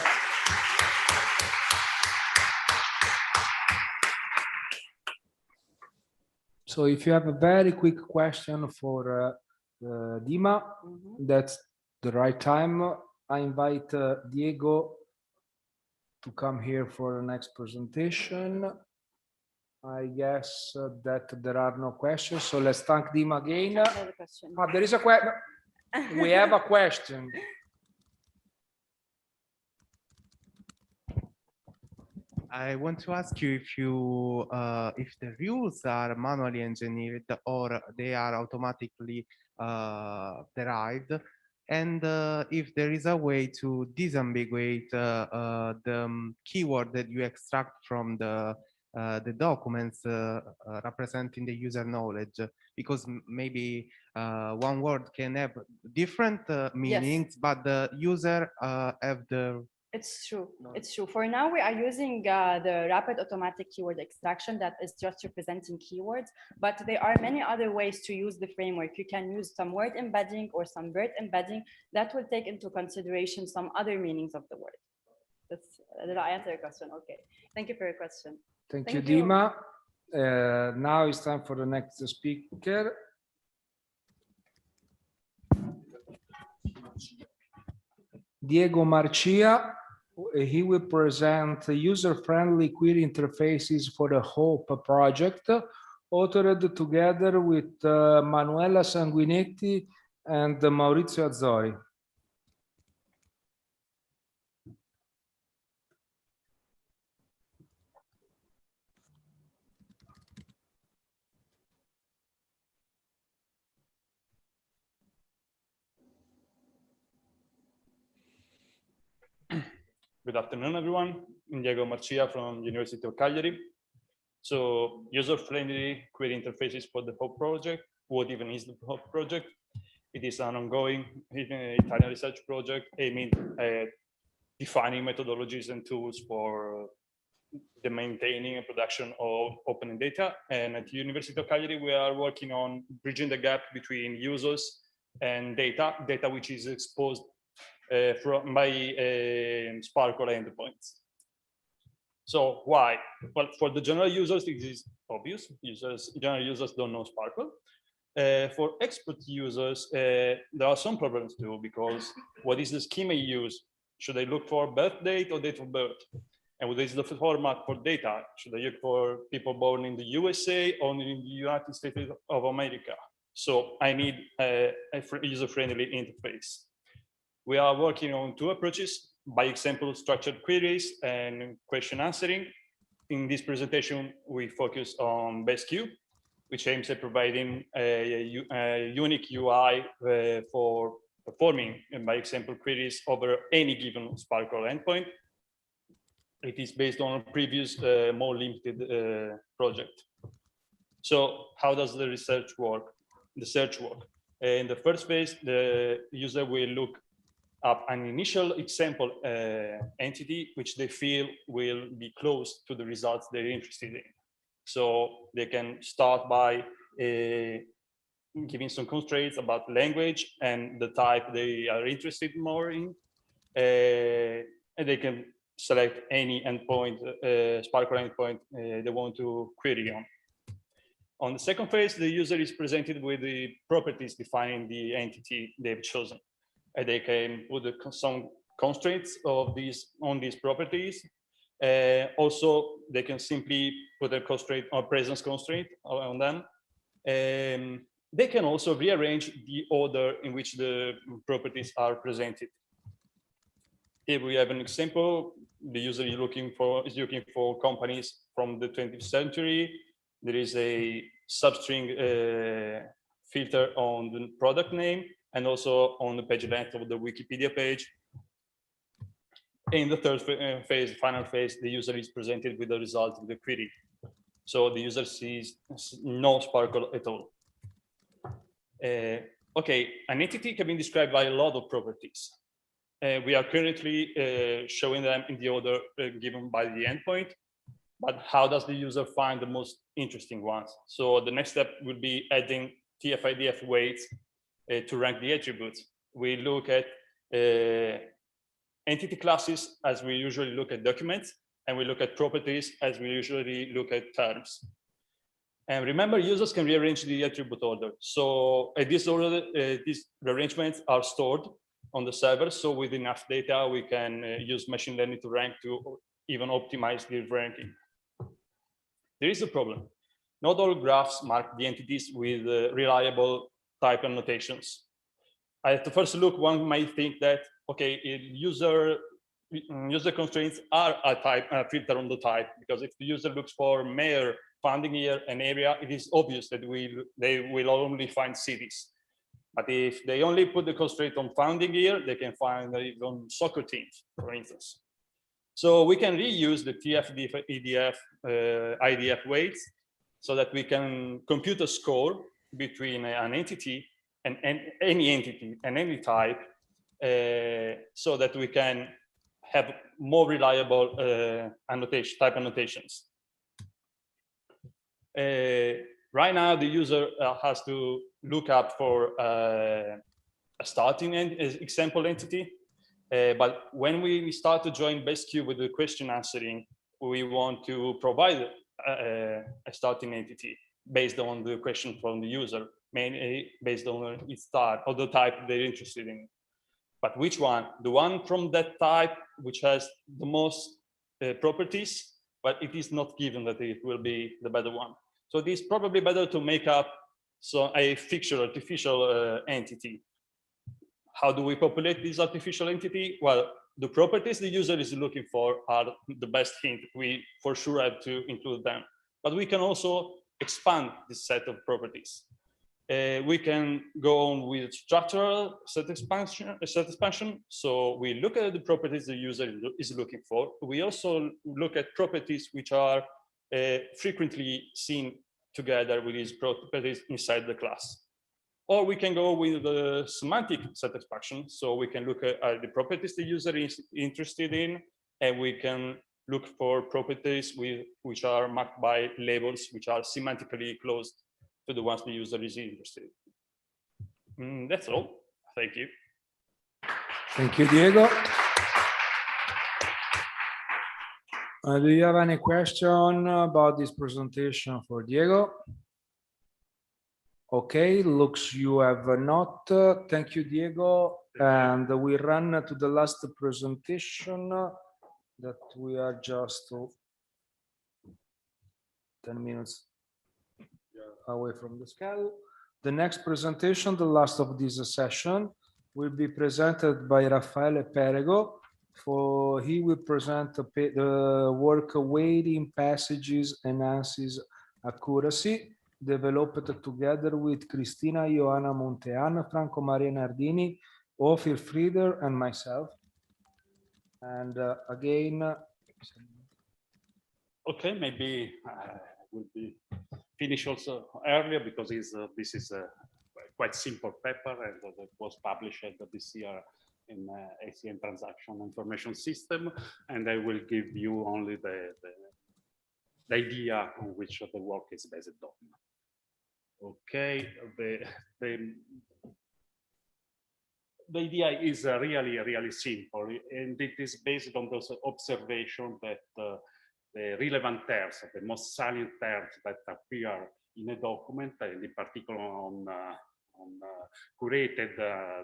So if you have a very quick question for Dima, that's the right time. I invite Diego to come here for the next presentation. I guess that there are no questions, so let's thank Dima again. There is a question. We have a question. I want to ask you if the rules are manually engineered or they are automatically derived, and if there is a way to disambiguate the keyword that you extract from the documents representing the user knowledge, because maybe one word can have different meanings, yes, but the user have the... It's true. It's true. For now, we are using the rapid automatic keyword extraction that is just representing keywords, but there are many other ways to use the framework. You can use some word embedding or some BERT embedding that will take into consideration some other meanings of the word. Did I answer your question? Okay. Thank you for your question. Thank you, Dima. Now it's time for the next speaker. Diego Marcia. He will present user-friendly query interfaces for the HOPE project, authored together with Manuela Sanguinetti and Maurizio Azzori. Good afternoon, everyone. I'm Diego Marcia from University of Cagliari. So, user-friendly query interfaces for the HOPE project. What even is the HOPE project? It is an ongoing Italian research project aiming at defining methodologies and tools for the maintaining and production of open data. And at the University of Cagliari, we are working on bridging the gap between users and data which is exposed by Sparkle endpoints. So why? Well, for the general users, it is obvious. General users don't know Sparkle. For expert users, there are some problems too, because what is the schema you use? Should I look for birth date or date of birth? And what is the format for data? Should I look for people born in the USA or in the United States of America? So I need a user-friendly interface. We are working on two approaches: by example, structured queries and question answering. In this presentation, we focus on BaseQ, which aims at providing a unique UI for performing, by example, queries over any given Sparkle endpoint. it is based on a previous, more limited project. So how does the research work? The search work. In the first phase, the user will look up an initial example entity which they feel will be close to the results they're interested in. So they can start by giving some constraints about language and the type they are interested more in, and they can select any endpoint, SPARQL endpoint they want to query on. On the second phase, the user is presented with the properties defining the entity they've chosen. And they can put some constraints of on these properties. Also, they can simply put a constraint or presence constraint on them. They can also rearrange the order in which the properties are presented. Here we have an example. The user is looking for companies from the 20th century. There is a substring filter on the product name and also on the page length of the Wikipedia page. In the third phase, final phase, the user is presented with the result of the query. So the user sees no SPARQL at all. Okay, an entity can be described by a lot of properties. We are currently showing them in the order given by the endpoint, but how does the user find the most interesting ones? So the next step would be adding TF-IDF weights to rank the attributes. We look at entity classes as we usually look at documents, and we look at properties as we usually look at terms. And remember, users can rearrange the attribute order. So this order, these rearrangements are stored on the server. So with enough data, we can use machine learning to rank to even optimize the ranking. There is a problem. Not all graphs mark the entities with reliable type annotations. At the first look, one might think that, okay, user constraints are a filter on the type, because if the user looks for mayor, founding year, and area, it is obvious that they will only find cities. But if they only put the constraint on founding year, they can find even soccer teams, for instance. So we can reuse the TF-IDF IDF weights so that we can compute a score between an entity and any entity and any type, so that we can have more reliable type annotations. Right now, the user has to look up for a starting example entity. But when we start to join BaseQ with the question answering, we want to provide a starting entity based on the question from the user, mainly based on its type or the type they're interested in. But which one? The one from that type which has the most properties, but it is not given that it will be the better one. So it is probably better to make up a fictional artificial entity. How do we populate this artificial entity? Well, the properties the user is looking for are the best hint. We for sure have to include them, but we can also expand this set of properties. We can go on with structural set expansion. So we look at the properties the user is looking for. We also look at properties which are frequently seen together with these properties inside the class. Or we can go with the semantic set expansion. So we can look at the properties the user is interested in, and we can look for properties which are marked by labels which are semantically close to the ones the user is interested in. That's all. Thank you. Thank you, Diego. Do you have any question about this presentation for Diego? Okay, looks you have not. Thank you, Diego. And we run to the last presentation that we are just 10 minutes away from the schedule. The next presentation, the last of this session, will be presented by Raffaele Perego. He will present the work Weighting Passages Enhances Accuracy, developed together with Cristina Ioana Montean, Franco Maria Nardini, Ophir Frieder, and myself. And again, Okay, maybe will be finish also earlier because this is a quite simple paper and that was published this year in ACN Transaction Information System, and I will give you only the idea on which the work is based on. Okay, the idea is really simple, and it is based on those observations that the relevant terms, the most salient terms that appear in a document, and in particular on curated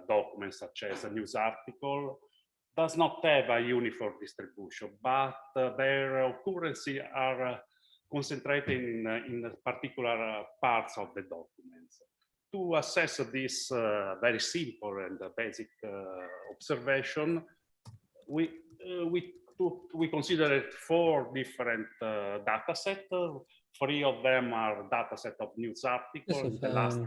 documents such as a news article, does not have a uniform distribution, but their occurrences are concentrated in particular parts of the documents. To assess this very simple and basic observation, we considered 4 different data sets. 3 of them are data set of news articles. The last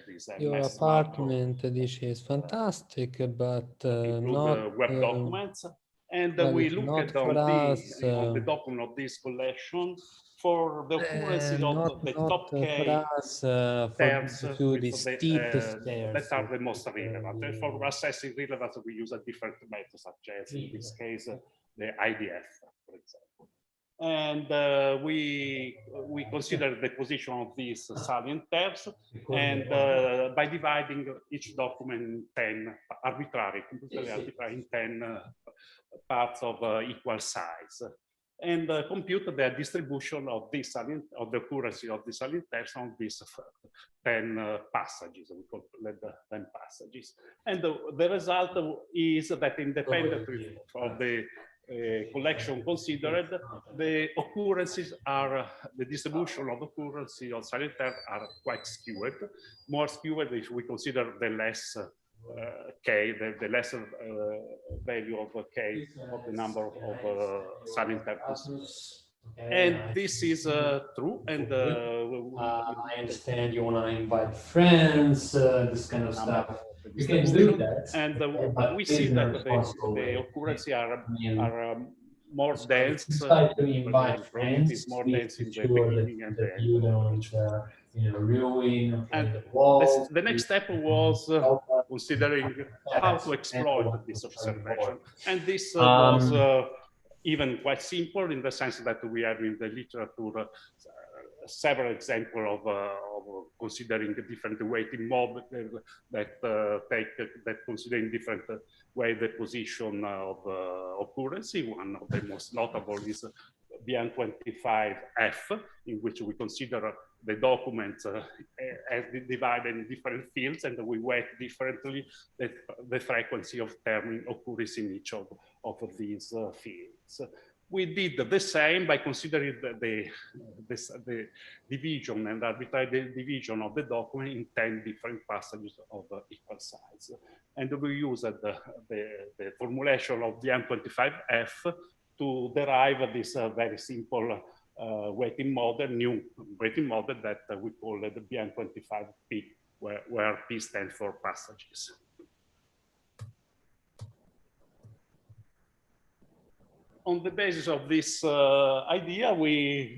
is your apartment edition is fantastic, but not web documents. And we looked on the document of this collection for the occurrences of the top K terms that are the most relevant. And for assessing relevance, we use a different method, such as in this case the IDF, for example. And we consider the position of these salient terms, and by dividing each document in 10 completely arbitrary in 10 parts of equal size, and compute the distribution of this salient, of the accuracy of the salient terms on these 10 passages. We call them passages, and the result is that independently of the collection considered, the occurrences are, the distribution of occurrences of salient terms are quite skewed, more skewed if we consider the less K, the lesser value of K of the number of salient terms. And this is true, and I understand you want to invite friends, this kind of stuff. You can do that. And we see that the occurrences are more dense. Try to invite friends. It's more dense in the beginning and the end. You don't, ruin. And the next step was considering how to exploit this observation, and this was even quite simple in the sense that we have in the literature several examples of considering the different weighting models that consider in different way the position of occurrence. One of the most notable is BN25F, in which we consider the documents as divided in different fields, and we weight differently the frequency of term occurs in each of these fields. We did the same by considering the division and arbitrary division of the document in 10 different passages of equal size. And we used the formulation of the BN25F to derive this very simple weighting model, new weighting model that we call the BN25P, where P stands for passages. On the basis of this idea, we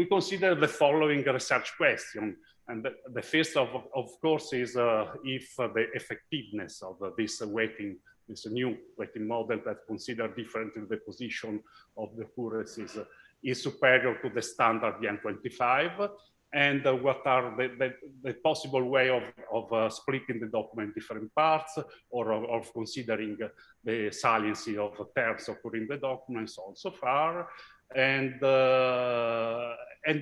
consider the following research question. And the first, of course, is if the effectiveness of this weighting, this new weighting model that consider differently the position of the occurrences, is superior to the standard BN25, and what are the possible way of splitting the document in different parts, or of considering the saliency of terms occurring in the document, so far, and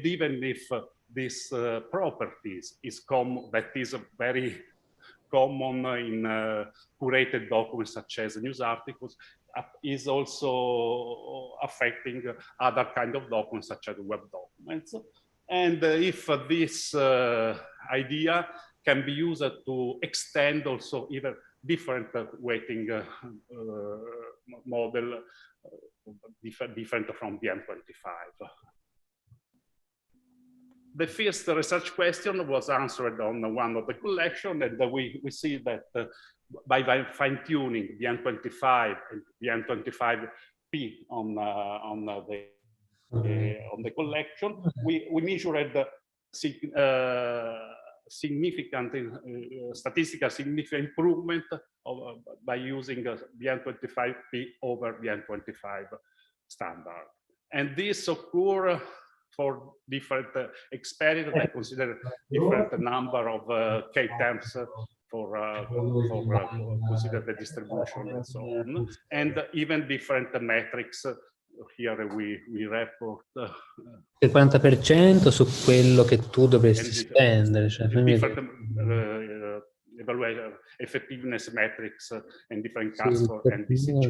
even if this properties is common, that is very common in curated documents such as news articles, is also affecting other kind of documents such as web documents. And if this idea can be used to extend also even different weighting model, different from BN25. The first research question was answered on one of the collection, and we see that by fine-tuning BN25 and BN25 P on the collection. We measured statistical significant improvement by using BN25P over BN25 standard. And this occur for different experiments. I consider different number of K-terms for consider the distribution and so on, and even different metrics. Here we report il 40% su quello che tu dovresti spendere, cioè different evaluation effectiveness metrics and different customer and BCG.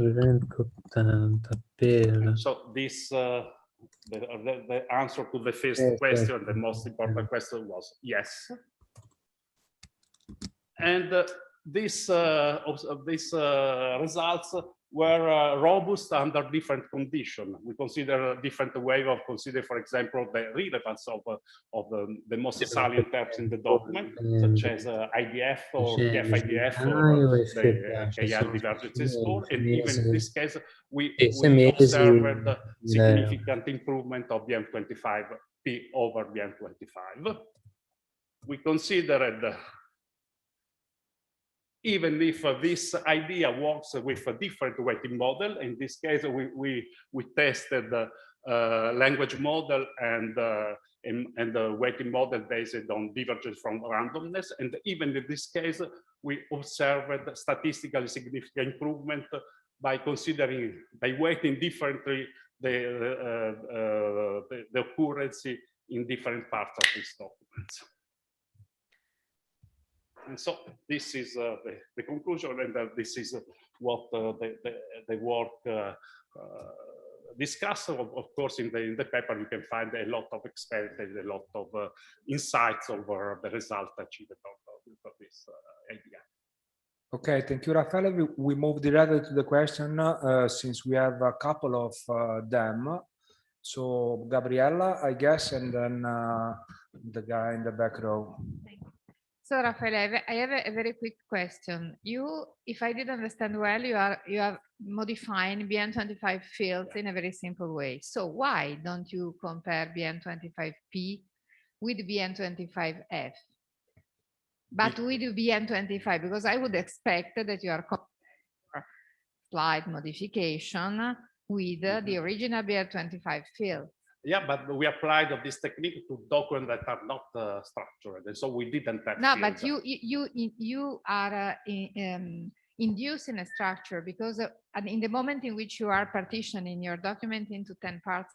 So this the answer to the first question, the most important question was yes. And these results were robust under different conditions. We consider a different way of considering, for example, the relevance of the most salient terms in the document, such as IDF or KF-IDF or the KL divergence score. And even in this case, we observed significant improvement of BM25P over BM25. We considered even if this idea works with a different weighting model. In this case, we tested the language model and the weighting model based on divergence from randomness. And even in this case, we observed statistically significant improvement by considering, by weighting differently the occurrence in different parts of these documents. And so this is the conclusion, and this is what the work discussed. Of course, in the paper you can find a lot of experiments, a lot of insights over the result achieved of this idea. Okay, thank you, Raffaele. We move directly to the question since we have a couple of them. So Gabriella, I guess, and then the guy in the back row. So Raffaele, I have a very quick question. You, if I did understand well, you are modifying BN25 fields in a very simple way. So why don't you compare BN25P with BN25F? But with BN25, because I would expect that you are comparing slight modification with the original BN25 field. Yeah, but we applied this technique to documents that are not structured, and so we didn't have. No, fields. but you are inducing a structure because in the moment in which you are partitioning your document into 10 parts,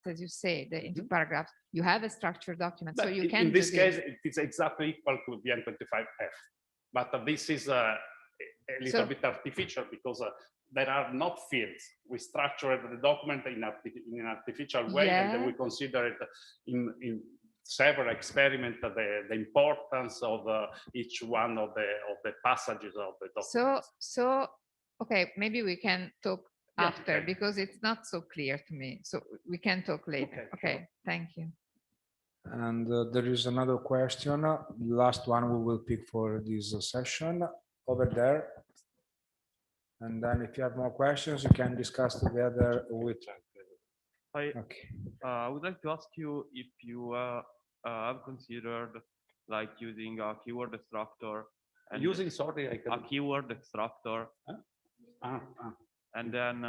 as you said, into paragraphs, you have a structured document, But so you can. In this case, it's exactly equal to BN25F, but this is a little bit artificial because. There are not fields. We structured the document in an artificial way, and then we consider it in several experiments the importance of each one of the passages of the document. So okay, maybe we can talk after because it's not so clear to me. So we can talk later. Okay, thank you. And there is another question. The last one we will pick for this session over there. And then if you have more questions, you can discuss together with. I would like to ask you if you have considered like using a keyword extractor. And a keyword extractor. And then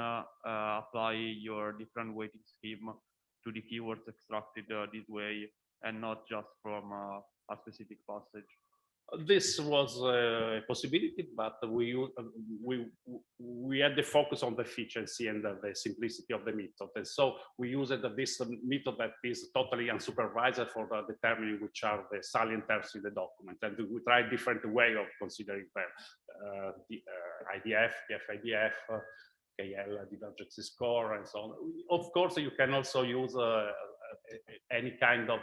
apply your different weighting scheme to the keywords extracted this way and not just from a specific passage. This was a possibility, but we had the focus on the efficiency and the simplicity of the method. And so we used this method that is totally unsupervised for determining which are the salient terms in the document. And we tried different way of considering them, the IDF, KF-IDF, KL divergence score, and so on. Of course, you can also use any kind of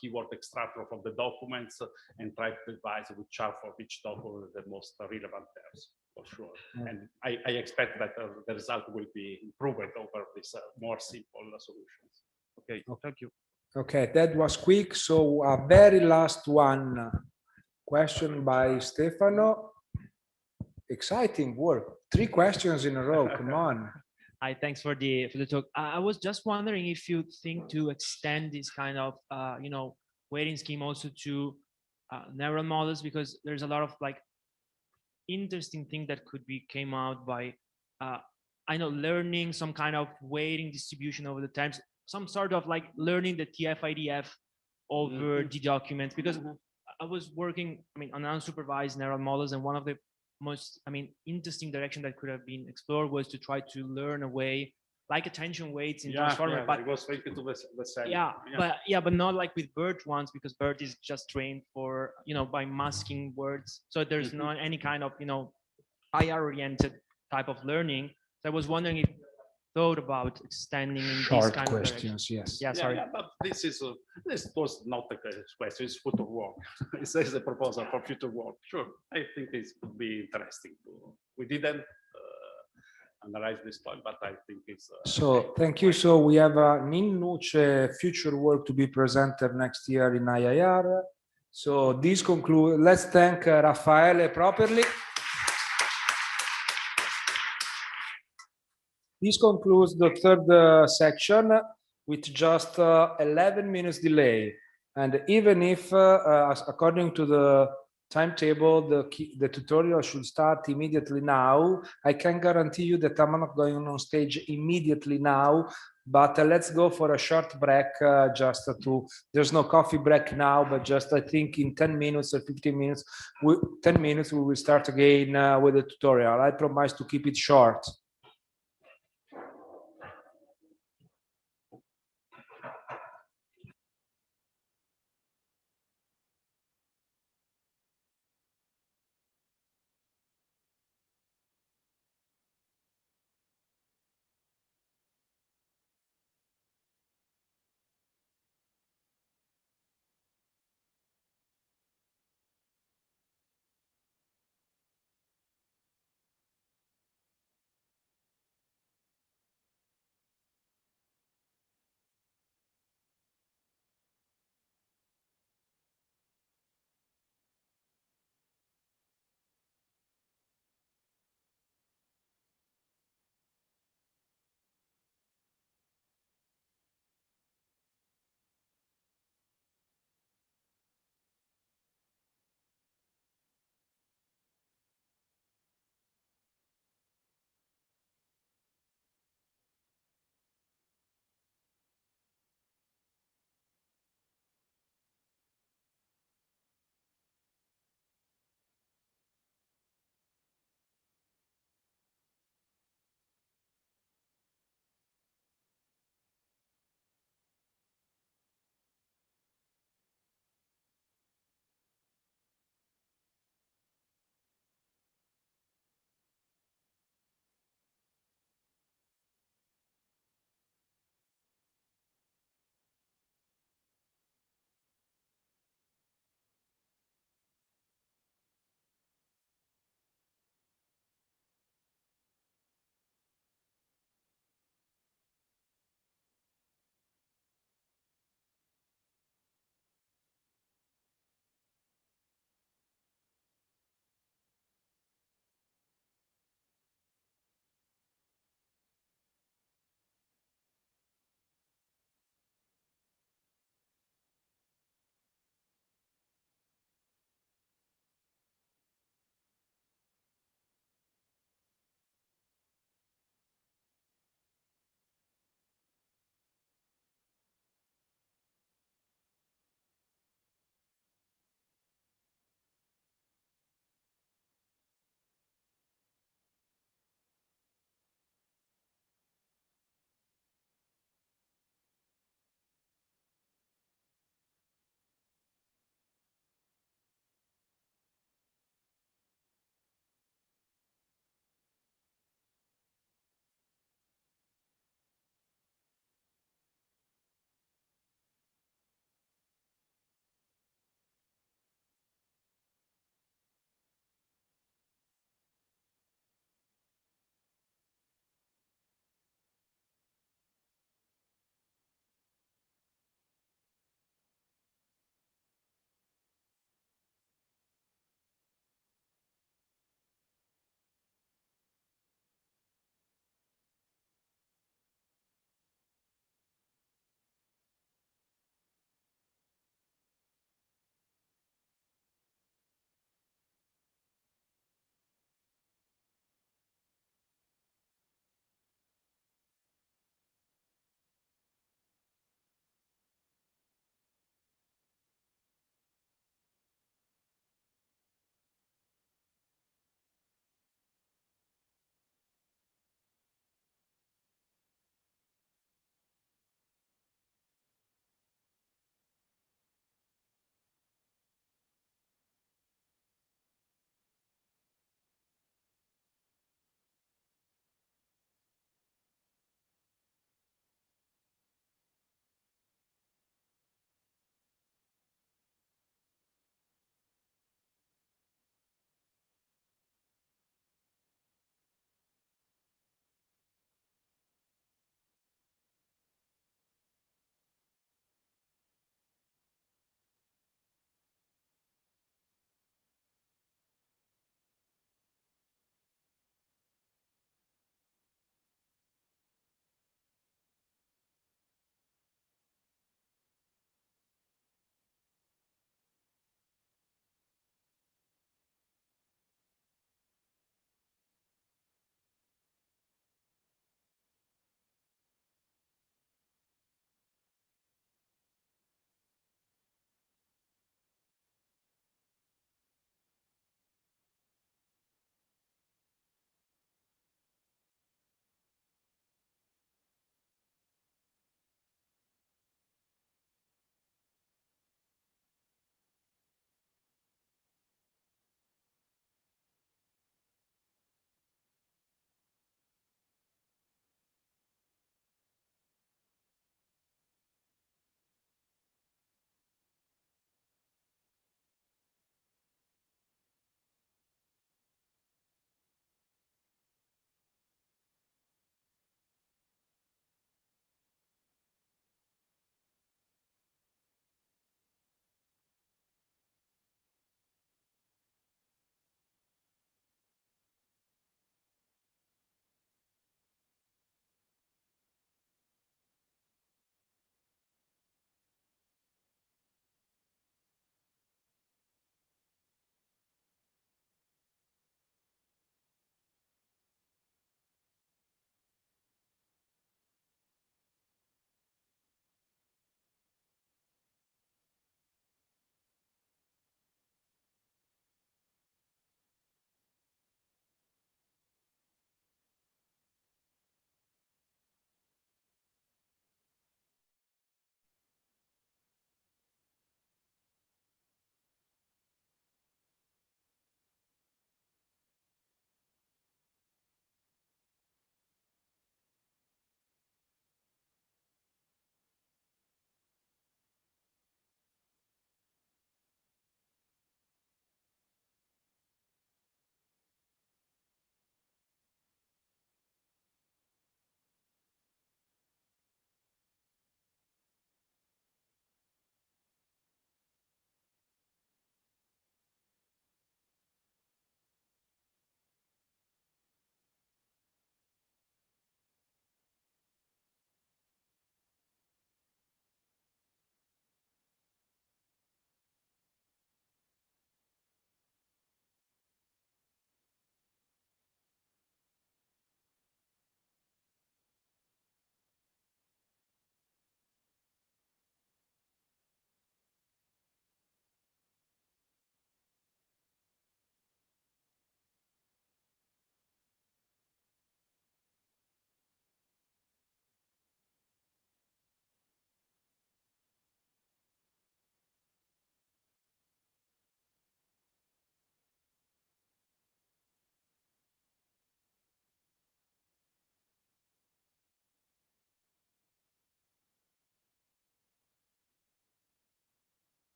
keyword extractor from the documents and try to devise which are for each document the most relevant terms, for sure. And I expect that the result will be improved over these more simple solutions. Okay, thank you. Okay, that was quick. So a very last one question by Stefano. Exciting work. 3 questions in a row. Come on. Hi, thanks for the talk. I was just wondering if you think to extend this kind of weighting scheme also to neural models, because there's a lot of like interesting thing that could be came out by I know learning some kind of weighting distribution over the times, some sort of like learning the TF-IDF over the documents, because I was working, on unsupervised neural models, and one of the most, interesting direction that could have been explored was to try to learn a way like attention weights in transformer, but it was thinking to the same. But not like with BERT ones, because BERT is just trained for by masking words, so there's not any kind of IR oriented type of learning. So I was wondering if you thought about extending in these kind of questions, yes. Yeah, sorry. But this was not the question, it's future work. It says a proposal for future work. Sure, I think this would be interesting. We didn't analyze this point, but I think it's... So thank you. So we have in Nuce future work to be presented next year in IIR. So this concludes, let's thank Raffaele properly. This concludes the third section with just 11 minutes delay. And even if, according to the timetable, the tutorial should start immediately now, I can guarantee you that I'm not going on stage immediately now, but let's go for a short break there's no coffee break now, but just I think in 10 minutes or 15 minutes, 10 minutes we will start again with the tutorial. I promise to keep it short.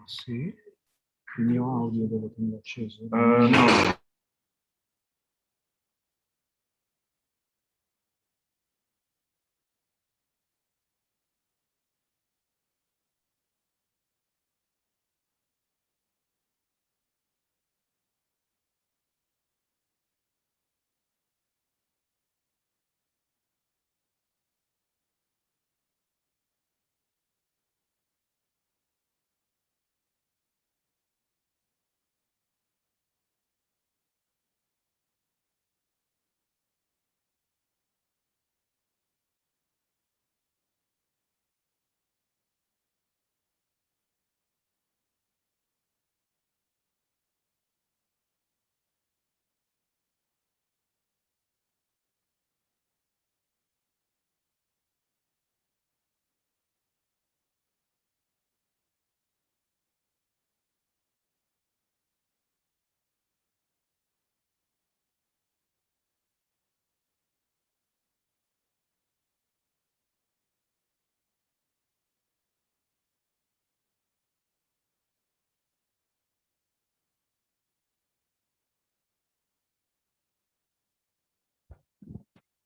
Sì, il mio audio devo tenere acceso? No.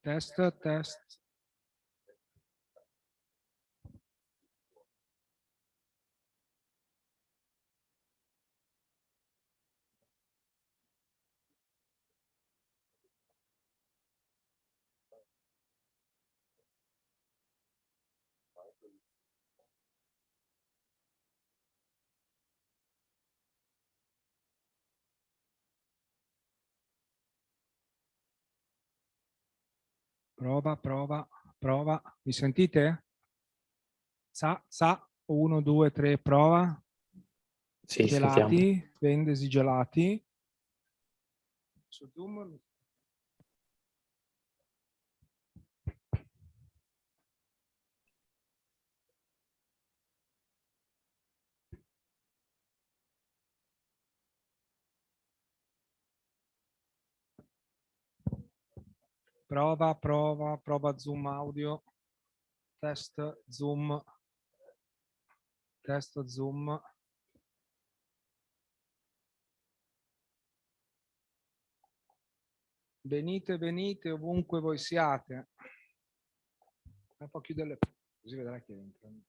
Test, test. Prova, prova, prova. Mi sentite? Sa, 1, 2, 3, prova. Sì, Gelati, vendesi gelati. Su Zoom. Prova, prova, prova Zoom audio. Test Zoom. Test Zoom. Venite, venite ovunque voi siate. Un po' chiudere le... così vedrai che entrano.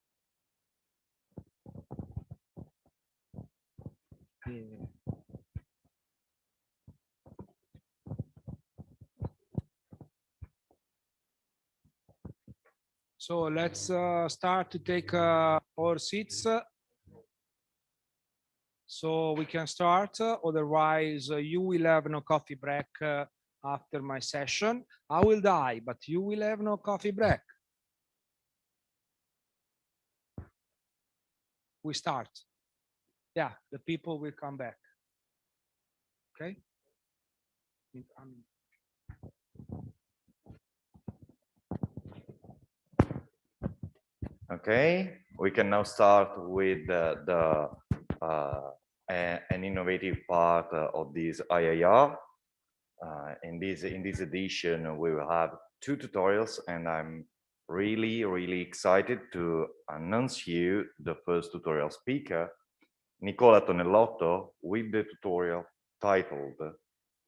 So let's start to take our seats. So we can start, otherwise you will have no coffee break after my session. I will die, but you will have no coffee break. We start. Yeah, the people will come back. Okay? Okay, we can now start with an innovative part of this IIR. In this edition, we will have 2 tutorials, and I'm really excited to announce you the first tutorial speaker, Nicola Tonellotto, with the tutorial titled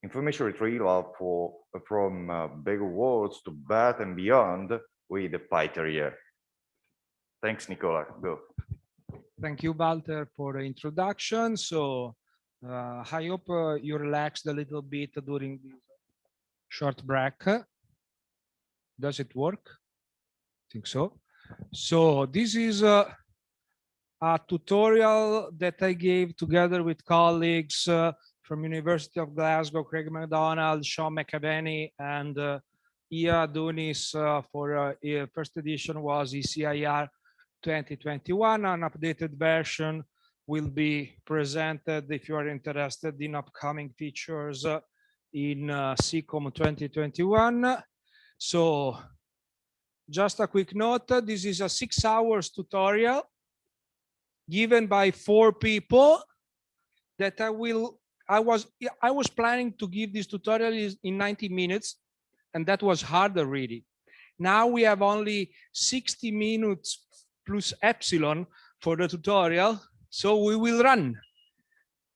Information Retrieval from Big Words to BERT and Beyond with the PyTerrier. Thanks, Nicola. Go. Thank you, Walter, for the introduction. So I hope you relaxed a little bit during this short break. Does it work? I think so. So this is a tutorial that I gave together with colleagues from University of Glasgow, Craig MacDonald, Sean McAvenny, and OUNIS for first edition was ECIR 2021. An updated version will be presented if you are interested in upcoming features in SICOM 2021. So just a quick note, this is a 6 hours tutorial given by 4 people that I was planning to give this tutorial in 90 minutes, and that was hard already. Now we have only 60 minutes plus epsilon for the tutorial, So we will run.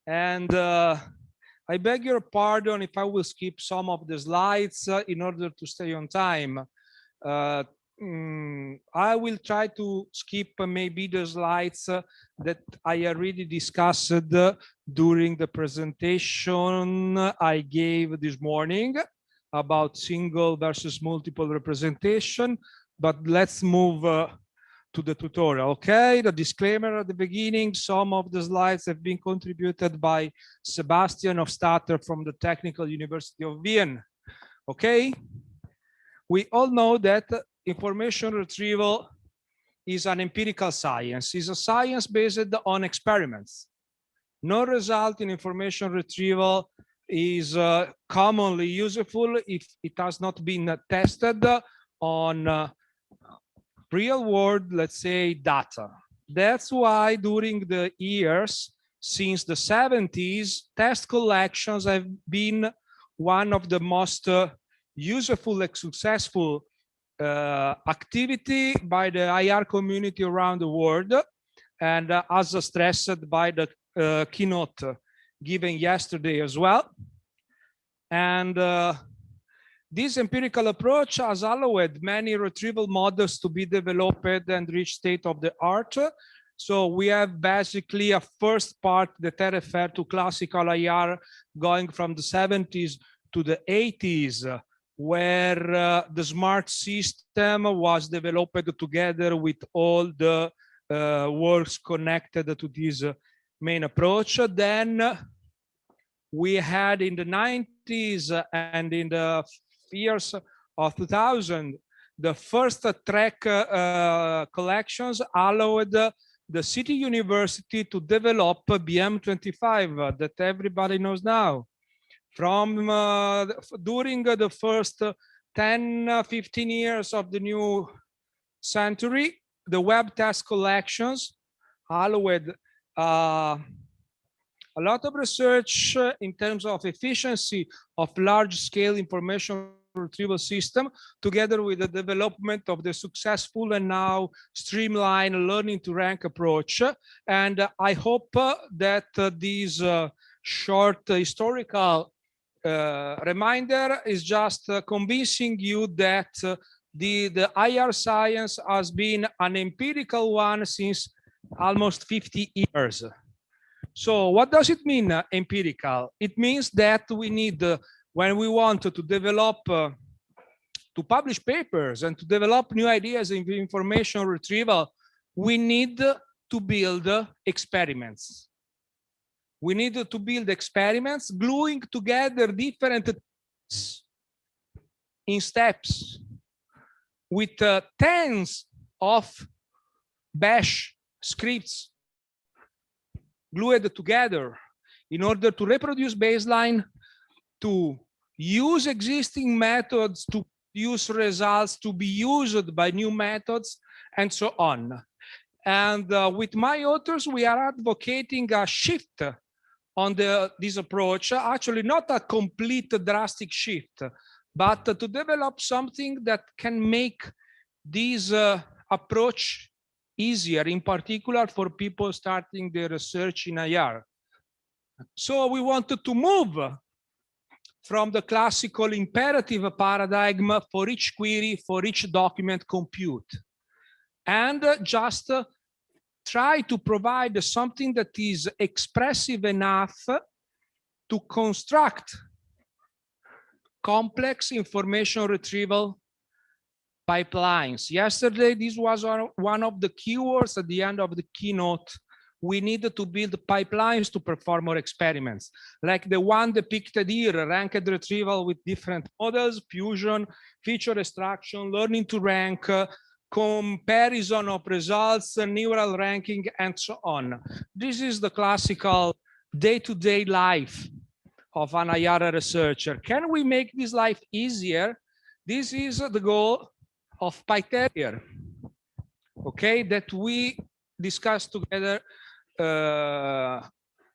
And I beg your pardon if I will skip some of the slides in order to stay on time. I will try to skip maybe the slides that I already discussed during the presentation I gave this morning about single versus multiple representation, but let's move to the tutorial. Okay, the disclaimer at the beginning, some of the slides have been contributed by Sebastian Hofstadter from the Technical University of Vienna. Okay, we all know that information retrieval is an empirical science. It's a science based on experiments. No result in information retrieval is commonly useful if it has not been tested on real world, let's say, data. That's why during the years, since the 70s, test collections have been one of the most useful and successful activity by the IR community around the world, and as stressed by the keynote given yesterday as well. And this empirical approach has allowed many retrieval models to be developed and reach state of the art. So we have basically a first part that I refer to classical IR going from the 70s to the 80s, where the smart system was developed together with all the works connected to this main approach. Then we had in the 90s and in the years of 2000, the first track collections allowed the City University to develop BM25 that everybody knows now. From during the first 10, 15 years of the new century, the web test collections allowed a lot of research in terms of efficiency of large-scale information retrieval system, together with the development of the successful and now streamlined learning to rank approach. And I hope that this short historical reminder is just convincing you that the IR science has been an empirical one since almost 50 years. So what does it mean, empirical? It means that we need, when we want to develop, to publish papers and to develop new ideas in information retrieval, we need to build experiments. We need to build experiments, gluing together different in steps with tens of bash scripts glued together in order to reproduce baseline, to use existing methods, to use results, to be used by new methods, and so on. And with my authors, we are advocating a shift on this approach, actually not a complete drastic shift, but to develop something that can make this approach easier, in particular for people starting their research in IR. So we wanted to move from the classical imperative paradigm for each query, for each document compute, and just try to provide something that is expressive enough to construct complex information retrieval pipelines. Yesterday, this was one of the keywords at the end of the keynote. We needed to build pipelines to perform our experiments, like the one depicted here, ranked retrieval with different models, fusion, feature extraction, learning to rank, comparison of results, neural ranking, and so on. This is the classical day-to-day life of an IR researcher. Can we make this life easier? This is the goal of PyTerrier, okay, that we discussed together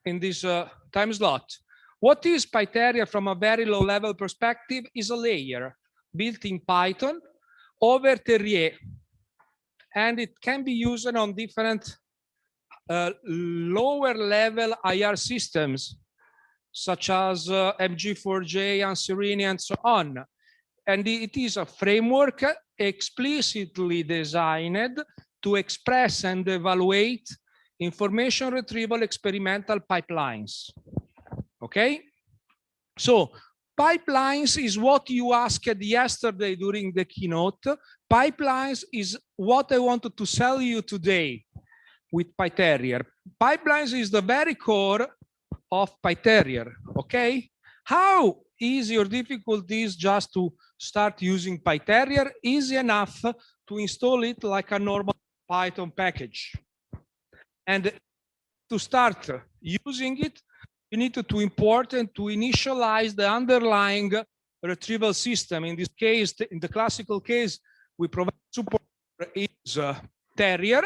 in this time slot. What is PyTerrier from a very low-level perspective? Is a layer built in Python over Terrier, and it can be used on different lower level IR systems, such as MG4J and Sereni and so on. And it is a framework explicitly designed to express and evaluate information retrieval experimental pipelines. Okay? So pipelines is what you asked yesterday during the keynote. Pipelines is what I wanted to sell you today with PyTerrier. Pipelines is the very core of PyTerrier, okay? How easy or difficult is just to start using PyTerrier? Easy enough to install it like a normal Python package. And to start using it, you need to import and to initialize the underlying retrieval system. In this case, in the classical case, we provide support is Terrier.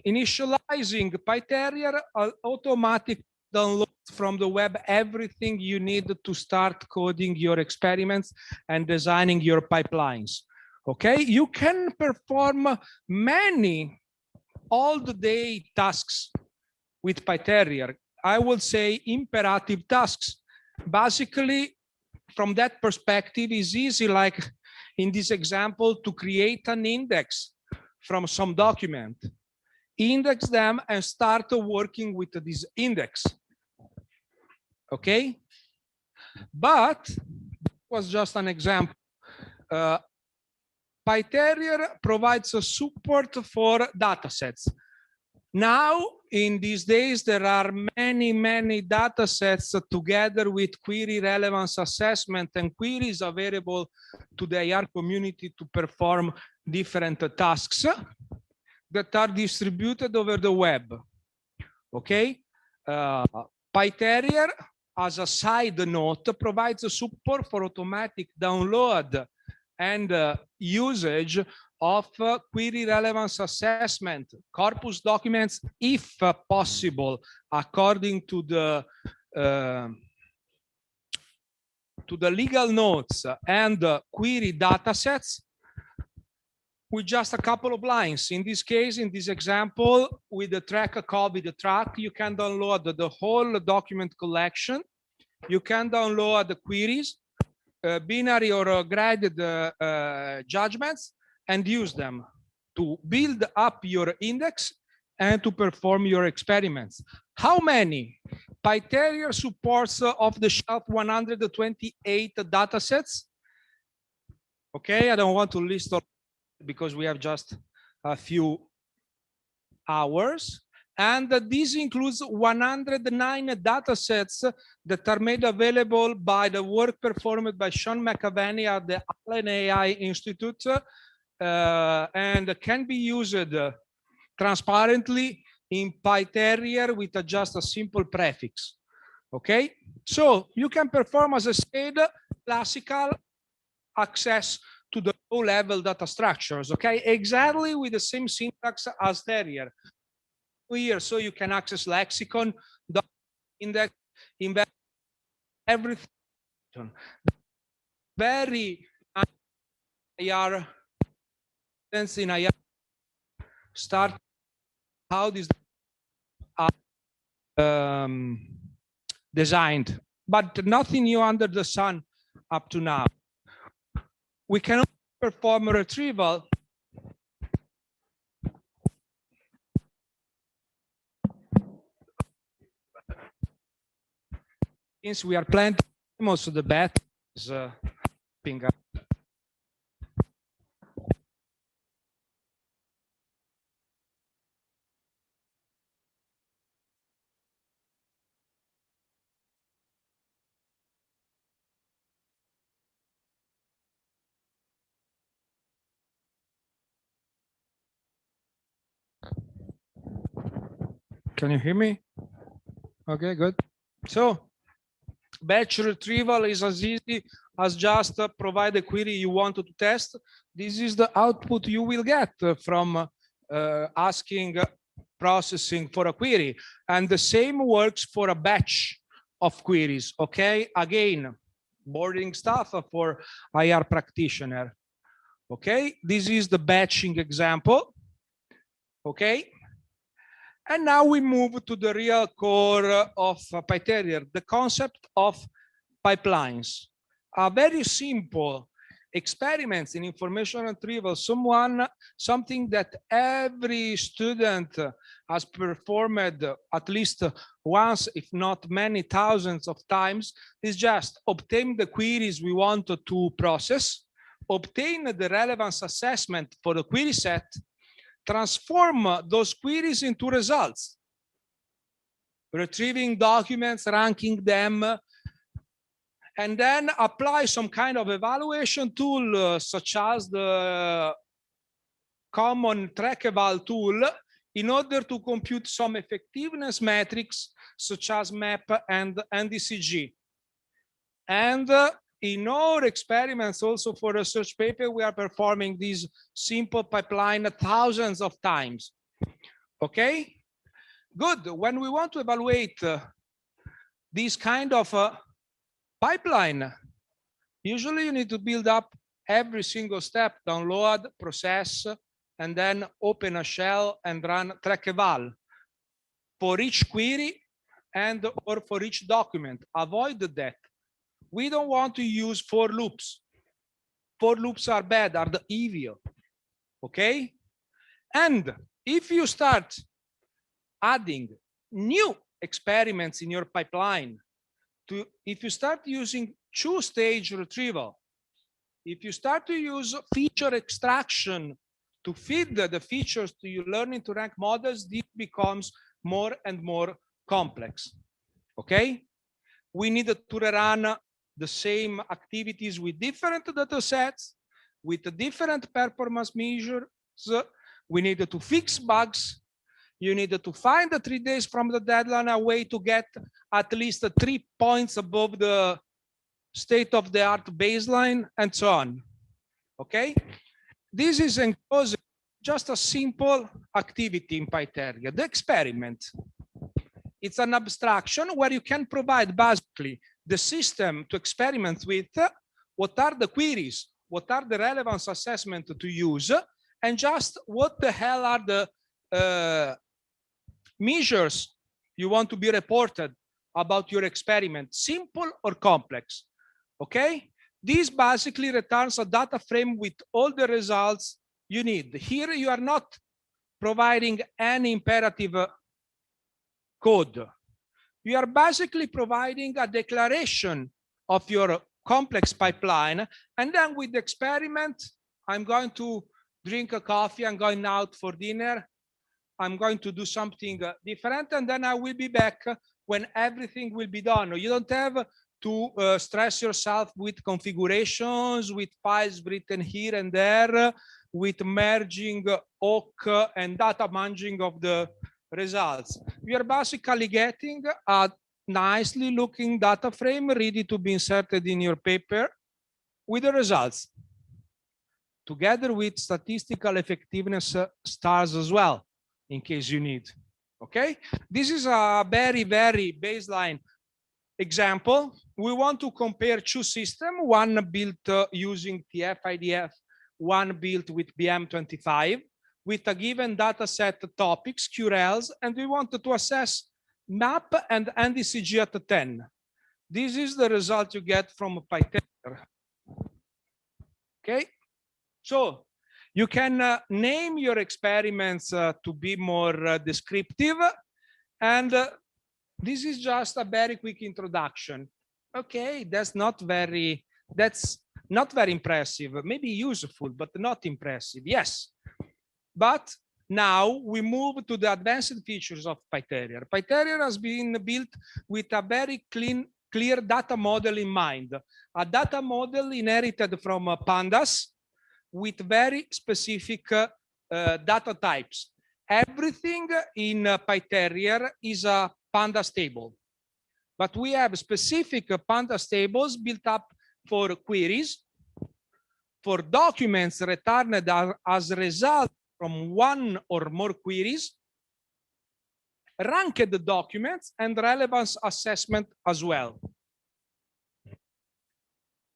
Initializing PyTerrier automatic download from the web everything you need to start coding your experiments and designing your pipelines. Okay, you can perform many all-the-day tasks with PyTerrier. I would say imperative tasks. Basically, from that perspective, it's easy, like in this example, to create an index from some document, index them, and start working with this index. Okay? But that was just an example. PyTerrier provides a support for datasets. Now, in these days, there are many datasets together with query relevance assessment and queries available to the IR community to perform different tasks that are distributed over the web. Okay? PyTerrier, as a side note, provides a support for automatic download and usage of query relevance assessment, corpus documents, if possible, according to the legal notes and query datasets, with just a couple of lines. In this case, in this example, with the track COVID track, you can download the whole document collection. You can download the queries, binary or graded judgments, and use them to build up your index and to perform your experiments. How many? PyTerrier supports off-the-shelf 128 datasets. Okay, I don't want to list all because we have just a few hours. And this includes 109 datasets that are made available by the work performed by Sean McAvaney at the ALIANNEJADI Institute, and can be used transparently in PyTerrier with just a simple prefix. Okay, so you can perform, as I said, classical access to the low-level data structures. Okay, exactly with the same syntax as Terrier. Here, so you can access lexicon, index, everything. Very IR in IR start how this are designed, but nothing new under the sun up to now. We can perform a retrieval since we are planting most of the bat is ping up. Can you hear me? Okay, good. So batch retrieval is as easy as just provide a query you want to test. This is the output you will get from asking processing for a query. And the same works for a batch of queries. Okay, again, boring stuff for IR practitioner. Okay, this is the batching example. Okay. And now we move to the real core of PyTerrier, the concept of pipelines. A very simple experiments in information retrieval, something that every student has performed at least once, if not many thousands of times, is just obtain the queries we want to process, obtain the relevance assessment for the query set, transform those queries into results, retrieving documents, ranking them, and then apply some kind of evaluation tool, such as the common track-eval tool, in order to compute some effectiveness metrics, such as MAP and NDCG. And in our experiments, also for a research paper, we are performing this simple pipeline thousands of times. Okay, good. When we want to evaluate this kind of pipeline, usually you need to build up every single step, download, process, and then open a shell and run track eval for each query and or for each document. Avoid that. We don't want to use for loops. For loops are bad, are the evil. Okay? And if you start adding new experiments in your pipeline, if you start using two-stage retrieval, if you start to use feature extraction to feed the features to your learning to rank models, this becomes more and more complex. Okay? We need to run the same activities with different data sets, with different performance measures. We need to fix bugs. You need to find 3 days from the deadline a way to get at least 3 points above the state-of-the-art baseline, and so on. Okay? This is just a simple activity in PyTerrier, the experiment. It's an abstraction where you can provide basically the system to experiment with, what are the queries, what are the relevance assessment to use, and just what the hell are the measures you want to be reported about your experiment, simple or complex. Okay? This basically returns a data frame with all the results you need. Here you are not providing any imperative code. You are basically providing a declaration of your complex pipeline, and then with the experiment, I'm going to drink a coffee, I'm going out for dinner, I'm going to do something different, and then I will be back when everything will be done. You don't have to stress yourself with configurations, with files written here and there, with merging awk and data munging of the results. We are basically getting a nicely looking data frame ready to be inserted in your paper with the results, together with statistical effectiveness stars as well, in case you need. Okay, this is a very, very baseline example. We want to compare two systems, one built using TF IDF, one built with BM25, with a given data set topics, QRLs, and we wanted to assess MAP and NDCG at 10. This is the result you get from PyTerrier. Okay, so you can name your experiments to be more descriptive, and this is just a very quick introduction. Okay, that's not very impressive. Maybe useful, but not impressive. Yes, but now we move to the advanced features of PyTerrier. PyTerrier has been built with a very clear data model in mind. A data model inherited from pandas with very specific data types. Everything in PyTerrier is a pandas table, but we have specific pandas tables built up for queries, for documents returned as a result from one or more queries, ranked documents, and relevance assessment as well.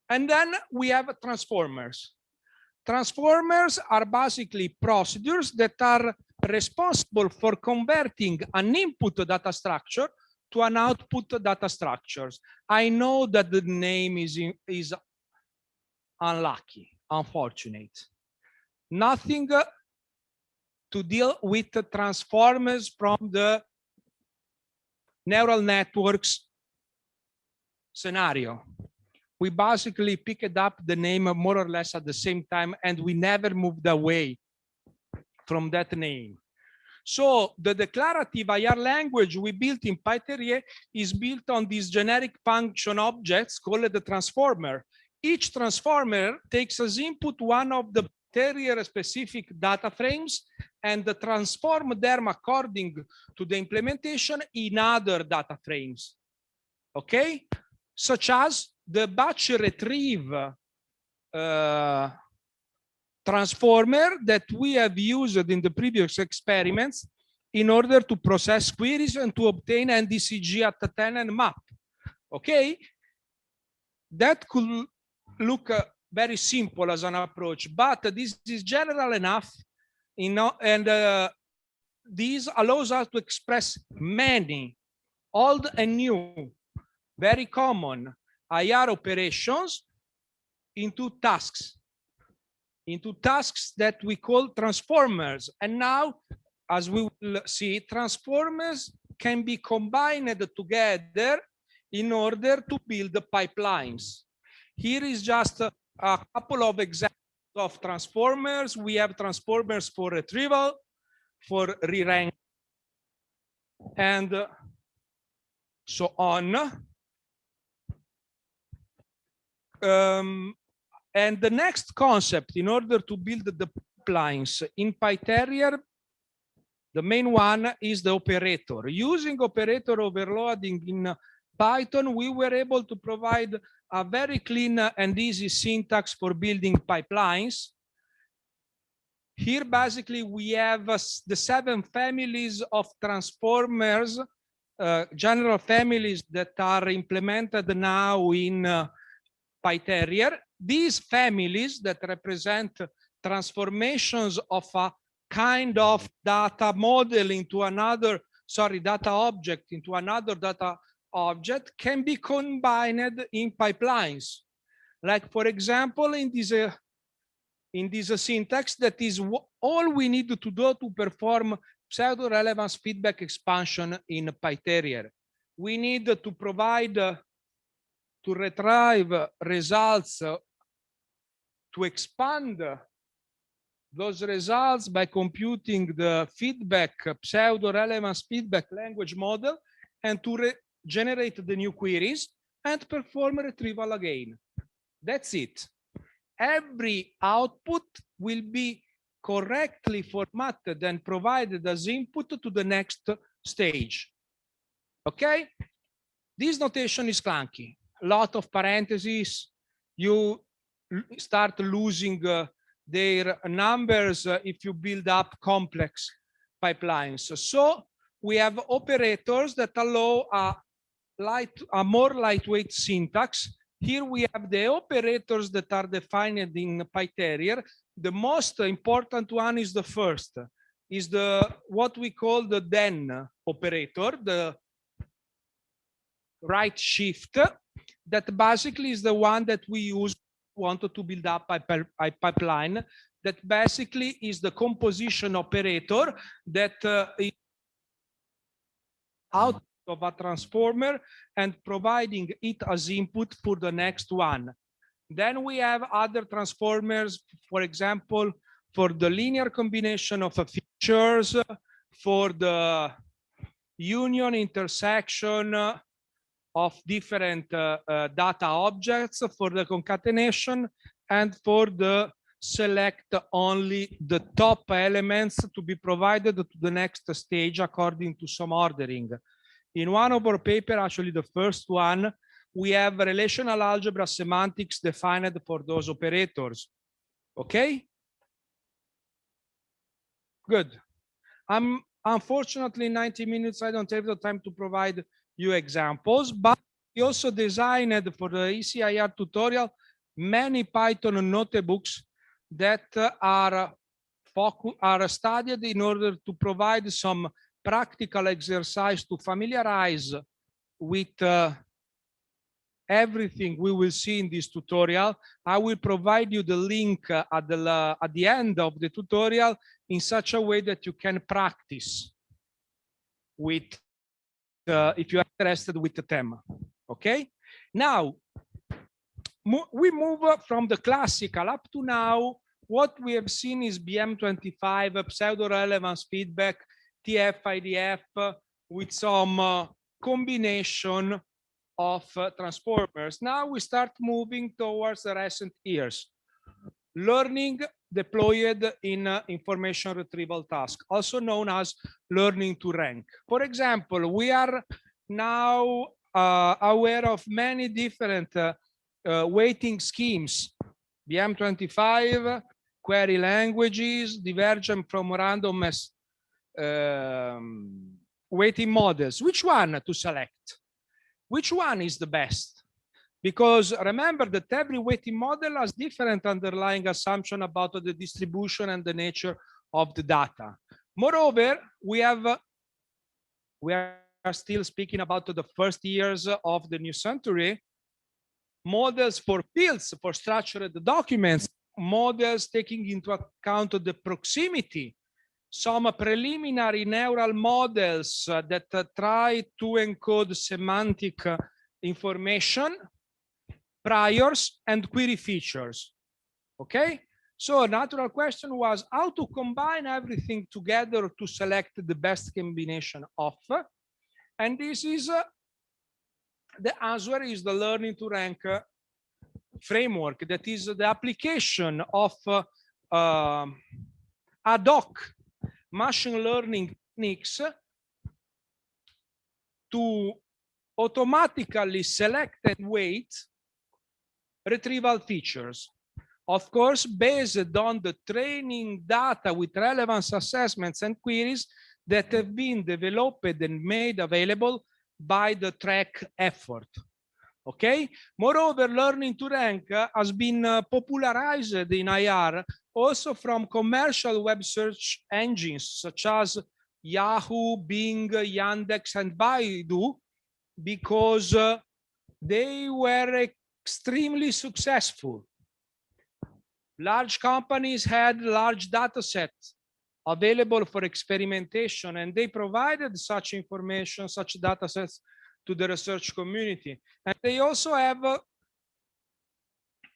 And then we have transformers. Transformers are basically procedures that are responsible for converting an input data structure to an output data structures. I know that the name is unlucky, unfortunate. Nothing to deal with the transformers from the neural networks scenario. We basically picked up the name more or less at the same time, and we never moved away from that name. So the declarative IR language we built in PyTerrier is built on these generic function objects called the transformer. Each transformer takes as input one of the PyTerrier specific data frames and transform them according to the implementation in other data frames. Okay, such as the batch retrieve transformer that we have used in the previous experiments in order to process queries and to obtain NDCG at 10 and map. Okay, that could look very simple as an approach, but this is general enough, you know, and this allows us to express many old and new, very common IR operations into tasks that we call transformers. And now, as we will see, transformers can be combined together in order to build the pipelines. Here is just a couple of examples of transformers. We have transformers for retrieval, for re-rank, and so on. And the next concept, in order to build the pipelines in PyTerrier, the main one is the operator. Using operator overloading in Python, we were able to provide a very clean and easy syntax for building pipelines. Here, basically, we have the 7 families of transformers, general families that are implemented now in PyTerrier. These families that represent transformations of a kind of data model into another, data object into another data object can be combined in pipelines. Like, for example, in this syntax, that is all we need to do to perform pseudo-relevance feedback expansion in PyTerrier. We need to provide, to retrieve results, to expand those results by computing the feedback, pseudo-relevance feedback language model, and to generate the new queries and perform retrieval again. That's it. Every output will be correctly formatted and provided as input to the next stage. Okay? This notation is clunky. A lot of parentheses. You start losing their numbers if you build up complex pipelines. So we have operators that allow a more lightweight syntax. Here we have the operators that are defined in PyTerrier. The most important one is the first, is what we call the then operator, the right shift, that basically is the one that we use wanted to build up a pipeline. That basically is the composition operator that is out of a transformer and providing it as input for the next one. Then we have other transformers, for example, for the linear combination of features, for the union intersection of different data objects, for the concatenation, and for the select only the top elements to be provided to the next stage according to some ordering. In one of our papers, actually the first one, we have relational algebra semantics defined for those operators. Okay? Good. Unfortunately, 90 minutes, I don't have the time to provide you examples, but we also designed for the ECIR tutorial many Python notebooks that are are studied in order to provide some practical exercise to familiarize with everything we will see in this tutorial. I will provide you the link at the end of the tutorial in such a way that you can practice with, if you are interested with the theme. Okay? Now, we move from the classical up to now. What we have seen is BM25, pseudo-relevance feedback, TF, IDF, with some combination of transformers. Now we start moving towards the recent years. Learning deployed in information retrieval task, also known as learning to rank. For example, we are now aware of many different weighting schemes. BM25, query languages, divergent from randomness weighting models. Which one to select? Which one is the best? Because remember that every weighting model has different underlying assumption about the distribution and the nature of the data. Moreover, we are still speaking about the first years of the new century. Models for fields, for structured documents, models taking into account the proximity, some preliminary neural models that try to encode semantic information, priors, and query features. Okay? So a natural question was how to combine everything together to select the best combination of. And this is the answer is the learning to rank framework. That is the application of ad hoc machine learning techniques to automatically select and weight retrieval features. Of course, based on the training data with relevance assessments and queries that have been developed and made available by the track effort. Okay. Moreover, learning to rank has been popularized in IIR also from commercial web search engines such as Yahoo, Bing, Yandex, and Baidu, because they were extremely successful. Large companies had large data sets available for experimentation, and they provided such information, such data sets to the research community. And they also have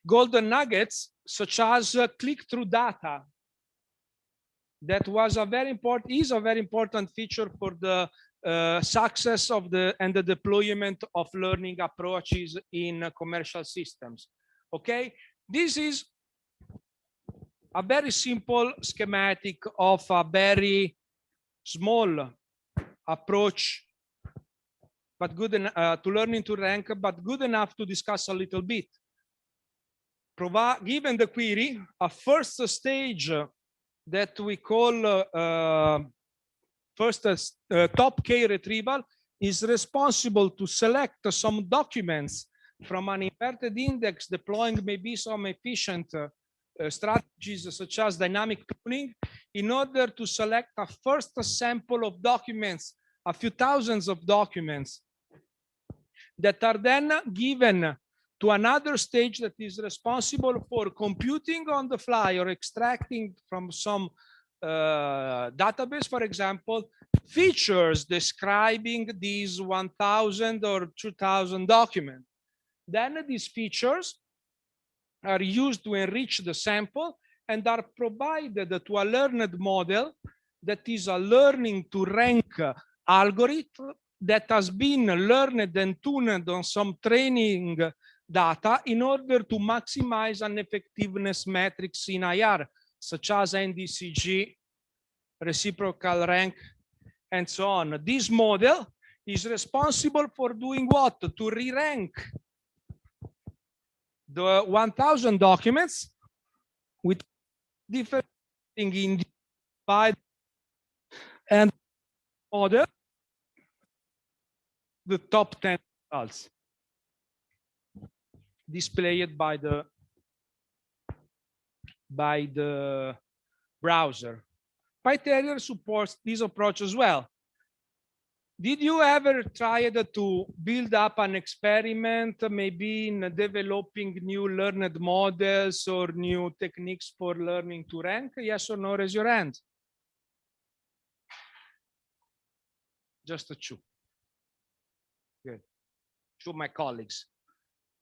golden nuggets such as click-through data. That was a very important, is a very important feature for the success of the deployment of learning approaches in commercial systems. Okay, this is a very simple schematic of a very small approach, but good to learning to rank, but good enough to discuss a little bit. Given the query, a first stage that we call top K retrieval is responsible to select some documents from an inverted index, deploying maybe some efficient strategies such as dynamic tuning in order to select a first sample of documents, a few thousands of documents that are then given to another stage that is responsible for computing on the fly or extracting from some database, for example, features describing these 1,000 or 2,000 documents. Then these features are used to enrich the sample and are provided to a learned model that is a learning to rank algorithm that has been learned and tuned on some training data in order to maximize an effectiveness metrics in IR, such as NDCG, reciprocal rank, and so on. This model is responsible for doing what? To re-rank the 1,000 documents with different in and model the top 10 results displayed by the browser. PyTerrier supports this approach as well. Did you ever try to build up an experiment, maybe in developing new learned models or new techniques for learning to rank? Yes or no? Raise your hand. Just a two. Good. Two of my colleagues.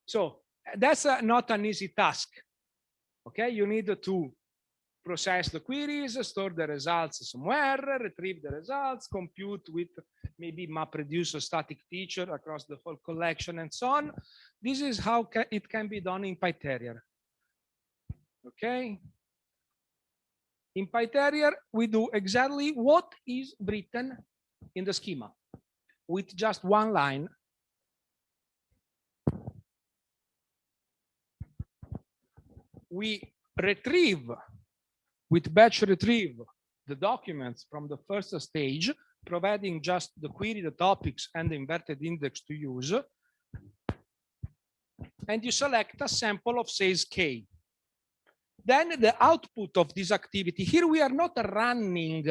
So that's not an easy task. Okay, you need to process the queries, store the results somewhere, retrieve the results, compute with maybe MapReduce a static feature across the whole collection and so on. This is how it can be done in PyTerrier. Okay. In PyTerrier, we do exactly what is written in the schema with just one line. We retrieve with batch retrieve the documents from the first stage, providing just the query, the topics, and the inverted index to use. And you select a sample of size K. Then the output of this activity, here we are not running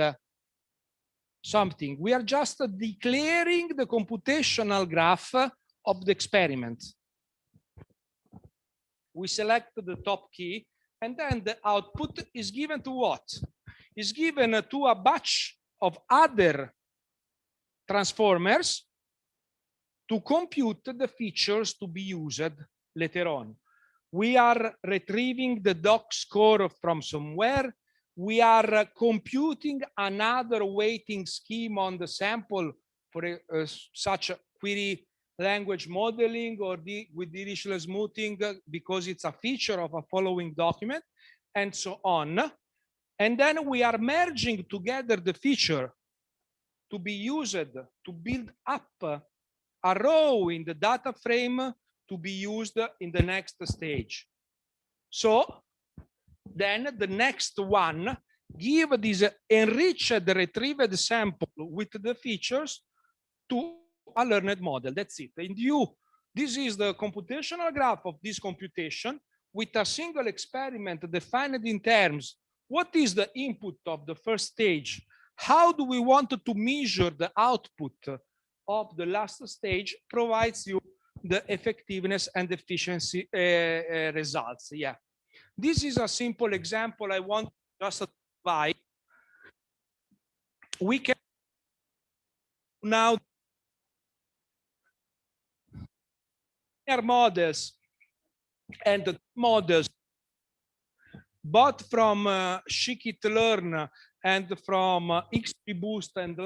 something, we are just declaring the computational graph of the experiment. We select the top key, and then the output is given to what? Is given to a batch of other transformers to compute the features to be used later on. We are retrieving the doc score from somewhere. We are computing another weighting scheme on the sample for such a query language modeling or with Dirichlet smoothing because it's a feature of a following document and so on. And then we are merging together the feature to be used to build up a row in the data frame to be used in the next stage. So then the next one, give this enriched retrieved sample with the features to a learned model. That's it. And this is the computational graph of this computation with a single experiment defined in terms. What is the input of the first stage? How do we want to measure the output of the last stage? Provides you the effectiveness and efficiency results. Yeah. This is a simple example I want just to provide. We can now models and the models both from scikit-learn and from XGBoost and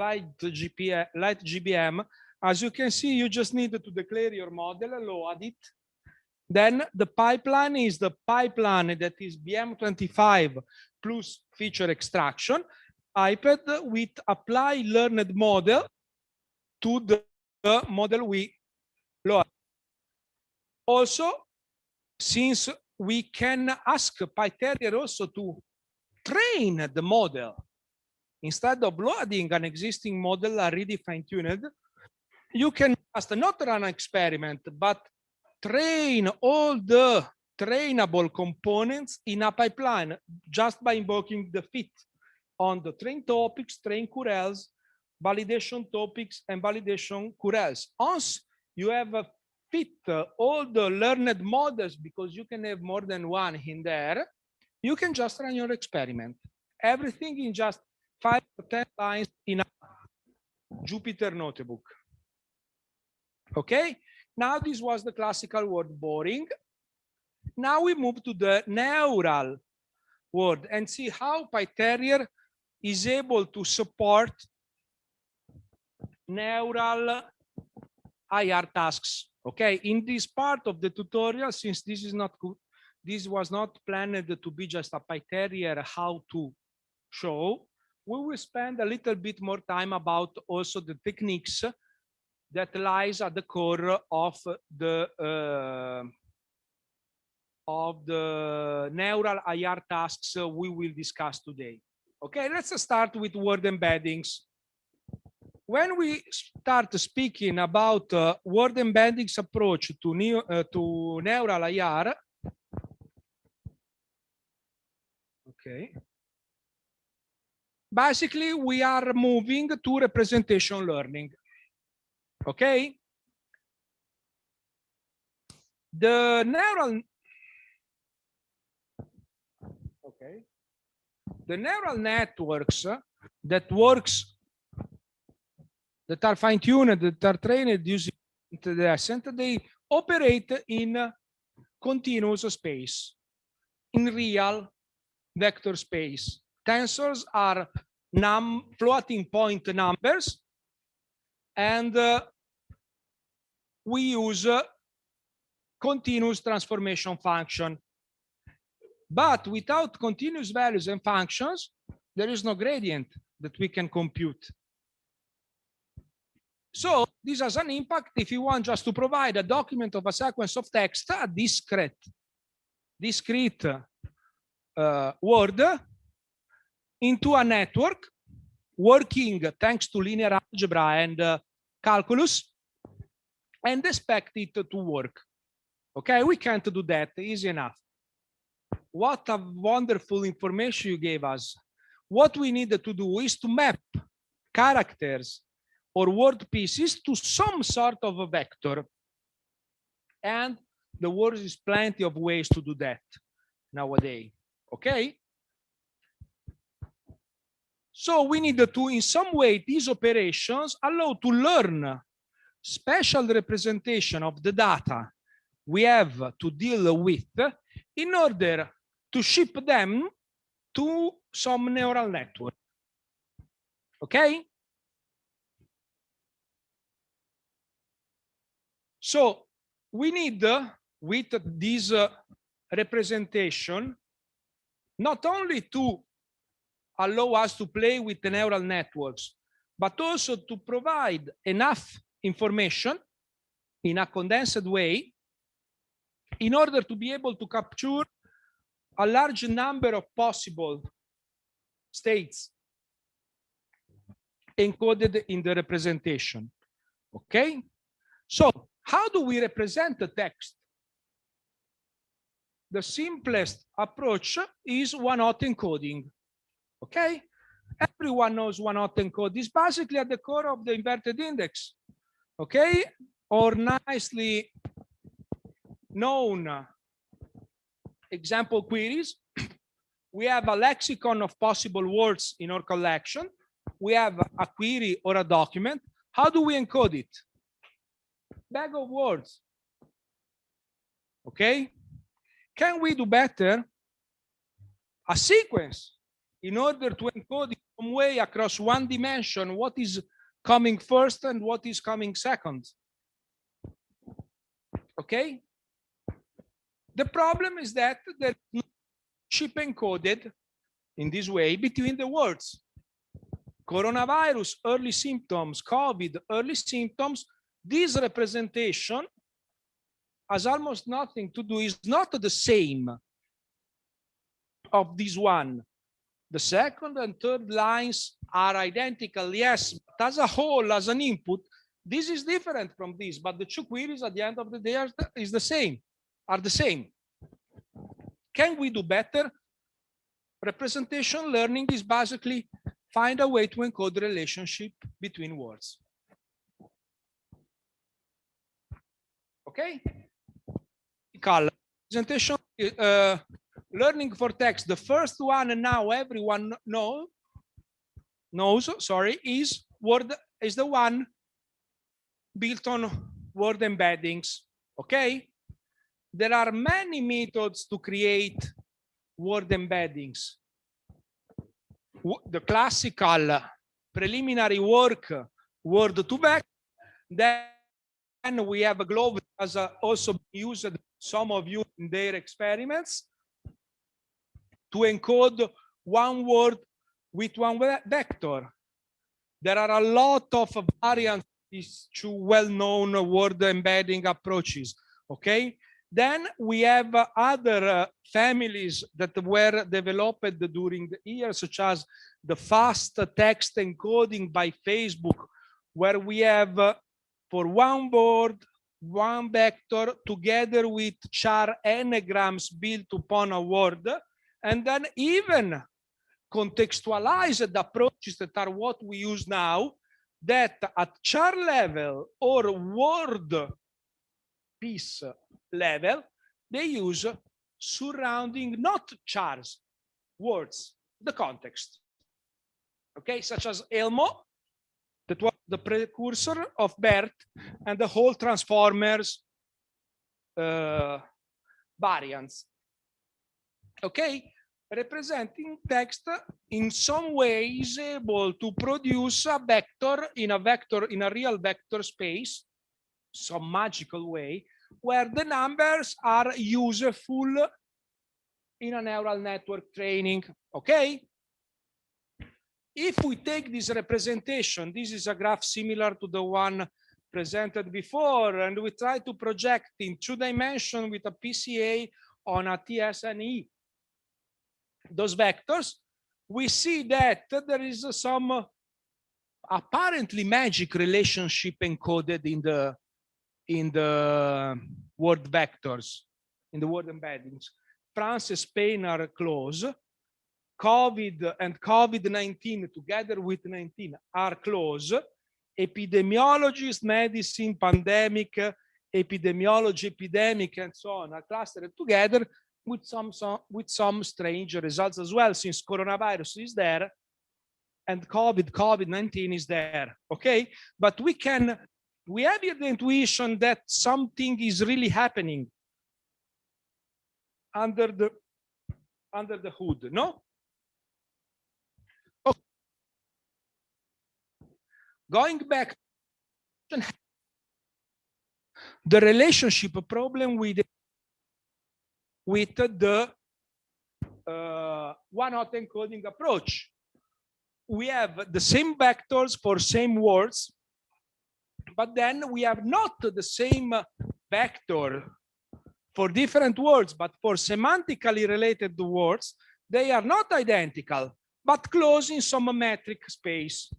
LightGBM. As you can see, you just need to declare your model, load it. Then the pipeline is the pipeline that is BM25 plus feature extraction, iPad with apply learned model to the model we load. Also, since we can ask PyTerrier also to train the model, instead of loading an existing model already fine-tuned, you can just not run an experiment, but train all the trainable components in a pipeline just by invoking the fit on the train topics, train curls, validation topics, and validation curls. Once you have fit all the learned models, because you can have more than one in there, you can just run your experiment. Everything in just 5 or 10 lines in a Jupyter notebook. Okay, now this was the classical word boring. Now we move to the neural world and see how PyTerrier is able to support neural IR tasks. Okay, in this part of the tutorial, since this was not planned to be just a PyTerrier how to show, we will spend a little bit more time about also the techniques that lies at the core of the neural IR tasks we will discuss today. Okay, let's start with word embeddings. When we start speaking about word embeddings approach to neural IR, okay, basically we are moving to representation learning. Okay? The neural networks that are fine-tuned, that are trained using the descent, they operate in continuous space, in real vector space. Tensors are floating point numbers, and we use continuous transformation function. But without continuous values and functions, there is no gradient that we can compute. So this has an impact if you want just to provide a document of a sequence of text, a discrete word, into a network working thanks to linear algebra and calculus, and expect it to work. Okay, we can't do that, easy enough. What a wonderful information you gave us. What we need to do is to map characters or word pieces to some sort of a vector. And there is plenty of ways to do that nowadays. Okay? So we need to, in some way, these operations allow to learn special representation of the data we have to deal with in order to ship them to some neural network. Okay? So we need, with this representation, not only to allow us to play with the neural networks, but also to provide enough information in a condensed way in order to be able to capture a large number of possible states encoded in the representation. Okay? So how do we represent the text? The simplest approach is one-hot encoding. Okay? Everyone knows one-hot encode. It's basically at the core of the inverted index. Okay? Or nicely known example queries. We have a lexicon of possible words in our collection. We have a query or a document. How do we encode it? Bag of words. Okay? Can we do better? A sequence in order to encode in some way across one dimension what is coming first and what is coming second. Okay? The problem is that there's no chip encoded in this way between the words. Coronavirus, early symptoms, COVID, early symptoms. This representation has almost nothing to do, is not the same of this one. The second and third lines are identical, yes, but as a whole, as an input, this is different from this, but the two queries at the end of the day are the same. Can we do better? Representation learning is basically find a way to encode the relationship between words. Okay? Representation learning for text. The first one, and now everyone knows, is the one built on word embeddings. Okay? There are many methods to create word embeddings. The classical preliminary work, word to vector. Then we have a globe that has also used some of you in their experiments to encode one word with one vector. There are a lot of variants, these two well-known word embedding approaches. Okay. Then we have other families that were developed during the years, such as the fast text encoding by Facebook, where we have for one word, one vector, together with char anagrams built upon a word, and then even contextualized approaches that are what we use now, that at char level or word piece level, they use surrounding not chars, words, the context. Okay, such as Elmo, that was the precursor of BERT, and the whole transformers variants. Okay, representing text in some way is able to produce a vector in a real vector space, some magical way, where the numbers are useful in a neural network training. Okay, if we take this representation, this is a graph similar to the one presented before, and we try to project in 2 dimensions with a PCA on a TSNE those vectors, we see that there is some apparently magic relationship encoded in the word vectors, in the word embeddings. France and Spain are close. COVID and COVID-19 together with 19 are close. Epidemiologists, medicine, pandemic, epidemiology, epidemic, and so on are clustered together with some strange results as well, since coronavirus is there and COVID-19 is there. Okay, but we have here the intuition that something is really happening under the hood, no? Okay. Going back, the relationship problem with the one-hot encoding approach. We have the same vectors for same words, but then we have not the same vector for different words, but for semantically related words, they are not identical, but close in some metric space.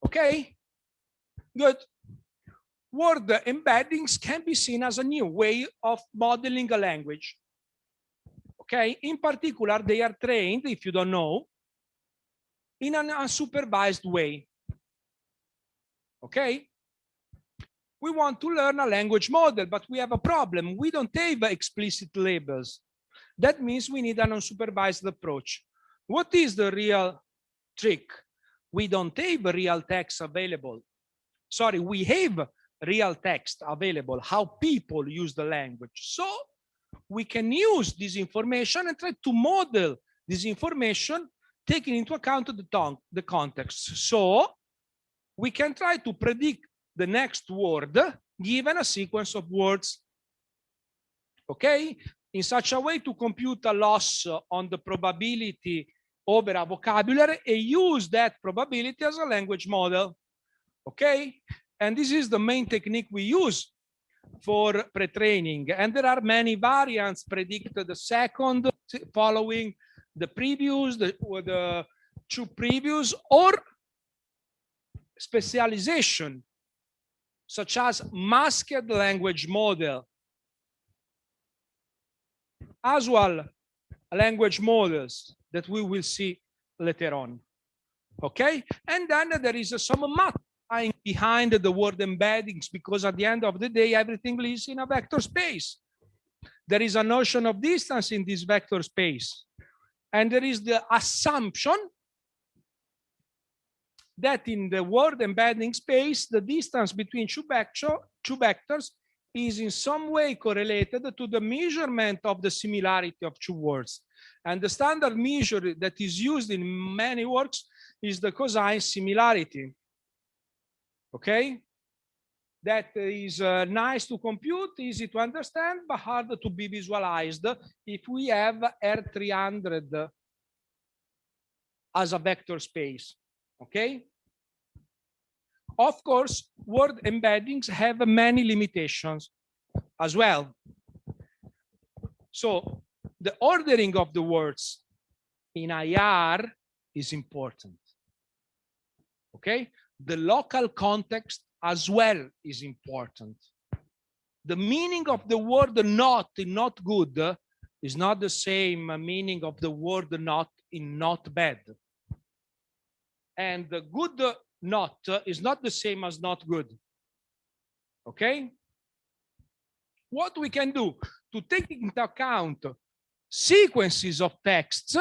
Okay, good. Word embeddings can be seen as a new way of modeling a language. Okay, in particular, they are trained, if you don't know, in an unsupervised way. Okay, we want to learn a language model, but we have a problem. We don't have explicit labels. That means we need an unsupervised approach. What is the real trick? We don't have real text available. Sorry, we have real text available, how people use the language. So we can use this information and try to model this information, taking into account the context. So we can try to predict the next word given a sequence of words. Okay, in such a way to compute a loss on the probability over a vocabulary and use that probability as a language model. Okay, and this is the main technique we use for pre-training. And there are many variants predict the second following the previous, the 2 previous, or specialization, such as masked language model, as well language models that we will see later on. Okay, and then there is some math behind the word embeddings, because at the end of the day, everything lives in a vector space. There is a notion of distance in this vector space. And there is the assumption that in the word embedding space, the distance between two vectors is in some way correlated to the measurement of the similarity of 2 words. And the standard measure that is used in many works is the cosine similarity. Okay, that is nice to compute, easy to understand, but hard to be visualized if we have R300 as a vector space. Okay, of course, word embeddings have many limitations as well. So the ordering of the words in IIR is important. Okay, the local context as well is important. The meaning of the word not good is not the same meaning of the word not in not bad. And the good not is not the same as not good. Okay? What we can do to take into account sequences of texts,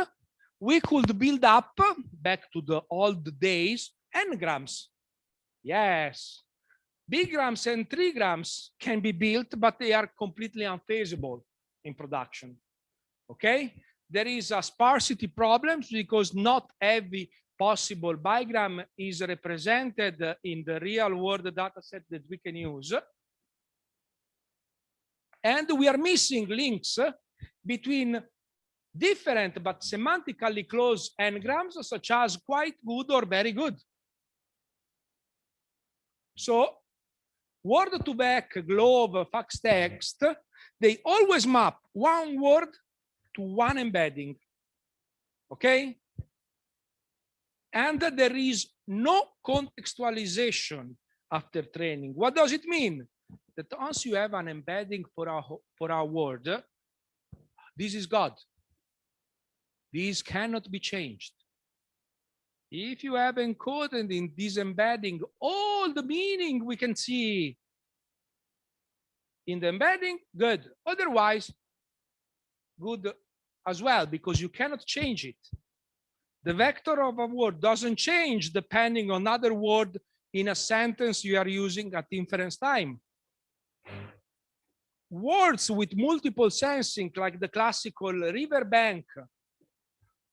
we could build up, back to the old days, n-grams. Yes. B-grams and 3-grams can be built, but they are completely unfeasible in production. Okay? There is a sparsity problem because not every possible bigram is represented in the real world data set that we can use. And we are missing links between different but semantically close n-grams, such as quite good or very good. So word-to-back, globe, fax text, they always map one word to one embedding. Okay? And there is no contextualization after training. What does it mean? That once you have an embedding for a word, this is God. This cannot be changed. If you have encoded in this embedding all the meaning we can see in the embedding, good. Otherwise, good as well, because you cannot change it. The vector of a word doesn't change depending on other word in a sentence you are using at inference time. Words with multiple sensing, like the classical riverbank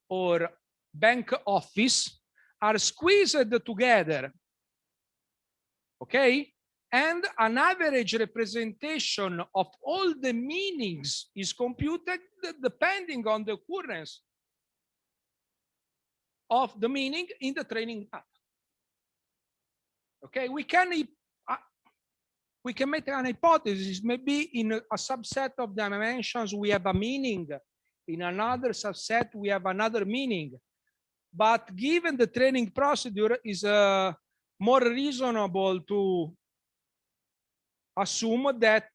or bank office, are squeezed together, okay? And an average representation of all the meanings is computed depending on the occurrence of the meaning in the training data. Okay, we can make an hypothesis. Maybe in a subset of dimensions we have a meaning, in another subset we have another meaning. But given the training procedure, is more reasonable to assume that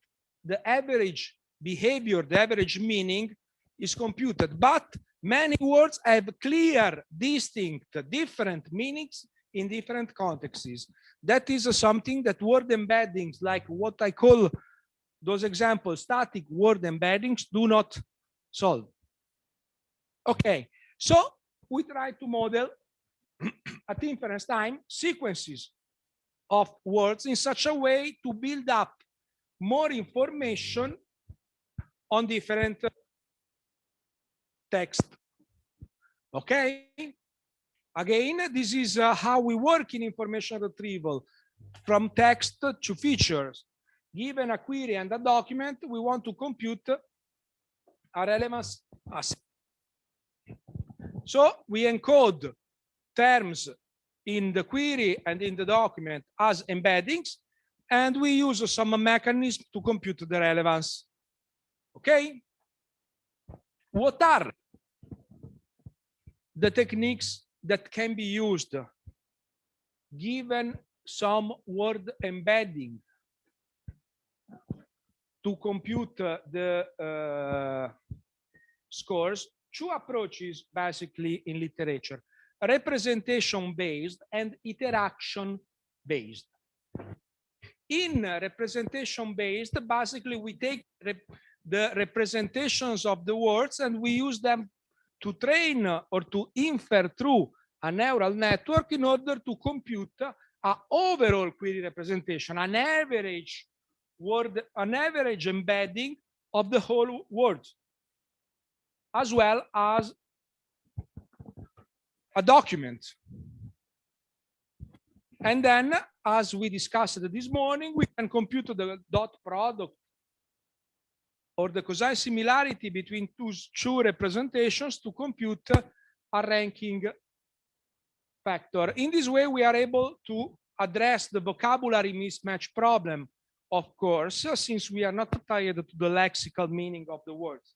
the average behavior, the average meaning is computed. But many words have clear, distinct, different meanings in different contexts. That is something that word embeddings, like what I call those examples, static word embeddings, do not solve. Okay, so we try to model at inference time sequences of words in such a way to build up more information on different text. Okay, again, this is how we work in information retrieval, from text to features. Given a query and a document, we want to compute a relevance asset. So we encode terms in the query and in the document as embeddings, and we use some mechanism to compute the relevance. Okay? What are the techniques that can be used given some word embedding to compute the scores? Two approaches basically in literature: representation-based and interaction-based. In representation-based, basically we take the representations of the words and we use them to train or to infer through a neural network in order to compute an overall query representation, an average word, an average embedding of the whole word, as well as a document. And then, as we discussed this morning, we can compute the dot product or the cosine similarity between two representations to compute a ranking factor. In this way, we are able to address the vocabulary mismatch problem, of course, since we are not tied to the lexical meaning of the words.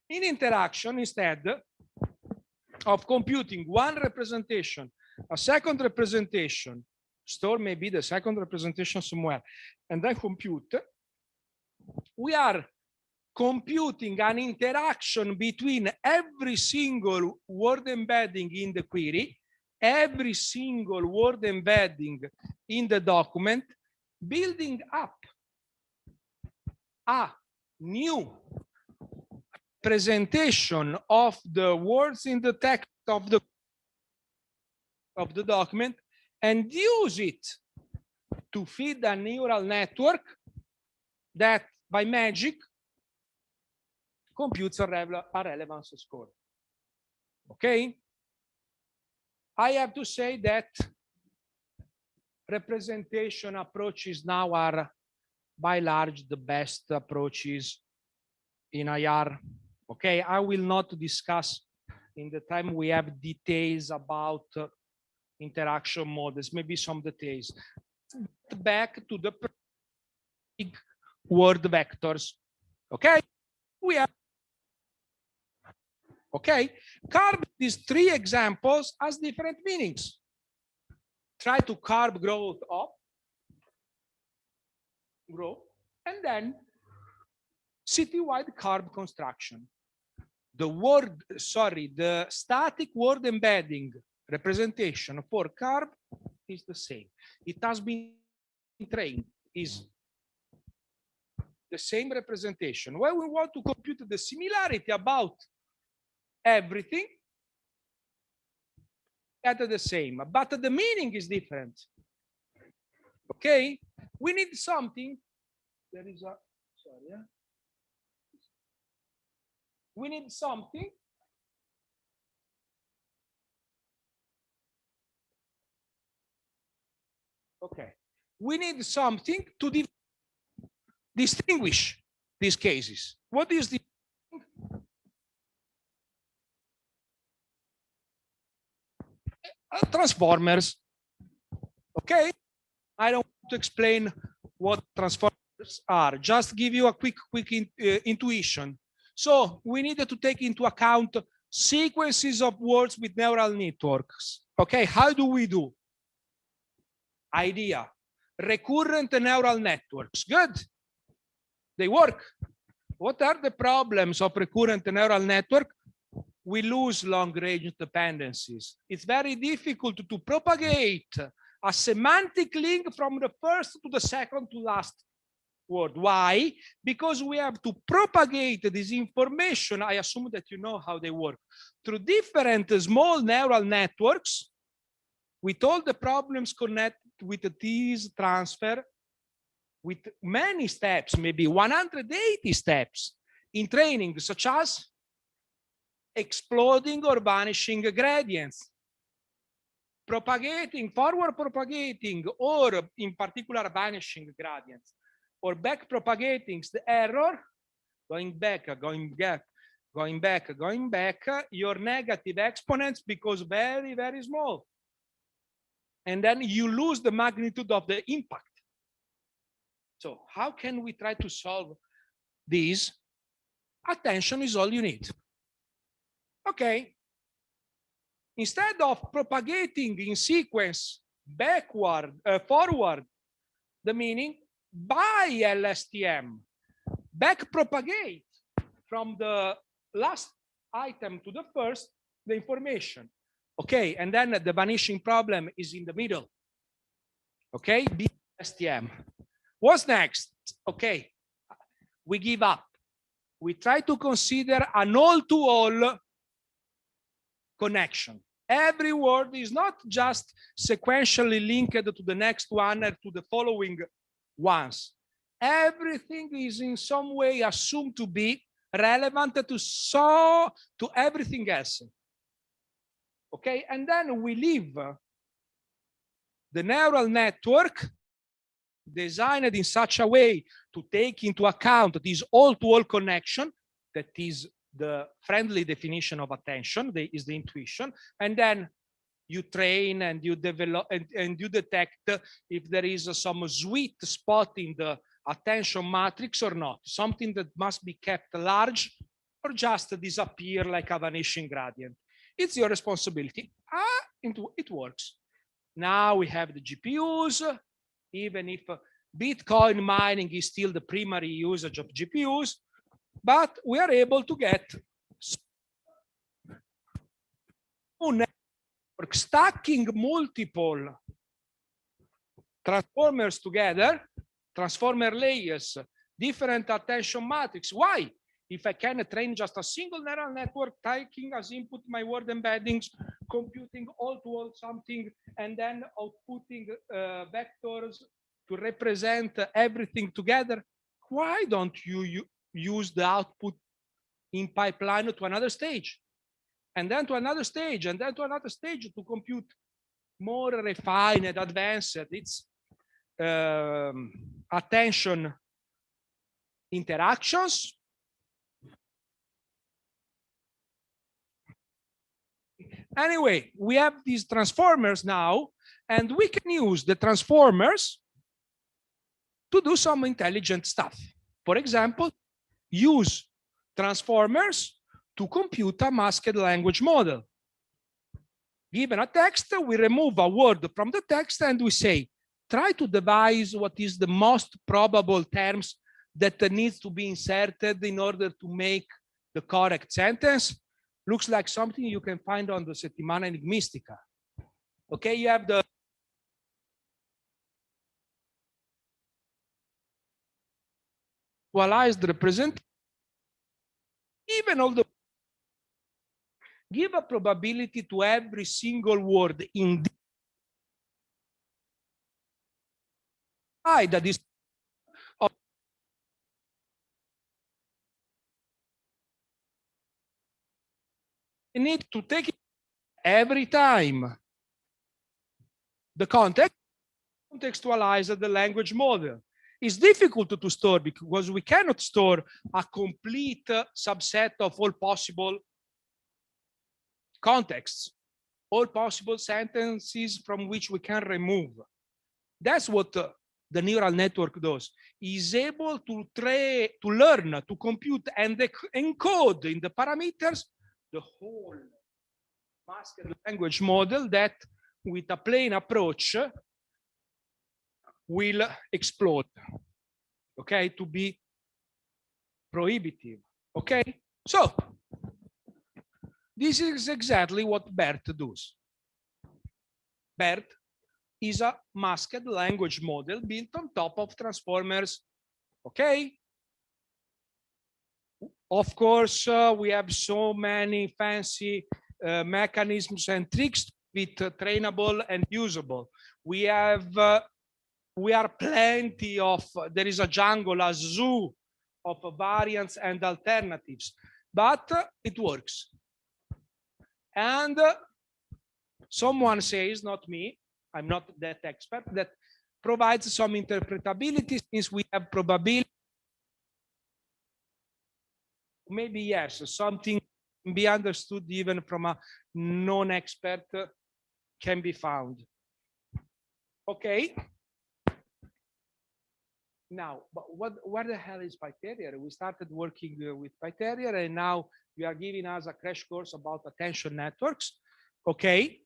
In interaction, instead of computing one representation, a second representation, store maybe the second representation somewhere, and then compute, we are computing an interaction between every single word embedding in the query, every single word embedding in the document, building up a new presentation of the words in the text of the document, and use it to feed a neural network that by magic computes a relevance score. Okay? I have to say that representation approaches now are by large the best approaches in IR. Okay, I will not discuss in the time we have details about interaction models, maybe some details. Back to the big word vectors. Okay, we have. Okay, carve these three examples as different meanings. Try to carve growth up, grow, and then citywide carve construction. The static word embedding representation for carve is the same. It has been trained, is the same representation. When we want to compute the similarity about everything, that are the same, but the meaning is different. Okay, we need something. There is a sorry. Yeah? We need something. Okay, we need something to distinguish these cases. What is the transformers? Okay, I don't want to explain what transformers are. Just give you a quick intuition. So we needed to take into account sequences of words with neural networks. Okay, how do we do? Idea, recurrent neural networks. Good, they work. What are the problems of recurrent neural network? We lose long-range dependencies. It's very difficult to propagate a semantic link from the first to the second to last word. Why? Because we have to propagate this information. I assume that you know how they work. Through different small neural networks, with all the problems connected with this transfer, with many steps, maybe 180 steps in training, such as exploding or vanishing gradients, propagating, forward propagating, or in particular vanishing gradients, or back propagating the error, going back, your negative exponents because very, very small. And then you lose the magnitude of the impact. So how can we try to solve this? Attention is all you need. Okay. Instead of propagating in sequence backward, forward, the meaning by LSTM, back propagate from the last item to the first, the information. Okay, and then the vanishing problem is in the middle. Okay, BSTM. What's next? Okay, we give up. We try to consider an all-to-all connection. Every word is not just sequentially linked to the next one or to the following ones. Everything is in some way assumed to be relevant to everything else. Okay, and then we leave the neural network designed in such a way to take into account this all-to-all connection that is the friendly definition of attention, is the intuition, and then you train and you develop and you detect if there is some sweet spot in the attention matrix or not, something that must be kept large or just disappear like a vanishing gradient. It's your responsibility. It works. Now we have the GPUs, even if Bitcoin mining is still the primary usage of GPUs, but we are able to get network stacking multiple transformers together, transformer layers, different attention matrix. Why? If I can train just a single neural network, taking as input my word embeddings, computing all-to-all something, and then outputting vectors to represent everything together, why don't you use the output in pipeline to another stage, and then to another stage, and then to another stage to compute more refined, advanced, it's attention interactions. Anyway, we have these transformers now, and we can use the transformers to do some intelligent stuff. For example, use transformers to compute a masked language model. Given a text, we remove a word from the text and we say, try to devise what is the most probable terms that needs to be inserted in order to make the correct sentence. Looks like something you can find on the Settimana Enigmistica. Okay, you have the visualized representation. Even all the give a probability to every single word in that is you need to take it every time the contextualize the language model. It's difficult to store because we cannot store a complete subset of all possible contexts, all possible sentences from which we can remove. That's what the neural network does. Is able to learn, to compute, and encode in the parameters the whole masked language model that, with a plain approach, will explode. Okay, to be prohibitive. Okay, so this is exactly what BERT does. BERT is a masked language model built on top of transformers. Okay. Of course, we have so many fancy mechanisms and tricks with trainable and usable. We are plenty of, there is a jungle, a zoo of variants and alternatives, but it works. And someone says, not me, I'm not that expert, that provides some interpretability since we have probability. Maybe yes, something can be understood even from a non-expert can be found. Okay. Now, but what the hell is PyTerrier? We started working with PyTerrier, and now you are giving us a crash course about attention networks. Okay.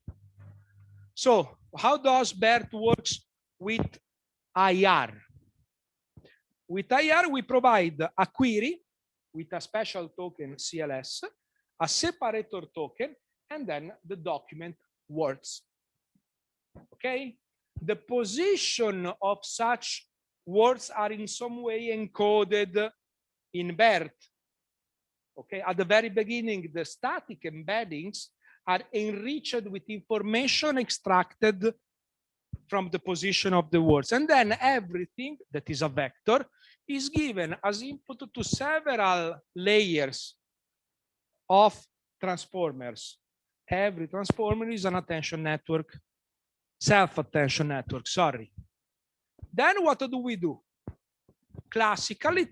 So how does BERT works with IIR? With IIR, we provide a query with a special token CLS, a separator token, and then the document words. Okay. The position of such words are in some way encoded in BERT. Okay, at the very beginning, the static embeddings are enriched with information extracted from the position of the words. And then everything that is a vector is given as input to several layers of transformers. Every transformer is an attention network, self-attention network, sorry. Then what do we do? Classically,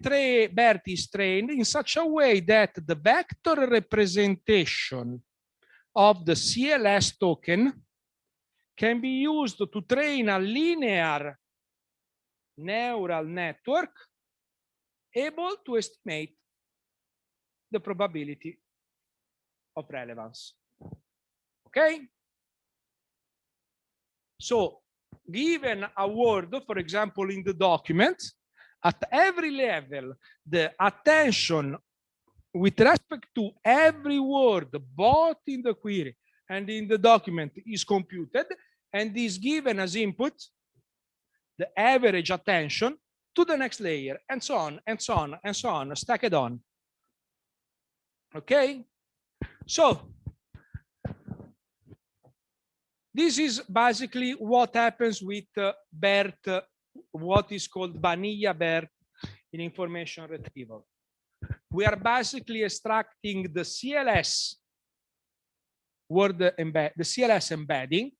BERT is trained in such a way that the vector representation of the CLS token can be used to train a linear neural network able to estimate the probability of relevance. Okay? So, given a word, for example, in the document, at every level, the attention with respect to every word, both in the query and in the document, is computed and is given as input the average attention to the next layer, and so on, and so on, and so on, stacked on. Okay? So, this is basically what happens with BERT, what is called vanilla BERT in information retrieval. We are basically extracting the CLS the CLS embedding,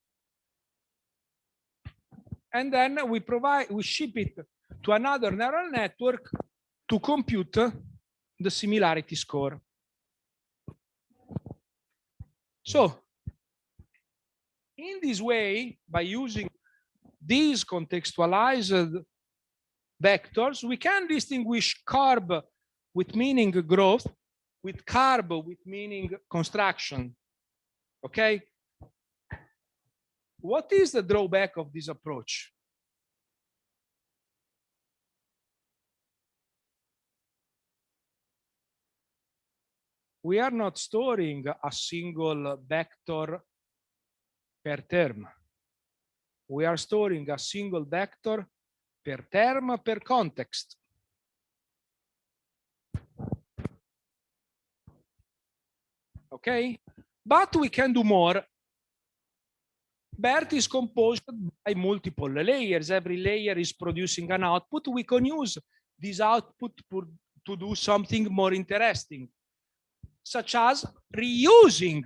and then we ship it to another neural network to compute the similarity score. So, in this way, by using these contextualized vectors, we can distinguish carb with meaning growth, with carb with meaning construction. Okay? What is the drawback of this approach? We are not storing a single vector per term. We are storing a single vector per term per context. Okay? But we can do more. BERT is composed by multiple layers. Every layer is producing an output. We can use this output to do something more interesting, such as reusing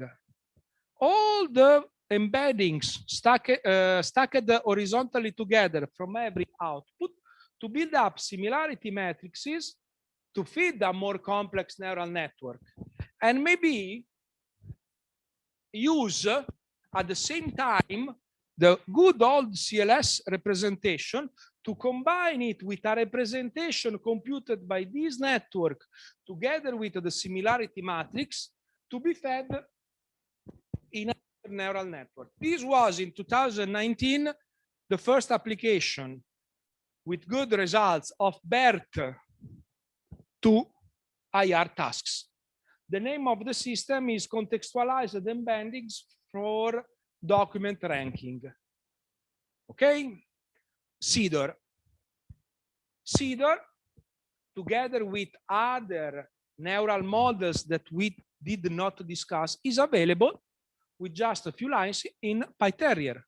all the embeddings stacked horizontally together from every output to build up similarity matrices to feed a more complex neural network, and maybe use at the same time the good old CLS representation to combine it with a representation computed by this network together with the similarity matrix to be fed in a neural network. This was in 2019 the first application with good results of BERT to IR tasks. The name of the system is Contextualized Embeddings for Document Ranking. Okay? CEDAR. CEDAR, together with other neural models that we did not discuss, is available with just a few lines in PyTerrier.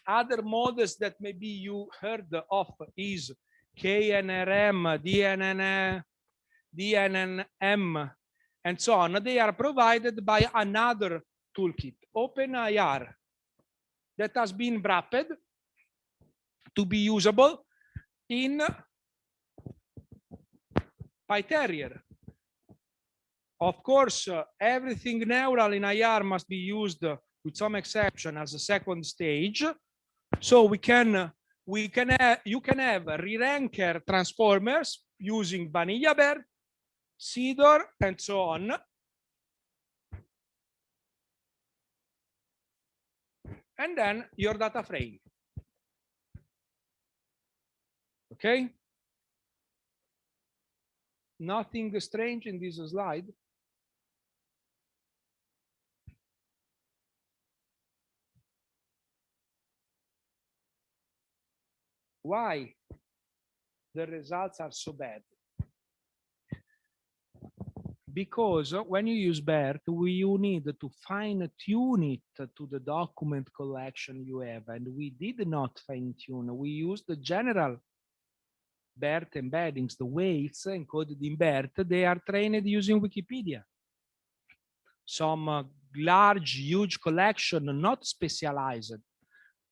Other models that maybe you heard of is KNRM, DNNM, and so on. They are provided by another toolkit, OpenIR, that has been wrapped to be usable in PyTerrier. Of course, everything neural in IR must be used with some exception as a second stage. So you can have re-ranker transformers using vanilla BERT, CEDAR, and so on. And then your data frame. Okay? Nothing strange in this slide. Why the results are so bad? Because when you use BERT, you need to fine-tune it to the document collection you have, and we did not fine-tune. We used the general BERT embeddings, the weights encoded in BERT. They are trained using Wikipedia. Some large, huge collection, not specialized.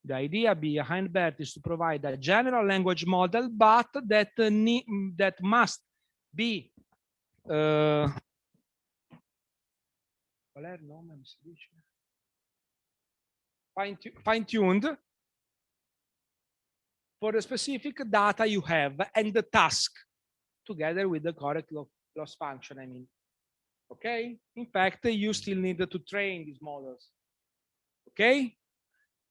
The idea behind BERT is to provide a general language model, but that must be fine-tuned for the specific data you have and the task, together with the correct loss function, I mean. Okay? In fact, you still need to train these models. Okay?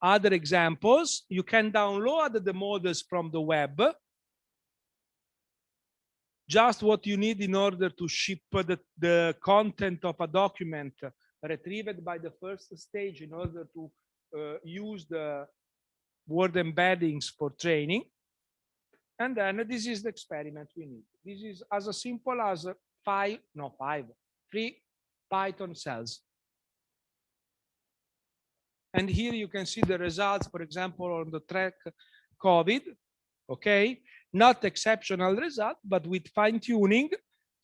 Other examples, you can download the models from the web. just what you need in order to ship the content of a document retrieved by the first stage in order to use the word embeddings for training. And then this is the experiment we need. This is as simple as 3 Python cells. And here you can see the results, for example, on the track COVID, okay? Not exceptional result, but with fine tuning,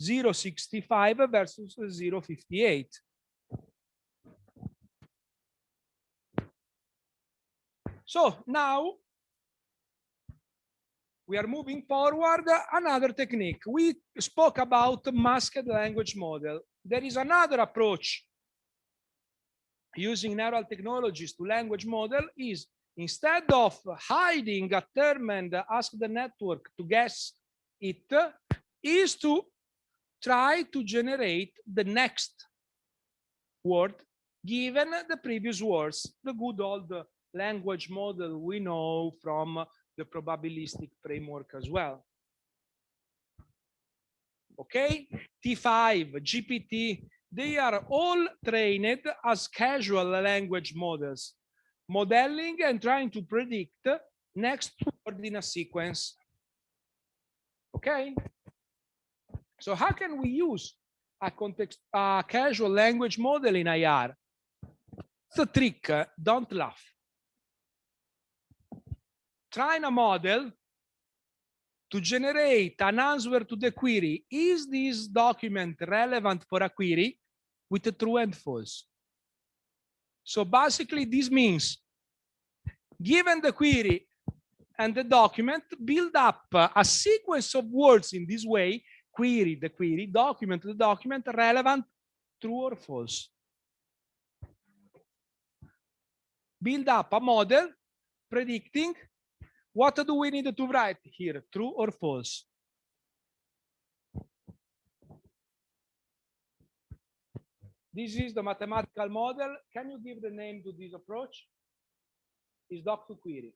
0.65 versus 0.58. So now we are moving forward. Another technique. We spoke about masked language model. There is another approach using neural technologies to language model is instead of hiding a term and ask the network to guess it, is to try to generate the next word given the previous words, the good old language model we know from the probabilistic framework as well. Okay, T5, GPT, they are all trained as casual language models, modeling and trying to predict next word in a sequence. Okay, so how can we use a casual language model in IR? It's a trick, don't laugh. Train a model to generate an answer to the query. Is this document relevant for a query? With a true and false. So basically this means, given the query and the document, build up a sequence of words in this way: query, the query, document, the document, relevant, true or false. Build up a model predicting what do we need to write here, true or false. This is the mathematical model. Can you give the name to this approach? Is doc to query.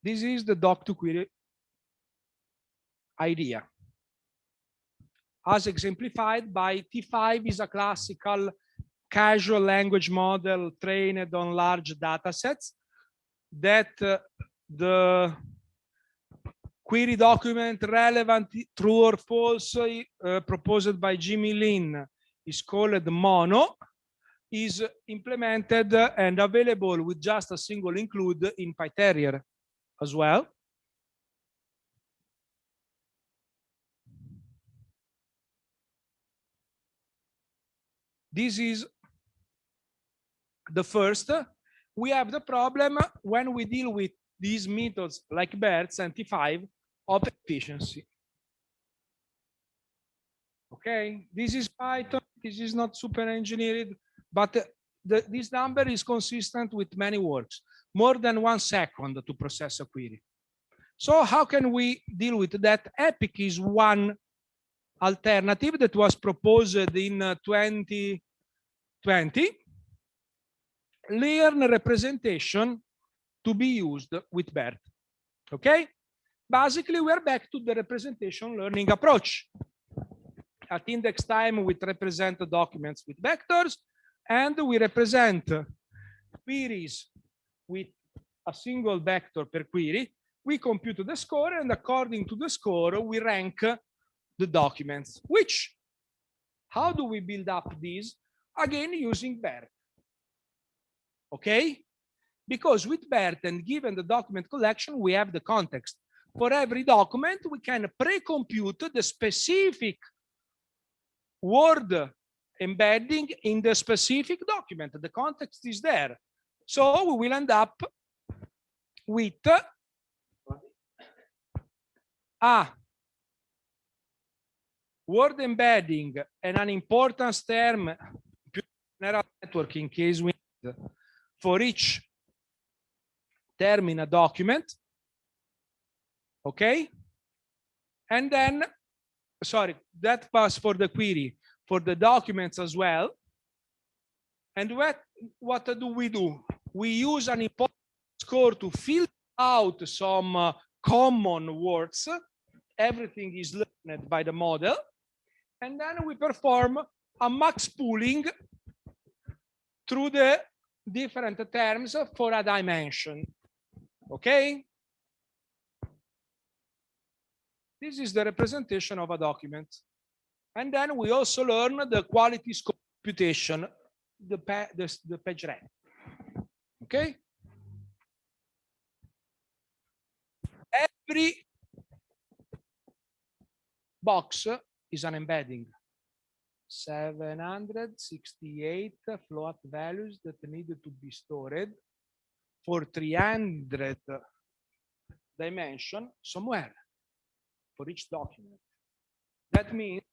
This is the doc to query idea. As exemplified by T5 is a classical casual language model trained on large data sets that the query document relevant, true or false, proposed by Jimmy Lin is called Mono, is implemented and available with just a single include in PyTerrier as well. This is the first. We have the problem when we deal with these methods like BERT and T5 of efficiency. Okay, this is Python. This is not super engineered, but this number is consistent with many works, more than 1 second to process a query. So how can we deal with that? Epic is one alternative that was proposed in 2020. Learn representation to be used with BERT. Okay, basically we're back to the representation learning approach. At index time, we represent the documents with vectors, and we represent queries with a single vector per query. We compute the score, and according to the score, we rank the documents. How do we build up these? Again, using BERT. Okay, because with BERT and given the document collection, we have the context. For every document, we can pre-compute the specific word embedding in the specific document. The context is there. So we will end up with a word embedding and an importance term neural network in case we need for each term in a document. Okay, and then sorry, that pass for the query, for the documents as well. And what do? We use an important score to filter out some common words. Everything is learned by the model. And then we perform a max pooling through the different terms for a dimension. Okay? This is the representation of a document. And then we also learn the quality score computation, the page rank. Okay? Every box is an embedding. 768 float values that needed to be stored for 300 dimension somewhere for each document. That means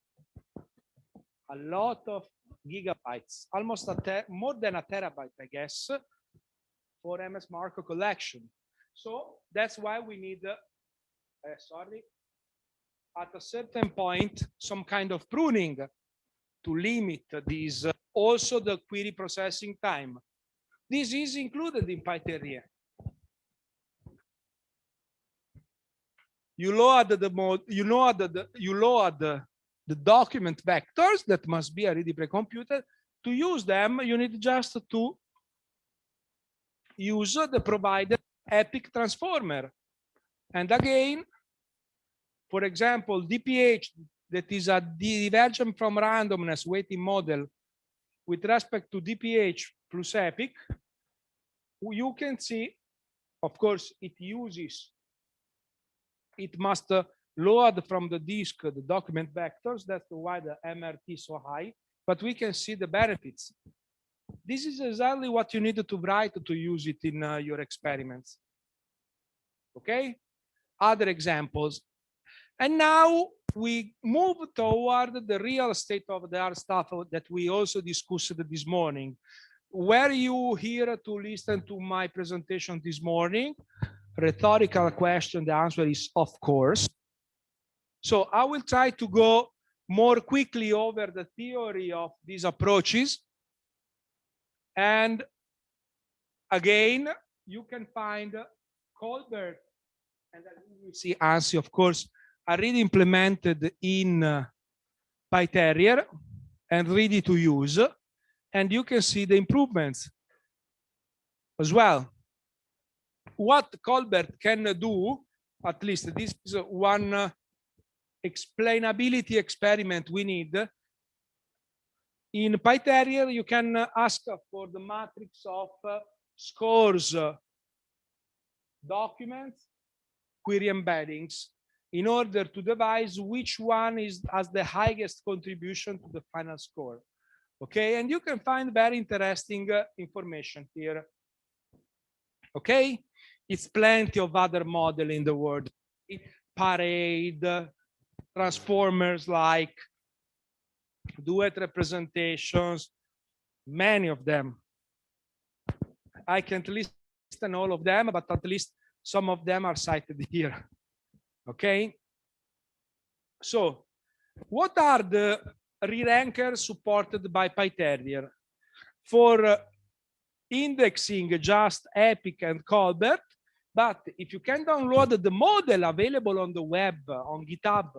a lot of gigabytes, almost more than a terabyte, I guess, for MS Marco collection. So that's why we need, at a certain point, some kind of pruning to limit these, also the query processing time. This is included in PyTerrier. You load the document vectors that must be already pre-computed. To use them, you need just to use the provided epic transformer. And again, for example, DPH, that is a divergent from randomness weighting model with respect to DPH plus epic, you can see, of course, it must load from the disk the document vectors. That's why the MRT is so high, but we can see the benefits. This is exactly what you need to write to use it in your experiments. Okay, other examples. And now we move toward the real state-of-the-art stuff that we also discussed this morning. Were you here to listen to my presentation this morning? Rhetorical question, the answer is of course. So I will try to go more quickly over the theory of these approaches. And again, you can find Colbert and you see ANSI, of course, already implemented in PyTerrier and ready to use. And you can see the improvements as well. What Colbert can do, at least this is one explainability experiment we need. In PyTerrier, you can ask for the matrix of scores, documents, query embeddings, in order to devise which one has the highest contribution to the final score. Okay, and you can find very interesting information here. Okay, it's plenty of other models in the world. Parade, transformers like duet representations, many of them. I can't list all of them, but at least some of them are cited here. Okay, so what are the re-rankers supported by PyTerrier? For indexing just Epic and Colbert, but if you can download the model available on the web, on GitHub,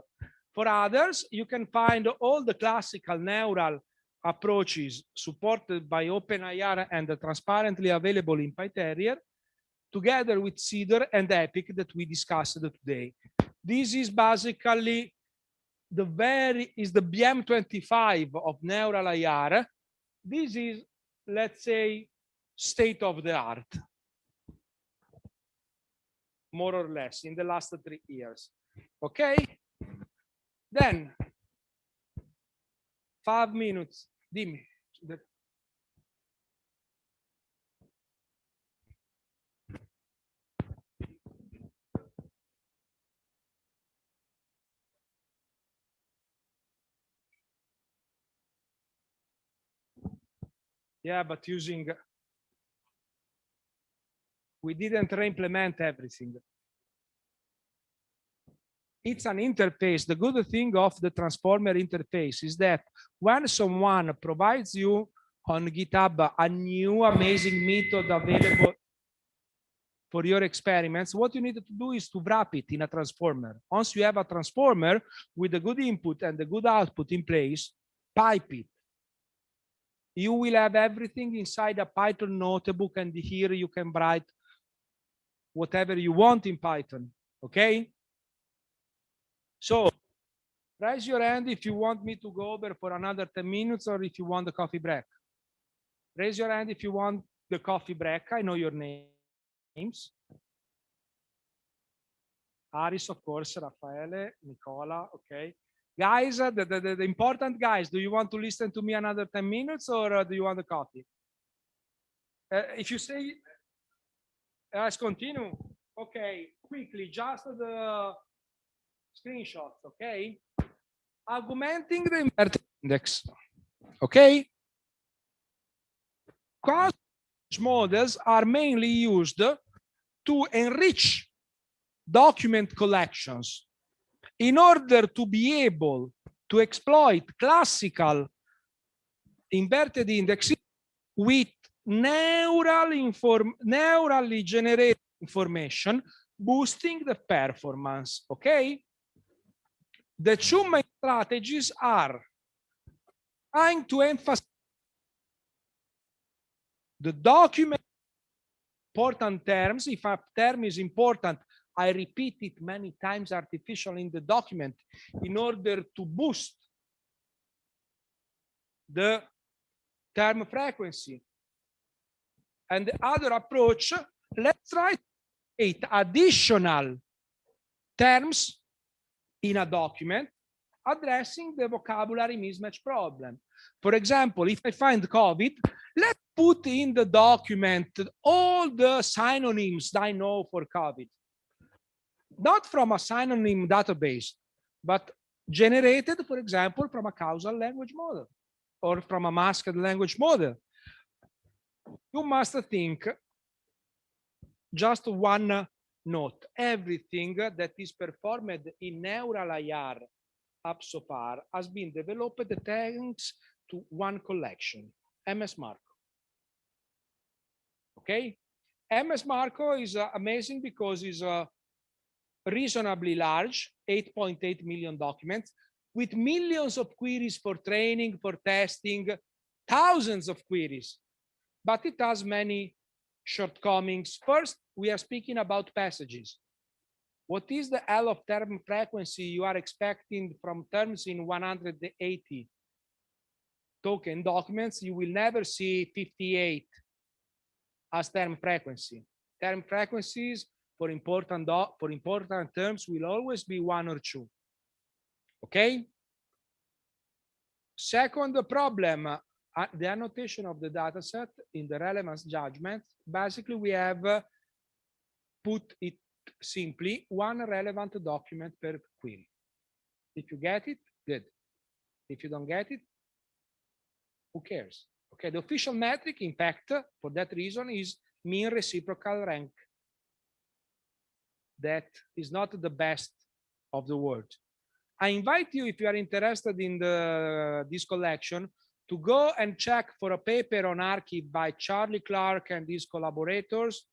for others, you can find all the classical neural approaches supported by OpenIR and transparently available in PyTerrier, together with Cedar and Epic that we discussed today. This is basically the BM25 of neural IR. This is, let's say, state of the art, more or less, in the last 3 years. Okay, then 5 minutes. Dimmi. Yeah, but we didn't re-implement everything. It's an interface. The good thing of the transformer interface is that when someone provides you on GitHub a new amazing method available, for your experiments, what you need to do is to wrap it in a transformer. Once you have a transformer with a good input and a good output in place, pipe it. You will have everything inside a Python notebook, and here you can write whatever you want in Python, okay? So raise your hand if you want me to go over for another 10 minutes or if you want the coffee break. Raise your hand if you want the coffee break. I know your names. Aris, of course, Raffaele, Nicola, okay. Guys, the important guys, do you want to listen to me another 10 minutes or do you want the coffee? If you say, let's continue. Okay, quickly, just the screenshots, okay? Augmenting the inverted index, okay? Cost models are mainly used to enrich document collections in order to be able to exploit classical inverted indexes with neurally generated information, boosting the performance, okay? The two main strategies are trying to emphasize the document important terms. If a term is important, I repeat it many times artificially in the document in order to boost the term frequency. And the other approach, let's try to create additional terms in a document addressing the vocabulary mismatch problem. For example, if I find COVID, let's put in the document all the synonyms I know for COVID. Not from a synonym database, but generated, for example, from a causal language model or from a masked language model. You must think just one note. Everything that is performed in neural IR up so far has been developed thanks to one collection, MS Marco. Okay? MS Marco is amazing because it's reasonably large, 8.8 million documents, with millions of queries for training, for testing, thousands of queries. But it has many shortcomings. First, we are speaking about passages. What is the L of term frequency you are expecting from terms in 180 token documents? You will never see 58 as term frequency. Term frequencies for important terms will always be 1 or 2. Okay? Second problem, the annotation of the dataset in the relevance judgment. Basically, we have put it simply one relevant document per query. If you get it, good. If you don't get it, who cares? Okay, the official metric, in fact, for that reason, is mean reciprocal rank. That is not the best of the world. I invite you, if you are interested in this collection, to go and check for a paper on Archive by Charlie Clark and his collaborators,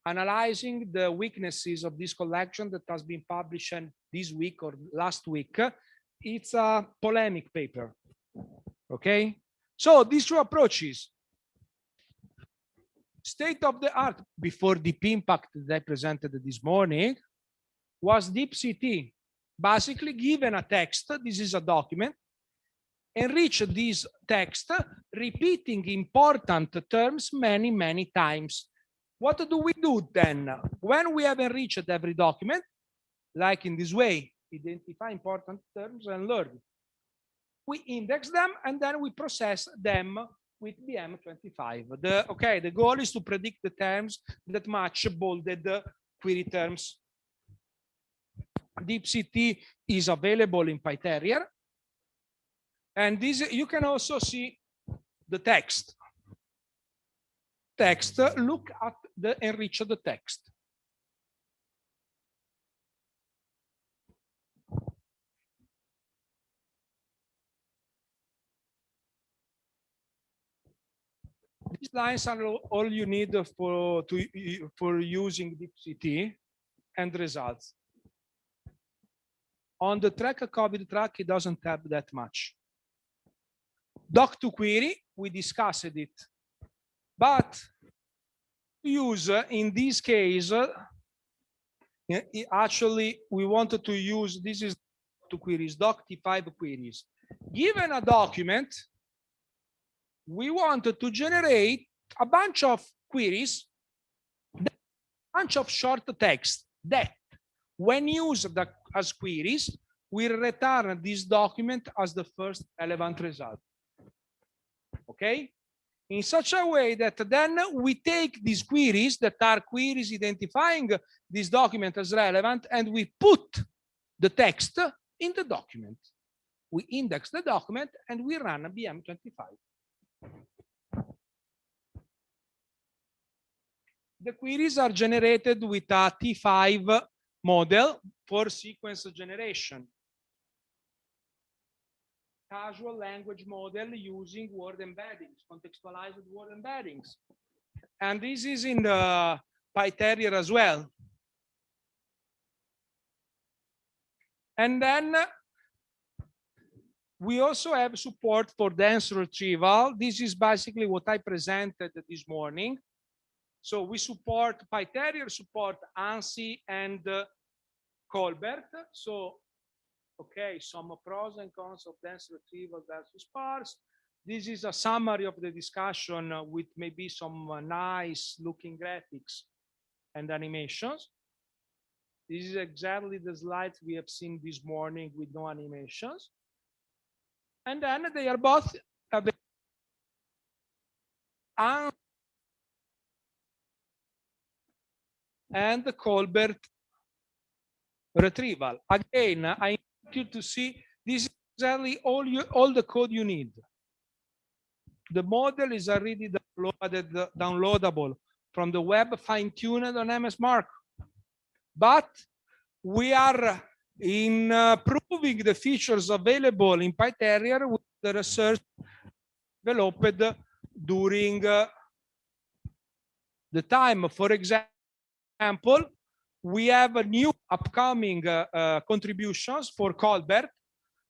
analyzing the weaknesses of this collection that has been published this week or last week. It's a polemic paper. Okay? So these two approaches, state of the art before Deep Impact that I presented this morning was DeepCT. Basically, given a text, this is a document, enrich this text, repeating important terms many, many times. What do we do then? When we have enriched every document, like in this way, identify important terms and learn. We index them and then we process them with BM25. The goal is to predict the terms that match bolded query terms. DeepCT is available in PyTerrier. And this, you can also see the text. Look at the enriched text. These lines are all you need for using DeepCT and results. On the track COVID track, it doesn't have that much. Doc to query, we discussed it, but use in this case, actually we wanted to use, this is to queries, doc T5 queries. Given a document, we wanted to generate a bunch of queries, a bunch of short text that when used as queries, will return this document as the first relevant result. Okay? In such a way that then we take these queries that are queries identifying this document as relevant and we put the text in the document. We index the document and we run a BM25. The queries are generated with a T5 model for sequence generation. Casual language model using word embeddings, contextualized word embeddings. And this is in the PyTerrier as well. And then we also have support for dense retrieval. This is basically what I presented this morning. So we support PyTerrier, support ANSI and Colbert. So, okay, some pros and cons of dense retrieval versus sparse. This is a summary of the discussion with maybe some nice looking graphics and animations. This is exactly the slides we have seen this morning with no animations. And then they are both available. And the Colbert retrieval. Again, I invite you to see this is exactly all the code you need. The model is already downloadable from the web, fine-tuned on MS Mark. But we are improving the features available in PyTerrier with the research developed during the time. For example, we have a new upcoming contributions for Colbert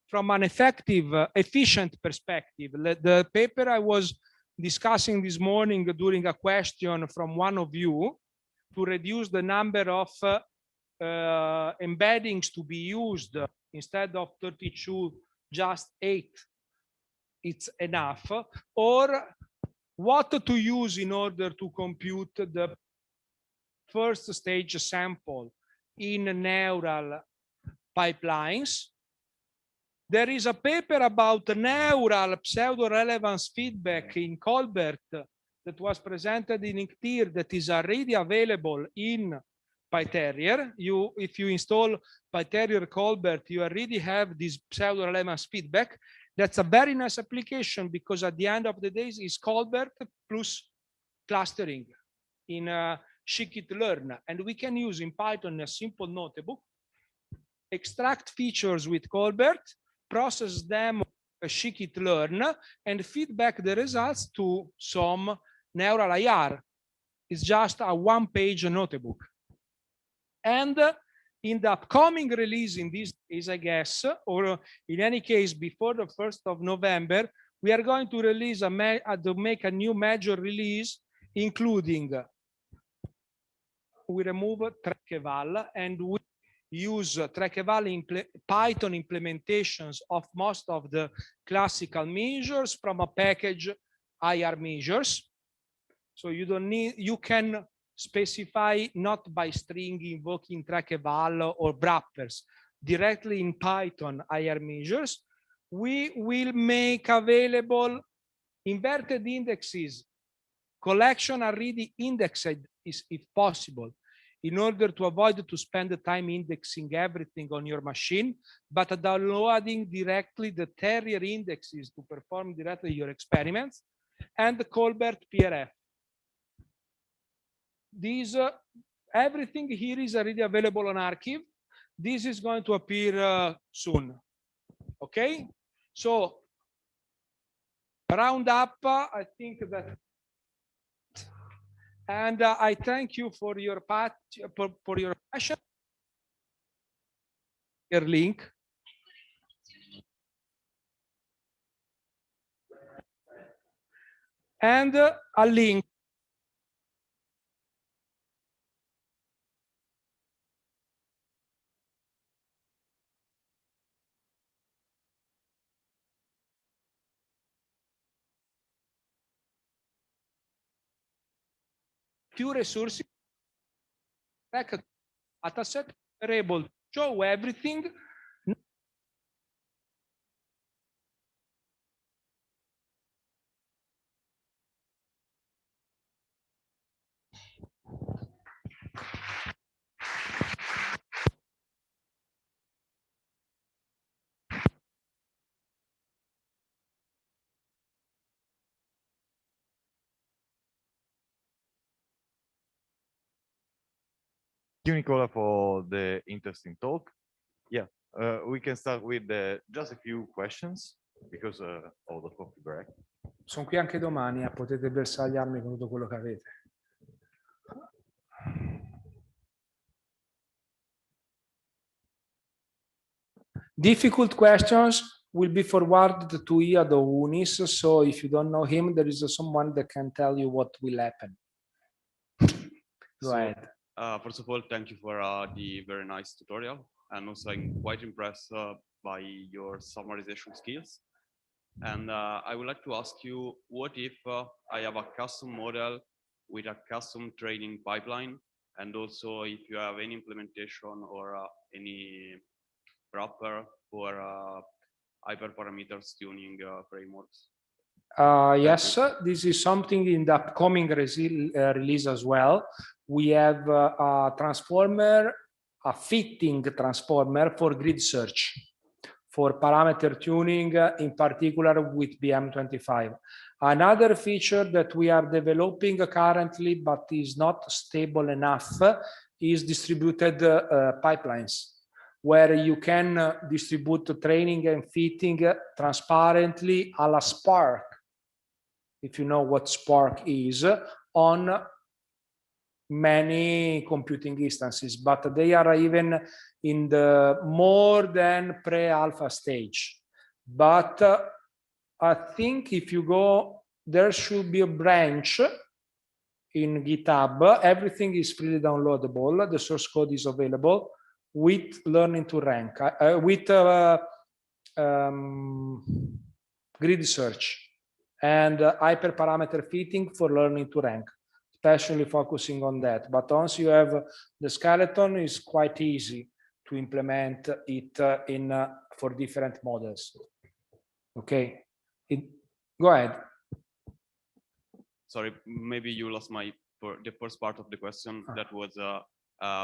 from an effective, efficient perspective. The paper I was discussing this morning during a question from one of you to reduce the number of embeddings to be used instead of 32, just 8. It's enough. Or what to use in order to compute the first stage sample in neural pipelines. There is a paper about neural pseudo-relevance feedback in Colbert that was presented in IIIR that is already available in PyTerrier. If you install PyTerrier Colbert, you already have this pseudo-relevance feedback. That's a very nice application because at the end of the day, it's Colbert plus clustering in scikit-learn. And we can use in Python a simple notebook, extract features with Colbert, process them scikit-learn, and feedback the results to some neural IR. It's just a one-page notebook. And in the upcoming release in this case, I guess, or in any case, before the 1st of November, we are going to release to make a new major release, including we remove Retrieval and we use Retrieval Python implementations of most of the classical measures from a package IR measures. So you don't need, you can specify not by string invoking Retrieval or wrappers, directly in Python IR measures. We will make available inverted indexes, collection already indexed if possible, in order to avoid to spend the time indexing everything on your machine, but downloading directly the Terrier indexes to perform directly your experiments, and the Colbert PRF. These, everything here is already available on Archive. This is going to appear soon. Okay, so round up, I think that And I thank you for your passion. Your link. And a link. Few resources, dataset, are able to show everything. Thank you, Nicola, for the interesting talk. Yeah, we can start with just a few questions because of the coffee break. Sono qui anche domani, potete bersagliarmi con tutto quello che avete. Difficult questions will be forwarded to IADH or OUNIS, so if you don't know him, there is someone that can tell you what will happen. Go ahead. First of all, thank you for the very nice tutorial, and also I'm quite impressed by your summarization skills. And I would like to ask you, what if I have a custom model with a custom training pipeline, and also if you have any implementation or any wrapper for hyperparameters tuning frameworks? Yes, this is something in the upcoming release as well. We have a transformer, a fitting transformer for grid search, for parameter tuning, in particular with BM25. Another feature that we are developing currently, but is not stable enough, is distributed pipelines, where you can distribute training and fitting transparently a la Spark, if you know what Spark is, on many computing instances, but they are even in the more than pre-alpha stage. But I think if you go, there should be a branch in GitHub. Everything is freely downloadable. The source code is available with learning to rank, with grid search and hyperparameter fitting for learning to rank, especially focusing on that. But once you have the skeleton, it's quite easy to implement it for different models. Okay, go ahead. Sorry, maybe you lost the first part of the question. That was,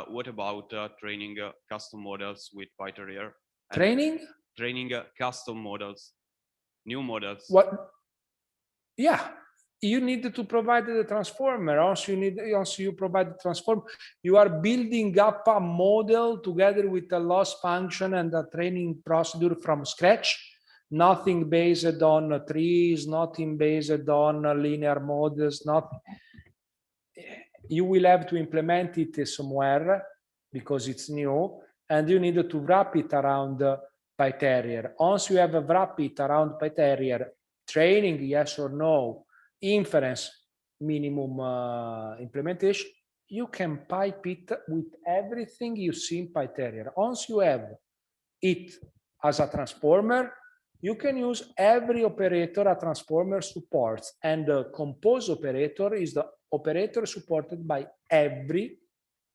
what about training custom models with PyTerrier? Training custom models, new models. What? Yeah, you need to provide the transformer. Also, you provide the transformer, you are building up a model together with a loss function and a training procedure from scratch. Nothing based on trees, nothing based on linear models. You will have to implement it somewhere because it's new, and you need to wrap it around PyTerrier. Once you have wrapped it around PyTerrier, training, yes or no, inference, minimum implementation, you can pipe it with everything you see in PyTerrier. Once you have it as a transformer, you can use every operator a transformer supports, and the compose operator is the operator supported by every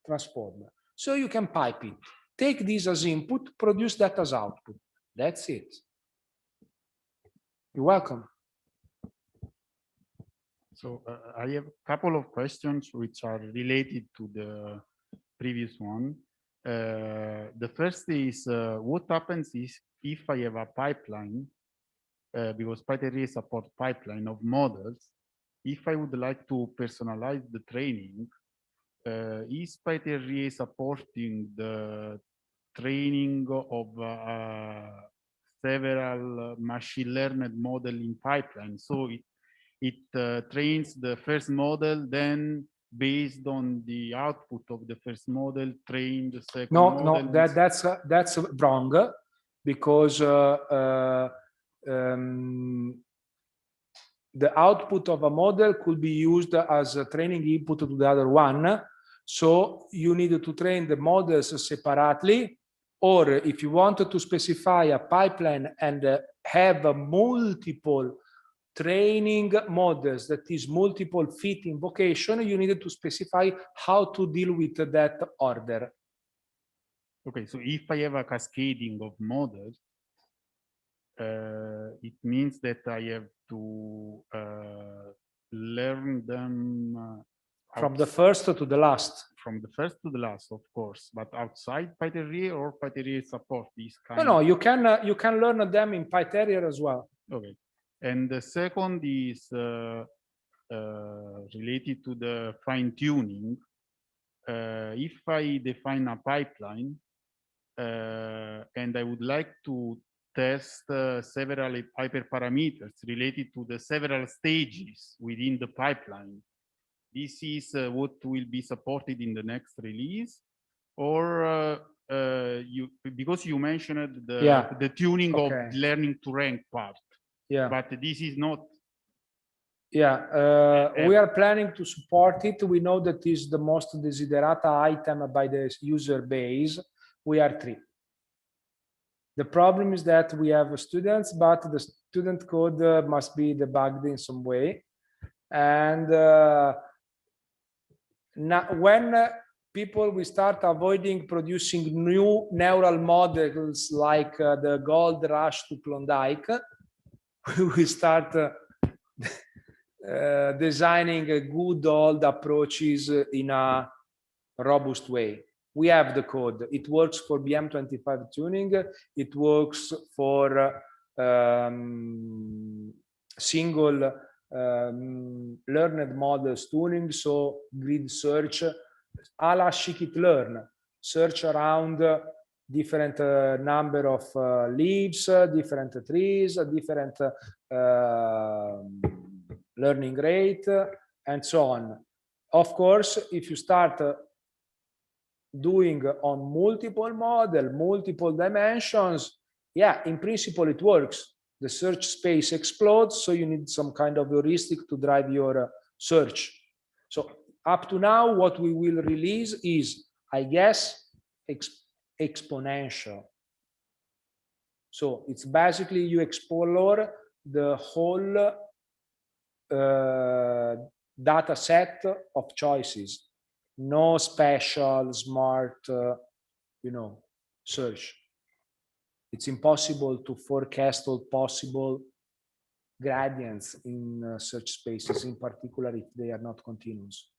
transformer. So you can pipe it, take this as input, produce that as output. That's it. You're welcome. So I have a couple of questions which are related to the previous one. The first is, what happens if I have a pipeline, because PyTerrier supports pipeline of models. If I would like to personalize the training, is PyTerrier supporting the training of several machine learned model in pipeline? So it trains the first model, then based on the output of the first model, train the second No, model? no, that's wrong, because the output of a model could be used as a training input to the other one. So you need to train the models separately, or if you wanted to specify a pipeline and have a multiple training models that is multiple fit invocation, you needed to specify how to deal with that order. Okay, so if I have a cascading of models, it means that I have to learn them from the first to the last. From the first to the last, of course, but outside PyTerrier, or PyTerrier support this kind? No, you can learn them in PyTerrier as well. Okay, and the second is related to the fine tuning. If I define a pipeline and I would like to test several hyperparameters related to the several stages within the pipeline, this is what will be supported in the next release, or because you mentioned the tuning of learning to rank part, but this is not. We are planning to support it. We know that is the most desiderata item by the user base. We are 3. The problem is that we have students, but the student code must be debugged in some way. And now, when people will start avoiding producing new neural models like the gold rush to Klondike, we will start designing good old approaches in a robust way. We have the code. It works for BM25 tuning. It works for single learned models tuning, so grid search, a la scikit-learn, search around different number of leaves, different trees, different learning rate, and so on. Of course, if you start doing on multiple model, multiple dimensions, in principle it works. The search space explodes, so you need some kind of heuristic to drive your search. So up to now, what we will release is, I guess, exponential. So it's basically you explore the whole data set of choices. No special smart, search. It's impossible to forecast all possible gradients in search spaces, in particular if they are not continuous.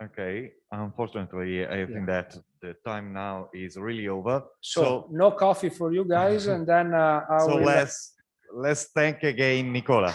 Okay, unfortunately, I think that the time now is really over. So no coffee for you guys, and then so let's thank again Nicola.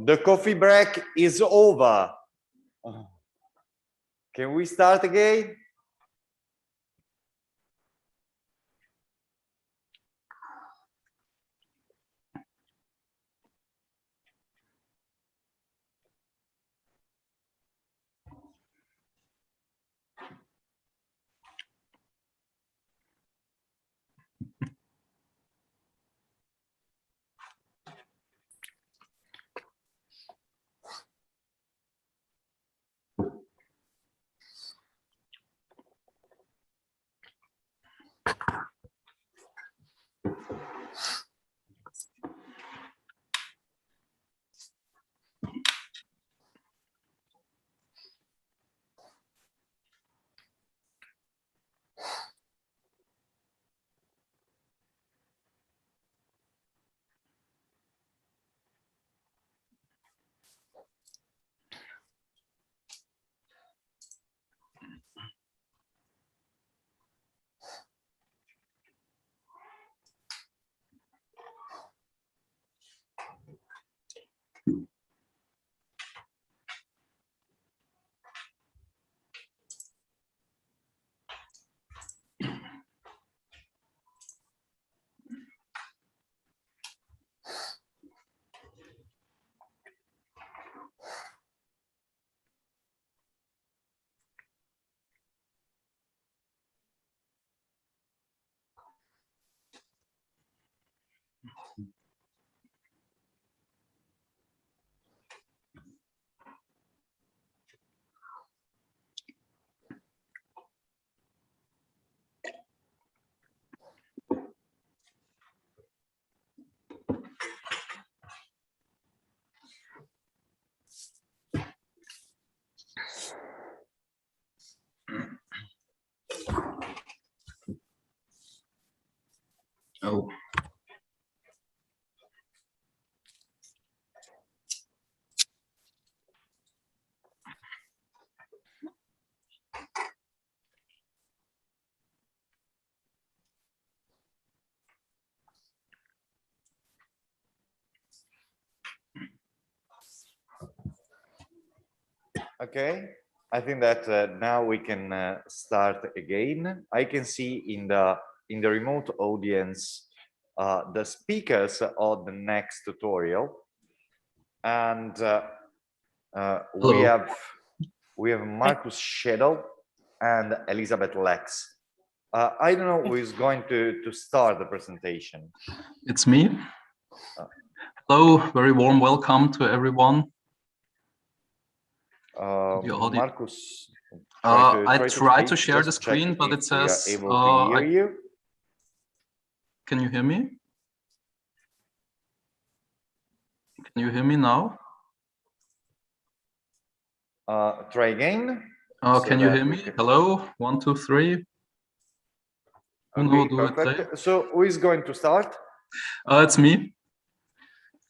The coffee break is over. Can we start again? Oh. Okay, I think that now we can start again. I can see in the remote audience the speakers of the next tutorial, and we have Markus Schedl and Elisabeth Lex. I don't know who is going to start the presentation. It's me. Hello, very warm welcome to everyone. Markus, I try to share the screen, but it says, can you hear me? Can you hear me now? Try again. Can you hear me? Hello, 1, 2, 3. Okay, perfect. So who is going to start? It's me.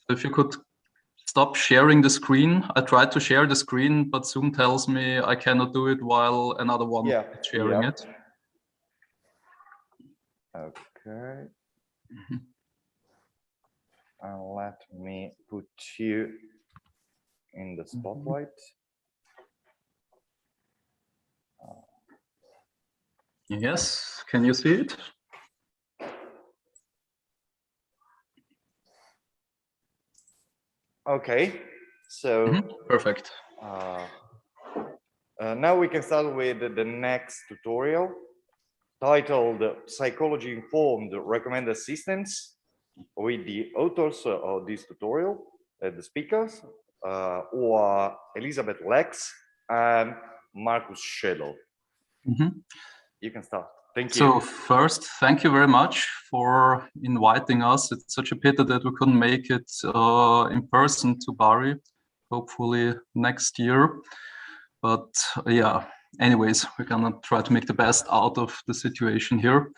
So if you could stop sharing the screen. I tried to share the screen, but Zoom tells me I cannot do it while another one is sharing it. Okay. Let me put you in the spotlight. Yes, can you see it? Okay, so perfect. Now we can start with the next tutorial titled Psychology Informed Recommended Systems with the authors of this tutorial, the speakers, who are Elisabeth Lex and Markus Schedl. You can start. Thank you. So first, thank you very much for inviting us. It's such a pity that we couldn't make it in person to Bari, hopefully next year. But yeah, anyways, we're gonna try to make the best out of the situation here.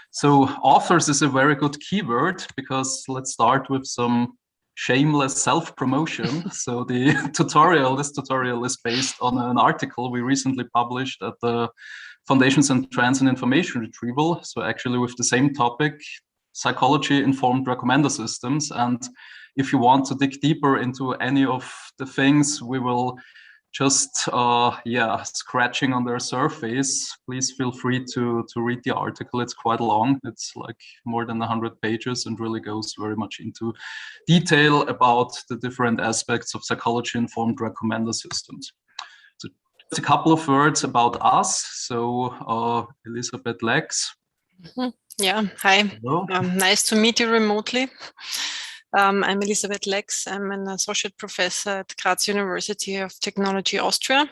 So authors is a very good keyword because let's start with some shameless self-promotion. So this tutorial is based on an article we recently published at the Foundations and Trends in Information Retrieval. So actually with the same topic, psychology informed recommender systems. And if you want to dig deeper into any of the things, we will just scratching on their surface. Please feel free to read the article. It's quite long. It's like more than 100 pages and really goes very much into detail about the different aspects of psychology-informed recommender systems. So just a couple of words about us. So Elisabeth Lex. Yeah, hi. Nice to meet you remotely. I'm Elisabeth Lex. I'm an associate professor at Graz University of Technology, Austria.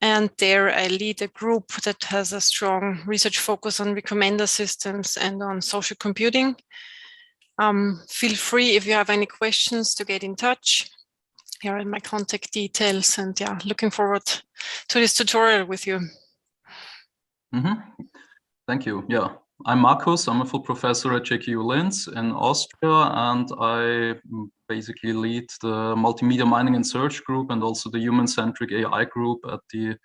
And there I lead a group that has a strong research focus on recommender systems and on social computing. Feel free if you have any questions to get in touch. Here are my contact details, and yeah, looking forward to this tutorial with you. Thank you. Yeah. I'm Markus. I'm a full professor at JKU Linz in Austria, and I basically lead the multimedia mining and search group and also the human-centric AI group at the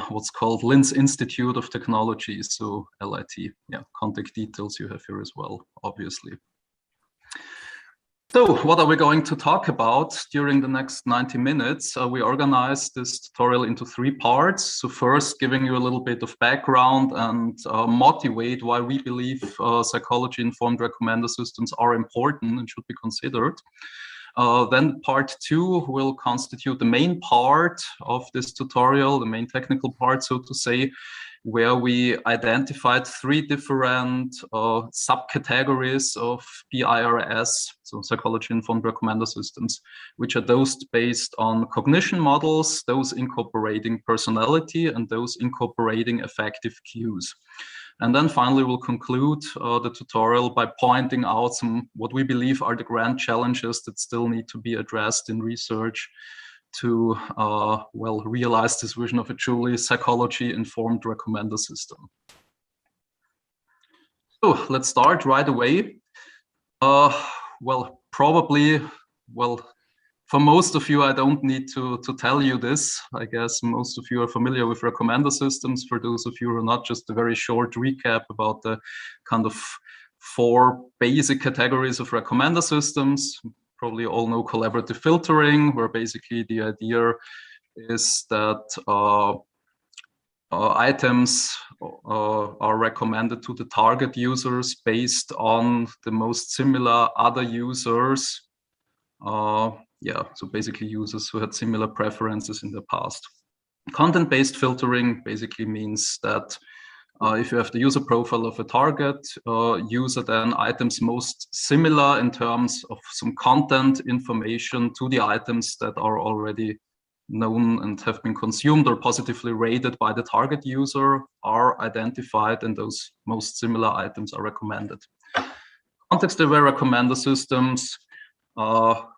what's called Linz Institute of Technology, so LIT. Yeah, contact details you have here as well, obviously. So what are we going to talk about during the next 90 minutes? We organized this tutorial into 3 parts. So first, giving you a little bit of background and motivate why we believe psychology-informed recommender systems are important and should be considered. Then part 2 will constitute the main part of this tutorial, the main technical part, so to say, where we identified 3 different subcategories of BIRS, so psychology-informed recommender systems, which are those based on cognition models, those incorporating personality, and those incorporating affective cues. And then finally, we'll conclude the tutorial by pointing out some what we believe are the grand challenges that still need to be addressed in research to realize this vision of a truly psychology-informed recommender system. So let's start right away. For most of you, I don't need to tell you this. I guess most of you are familiar with recommender systems. For those of you who are not, just a very short recap about the kind of 4 basic categories of recommender systems. Probably all know collaborative filtering, where basically the idea is that items are recommended to the target users based on the most similar other users. So basically users who had similar preferences in the past. Content-based filtering basically means that if you have the user profile of a target user, then items most similar in terms of some content information to the items that are already known and have been consumed or positively rated by the target user are identified, and those most similar items are recommended. Context-aware recommender systems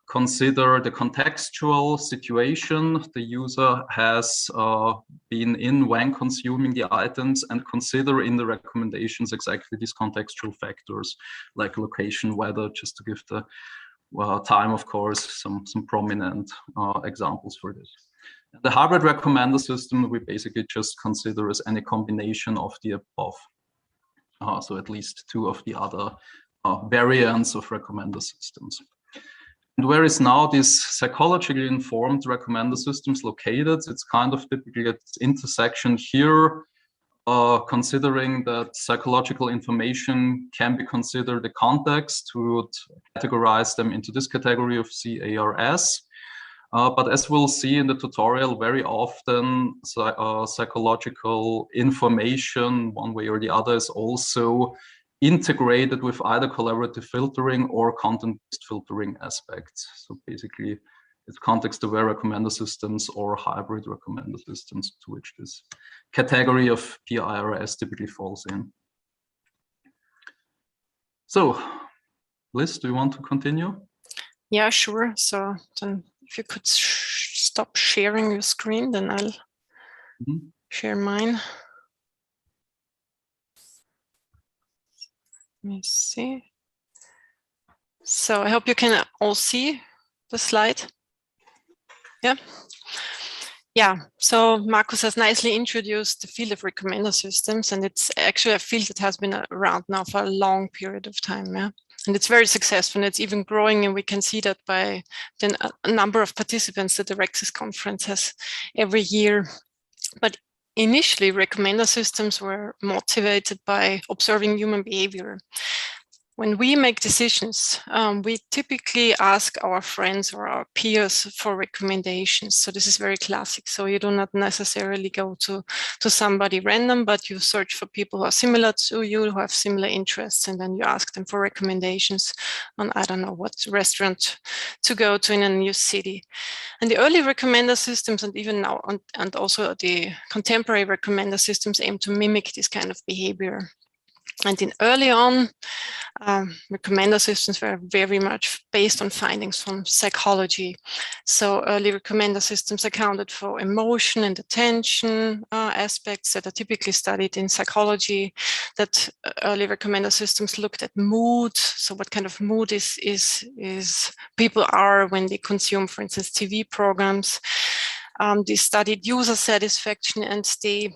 consider the contextual situation the user has been in when consuming the items, and consider in the recommendations exactly these contextual factors like location, weather, just to give the time, of course, some prominent examples for this. The hybrid recommender system we basically just consider as any combination of the above. So at least 2 of the other variants of recommender systems. And where is now this psychologically informed recommender systems located? It's kind of typically at this intersection here, considering that psychological information can be considered a context. We would categorize them into this category of CARS. But as we'll see in the tutorial, very often psychological information, one way or the other, is also integrated with either collaborative filtering or content-based filtering aspects. So basically, it's context-aware recommender systems or hybrid recommender systems to which this category of PIRS typically falls in. So, Liz, do you want to continue? Yeah, sure. So then if you could stop sharing your screen, then I'll share mine. Let me see. So I hope you can all see the slide. Yeah. Yeah, so Markus has nicely introduced the field of recommender systems, and it's actually a field that has been around now for a long period of time. Yeah? And it's very successful, and it's even growing, and we can see that by a number of participants that the Rexis conference has every year. But initially, recommender systems were motivated by observing human behavior. When we make decisions, we typically ask our friends or our peers for recommendations. So this is very classic. So you do not necessarily go to somebody random, but you search for people who are similar to you, who have similar interests, and then you ask them for recommendations on, I don't know, what restaurant to go to in a new city. And the early recommender systems, and even now, and also the contemporary recommender systems, aim to mimic this kind of behavior. And in early on, recommender systems were very much based on findings from psychology. So early recommender systems accounted for emotion and attention aspects that are typically studied in psychology. That early recommender systems looked at mood. So what kind of mood is people are when they consume, for instance, TV programs. They studied user satisfaction, and they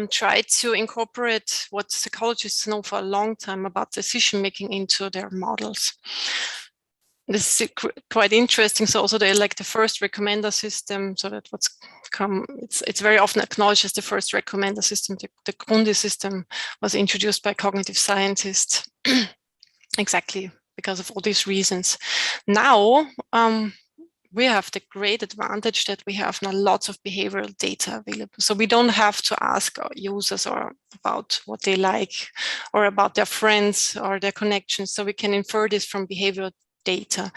try to incorporate what psychologists know for a long time about decision-making into their models. This is quite interesting. So also they're like the first recommender system, so that it's very often acknowledged as the first recommender system. The Grundy system was introduced by cognitive scientists exactly because of all these reasons. Now, we have the great advantage that we have now lots of behavioral data available. So we don't have to ask our users about what they like or about their friends or their connections. So we can infer this from behavioral data.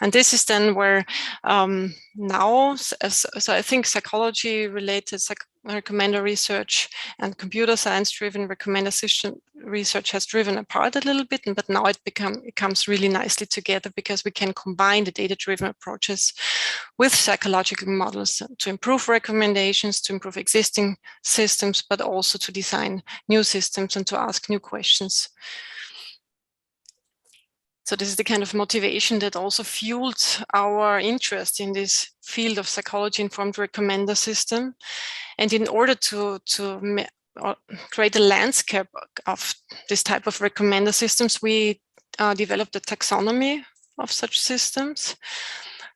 And this is then where now, so I think psychology-related recommender research and computer science-driven recommender system research has driven apart a little bit, but now it comes really nicely together because we can combine the data-driven approaches with psychological models to improve recommendations, to improve existing systems, but also to design new systems and to ask new questions. So this is the kind of motivation that also fueled our interest in this field of psychology-informed recommender system. And in order to create a landscape of this type of recommender systems, we developed a taxonomy of such systems,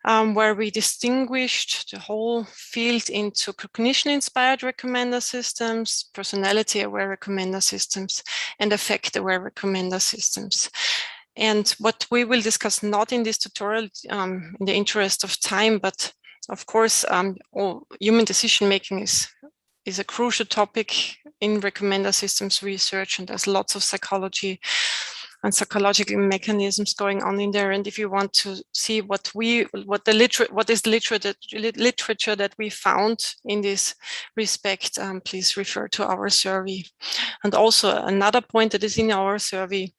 where we distinguished the whole field into cognition-inspired recommender systems, personality-aware recommender systems, and affect-aware recommender systems. And what we will discuss not in this tutorial in the interest of time, but of course, human decision-making is a crucial topic in recommender systems research, and there's lots of psychology and psychological mechanisms going on in there. And if you want to see what is literature that we found in this respect, please refer to our survey. And also another point that is in our survey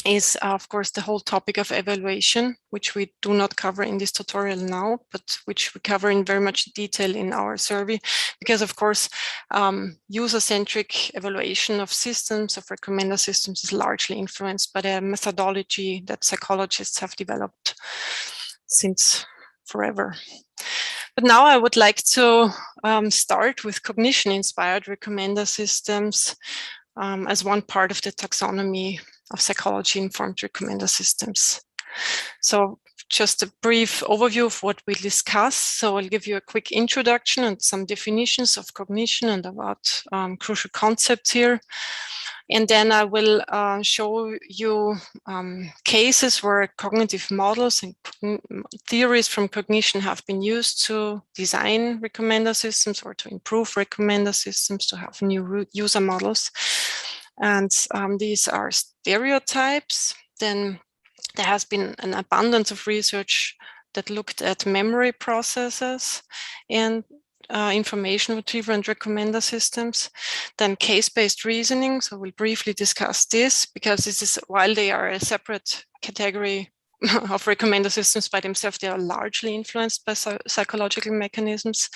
is, of course, the whole topic of evaluation, which we do not cover in this tutorial now, but which we cover in very much detail in our survey, because, of course, user-centric evaluation of systems, of recommender systems, is largely influenced by the methodology that psychologists have developed since forever. But now I would like to start with cognition-inspired recommender systems as one part of the taxonomy of psychology-informed recommender systems. So just a brief overview of what we discuss. So I'll give you a quick introduction and some definitions of cognition and about crucial concepts here. And then I will show you cases where cognitive models and theories from cognition have been used to design recommender systems or to improve recommender systems, to have new user models. And these are stereotypes. Then there has been an abundance of research that looked at memory processes and information retrieval and recommender systems. Then case-based reasoning. So we'll briefly discuss this because this is, while they are a separate category of recommender systems by themselves, they are largely influenced by psychological mechanisms.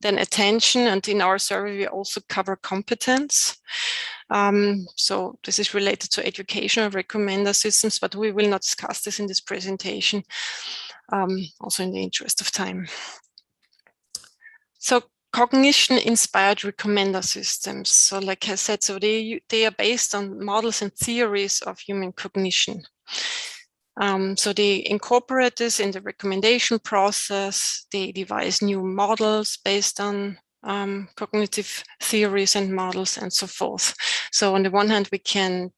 Then attention, and in our survey we also cover competence. So this is related to educational recommender systems, but we will not discuss this in this presentation, also in the interest of time. So cognition-inspired recommender systems. So like I said, so they are based on models and theories of human cognition. So they incorporate this in the recommendation process. They devise new models based on cognitive theories and models and so forth. So on the one hand, we can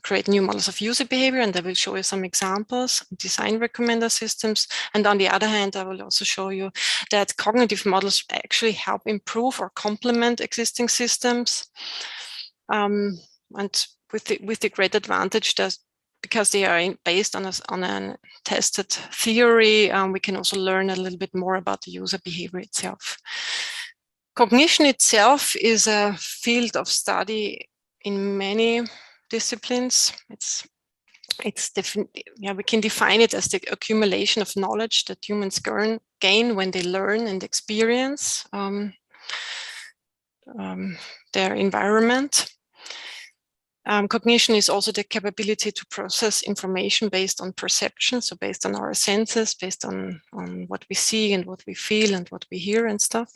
create new models of user behavior, and I will show you some examples, design recommender systems. And on the other hand, I will also show you that cognitive models actually help improve or complement existing systems. And with the great advantage that because they are based on a tested theory, we can also learn a little bit more about the user behavior itself. Cognition itself is a field of study in many disciplines. It's definitely, yeah, we can define it as the accumulation of knowledge that humans gain when they learn and experience their environment. Cognition is also the capability to process information based on perception, so based on our senses, based on what we see and what we feel and what we hear and stuff.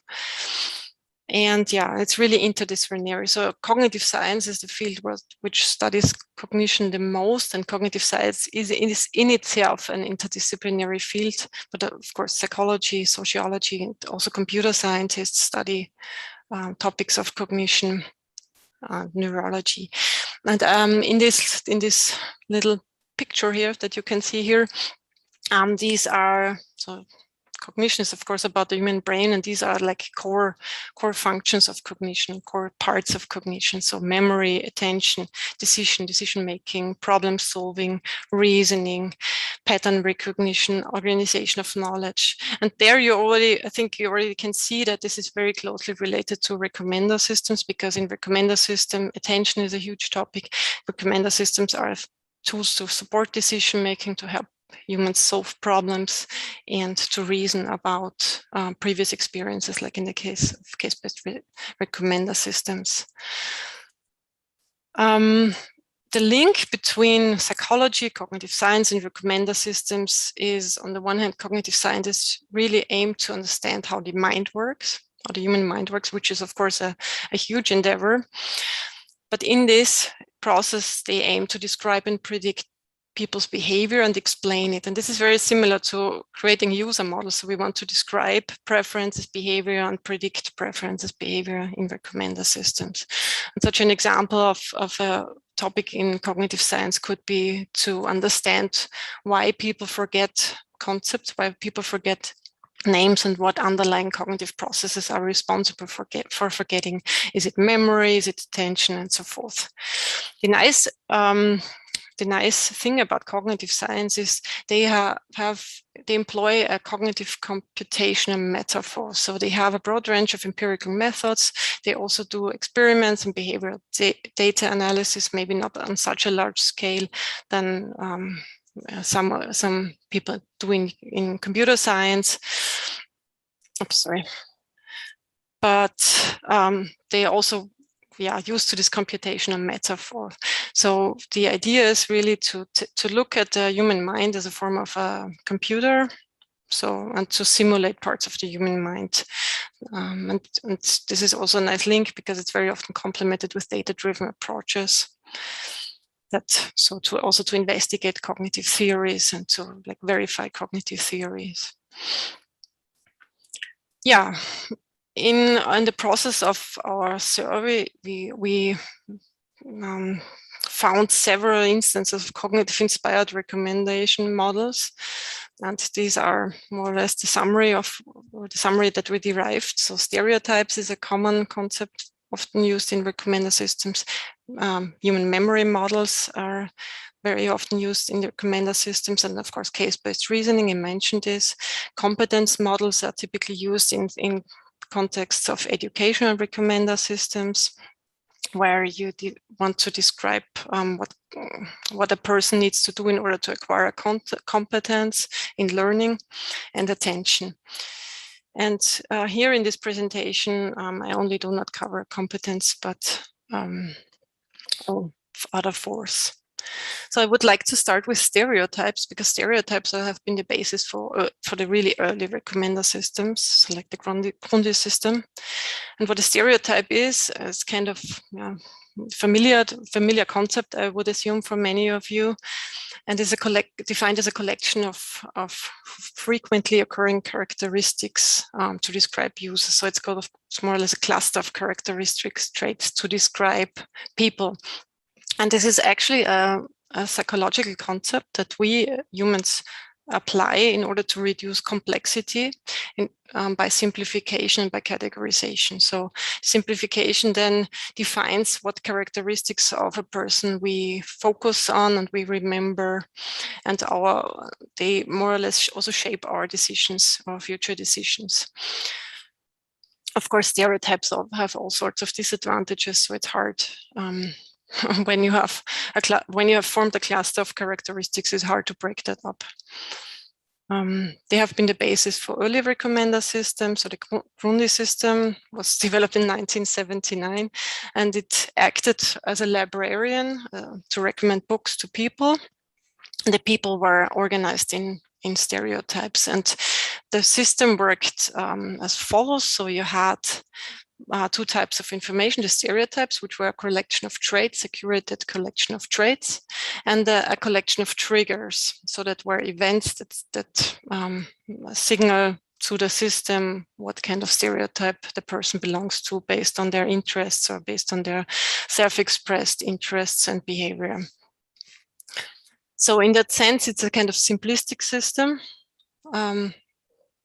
And yeah, it's really interdisciplinary. So cognitive science is the field which studies cognition the most, and cognitive science is in itself an interdisciplinary field. But of course, psychology, sociology, and also computer scientists study topics of cognition, neurology. And in this little picture here that you can see here, these are, so cognition is of course about the human brain, and these are like core functions of cognition, core parts of cognition. So memory, attention, decision making, problem solving, reasoning, pattern recognition, organization of knowledge. And there I think you already can see that this is very closely related to recommender systems, because in recommender system, attention is a huge topic. Recommender systems are tools to support decision making, to help humans solve problems, and to reason about previous experiences, like in the case of case-based recommender systems. The link between psychology, cognitive science, and recommender systems is, on the one hand, cognitive scientists really aim to understand how the mind works, how the human mind works, which is of course a huge endeavor. But in this process, they aim to describe and predict people's behavior and explain it. And this is very similar to creating user models. So we want to describe preferences, behavior, and predict preferences, behavior in recommender systems. And such an example of a topic in cognitive science could be to understand why people forget concepts, why people forget names, and what underlying cognitive processes are responsible for forgetting. Is it memory? Is it attention? And so forth. The nice thing about cognitive science is they employ a cognitive computational metaphor. So they have a broad range of empirical methods. They also do experiments and behavioral data analysis, maybe not on such a large scale than some people doing in computer science. Oops, sorry. But they also used to this computational metaphor. So the idea is really to look at the human mind as a form of a computer, and to simulate parts of the human mind. And this is also a nice link, because it's very often complemented with data-driven approaches. To investigate cognitive theories and to verify cognitive theories. Yeah. In the process of our survey, we found several instances of cognitive inspired recommendation models, and these are more or less the summary that we derived. So stereotypes is a common concept often used in recommender systems. Human memory models are very often used in the recommender systems, and of course case-based reasoning, I mentioned this. Competence models are typically used in contexts of educational recommender systems, where you want to describe what a person needs to do in order to acquire a competence in learning and attention. And here in this presentation, I only do not cover competence, but other fours. So I would like to start with stereotypes, because stereotypes have been the basis for the really early recommender systems, so like the Grundy system. And what a stereotype is kind of familiar concept, I would assume, for many of you, and is defined as a collection of frequently occurring characteristics to describe users. So it's more or less a cluster of characteristics, traits to describe people. And this is actually a psychological concept that we humans apply in order to reduce complexity by simplification, by categorization. So simplification then defines what characteristics of a person we focus on and we remember, and they more or less also shape our decisions, our future decisions. Of course, stereotypes have all sorts of disadvantages, so it's hard. When you have formed a cluster of characteristics, it's hard to break that up. They have been the basis for early recommender systems. So the Grundy system was developed in 1979, and it acted as a librarian to recommend books to people. The people were organized in stereotypes, and the system worked as follows. So you had two types of information: the stereotypes, which were a collection of traits, a curated collection of traits, and a collection of triggers. So that were events that signal to the system what kind of stereotype the person belongs to based on their interests or based on their self-expressed interests and behavior. So in that sense, it's a kind of simplistic system.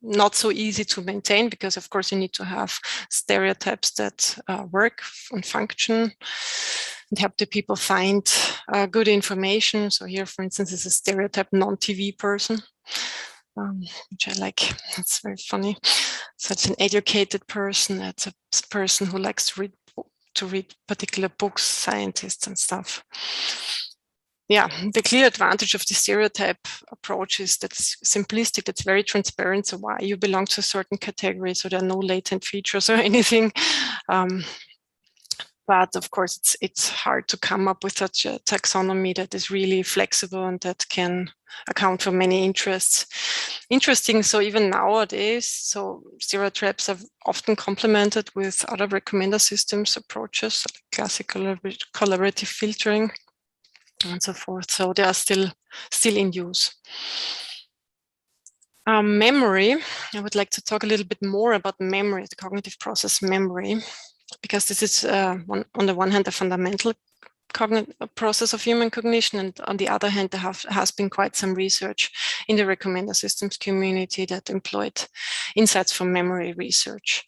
Not so easy to maintain, because of course you need to have stereotypes that work and function and help the people find good information. So here, for instance, is a stereotype non-TV person, which I like. That's very funny. So it's an educated person. That's a person who likes to read particular books, scientists and stuff. Yeah, the clear advantage of the stereotype approach is that it's simplistic, it's very transparent, so why you belong to a certain category, so there are no latent features or anything. But of course, it's hard to come up with such a taxonomy that is really flexible and that can account for many interests. Interesting, so even nowadays, so stereotypes are often complemented with other recommender systems approaches, like classical collaborative filtering, and so forth. So they are still in use. Memory, I would like to talk a little bit more about memory, the cognitive process memory, because this is on the one hand a fundamental process of human cognition, and on the other hand there has been quite some research in the recommender systems community that employed insights from memory research.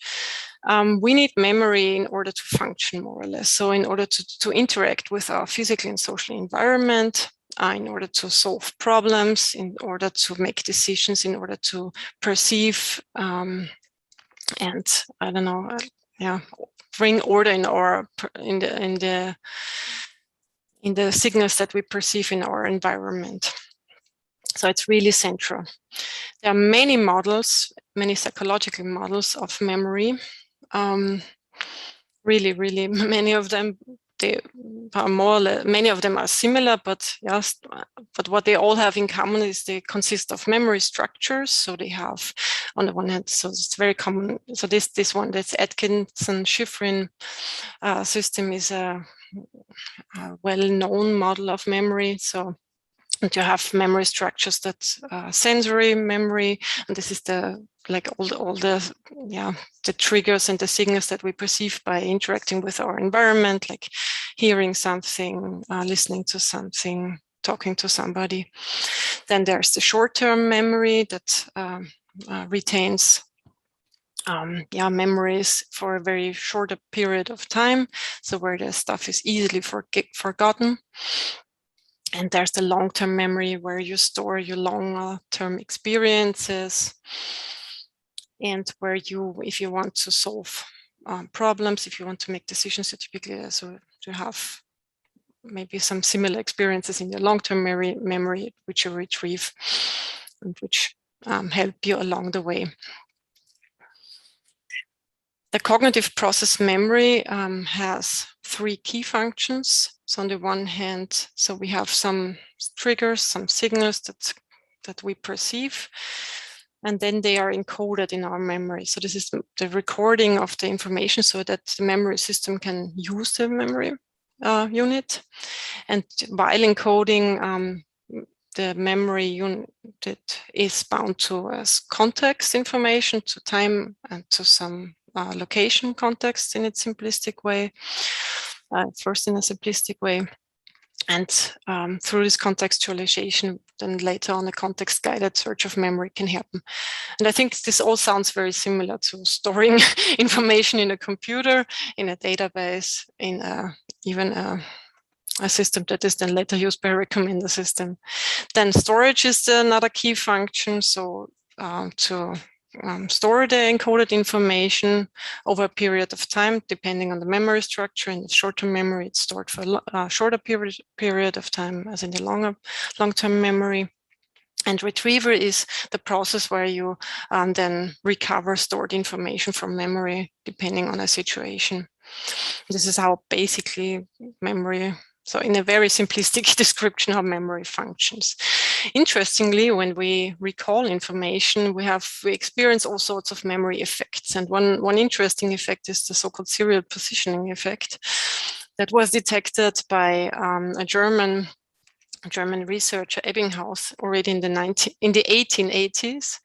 We need memory in order to function, more or less. So in order to interact with our physical and social environment, in order to solve problems, in order to make decisions, in order to perceive and I don't know, bring order in the signals that we perceive in our environment. So it's really central. There are many models, many psychological models of memory. Really many of them, they are more or less, many of them are similar, but yes, but what they all have in common is they consist of memory structures. So they have, on the one hand, so it's very common. So this one, this Atkinson-Shiffrin system is a well-known model of memory. So and you have memory structures that sensory memory, and this is the all the triggers and the signals that we perceive by interacting with our environment, like hearing something, listening to something, talking to somebody. Then there's the short-term memory that retains memories for a very short period of time, so where the stuff is easily forgotten. And there's the long-term memory where you store your long-term experiences, and where you, if you want to solve problems, if you want to make decisions, you typically so to have maybe some similar experiences in your long-term memory, which you retrieve and which help you along the way. The cognitive process memory has 3 key functions. So on the one hand, so we have some triggers, some signals that we perceive, and then they are encoded in our memory. So this is the recording of the information so that the memory system can use the memory unit. And while encoding, the memory unit is bound to as context information, to time, and to some location context in its simplistic way, first in a simplistic way. And through this contextualization, then later on a context-guided search of memory can happen. And I think this all sounds very similar to storing information in a computer, in a database, in even a system that is then later used by a recommender system. Then storage is another key function. So to store the encoded information over a period of time, depending on the memory structure. In the short-term memory, it's stored for a shorter period of time, as in the long-term memory. And retrieval is the process where you then recover stored information from memory, depending on a situation. This is how basically memory, so in a very simplistic description, how memory functions. Interestingly, when we recall information, we experience all sorts of memory effects. And one interesting effect is the so-called serial positioning effect that was detected by a German researcher, Ebbinghaus, already in the 1880s.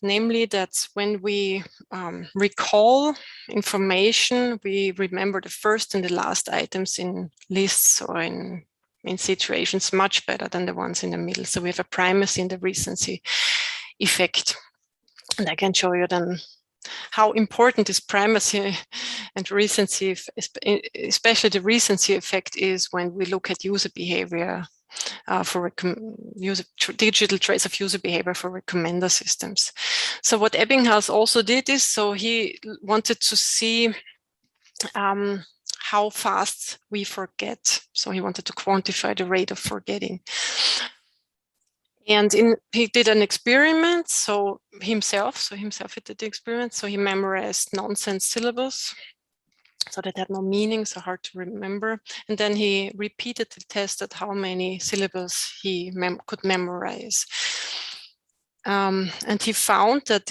Namely that when we recall information, we remember the first and the last items in lists or in situations much better than the ones in the middle. So we have a primacy in the recency effect. And I can show you then how important this primacy and recency, especially the recency effect, is when we look at user behavior for digital trace of user behavior for recommender systems. So what Ebbinghaus also did is, so he wanted to see how fast we forget. So he wanted to quantify the rate of forgetting. And he did an experiment, so himself he did the experiment. So he memorized nonsense syllables, so that had no meaning, so hard to remember. And then he repeatedly tested how many syllables he could memorize. And he found that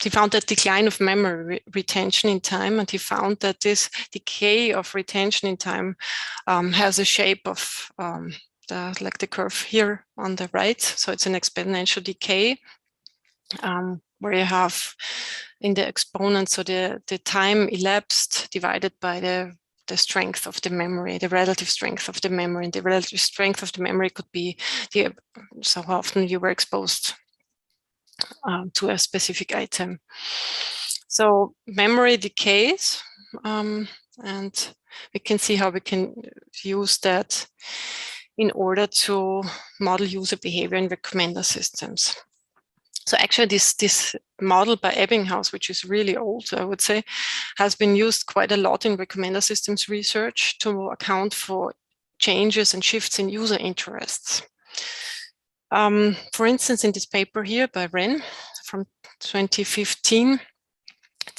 he found that decline of memory retention in time, and he found that this decay of retention in time has a shape of like the curve here on the right. So it's an exponential decay where you have in the exponent, so the time elapsed divided by the strength of the memory, the relative strength of the memory. And the relative strength of the memory could be so how often you were exposed to a specific item. So memory decays, and we can see how we can use that in order to model user behavior in recommender systems. So actually this model by Ebbinghaus, which is really old, I would say, has been used quite a lot in recommender systems research to account for changes and shifts in user interests. For instance, in this paper here by Wren from 2015,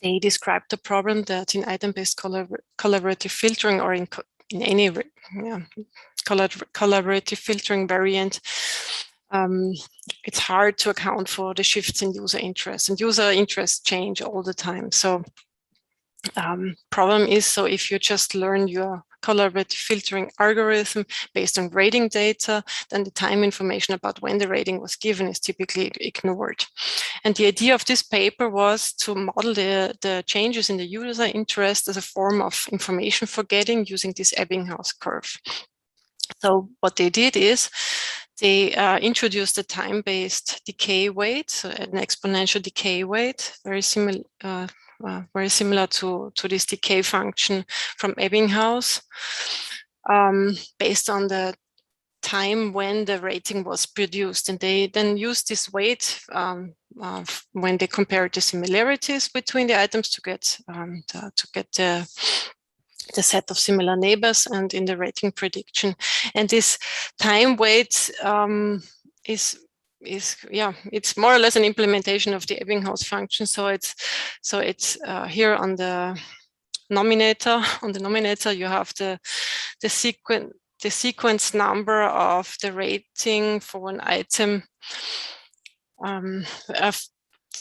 they described the problem that in item-based collaborative filtering, or in any collaborative filtering variant, it's hard to account for the shifts in user interest, and user interests change all the time. So problem is, so if you just learn your collaborative filtering algorithm based on rating data, then the time information about when the rating was given is typically ignored. And the idea of this paper was to model the changes in the user interest as a form of information forgetting using this Ebbinghaus curve. So what they did is they introduced a time-based decay weight, so an exponential decay weight, very similar to this decay function from Ebbinghaus, based on the time when the rating was produced. And they then used this weight when they compared the similarities between the items to get the set of similar neighbors and in the rating prediction. And this time weight is it's more or less an implementation of the Ebbinghaus function. So it's here on the nominator. On the nominator, you have the sequence number of the rating for an item,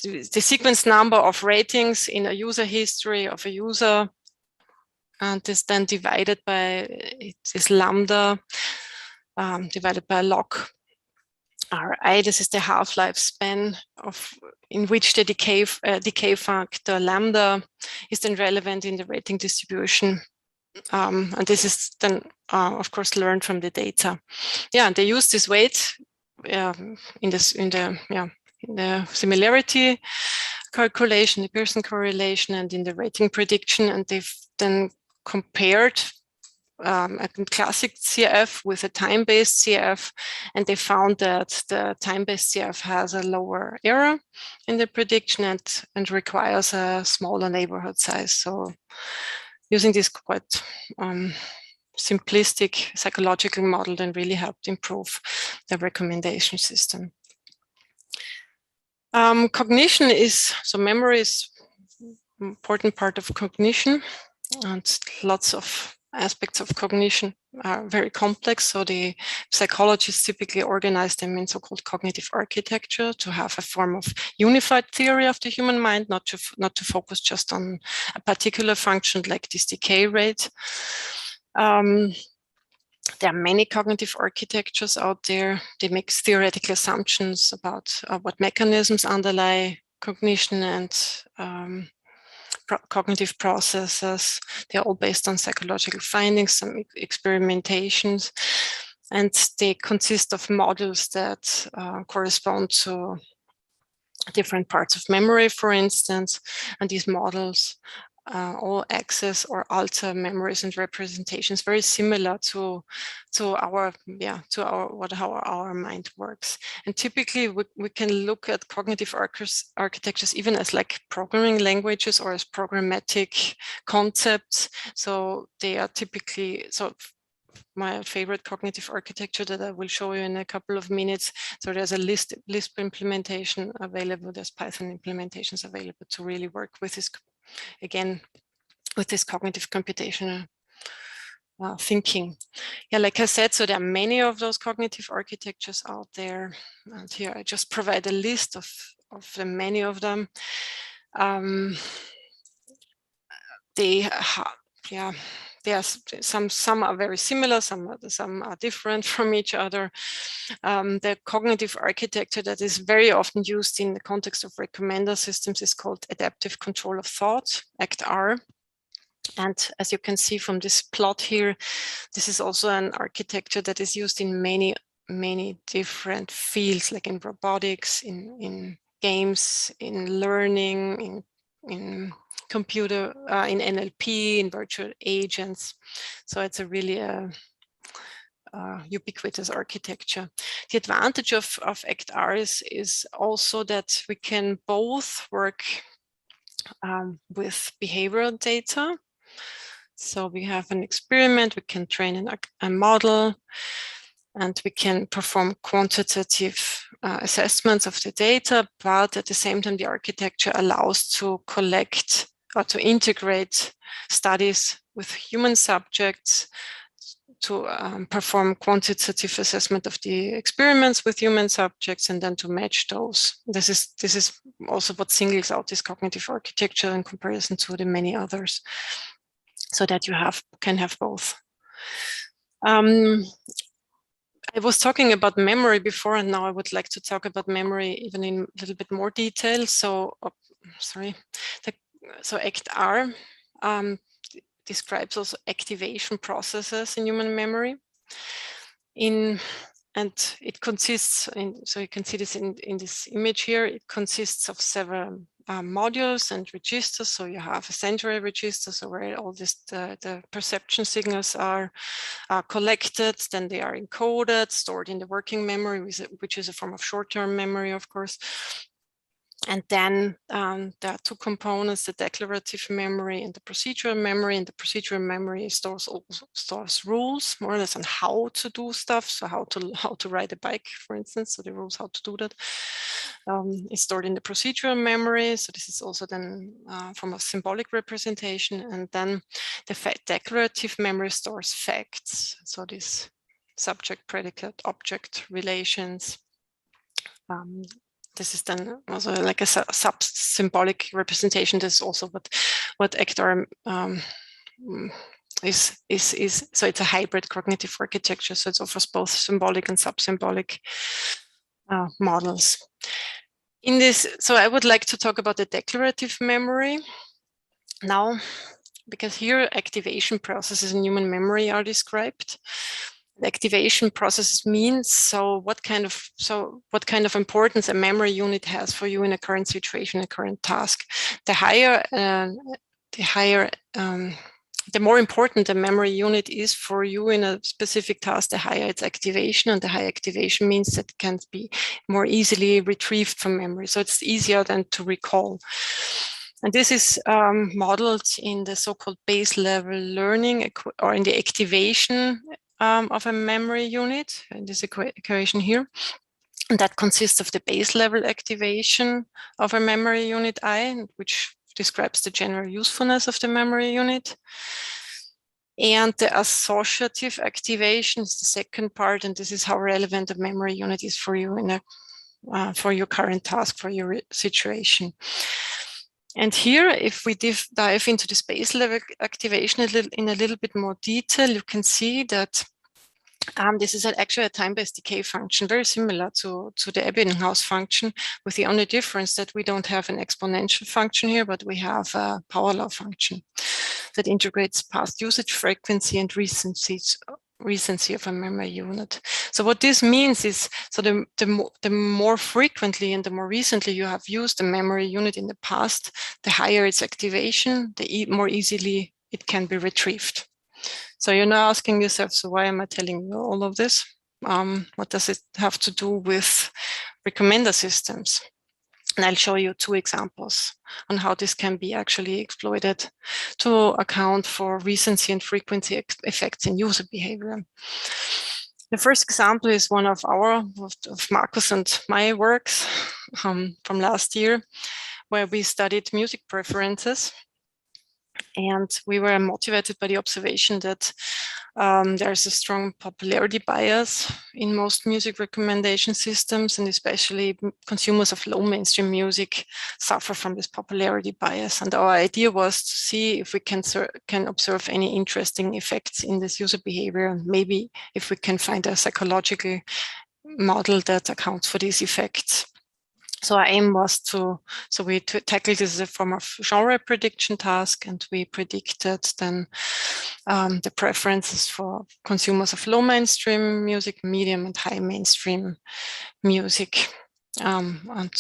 the sequence number of ratings in a user history of a user, and this then divided by this lambda divided by log Ri. This is the half-life span in which the decay factor lambda is then relevant in the rating distribution. And this is then, of course, learned from the data. Yeah, and they use this weight in the similarity calculation, the Pearson correlation, and in the rating prediction, and they've then compared a classic CF with a time-based CF, and they found that the time-based CF has a lower error in the prediction and requires a smaller neighborhood size. So using this quite simplistic psychological model then really helped improve the recommendation system. Cognition memory is an important part of cognition, and lots of aspects of cognition are very complex. So the psychologists typically organize them in so-called cognitive architecture to have a form of unified theory of the human mind, not to focus just on a particular function like this decay rate. There are many cognitive architectures out there. They make theoretical assumptions about what mechanisms underlie cognition and cognitive processes. They're all based on psychological findings, some experimentations, and they consist of models that correspond to different parts of memory, for instance, and these models all access or alter memories and representations, very similar to how our mind works. And typically we can look at cognitive architectures even as like programming languages or as programmatic concepts. So they are typically, my favorite cognitive architecture that I will show you in a couple of minutes. So there's a Lisp implementation available, there's Python implementations available to really work with this, again, with this cognitive computational thinking. Yeah, like I said, so there are many of those cognitive architectures out there. And here I just provide a list of the many of them. Some are very similar, some are different from each other. The cognitive architecture that is very often used in the context of recommender systems is called adaptive control of thought, ACT-R. And as you can see from this plot here, this is also an architecture that is used in many different fields, like in robotics, in games, in learning, in computer, in NLP, in virtual agents. So it's a really ubiquitous architecture. The advantage of ACT-R is also that we can both work with behavioral data. So we have an experiment, we can train a model, and we can perform quantitative assessments of the data, but at the same time, the architecture allows to collect or to integrate studies with human subjects to perform quantitative assessment of the experiments with human subjects and then to match those. This is also what singles out this cognitive architecture in comparison to the many others, so that you can have both. I was talking about memory before, and now I would like to talk about memory even in a little bit more detail. So, so ACT-R describes also activation processes in human memory. And it consists, so you can see this in this image here, it consists of several modules and registers. So you have a sensory register, so where all this, the perception signals are collected, then they are encoded, stored in the working memory, which is a form of short-term memory, of course. And then there are two components, the declarative memory and the procedural memory. And the procedural memory stores rules, more or less, on how to do stuff. So how to ride a bike, for instance. So the rules how to do that is stored in the procedural memory. So this is also then from a symbolic representation. And then the declarative memory stores facts. So this subject, predicate, object relations. This is then also like a symbolic representation. This is also what ACTR is. So it's a hybrid cognitive architecture. So it offers both symbolic and sub-symbolic models. In this, so I would like to talk about the declarative memory now, because here activation processes in human memory are described. The activation processes means what kind of importance a memory unit has for you in a current situation, a current task. The more important the memory unit is for you in a specific task, the higher its activation, and the high activation means that it can be more easily retrieved from memory. So it's easier than to recall. And this is modeled in the so-called base level learning or in the activation of a memory unit, in this equation here. And that consists of the base level activation of a memory unit I, which describes the general usefulness of the memory unit. And the associative activation is the second part, and this is how relevant a memory unit is for you in for your current task, for your situation. And here, if we dive into the base level activation in a little bit more detail, you can see that this is actually a time-based decay function, very similar to the Ebbinghaus function, with the only difference that we don't have an exponential function here, but we have a power law function that integrates past usage frequency and recency of a memory unit. So what this means is, so the more frequently and the more recently you have used a memory unit in the past, the higher its activation, the more easily it can be retrieved. So you're now asking yourself, so why am I telling you all of this? What does it have to do with recommender systems? And I'll show you two examples on how this can be actually exploited to account for recency and frequency effects in user behavior. The first example is one of Markus and my works from last year, where we studied music preferences. And we were motivated by the observation that there's a strong popularity bias in most music recommendation systems, and especially consumers of low mainstream music suffer from this popularity bias. And our idea was to see if we can observe any interesting effects in this user behavior, and maybe if we can find a psychological model that accounts for these effects. So our aim was we tackled this as a form of genre prediction task, and we predicted then the preferences for consumers of low mainstream music, medium and high mainstream music. And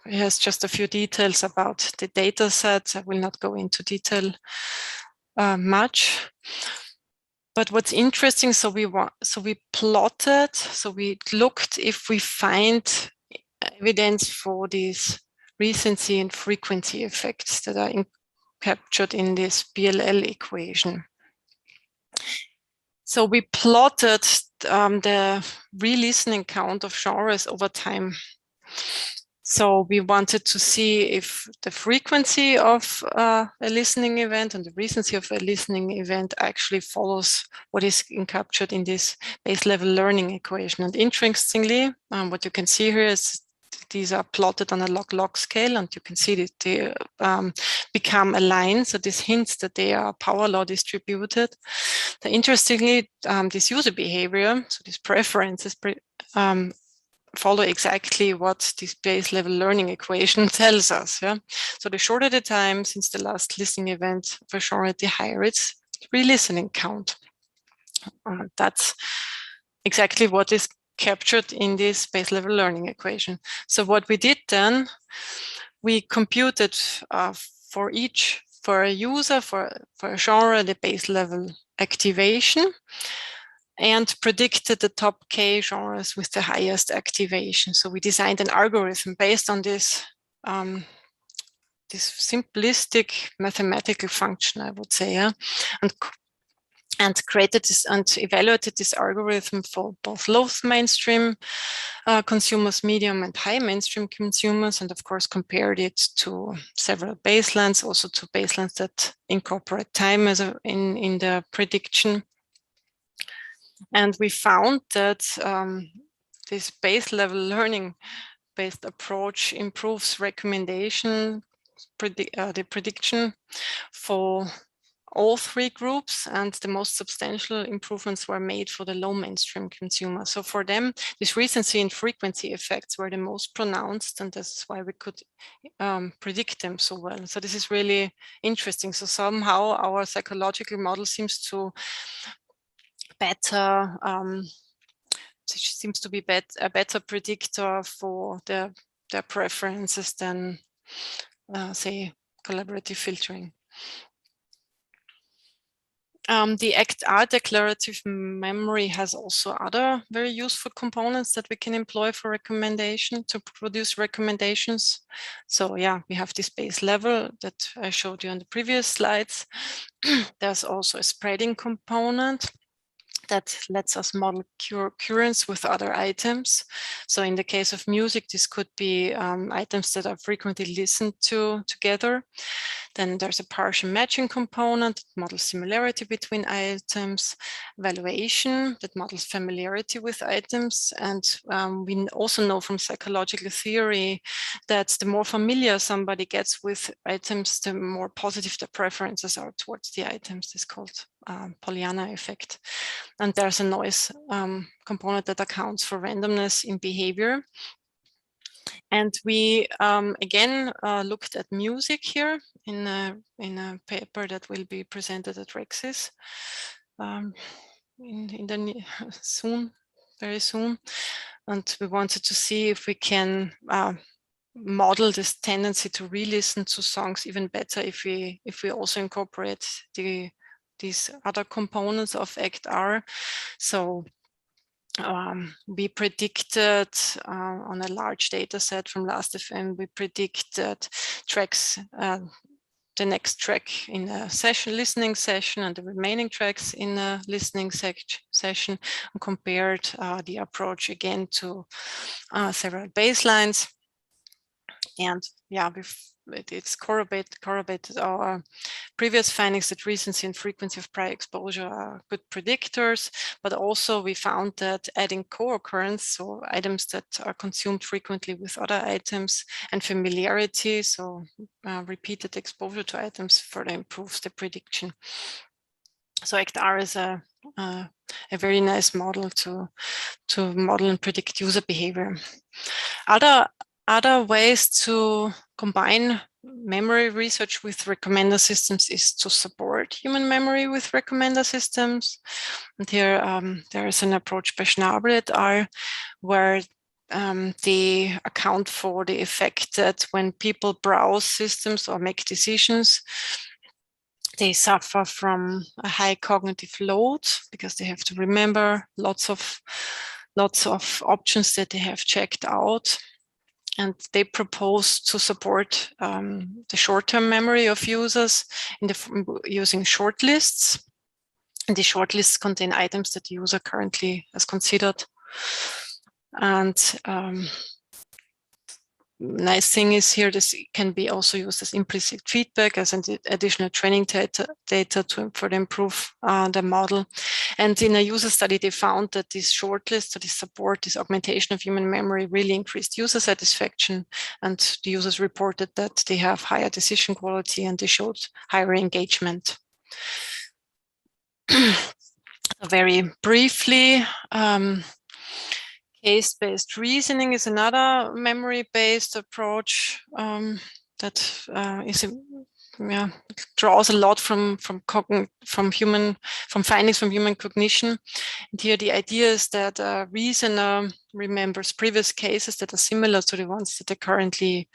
here's just a few details about the data sets. I will not go into detail much. But what's interesting, so we plotted, so we looked if we find evidence for these recency and frequency effects that are captured in this BLL equation. So we plotted the re-listening count of genres over time. So we wanted to see if the frequency of a listening event and the recency of a listening event actually follows what is captured in this base level learning equation. And interestingly, what you can see here is these are plotted on a log-log scale, and you can see that they become aligned. So this hints that they are power law distributed. Interestingly, this user behavior, so these preferences, follow exactly what this base level learning equation tells us. Yeah? So the shorter the time since the last listening event of a genre, the higher its re-listening count. That's exactly what is captured in this base level learning equation. So what we did then, we computed for a user, for a genre, the base level activation, and predicted the top K genres with the highest activation. So we designed an algorithm based on this this simplistic mathematical function, I would say, and created this and evaluated this algorithm for both low mainstream consumers, medium and high mainstream consumers, and of course compared it to several baselines, also to baselines that incorporate time as in the prediction. And we found that this base level learning based approach improves the prediction for all three groups, and the most substantial improvements were made for the low mainstream consumer. So for them, this recency and frequency effects were the most pronounced, and that's why we could predict them so well. So this is really interesting. So somehow our psychological model seems to be a better predictor for their preferences than, say, collaborative filtering. The ACT-R declarative memory has also other very useful components that we can employ for recommendation to produce recommendations. So yeah, we have this base level that I showed you on the previous slides. There's also a spreading component that lets us model occurrence with other items. So in the case of music, this could be items that are frequently listened to together. Then there's a partial matching component that models similarity between items, evaluation that models familiarity with items. And we also know from psychological theory that the more familiar somebody gets with items, the more positive the preferences are towards the items. This is called Pollyanna effect. And there's a noise component that accounts for randomness in behavior. And we again looked at music here in a paper that will be presented at Rexis very soon. And we wanted to see if we can model this tendency to re-listen to songs even better if we also incorporate these other components of ACT-R. So we predicted on a large data set from Last.fm, we predicted tracks, the next track in a listening session and the remaining tracks in a listening session, and compared the approach again to several baselines. And yeah, it's corroborated our previous findings that recency and frequency of prior exposure are good predictors, but also we found that adding co-occurrence, so items that are consumed frequently with other items, and familiarity, so repeated exposure to items, further improves the prediction. So ACT-R is a very nice model to model and predict user behavior. Other ways to combine memory research with recommender systems is to support human memory with recommender systems. And here there is an approach by Schnabel et al., where they account for the effect that when people browse systems or make decisions, they suffer from a high cognitive load because they have to remember lots of options that they have checked out. And they propose to support the short-term memory of users using shortlists. And the shortlists contain items that the user currently has considered. And nice thing is here, this can be also used as implicit feedback, as an additional training data to further improve the model. And in a user study, they found that this shortlist, this support, this augmentation of human memory really increased user satisfaction. And the users reported that they have higher decision quality and they showed higher engagement. Very briefly, case-based reasoning is another memory-based approach that draws a lot from findings from human cognition. And here the idea is that a reasoner remembers previous cases that are similar to the ones that they currently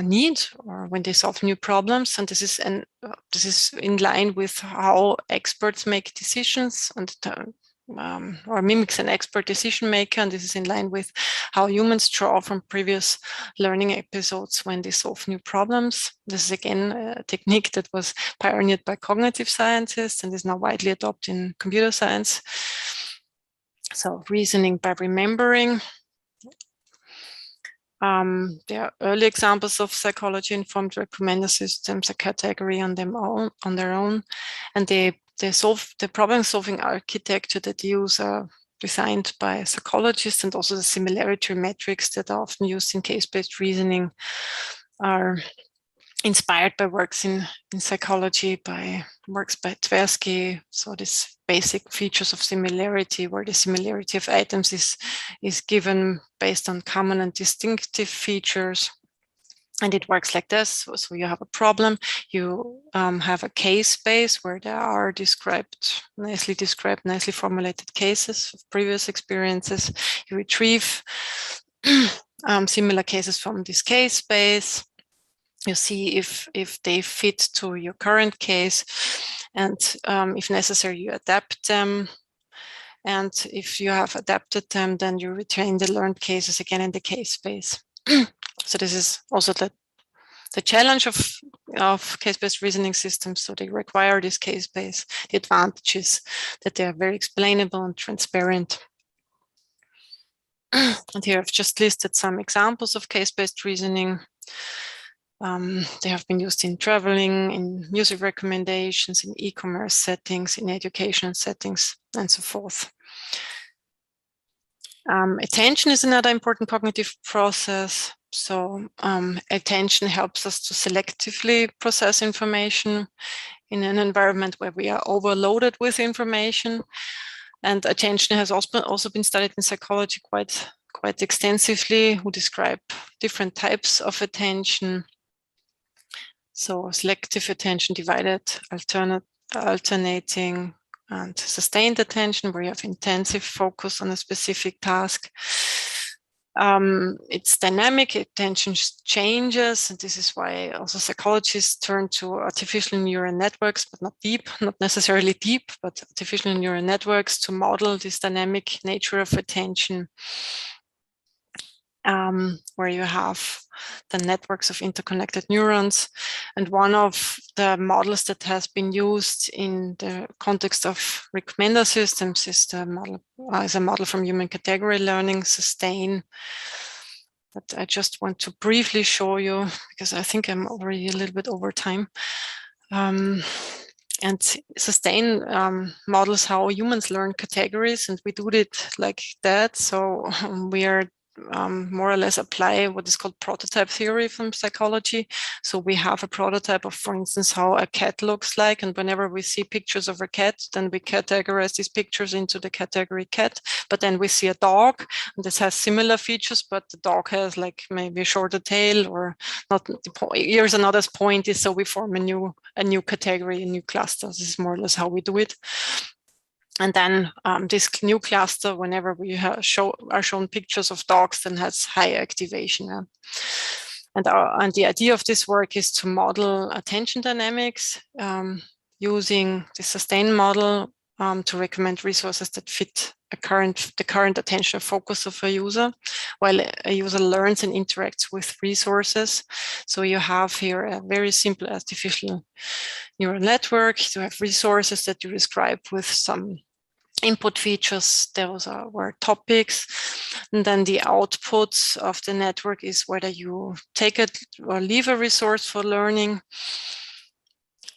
need, or when they solve new problems. And this is in line with how experts make decisions, and or mimics an expert decision maker, and this is in line with how humans draw from previous learning episodes when they solve new problems. This is again a technique that was pioneered by cognitive scientists and is now widely adopted in computer science. So reasoning by remembering. There are early examples of psychology-informed recommender systems, a category on their own, and they solve the problem-solving architecture that they use designed by psychologists, and also the similarity metrics that are often used in case-based reasoning are inspired by works in psychology, by works by Tversky. So these basic features of similarity, where the similarity of items is given based on common and distinctive features. And it works like this. So you have a problem, you have a case space where there are nicely formulated cases of previous experiences. You retrieve similar cases from this case space. You see if they fit to your current case, and if necessary, you adapt them. And if you have adapted them, then you retain the learned cases again in the case space. So this is also the challenge of case-based reasoning systems. So they require this case base. The advantage is that they are very explainable and transparent. And here I've just listed some examples of case-based reasoning. They have been used in traveling, in music recommendations, in e-commerce settings, in education settings, and so forth. Attention is another important cognitive process. So attention helps us to selectively process information in an environment where we are overloaded with information. And attention has also been studied in psychology quite extensively, who describe different types of attention. So selective attention, divided, alternating, and sustained attention, where you have intensive focus on a specific task. It's dynamic, attention changes, and this is why also psychologists turn to artificial neural networks, but not necessarily deep, but artificial neural networks to model this dynamic nature of attention, where you have the networks of interconnected neurons. And one of the models that has been used in the context of recommender systems is the model, is a model from human category learning, SUSTAIN, that I just want to briefly show you, because I think I'm already a little bit over time. And SUSTAIN models how humans learn categories, and we do it like that. So we are more or less apply what is called prototype theory from psychology. So we have a prototype of, for instance, how a cat looks like. And whenever we see pictures of a cat, then we categorize these pictures into the category cat. But then we see a dog, and this has similar features, but the dog has like maybe a shorter tail, or not, the ears are not as pointy. So we form a new category, a new cluster. This is more or less how we do it. And then this new cluster, whenever we are shown pictures of dogs, then has high activation. And the idea of this work is to model attention dynamics using the SUSTAIN model to recommend resources that fit the current attention focus of a user, while a user learns and interacts with resources. So you have here a very simple artificial neural network. You have resources that you describe with some input features. Those were topics, and then the outputs of the network is whether you take it or leave a resource for learning,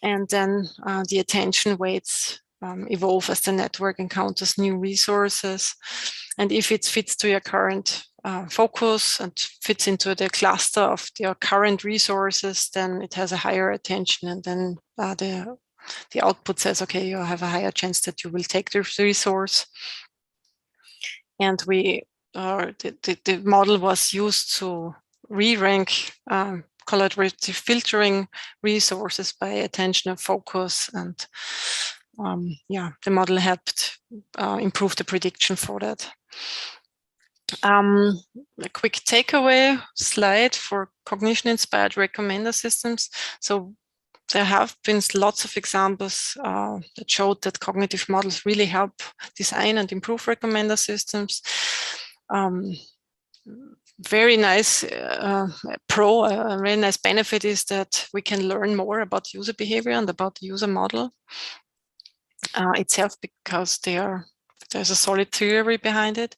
and then the attention weights evolve as the network encounters new resources, and if it fits to your current focus and fits into the cluster of your current resources, then it has a higher attention, and then the output says, okay, you have a higher chance that you will take the resource. And the model was used to re-rank collaborative filtering resources by attention and focus. And the model helped improve the prediction for that. A quick takeaway slide for cognition-inspired recommender systems. So there have been lots of examples that showed that cognitive models really help design and improve recommender systems. Very nice a very nice benefit is that we can learn more about user behavior and about the user model itself, because there's a solid theory behind it.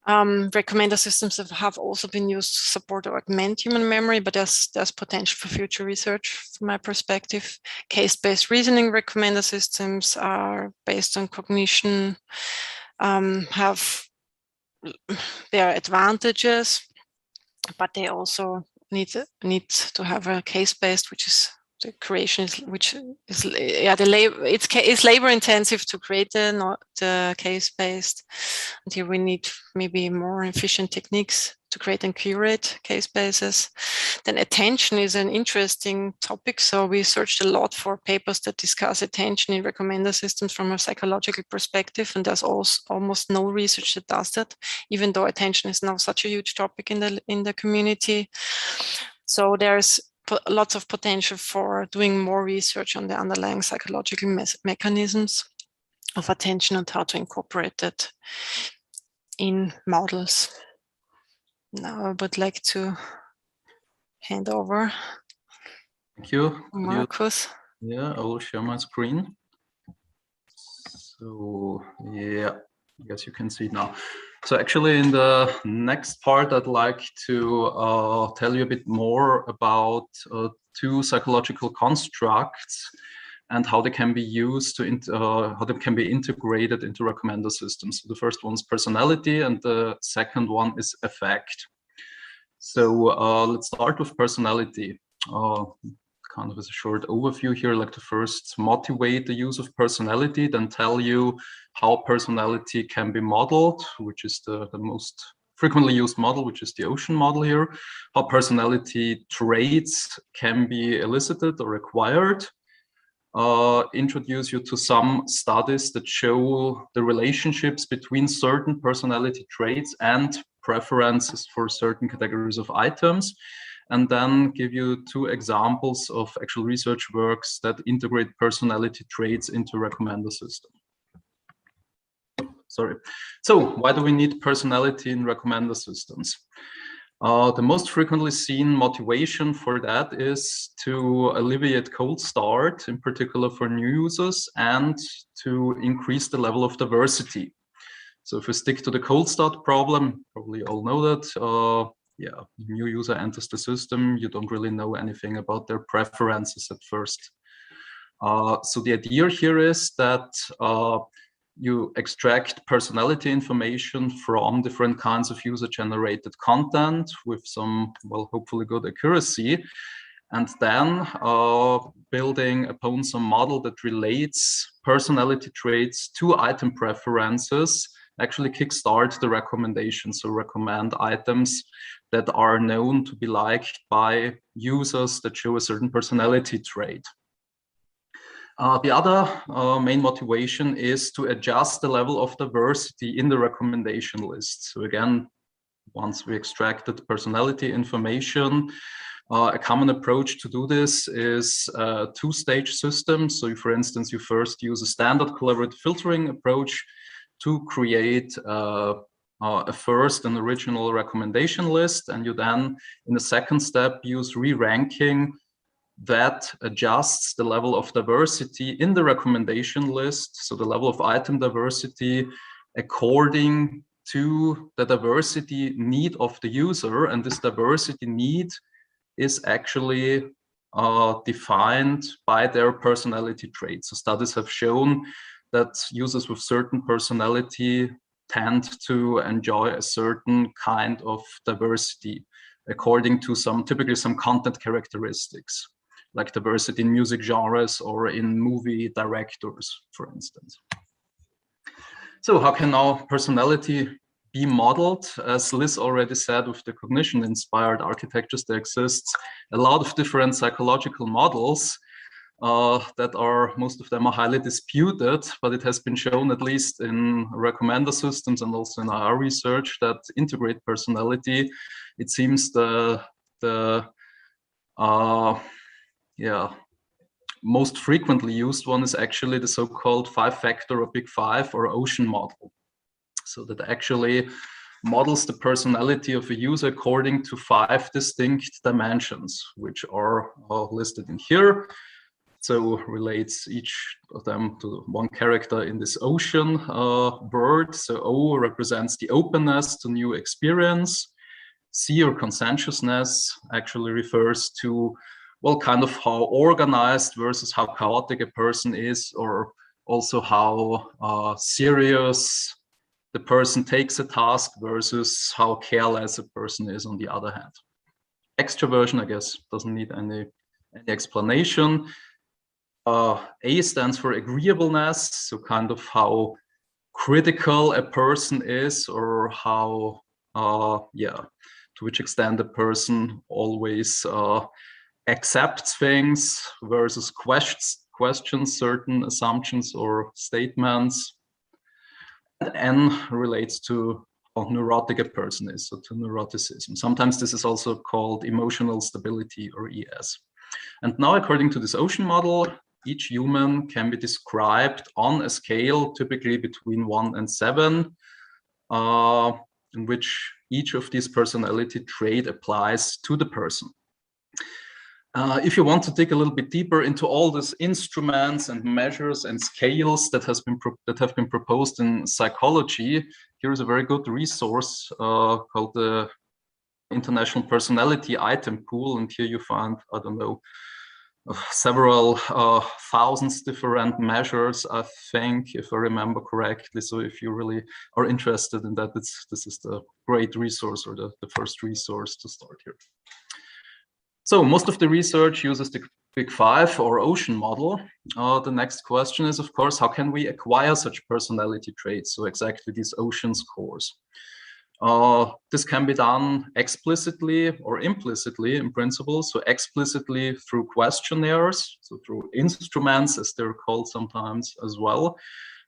Recommender systems have also been used to support or augment human memory, but there's potential for future research from my perspective. Case-based reasoning recommender systems are based on cognition, have their advantages, but they also need to have a case-based, which is the creation is, which is it's labor intensive to create the case-based. And here we need maybe more efficient techniques to create and curate case bases. Then attention is an interesting topic. So we searched a lot for papers that discuss attention in recommender systems from a psychological perspective. And there's also almost no research that does that, even though attention is now such a huge topic in the community. So there's lots of potential for doing more research on the underlying psychological mechanisms of attention and how to incorporate that in models. Now I would like to hand over. Thank you. Markus. Yeah, I will share my screen. So yeah, I guess you can see it now. So actually in the next part, I'd like to tell you a bit more about two psychological constructs and how they can be used to how they can be integrated into recommender systems. So the first one is personality, and the second one is affect. So let's start with personality. Kind of as a short overview here, I'd like to first motivate the use of personality, then tell you how personality can be modeled, which is the most frequently used model, which is the ocean model here, how personality traits can be elicited or acquired, introduce you to some studies that show the relationships between certain personality traits and preferences for certain categories of items, and then give you two examples of actual research works that integrate personality traits into recommender system. Sorry. So why do we need personality in recommender systems? The most frequently seen motivation for that is to alleviate cold start, in particular for new users, and to increase the level of diversity. So if we stick to the cold start problem, probably all know that, yeah, new user enters the system, you don't really know anything about their preferences at first. So the idea here is that you extract personality information from different kinds of user-generated content with some, well, hopefully good accuracy, and then building upon some model that relates personality traits to item preferences actually kickstart the recommendation. So recommend items that are known to be liked by users that show a certain personality trait. The other main motivation is to adjust the level of diversity in the recommendation list. So again, once we extracted personality information, a common approach to do this is a two-stage system. So for instance, you first use a standard collaborative filtering approach to create a first and original recommendation list, and you then, in the second step, use re-ranking that adjusts the level of diversity in the recommendation list, so the level of item diversity according to the diversity need of the user, and this diversity need is actually defined by their personality traits. So studies have shown that users with certain personality tend to enjoy a certain kind of diversity according to typically some content characteristics, like diversity in music genres or in movie directors, for instance. So how can now personality be modeled? As Liz already said, with the cognition-inspired architectures, there exists a lot of different psychological models that are, most of them are highly disputed, but it has been shown, at least in recommender systems and also in IIR research, that integrate personality. It seems the most frequently used one is actually the so-called 5-factor or Big Five or ocean model. So that actually models the personality of a user according to 5 distinct dimensions, which are listed in here. So relates each of them to one character in this ocean BERT. So O represents the openness to new experience. C, or conscientiousness, actually refers to, well, kind of how organized versus how chaotic a person is, or also how serious the person takes a task versus how careless a person is on the other hand. Extroversion, I guess, doesn't need any explanation. A stands for agreeableness, so kind of how critical a person is, or how, to which extent a person always accepts things versus questions certain assumptions or statements. And N relates to how neurotic a person is, so to neuroticism. Sometimes this is also called emotional stability, or ES. And now, according to this ocean model, each human can be described on a scale typically between 1 and 7, in which each of these personality traits applies to the person. If you want to dig a little bit deeper into all these instruments and measures and scales that have been proposed in psychology, here's a very good resource called the International Personality Item Pool, and here you find, I don't know, several thousands different measures, I think, if I remember correctly. So if you really are interested in that, this is the great resource, or the first resource to start here. So most of the research uses the Big Five or ocean model. The next question is, of course, how can we acquire such personality traits? So exactly these ocean scores. This can be done explicitly or implicitly in principle. So explicitly through questionnaires, so through instruments, as they're called sometimes as well,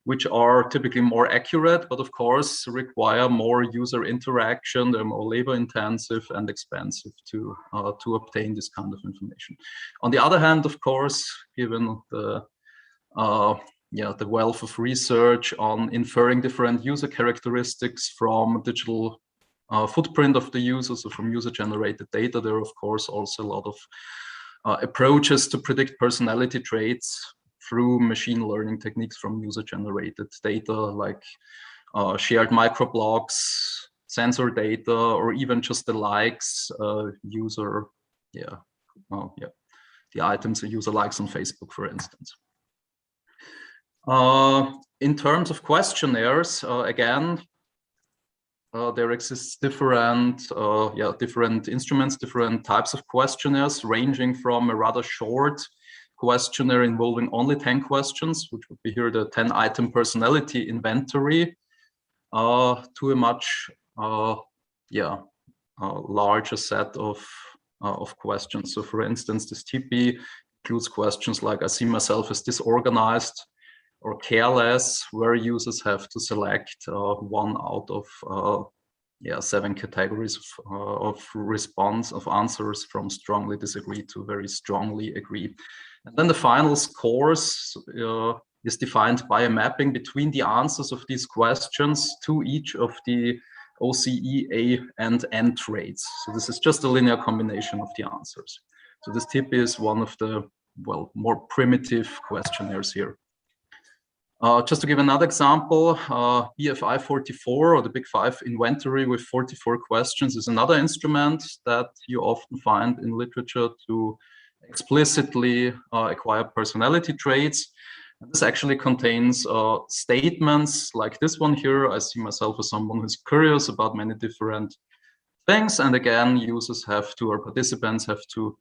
which are typically more accurate, but of course require more user interaction. They're more labor intensive and expensive to obtain this kind of information. On the other hand, of course, given the wealth of research on inferring different user characteristics from digital footprint of the user, so from user-generated data, there are of course also a lot of approaches to predict personality traits through machine learning techniques from user-generated data, like shared microblocks, sensor data, or even just the likes the items a user likes on Facebook, for instance. In terms of questionnaires, again, there exists different instruments, different types of questionnaires, ranging from a rather short questionnaire involving only 10 questions, which would be here the 10-item personality inventory, to a much larger set of questions. So for instance, this TP includes questions like, I see myself as disorganized or careless, where users have to select one out of 7 categories of response, of answers, from strongly disagree to very strongly agree. And then the final scores is defined by a mapping between the answers of these questions to each of the OCE, A, and N traits. So this is just a linear combination of the answers. So this TP is one of the, well, more primitive questionnaires here. Just to give another example, BFI 44, or the Big Five inventory with 44 questions, is another instrument that you often find in literature to explicitly acquire personality traits. And this actually contains statements like this one here. I see myself as someone who's curious about many different things. And again, users have to, or participants have to,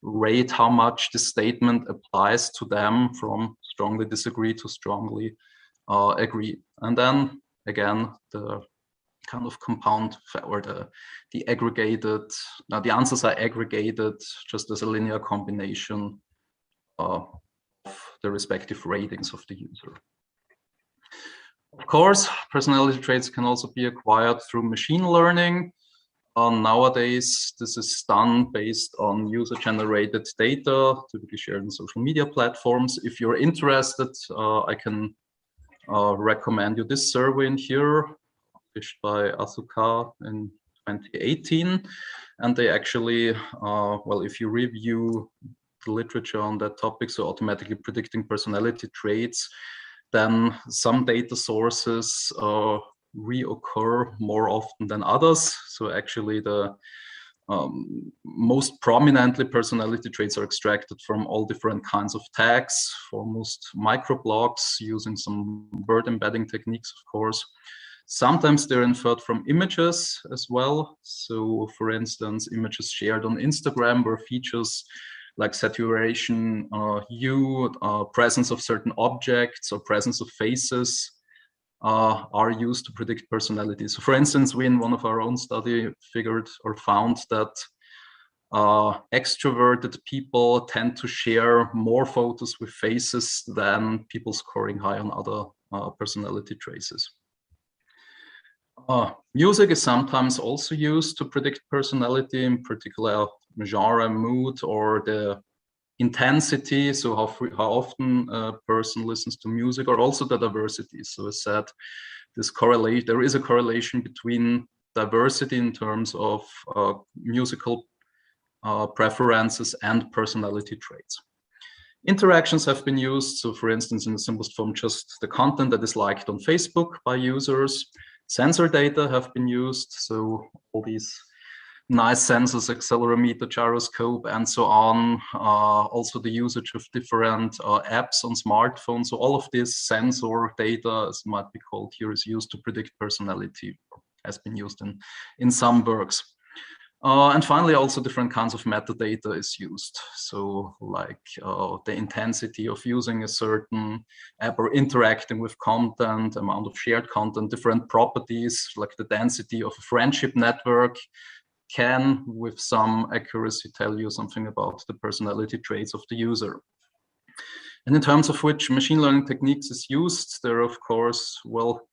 rate how much the statement applies to them, from strongly disagree to strongly agree. And then again, the kind of compound, or the aggregated, now the answers are aggregated just as a linear combination of the respective ratings of the user. Of course, personality traits can also be acquired through machine learning. Nowadays, this is done based on user-generated data, typically shared in social media platforms. If you're interested, I can recommend you this survey in here, published by Asuka in 2018. And they actually, well, if you review the literature on that topic, so automatically predicting personality traits, then some data sources reoccur more often than others. So actually the most prominently personality traits are extracted from all different kinds of tags, foremost microblogs using some BERT embedding techniques, of course. Sometimes they're inferred from images as well. So for instance, images shared on Instagram where features like saturation, hue, presence of certain objects or presence of faces are used to predict personality. So for instance, we in one of our own study figured or found that extroverted people tend to share more photos with faces than people scoring high on other personality traits. Music is sometimes also used to predict personality, in particular genre, mood, or the intensity, so how often a person listens to music, or also the diversity. So as said, there is a correlation between diversity in terms of musical preferences and personality traits. Interactions have been used, so for instance, in the simplest form, just the content that is liked on Facebook by users. Sensor data have been used, so all these nice sensors, accelerometer, gyroscope, and so on. Also the usage of different apps on smartphones. So all of this sensor data, as it might be called here, is used to predict personality, has been used in some works. And finally, also different kinds of metadata is used. So like the intensity of using a certain app or interacting with content, amount of shared content, different properties, like the density of a friendship network can, with some accuracy, tell you something about the personality traits of the user. And in terms of which machine learning techniques is used, there are, of course, well,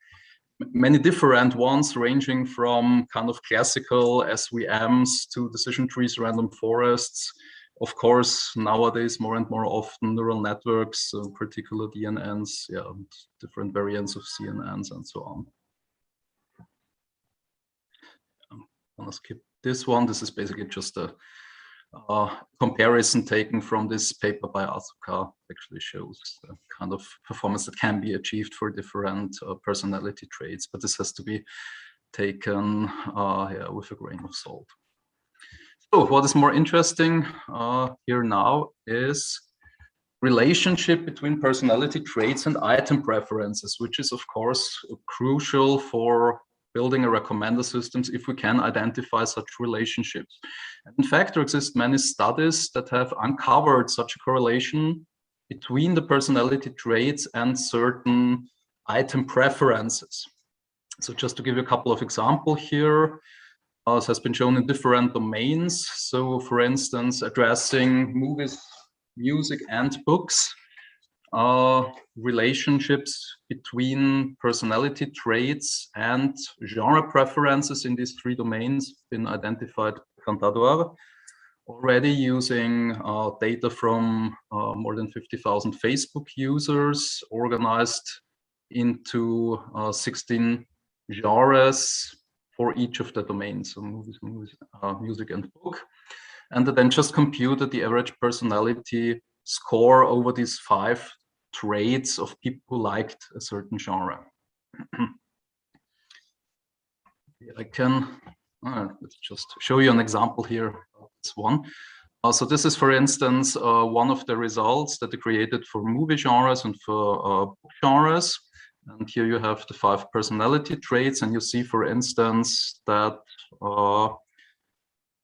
many different ones, ranging from kind of classical SVMs to decision trees, random forests. Of course, nowadays, more and more often neural networks, so particular DNNs, yeah, different variants of CNNs and so on. I'm gonna skip this one. This is basically just a comparison taken from this paper by Asuka. Actually shows the kind of performance that can be achieved for different personality traits, but this has to be taken yeah, with a grain of salt. So what is more interesting here now is relationship between personality traits and item preferences, which is of course crucial for building a recommender systems if we can identify such relationships. And in fact, there exist many studies that have uncovered such a correlation between the personality traits and certain item preferences. So just to give you a couple of examples here, this has been shown in different domains. So for instance, addressing movies, music, and books, relationships between personality traits and genre preferences in these three domains been identified by Cantador, already using data from more than 50,000 Facebook users organized into 16 genres for each of the domains, so movies, music, and book. And then just computed the average personality score over these 5 traits of people who liked a certain genre. I can let's just show you an example here. This one. So this is, for instance, one of the results that they created for movie genres and for book genres. And here you have the 5 personality traits, and you see, for instance, that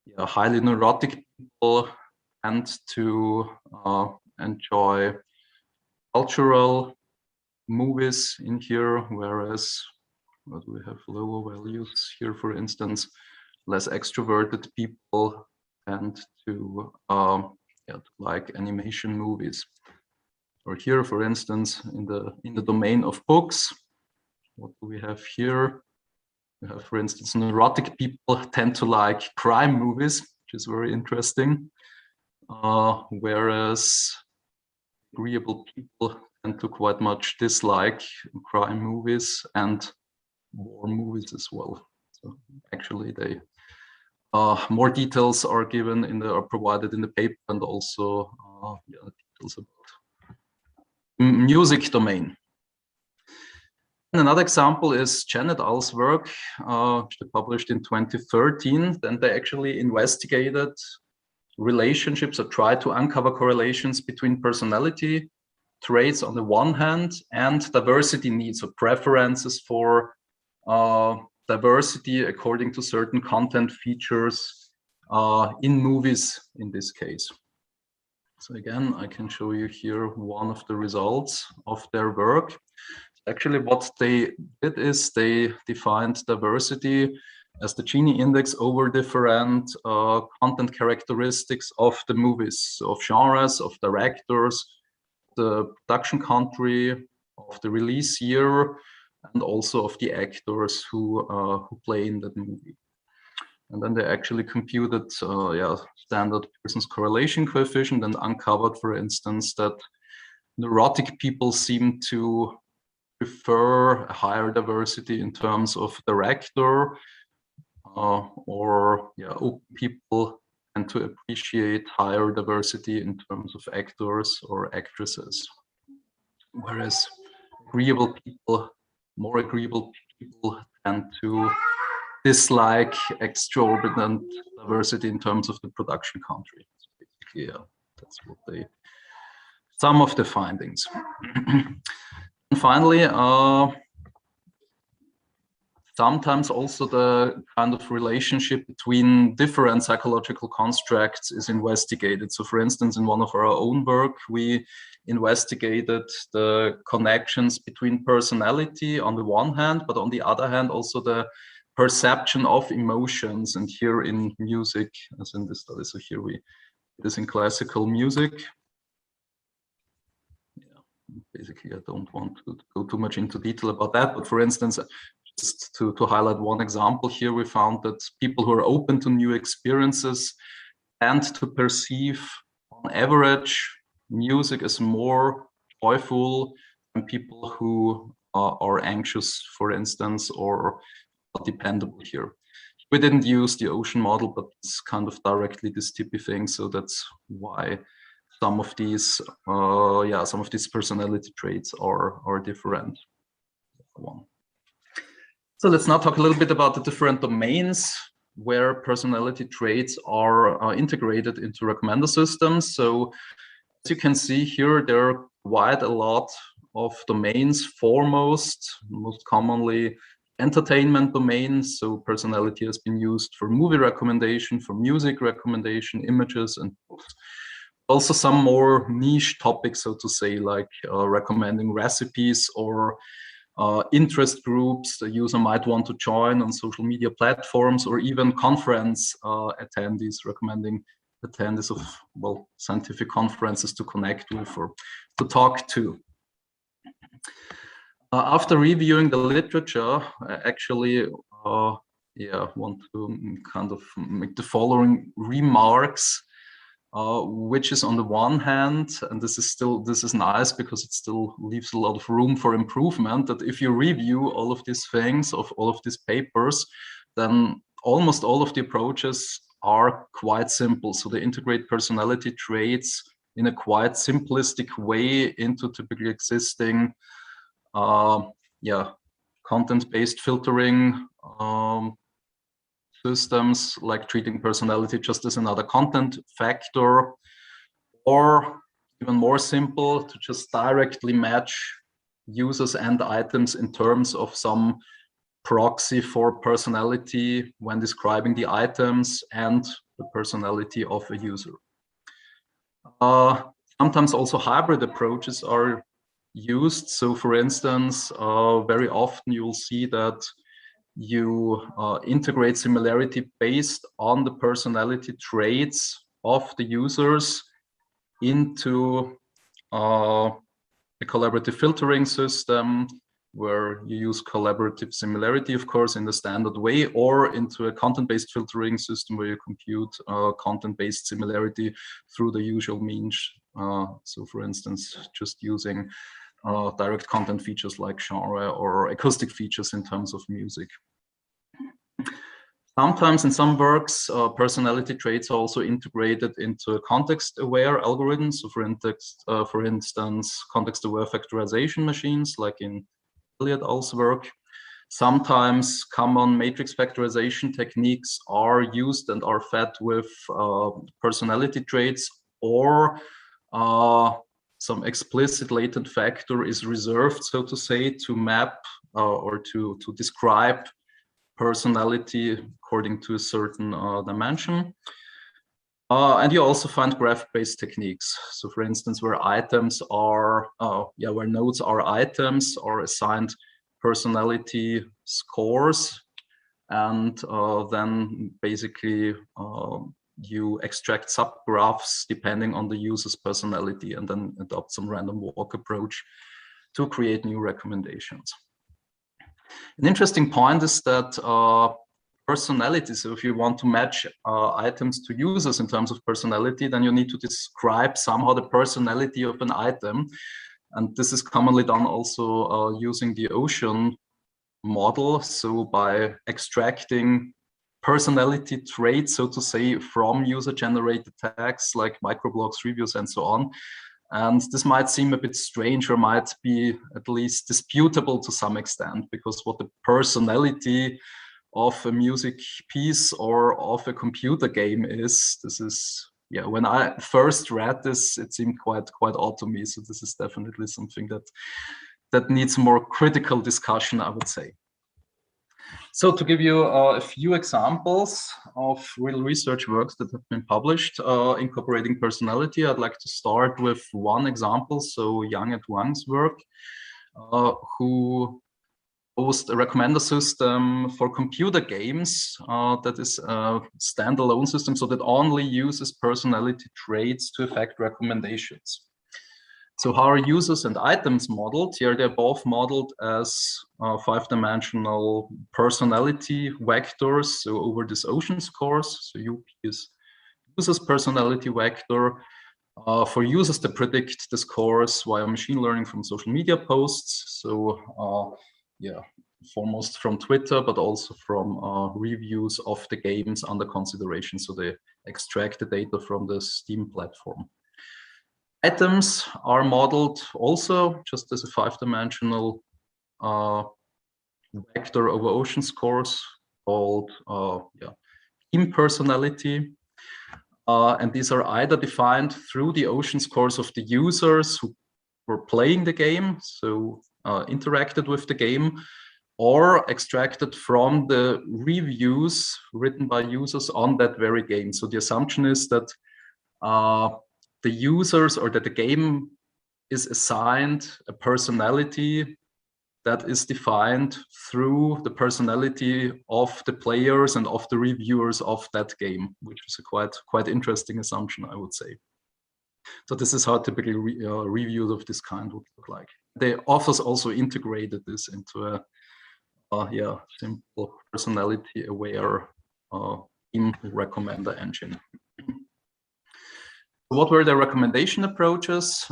yeah, highly neurotic people tend to enjoy cultural movies in here, whereas what we have lower values here, for instance, less extroverted people tend to yeah, like animation movies. Or here, for instance, in the domain of books, what do we have here? For instance, neurotic people tend to like crime movies, which is very interesting, whereas agreeable people tend to quite much dislike crime movies and war movies as well. So actually, they more details are given are provided in the paper, and also details about music domain. And another example is Chen et al.'s work, which they published in 2013. Then they actually investigated relationships or tried to uncover correlations between personality traits on the one hand and diversity needs or preferences for diversity according to certain content features in movies in this case. So again, I can show you here one of the results of their work. Actually, what they did is they defined diversity as the Gini index over different content characteristics of the movies, so of genres, of directors, the production country, of the release year, and also of the actors who play in that movie. And then they actually computed standard Pearson's correlation coefficient and uncovered, for instance, that neurotic people seem to prefer a higher diversity in terms of director, or open people tend to appreciate higher diversity in terms of actors or actresses. Whereas more agreeable people tend to dislike exorbitant diversity in terms of the production country. So basically, that's what some of the findings. And finally, sometimes also the kind of relationship between different psychological constructs is investigated. So for instance, in one of our own work, we investigated the connections between personality on the one hand, but on the other hand, also the perception of emotions. And here in music, as in this study, so here it is in classical music. Basically, I don't want to go too much into detail about that, but for instance, just to highlight one example here, we found that people who are open to new experiences tend to perceive, on average, music as more joyful than people who are anxious, for instance, or dependable here. We didn't use the ocean model, but it's kind of directly this tippy thing, so that's why some of these personality traits are different. So let's now talk a little bit about the different domains where personality traits are integrated into recommender systems. So as you can see here, there are quite a lot of domains. Foremost, most commonly, entertainment domains. So personality has been used for movie recommendation, for music recommendation, images, and books. Also some more niche topics, so to say, like recommending recipes or interest groups the user might want to join on social media platforms, or even conference attendees, recommending attendees of, well, scientific conferences to connect with or to talk to. After reviewing the literature, I actually want to kind of make the following remarks. Which is on the one hand, and this is nice because it still leaves a lot of room for improvement, that if you review all of these things, of all of these papers, then almost all of the approaches are quite simple. So they integrate personality traits in a quite simplistic way into typically existing content-based filtering systems, like treating personality just as another content factor, or even more simple, to just directly match users and items in terms of some proxy for personality when describing the items and the personality of a user. Sometimes also hybrid approaches are used. So for instance, very often you'll see that you integrate similarity based on the personality traits of the users into a collaborative filtering system, where you use collaborative similarity, of course, in the standard way, or into a content-based filtering system where you compute content-based similarity through the usual means. So for instance, just using direct content features like genre or acoustic features in terms of music. Sometimes in some works, personality traits are also integrated into context-aware algorithms. So for instance, context-aware factorization machines, like in Eliot work. Sometimes common matrix factorization techniques are used and are fed with personality traits, or some explicit latent factor is reserved, so to say, to map or to describe personality according to a certain dimension. And you also find graph-based techniques. So for instance, where items are, where nodes are items, are assigned personality scores, and then basically you extract subgraphs depending on the user's personality, and then adopt some random walk approach to create new recommendations. An interesting point is that personality, so if you want to match items to users in terms of personality, then you need to describe somehow the personality of an item. And this is commonly done also using the Ocean model. So by extracting personality traits, so to say, from user-generated tags like microblogs, reviews, and so on. And this might seem a bit strange, or might be at least disputable to some extent, because what the personality of a music piece or of a computer game is, this is, yeah, when I first read this, it seemed quite odd to me. So this is definitely something that needs more critical discussion, I would say. So to give you a few examples of real research works that have been published incorporating personality, I'd like to start with one example. So Yang and Wang's work, who proposed a recommender system for computer games that is a standalone system, so that only uses personality traits to affect recommendations. So how are users and items modeled? Here they're both modeled as 5-dimensional personality vectors, so over this Ocean scores. So UP is user's personality vector. For users to predict the scores via machine learning from social media posts. So yeah, foremost from Twitter, but also from reviews of the games under consideration. So they extract the data from the Steam platform. Items are modeled also just as a 5-dimensional vector over Ocean scores called team personality. And these are either defined through the Ocean scores of the users who were playing the game, so interacted with the game, or extracted from the reviews written by users on that very game. So the assumption is that the users, or that the game is assigned a personality that is defined through the personality of the players and of the reviewers of that game, which is a quite interesting assumption, I would say. So this is how typically reviews of this kind would look like. The authors also integrated this into a simple personality-aware team recommender engine. What were the recommendation approaches?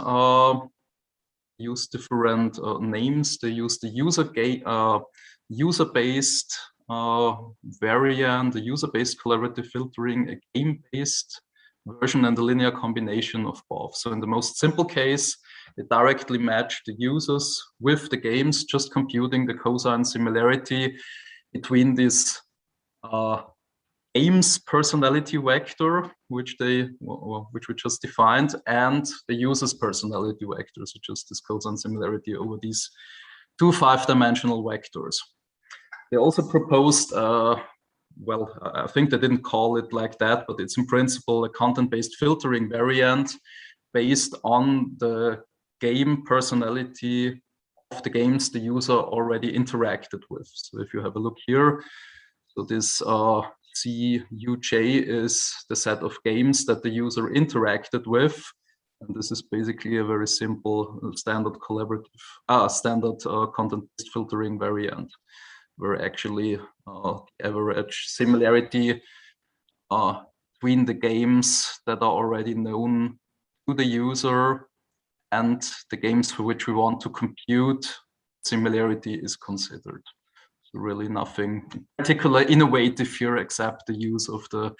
Use different names. They use the user-based variant, the user-based collaborative filtering, a game-based version, and a linear combination of both. So in the most simple case, they directly match the users with the games, just computing the cosine similarity between this game's personality vector, which we just defined, and the user's personality vector, so just this cosine similarity over these two 5-dimensional vectors. They also proposed, well, I think they didn't call it like that, but it's in principle a content-based filtering variant based on the game personality of the games the user already interacted with. So if you have a look here, so this CUJ is the set of games that the user interacted with. And this is basically a very simple standard content-based filtering variant, where actually average similarity between the games that are already known to the user and the games for which we want to compute, similarity is considered. So really nothing particularly innovative here except the use of the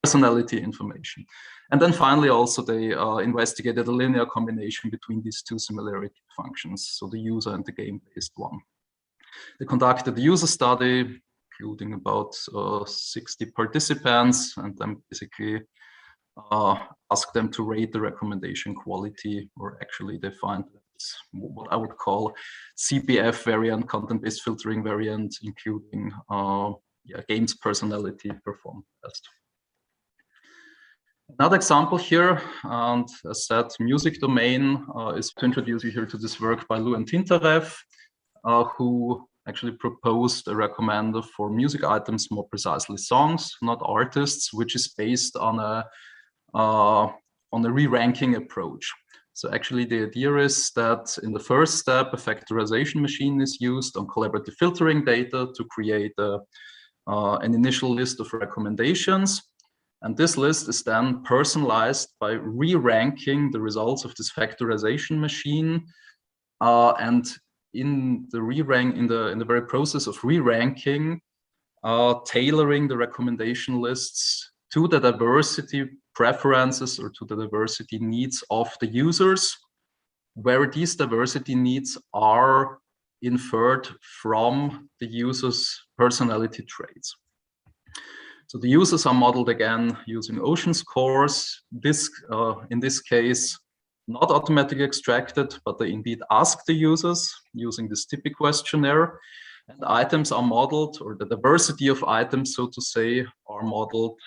personality information. And then finally also they investigated a linear combination between these two similarity functions, so the user and the game-based one. They conducted a user study including about 60 participants, and then basically ask them to rate the recommendation quality, or actually they find what I would call CPF variant, content-based filtering variant, including games personality performed best. Another example here, and as said, music domain is to introduce you here to this work by Lou and Tintareff, who actually proposed a recommender for music items, more precisely songs, not artists, which is based on a re-ranking approach. So actually the idea is that in the first step, a factorization machine is used on collaborative filtering data to create an initial list of recommendations. And this list is then personalized by re-ranking the results of this factorization machine. And in the very process of re-ranking, tailoring the recommendation lists to the diversity preferences or to the diversity needs of the users, where these diversity needs are inferred from the user's personality traits. So the users are modeled again using ocean scores. This, in this case, not automatically extracted, but they indeed ask the users using this TIPI questionnaire. And items are modeled, or the diversity of items, so to say, are modeled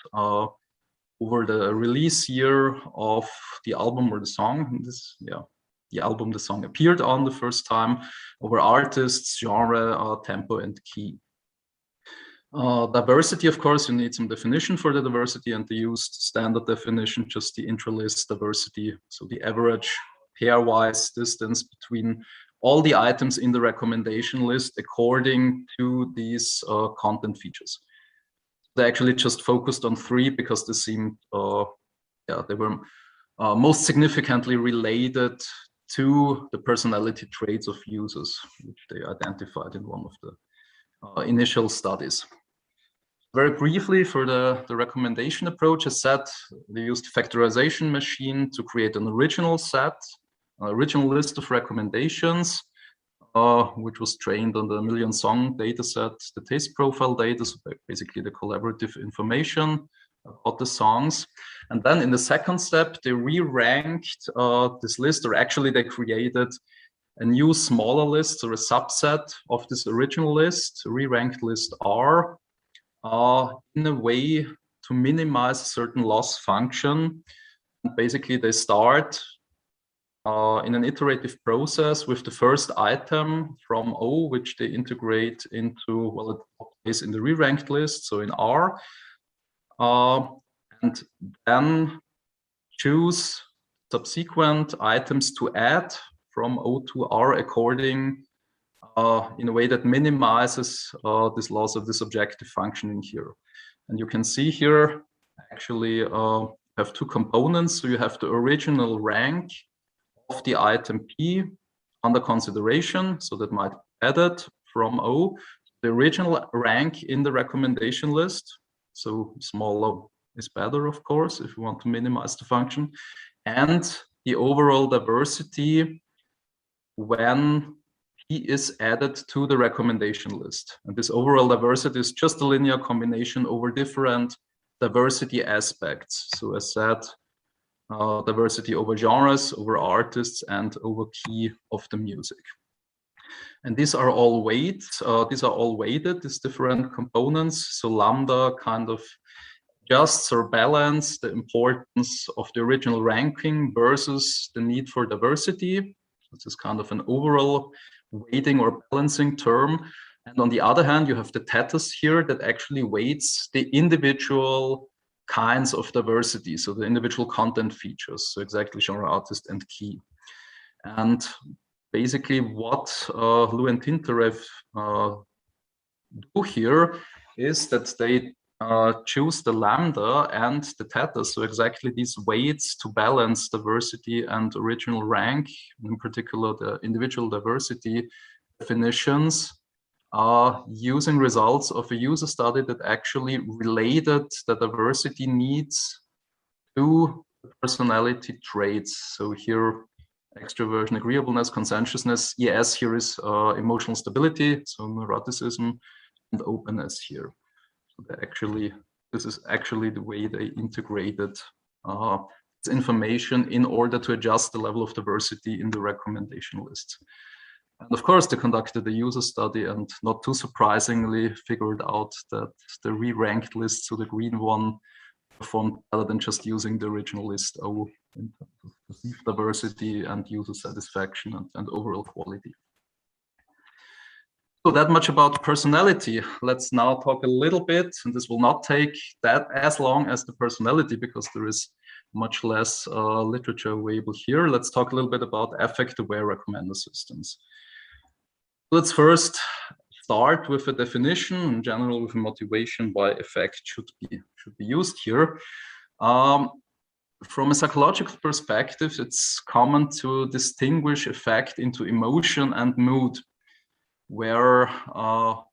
over the release year of the album or the song. The album the song appeared on the first time, over artists, genre, tempo, and key. Diversity, of course, you need some definition for the diversity, and they used standard definition, just the intralist diversity, so the average pairwise distance between all the items in the recommendation list according to these content features. They actually just focused on 3 because they seemed, they were most significantly related to the personality traits of users, which they identified in one of the initial studies. Very briefly, for the recommendation approach, as said, they used factorization machine to create an original set, an original list of recommendations, which was trained on the million song data set, the taste profile data, so basically the collaborative information about the songs. And then in the second step, they re-ranked this list, or actually they created a new smaller list, or a subset of this original list, re-ranked list R, in a way to minimize a certain loss function. And basically they start in an iterative process with the first item from O, which they integrate into, well, it is in the re-ranked list, so in R, and then choose subsequent items to add from O to R according in a way that minimizes this loss of this objective functioning here. And you can see here, actually have 2 components. So you have the original rank of the item P under consideration, so that might be added from O, the original rank in the recommendation list. So smaller is better, of course, if you want to minimize the function, and the overall diversity when P is added to the recommendation list. And this overall diversity is just a linear combination over different diversity aspects. So as said, diversity over genres, over artists, and over key of the music. And these are all weighted, these different components. So lambda kind of adjusts or balance the importance of the original ranking versus the need for diversity. This is kind of an overall weighting or balancing term. And on the other hand, you have the status here that actually weights the individual kinds of diversity, so the individual content features, so exactly genre, artist, and key. And basically what Lu and Tinterev do here is that they choose the lambda and the theta, so exactly these weights to balance diversity and original rank, in particular the individual diversity definitions, using results of a user study that actually related the diversity needs to personality traits. So here, extroversion, agreeableness, conscientiousness. ES here is emotional stability, so neuroticism, and openness here. So they actually, this is actually the way they integrated this information in order to adjust the level of diversity in the recommendation lists. And of course, they conducted a user study and not too surprisingly figured out that the re-ranked list, so the green one, performed better than just using the original list O in terms of perceived diversity and user satisfaction and overall quality. So that much about personality. Let's now talk a little bit, and this will not take that as long as the personality because there is much less literature available here. Let's talk a little bit about affect-aware recommender systems. Let's first start with a definition. In general, with a motivation why affect should be used here. From a psychological perspective, it's common to distinguish affect into emotion and mood, where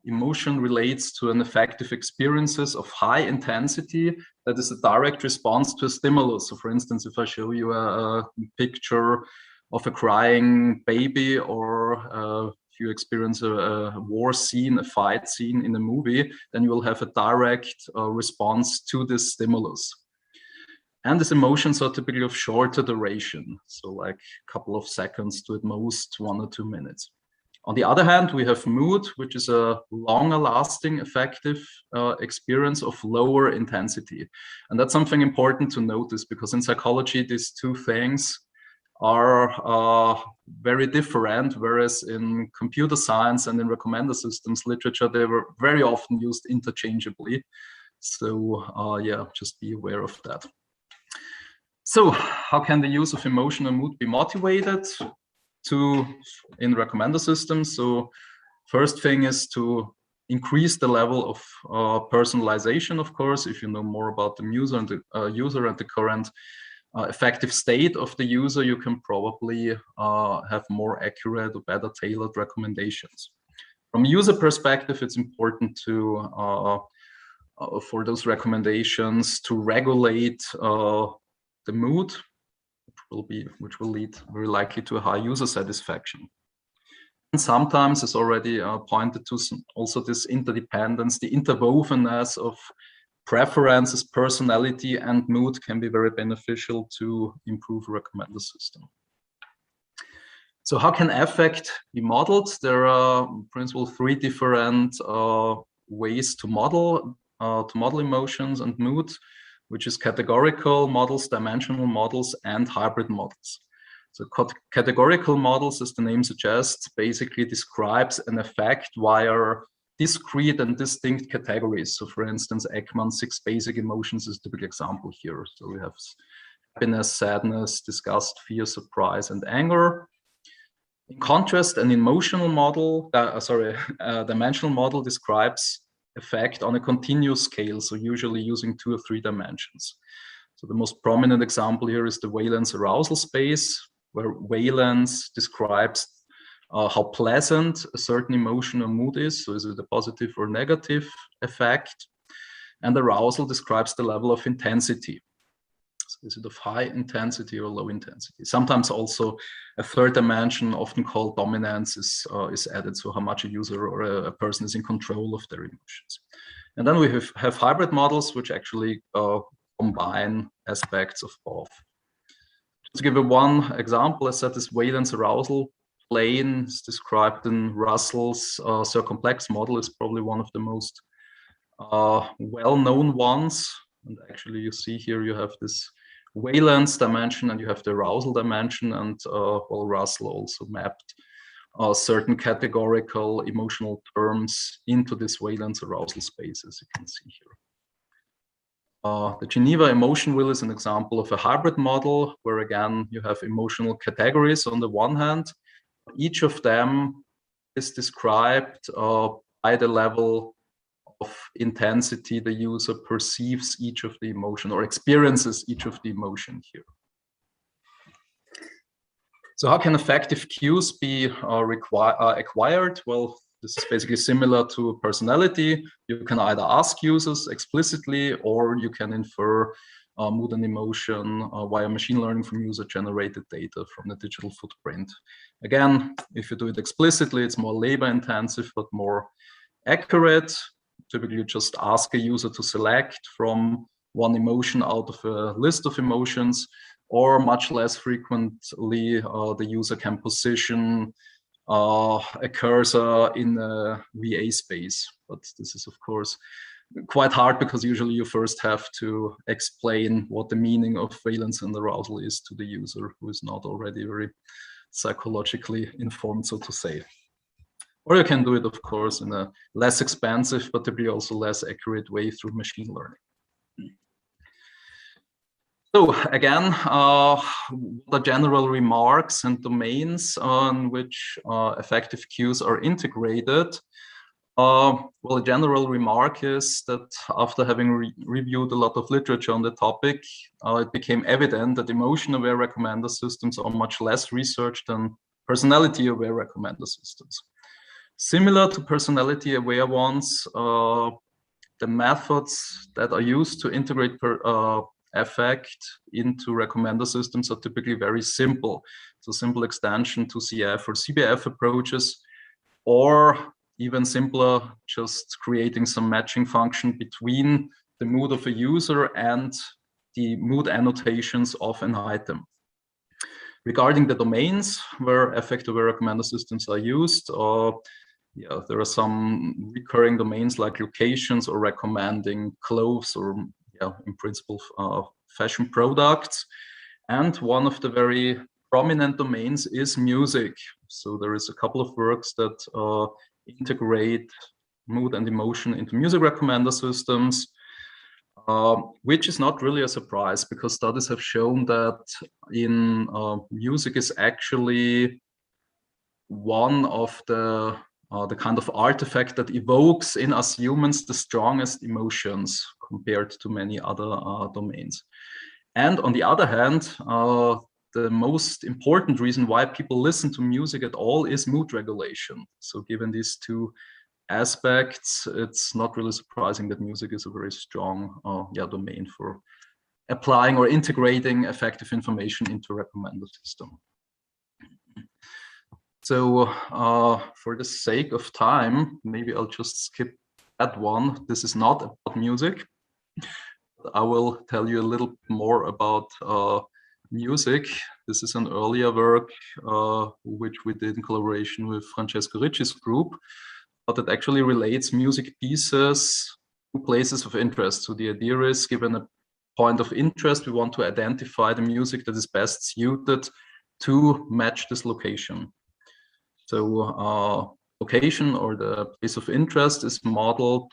emotion relates to an affective experiences of high intensity that is a direct response to a stimulus. So for instance, if I show you a picture of a crying baby, or if you experience a war scene, a fight scene in a movie, then you will have a direct response to this stimulus. And these emotions are typically of shorter duration, so like a couple of seconds to at most 1 or 2 minutes. On the other hand, we have mood, which is a longer lasting affective experience of lower intensity. And that's something important to notice because in psychology, these two things are very different, whereas in computer science and in recommender systems literature, they were very often used interchangeably. So yeah, just be aware of that. So how can the use of emotion and mood be motivated in recommender systems? So first thing is to increase the level of personalization, of course. If you know more about the user and the current effective state of the user, you can probably have more accurate or better tailored recommendations. From a user perspective, it's important to for those recommendations to regulate the mood, which will lead very likely to a high user satisfaction. And sometimes, as already pointed to, also this interdependence, the interwovenness of preferences, personality, and mood can be very beneficial to improve a recommender system. So how can affect be modeled? There are, in principle, 3 different ways to model emotions and mood, which is categorical models, dimensional models, and hybrid models. So categorical models, as the name suggests, basically describes an effect via discrete and distinct categories. So for instance, Ekman's 6 basic emotions is a typical example here. So we have happiness, sadness, disgust, fear, surprise, and anger. In contrast, an emotional model, dimensional model describes effect on a continuous scale, so usually using 2 or 3 dimensions. So the most prominent example here is the valence arousal space, where valence describes how pleasant a certain emotion or mood is, so is it a positive or negative effect, and arousal describes the level of intensity. So is it of high intensity or low intensity? Sometimes also a 3rd dimension, often called dominance, is added, so how much a user or a person is in control of their emotions. And then we have hybrid models, which actually combine aspects of both. To give one example, I said this valence arousal plane is described in Russell's circumplex model. Is probably one of the most well-known ones. And actually, you see here you have this valence dimension and you have the arousal dimension, and well, Russell also mapped certain categorical emotional terms into this valence arousal space, as you can see here. The Geneva emotion wheel is an example of a hybrid model where, again, you have emotional categories on the one hand. Each of them is described by the level of intensity the user perceives each of the emotion or experiences each of the emotion here. So how can affective cues be acquired? Well, this is basically similar to personality. You can either ask users explicitly, or you can infer mood and emotion via machine learning from user-generated data from the digital footprint. Again, if you do it explicitly, it's more labor-intensive, but more accurate. Typically, you just ask a user to select from one emotion out of a list of emotions, or much less frequently, the user can position a cursor in a VA space. But this is, of course, quite hard because usually you first have to explain what the meaning of valence and arousal is to the user who is not already very psychologically informed, so to say. Or you can do it, of course, in a less expensive, but typically also less accurate way through machine learning. So again, the general remarks and domains on which affective cues are integrated. Well, a general remark is that after having reviewed a lot of literature on the topic, it became evident that emotion-aware recommender systems are much less researched than personality-aware recommender systems. Similar to personality-aware ones, the methods that are used to integrate affect into recommender systems are typically very simple. So simple extension to CF or CBF approaches, or even simpler, just creating some matching function between the mood of a user and the mood annotations of an item. Regarding the domains where affect-aware recommender systems are used, there are some recurring domains like locations or recommending clothes or in principle, fashion products. And one of the very prominent domains is music. So there is a couple of works that integrate mood and emotion into music recommender systems, which is not really a surprise because studies have shown that in music is actually one of the kind of artifact that evokes in us humans the strongest emotions compared to many other domains. And on the other hand, the most important reason why people listen to music at all is mood regulation. So given these two aspects, it's not really surprising that music is a very strong domain for applying or integrating affective information into a recommender system. So for the sake of time, maybe I'll just skip that one. This is not about music. I will tell you a little more about music. This is an earlier work which we did in collaboration with Francesco Ricci's group, but it actually relates music pieces to places of interest. So the idea is, given a point of interest, we want to identify the music that is best suited to match this location. So location or the place of interest is modeled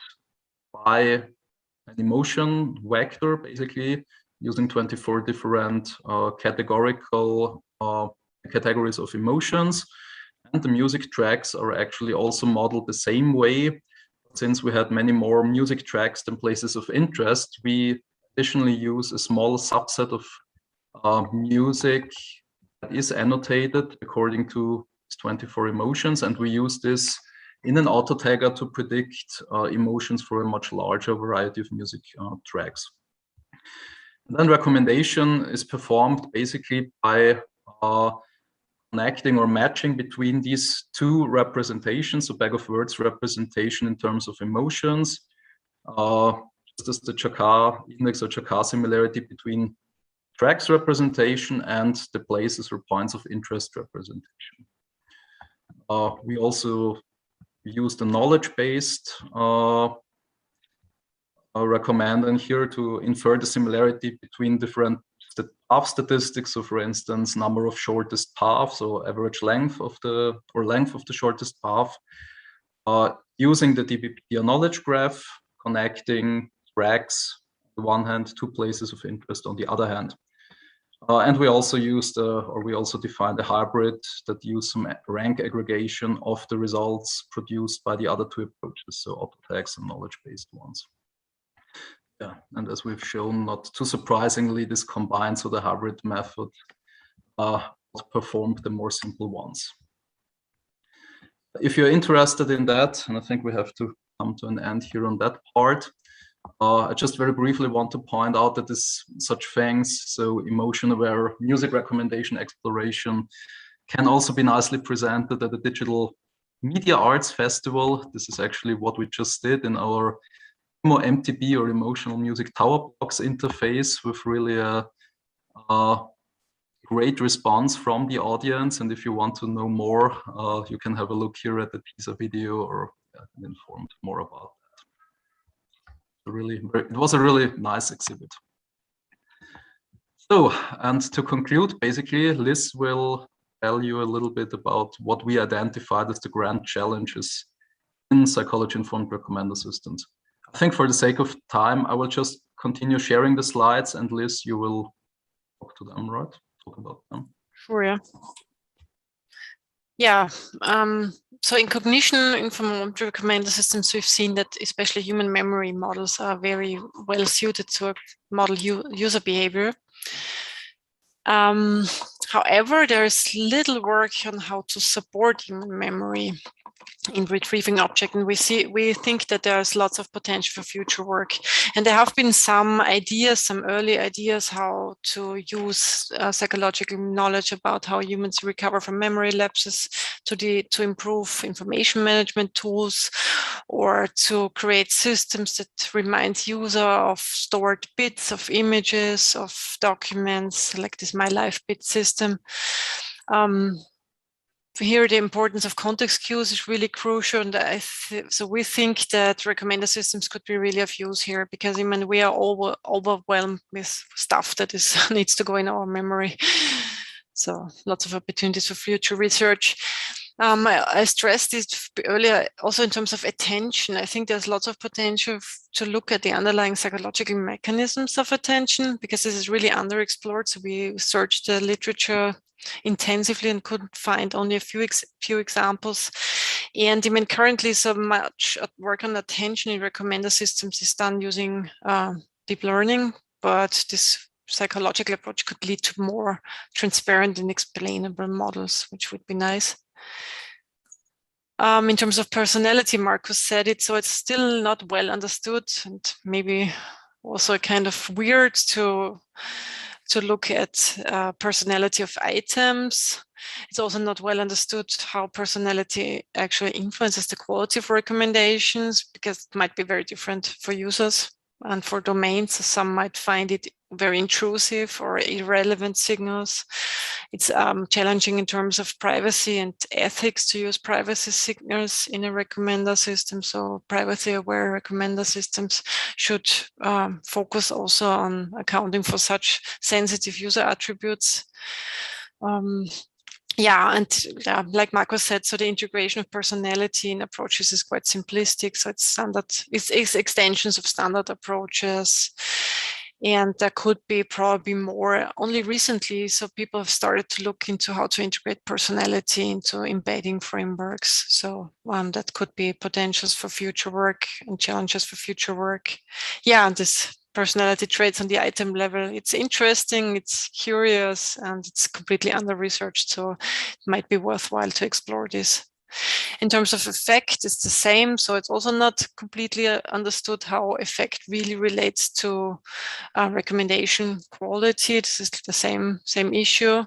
by an emotion vector, basically using 24 different categorical categories of emotions. And the music tracks are actually also modeled the same way. Since we had many more music tracks than places of interest, we additionally use a small subset of music that is annotated according to 24 emotions, and we use this in an auto tagger to predict emotions for a much larger variety of music tracks. And then recommendation is performed basically by connecting or matching between these two representations, so bag of words representation in terms of emotions, just as the Chakar index or Chakar similarity between tracks representation and the places or points of interest representation. We also use the knowledge-based recommender here to infer the similarity between different path statistics. So for instance, number of shortest paths or average length of the shortest path, using the DBpedia knowledge graph, connecting tracks the one hand, 2 places of interest on the other hand. And we also used, or we also defined a hybrid that used some rank aggregation of the results produced by the other 2 approaches, so auto tags and knowledge-based ones. Yeah, and as we've shown, not too surprisingly, this combines with the hybrid method outperformed the more simple ones. If you're interested in that, and I think we have to come to an end here on that part, I just very briefly want to point out that such things, so emotion-aware music recommendation exploration, can also be nicely presented at the Digital Media Arts Festival. This is actually what we just did in our MTB, or Emotional Music Tower Box interface, with really a great response from the audience. And if you want to know more, you can have a look here at the Pisa video, or get informed more about that. It was a really nice exhibit. So, and to conclude, basically, Liz will tell you a little bit about what we identified as the grand challenges in psychology-informed recommender systems. I think for the sake of time, I will just continue sharing the slides, and Liz, you will talk to them, right? Talk about them. Sure, yeah. Yeah, so in cognition-informed recommender systems, we've seen that especially human memory models are very well suited to model user behavior. However, there is little work on how to support human memory in retrieving objects, and we think that there's lots of potential for future work. And there have been some early ideas how to use psychological knowledge about how humans recover from memory lapses to improve information management tools, or to create systems that remind user of stored bits of images, of documents, like this My Life bit system. Here, the importance of context cues is really crucial, and so we think that recommender systems could be really of use here, because I mean, we are overwhelmed with stuff that needs to go in our memory. So lots of opportunities for future research. I stressed this earlier, also in terms of attention. I think there's lots of potential to look at the underlying psychological mechanisms of attention, because this is really underexplored. So we searched the literature intensively and couldn't find only a few examples. And I mean, currently so much work on attention in recommender systems is done using deep learning, but this psychological approach could lead to more transparent and explainable models, which would be nice. In terms of personality, Markus said it, so it's still not well understood, and maybe also kind of weird to look at personality of items. It's also not well understood how personality actually influences the quality of recommendations, because it might be very different for users and for domains. Some might find it very intrusive or irrelevant signals. It's challenging in terms of privacy and ethics to use privacy signals in a recommender system. So privacy-aware recommender systems should focus also on accounting for such sensitive user attributes. Yeah, and like Markus said, so the integration of personality in approaches is quite simplistic. So it's extensions of standard approaches. And there could be probably more only recently. So people have started to look into how to integrate personality into embedding frameworks. So that could be potentials for future work and challenges for future work. Yeah, and this personality traits on the item level, it's interesting, it's curious, and it's completely under-researched. So it might be worthwhile to explore this. In terms of effect, it's the same. So it's also not completely understood how effect really relates to recommendation quality. This is the same issue.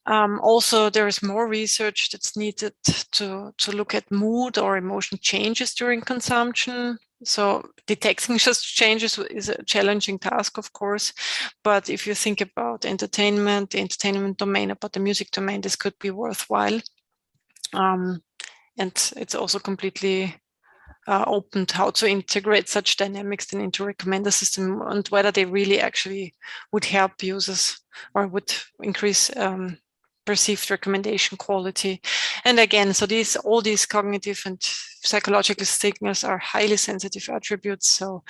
Also, there is more research that's needed to look at mood or emotion changes during consumption. So detecting such changes is a challenging task, of course. But if you think about entertainment, the entertainment domain, about the music domain, this could be worthwhile. And it's also completely open to how to integrate such dynamics then into recommender system, and whether they really actually would help users or would increase perceived recommendation quality. And again, so all these cognitive and psychological signals are highly sensitive attributes. So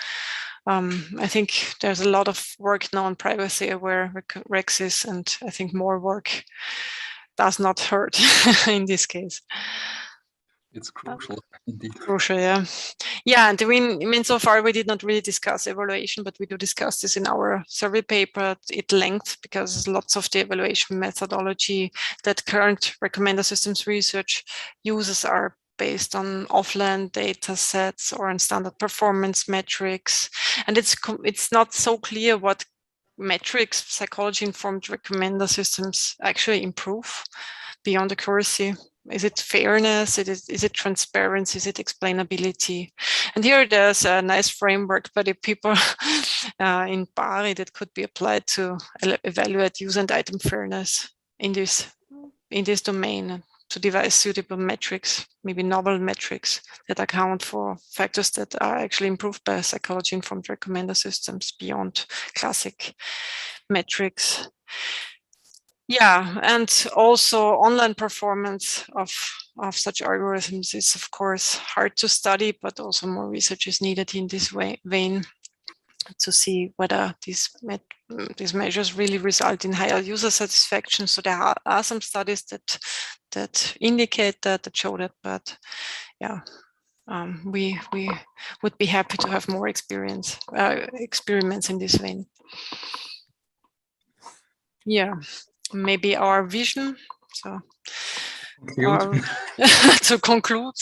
I think there's a lot of work now on privacy aware rexes, and I think more work does not hurt in this case. It's crucial indeed. Crucial, yeah. Yeah, and I mean, so far we did not really discuss evaluation, but we do discuss this in our survey paper at length, because lots of the evaluation methodology that current recommender systems research uses are based on offline data sets or on standard performance metrics. And it's not so clear what metrics psychology-informed recommender systems actually improve beyond accuracy. Is it fairness? Is it transparency? Is it explainability? And here there's a nice framework by the people in BARI that could be applied to evaluate user and item fairness in this domain, to devise suitable metrics, maybe novel metrics that account for factors that are actually improved by psychology-informed recommender systems beyond classic metrics. Yeah, and also online performance of such algorithms is, of course, hard to study, but also more research is needed in this vein to see whether these measures really result in higher user satisfaction. So there are some studies that indicate that show that, but yeah, we would be happy to have more experiments in this vein. Yeah. Maybe our vision. So to conclude,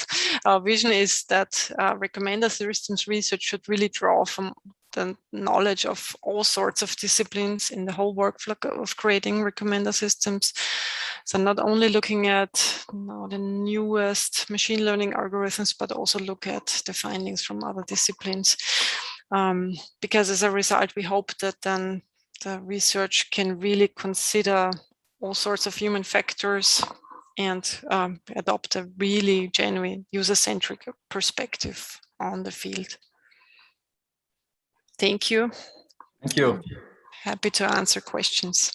our vision is that recommender systems research should really draw from the knowledge of all sorts of disciplines in the whole workflow of creating recommender systems. So not only looking at the newest machine learning algorithms, but also look at the findings from other disciplines. Because as a result, we hope that then the research can really consider all sorts of human factors and adopt a really genuine user-centric perspective on the field. Thank you. Thank you. Happy to answer questions.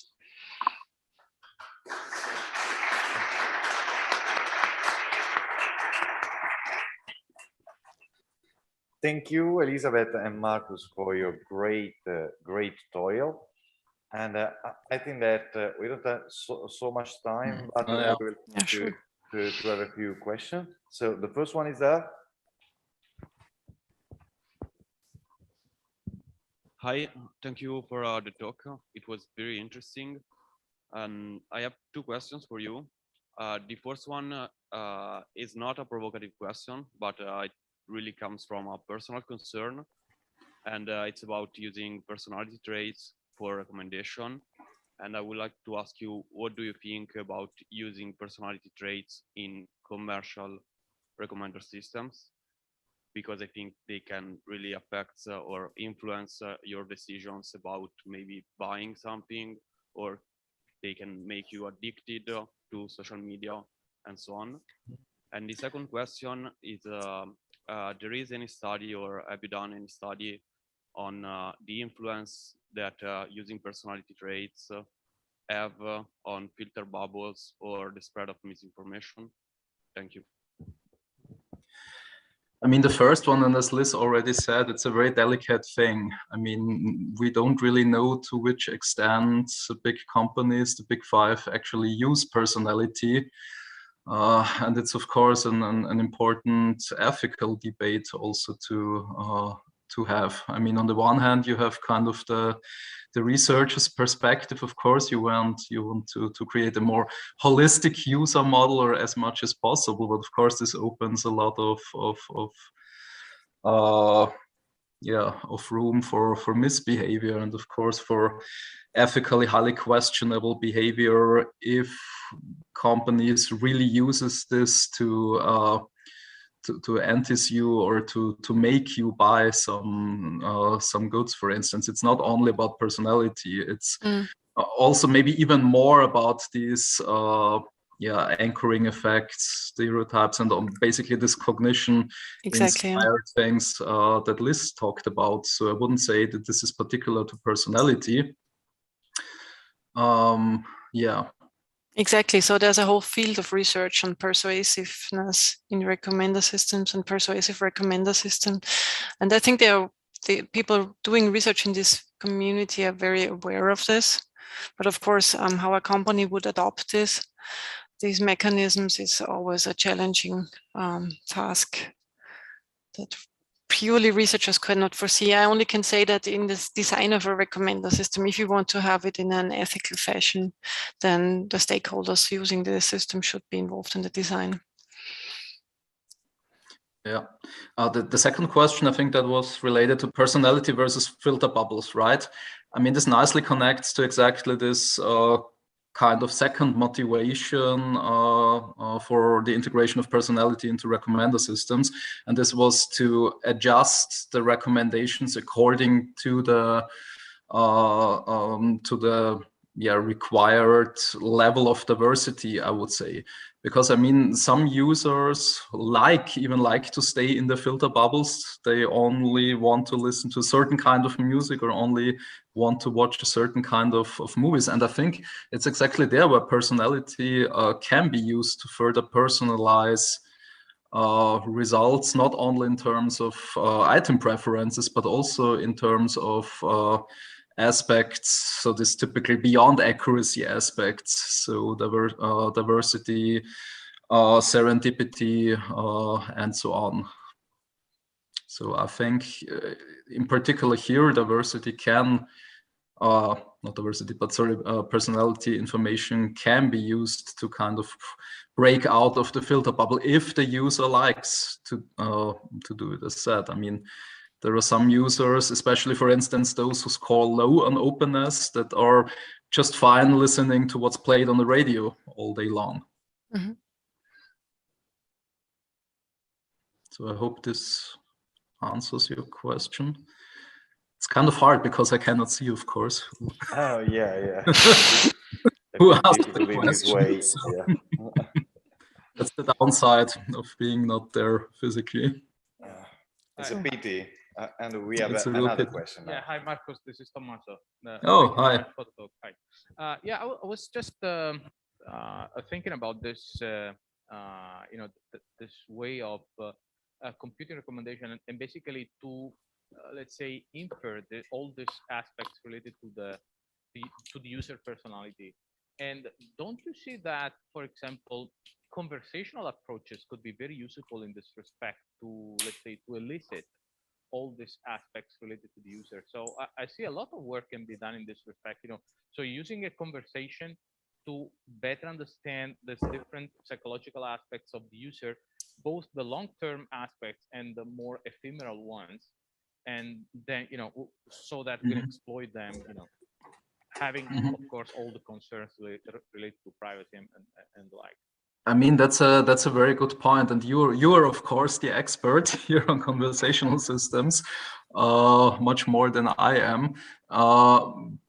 Thank you, Elisabeth and Markus, for your great tutorial. And I think that we don't have so much time, but we will to have a few questions. So the first one is there. Hi, thank you for the talk. It was very interesting. I have two questions for you. The first one is not a provocative question, but it really comes from a personal concern. And it's about using personality traits for recommendation. And I would like to ask you, what do you think about using personality traits in commercial recommender systems? Because I think they can really affect or influence your decisions about maybe buying something, or they can make you addicted to social media and so on. And the second question is, there is any study, or have you done any study on the influence that using personality traits have on filter bubbles or the spread of misinformation? Thank you. I mean, the first one, and as Liz already said, it's a very delicate thing. I mean, we don't really know to which extent the big companies, the big five, actually use personality. And it's, of course, an important ethical debate also to have. I mean, on the one hand, you have kind of the researcher's perspective. Of course, you want to create a more holistic user model, or as much as possible. But of course, this opens a lot of room for misbehavior, and of course for ethically highly questionable behavior if companies really uses this to entice you or to make you buy some goods. For instance, it's not only about personality, it's also maybe even more about these anchoring effects, stereotypes, and basically this cognition inspired things that Liz talked about. So I wouldn't say that this is particular to personality. Exactly. So there's a whole field of research on persuasiveness in recommender systems and persuasive recommender systems. And I think there the people doing research in this community are very aware of this. But of course, how a company would adopt these mechanisms is always a challenging task that purely researchers cannot foresee. I only can say that in this design of a recommender system, if you want to have it in an ethical fashion, then the stakeholders using the system should be involved in the design. Yeah. The second question, I think that was related to personality versus filter bubbles, right? I mean, this nicely connects to exactly this kind of second motivation for the integration of personality into recommender systems. And this was to adjust the recommendations according to the required level of diversity, I would say. Because I mean, some users even like to stay in the filter bubbles. They only want to listen to a certain kind of music or only want to watch a certain kind of movies. And I think it's exactly there where personality can be used to further personalize results, not only in terms of item preferences, but also in terms of aspects. So this typically beyond accuracy aspects. So diversity, serendipity, and so on. So I think in particular here, diversity can, not diversity, but sorry, personality information can be used to kind of break out of the filter bubble if the user likes to do it, as said. I mean, there are some users, especially for instance, those who score low on openness, that are just fine listening to what's played on the radio all day long. Mm-hmm. So I hope this answers your question. It's kind of hard because I cannot see, of course. Oh, yeah. Who asked the question? So. Yeah. That's the downside of being not there physically. It's a pity. And we have another question now. Yeah, hi Markus, this is Tommaso. Oh, hi. Hi. Yeah, I was just thinking about this, this way of computing recommendation and basically to, let's say, infer all these aspects related to the user personality. And don't you see that, for example, conversational approaches could be very useful in this respect to, let's say, to elicit all these aspects related to the user. So I see a lot of work can be done in this respect, so using a conversation to better understand the different psychological aspects of the user, both the long-term aspects and the more ephemeral ones, and then, so that we can exploit them, having, of course, all the concerns related to privacy and the like. I mean, that's a very good point, and you are of course the expert here on conversational systems, much more than I am,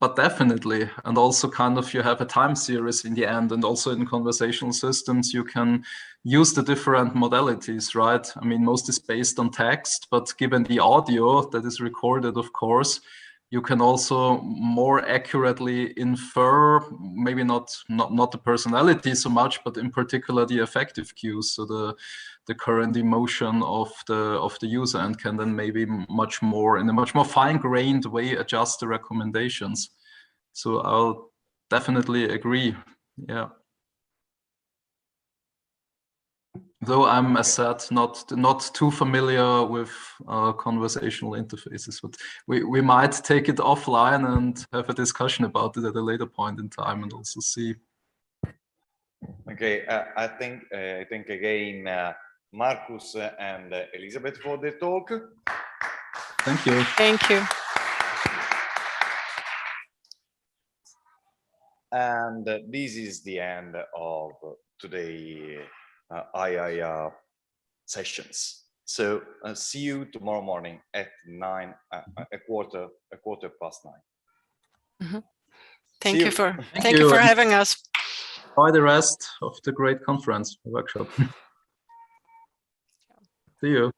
but definitely, and also kind of you have a time series in the end, and also in conversational systems you can use the different modalities, right? I mean, most is based on text, but given the audio that is recorded, of course, you can also more accurately infer, maybe not the personality so much, but in particular the affective cues, so the current emotion of the user, and can then maybe in a much more fine-grained way adjust the recommendations. So I'll definitely agree. Yeah. Though I'm, as said, not too familiar with conversational interfaces, but we might take it offline and have a discussion about it at a later point in time, and also see. Okay, I think again, Markus and Elisabeth for the talk. Thank you. Thank you. And this is the end of today's IIR sessions. So see you tomorrow morning at 9, a quarter past 9. Mm-hmm. Thank you for having us. Enjoy the rest of the great conference workshop. See you.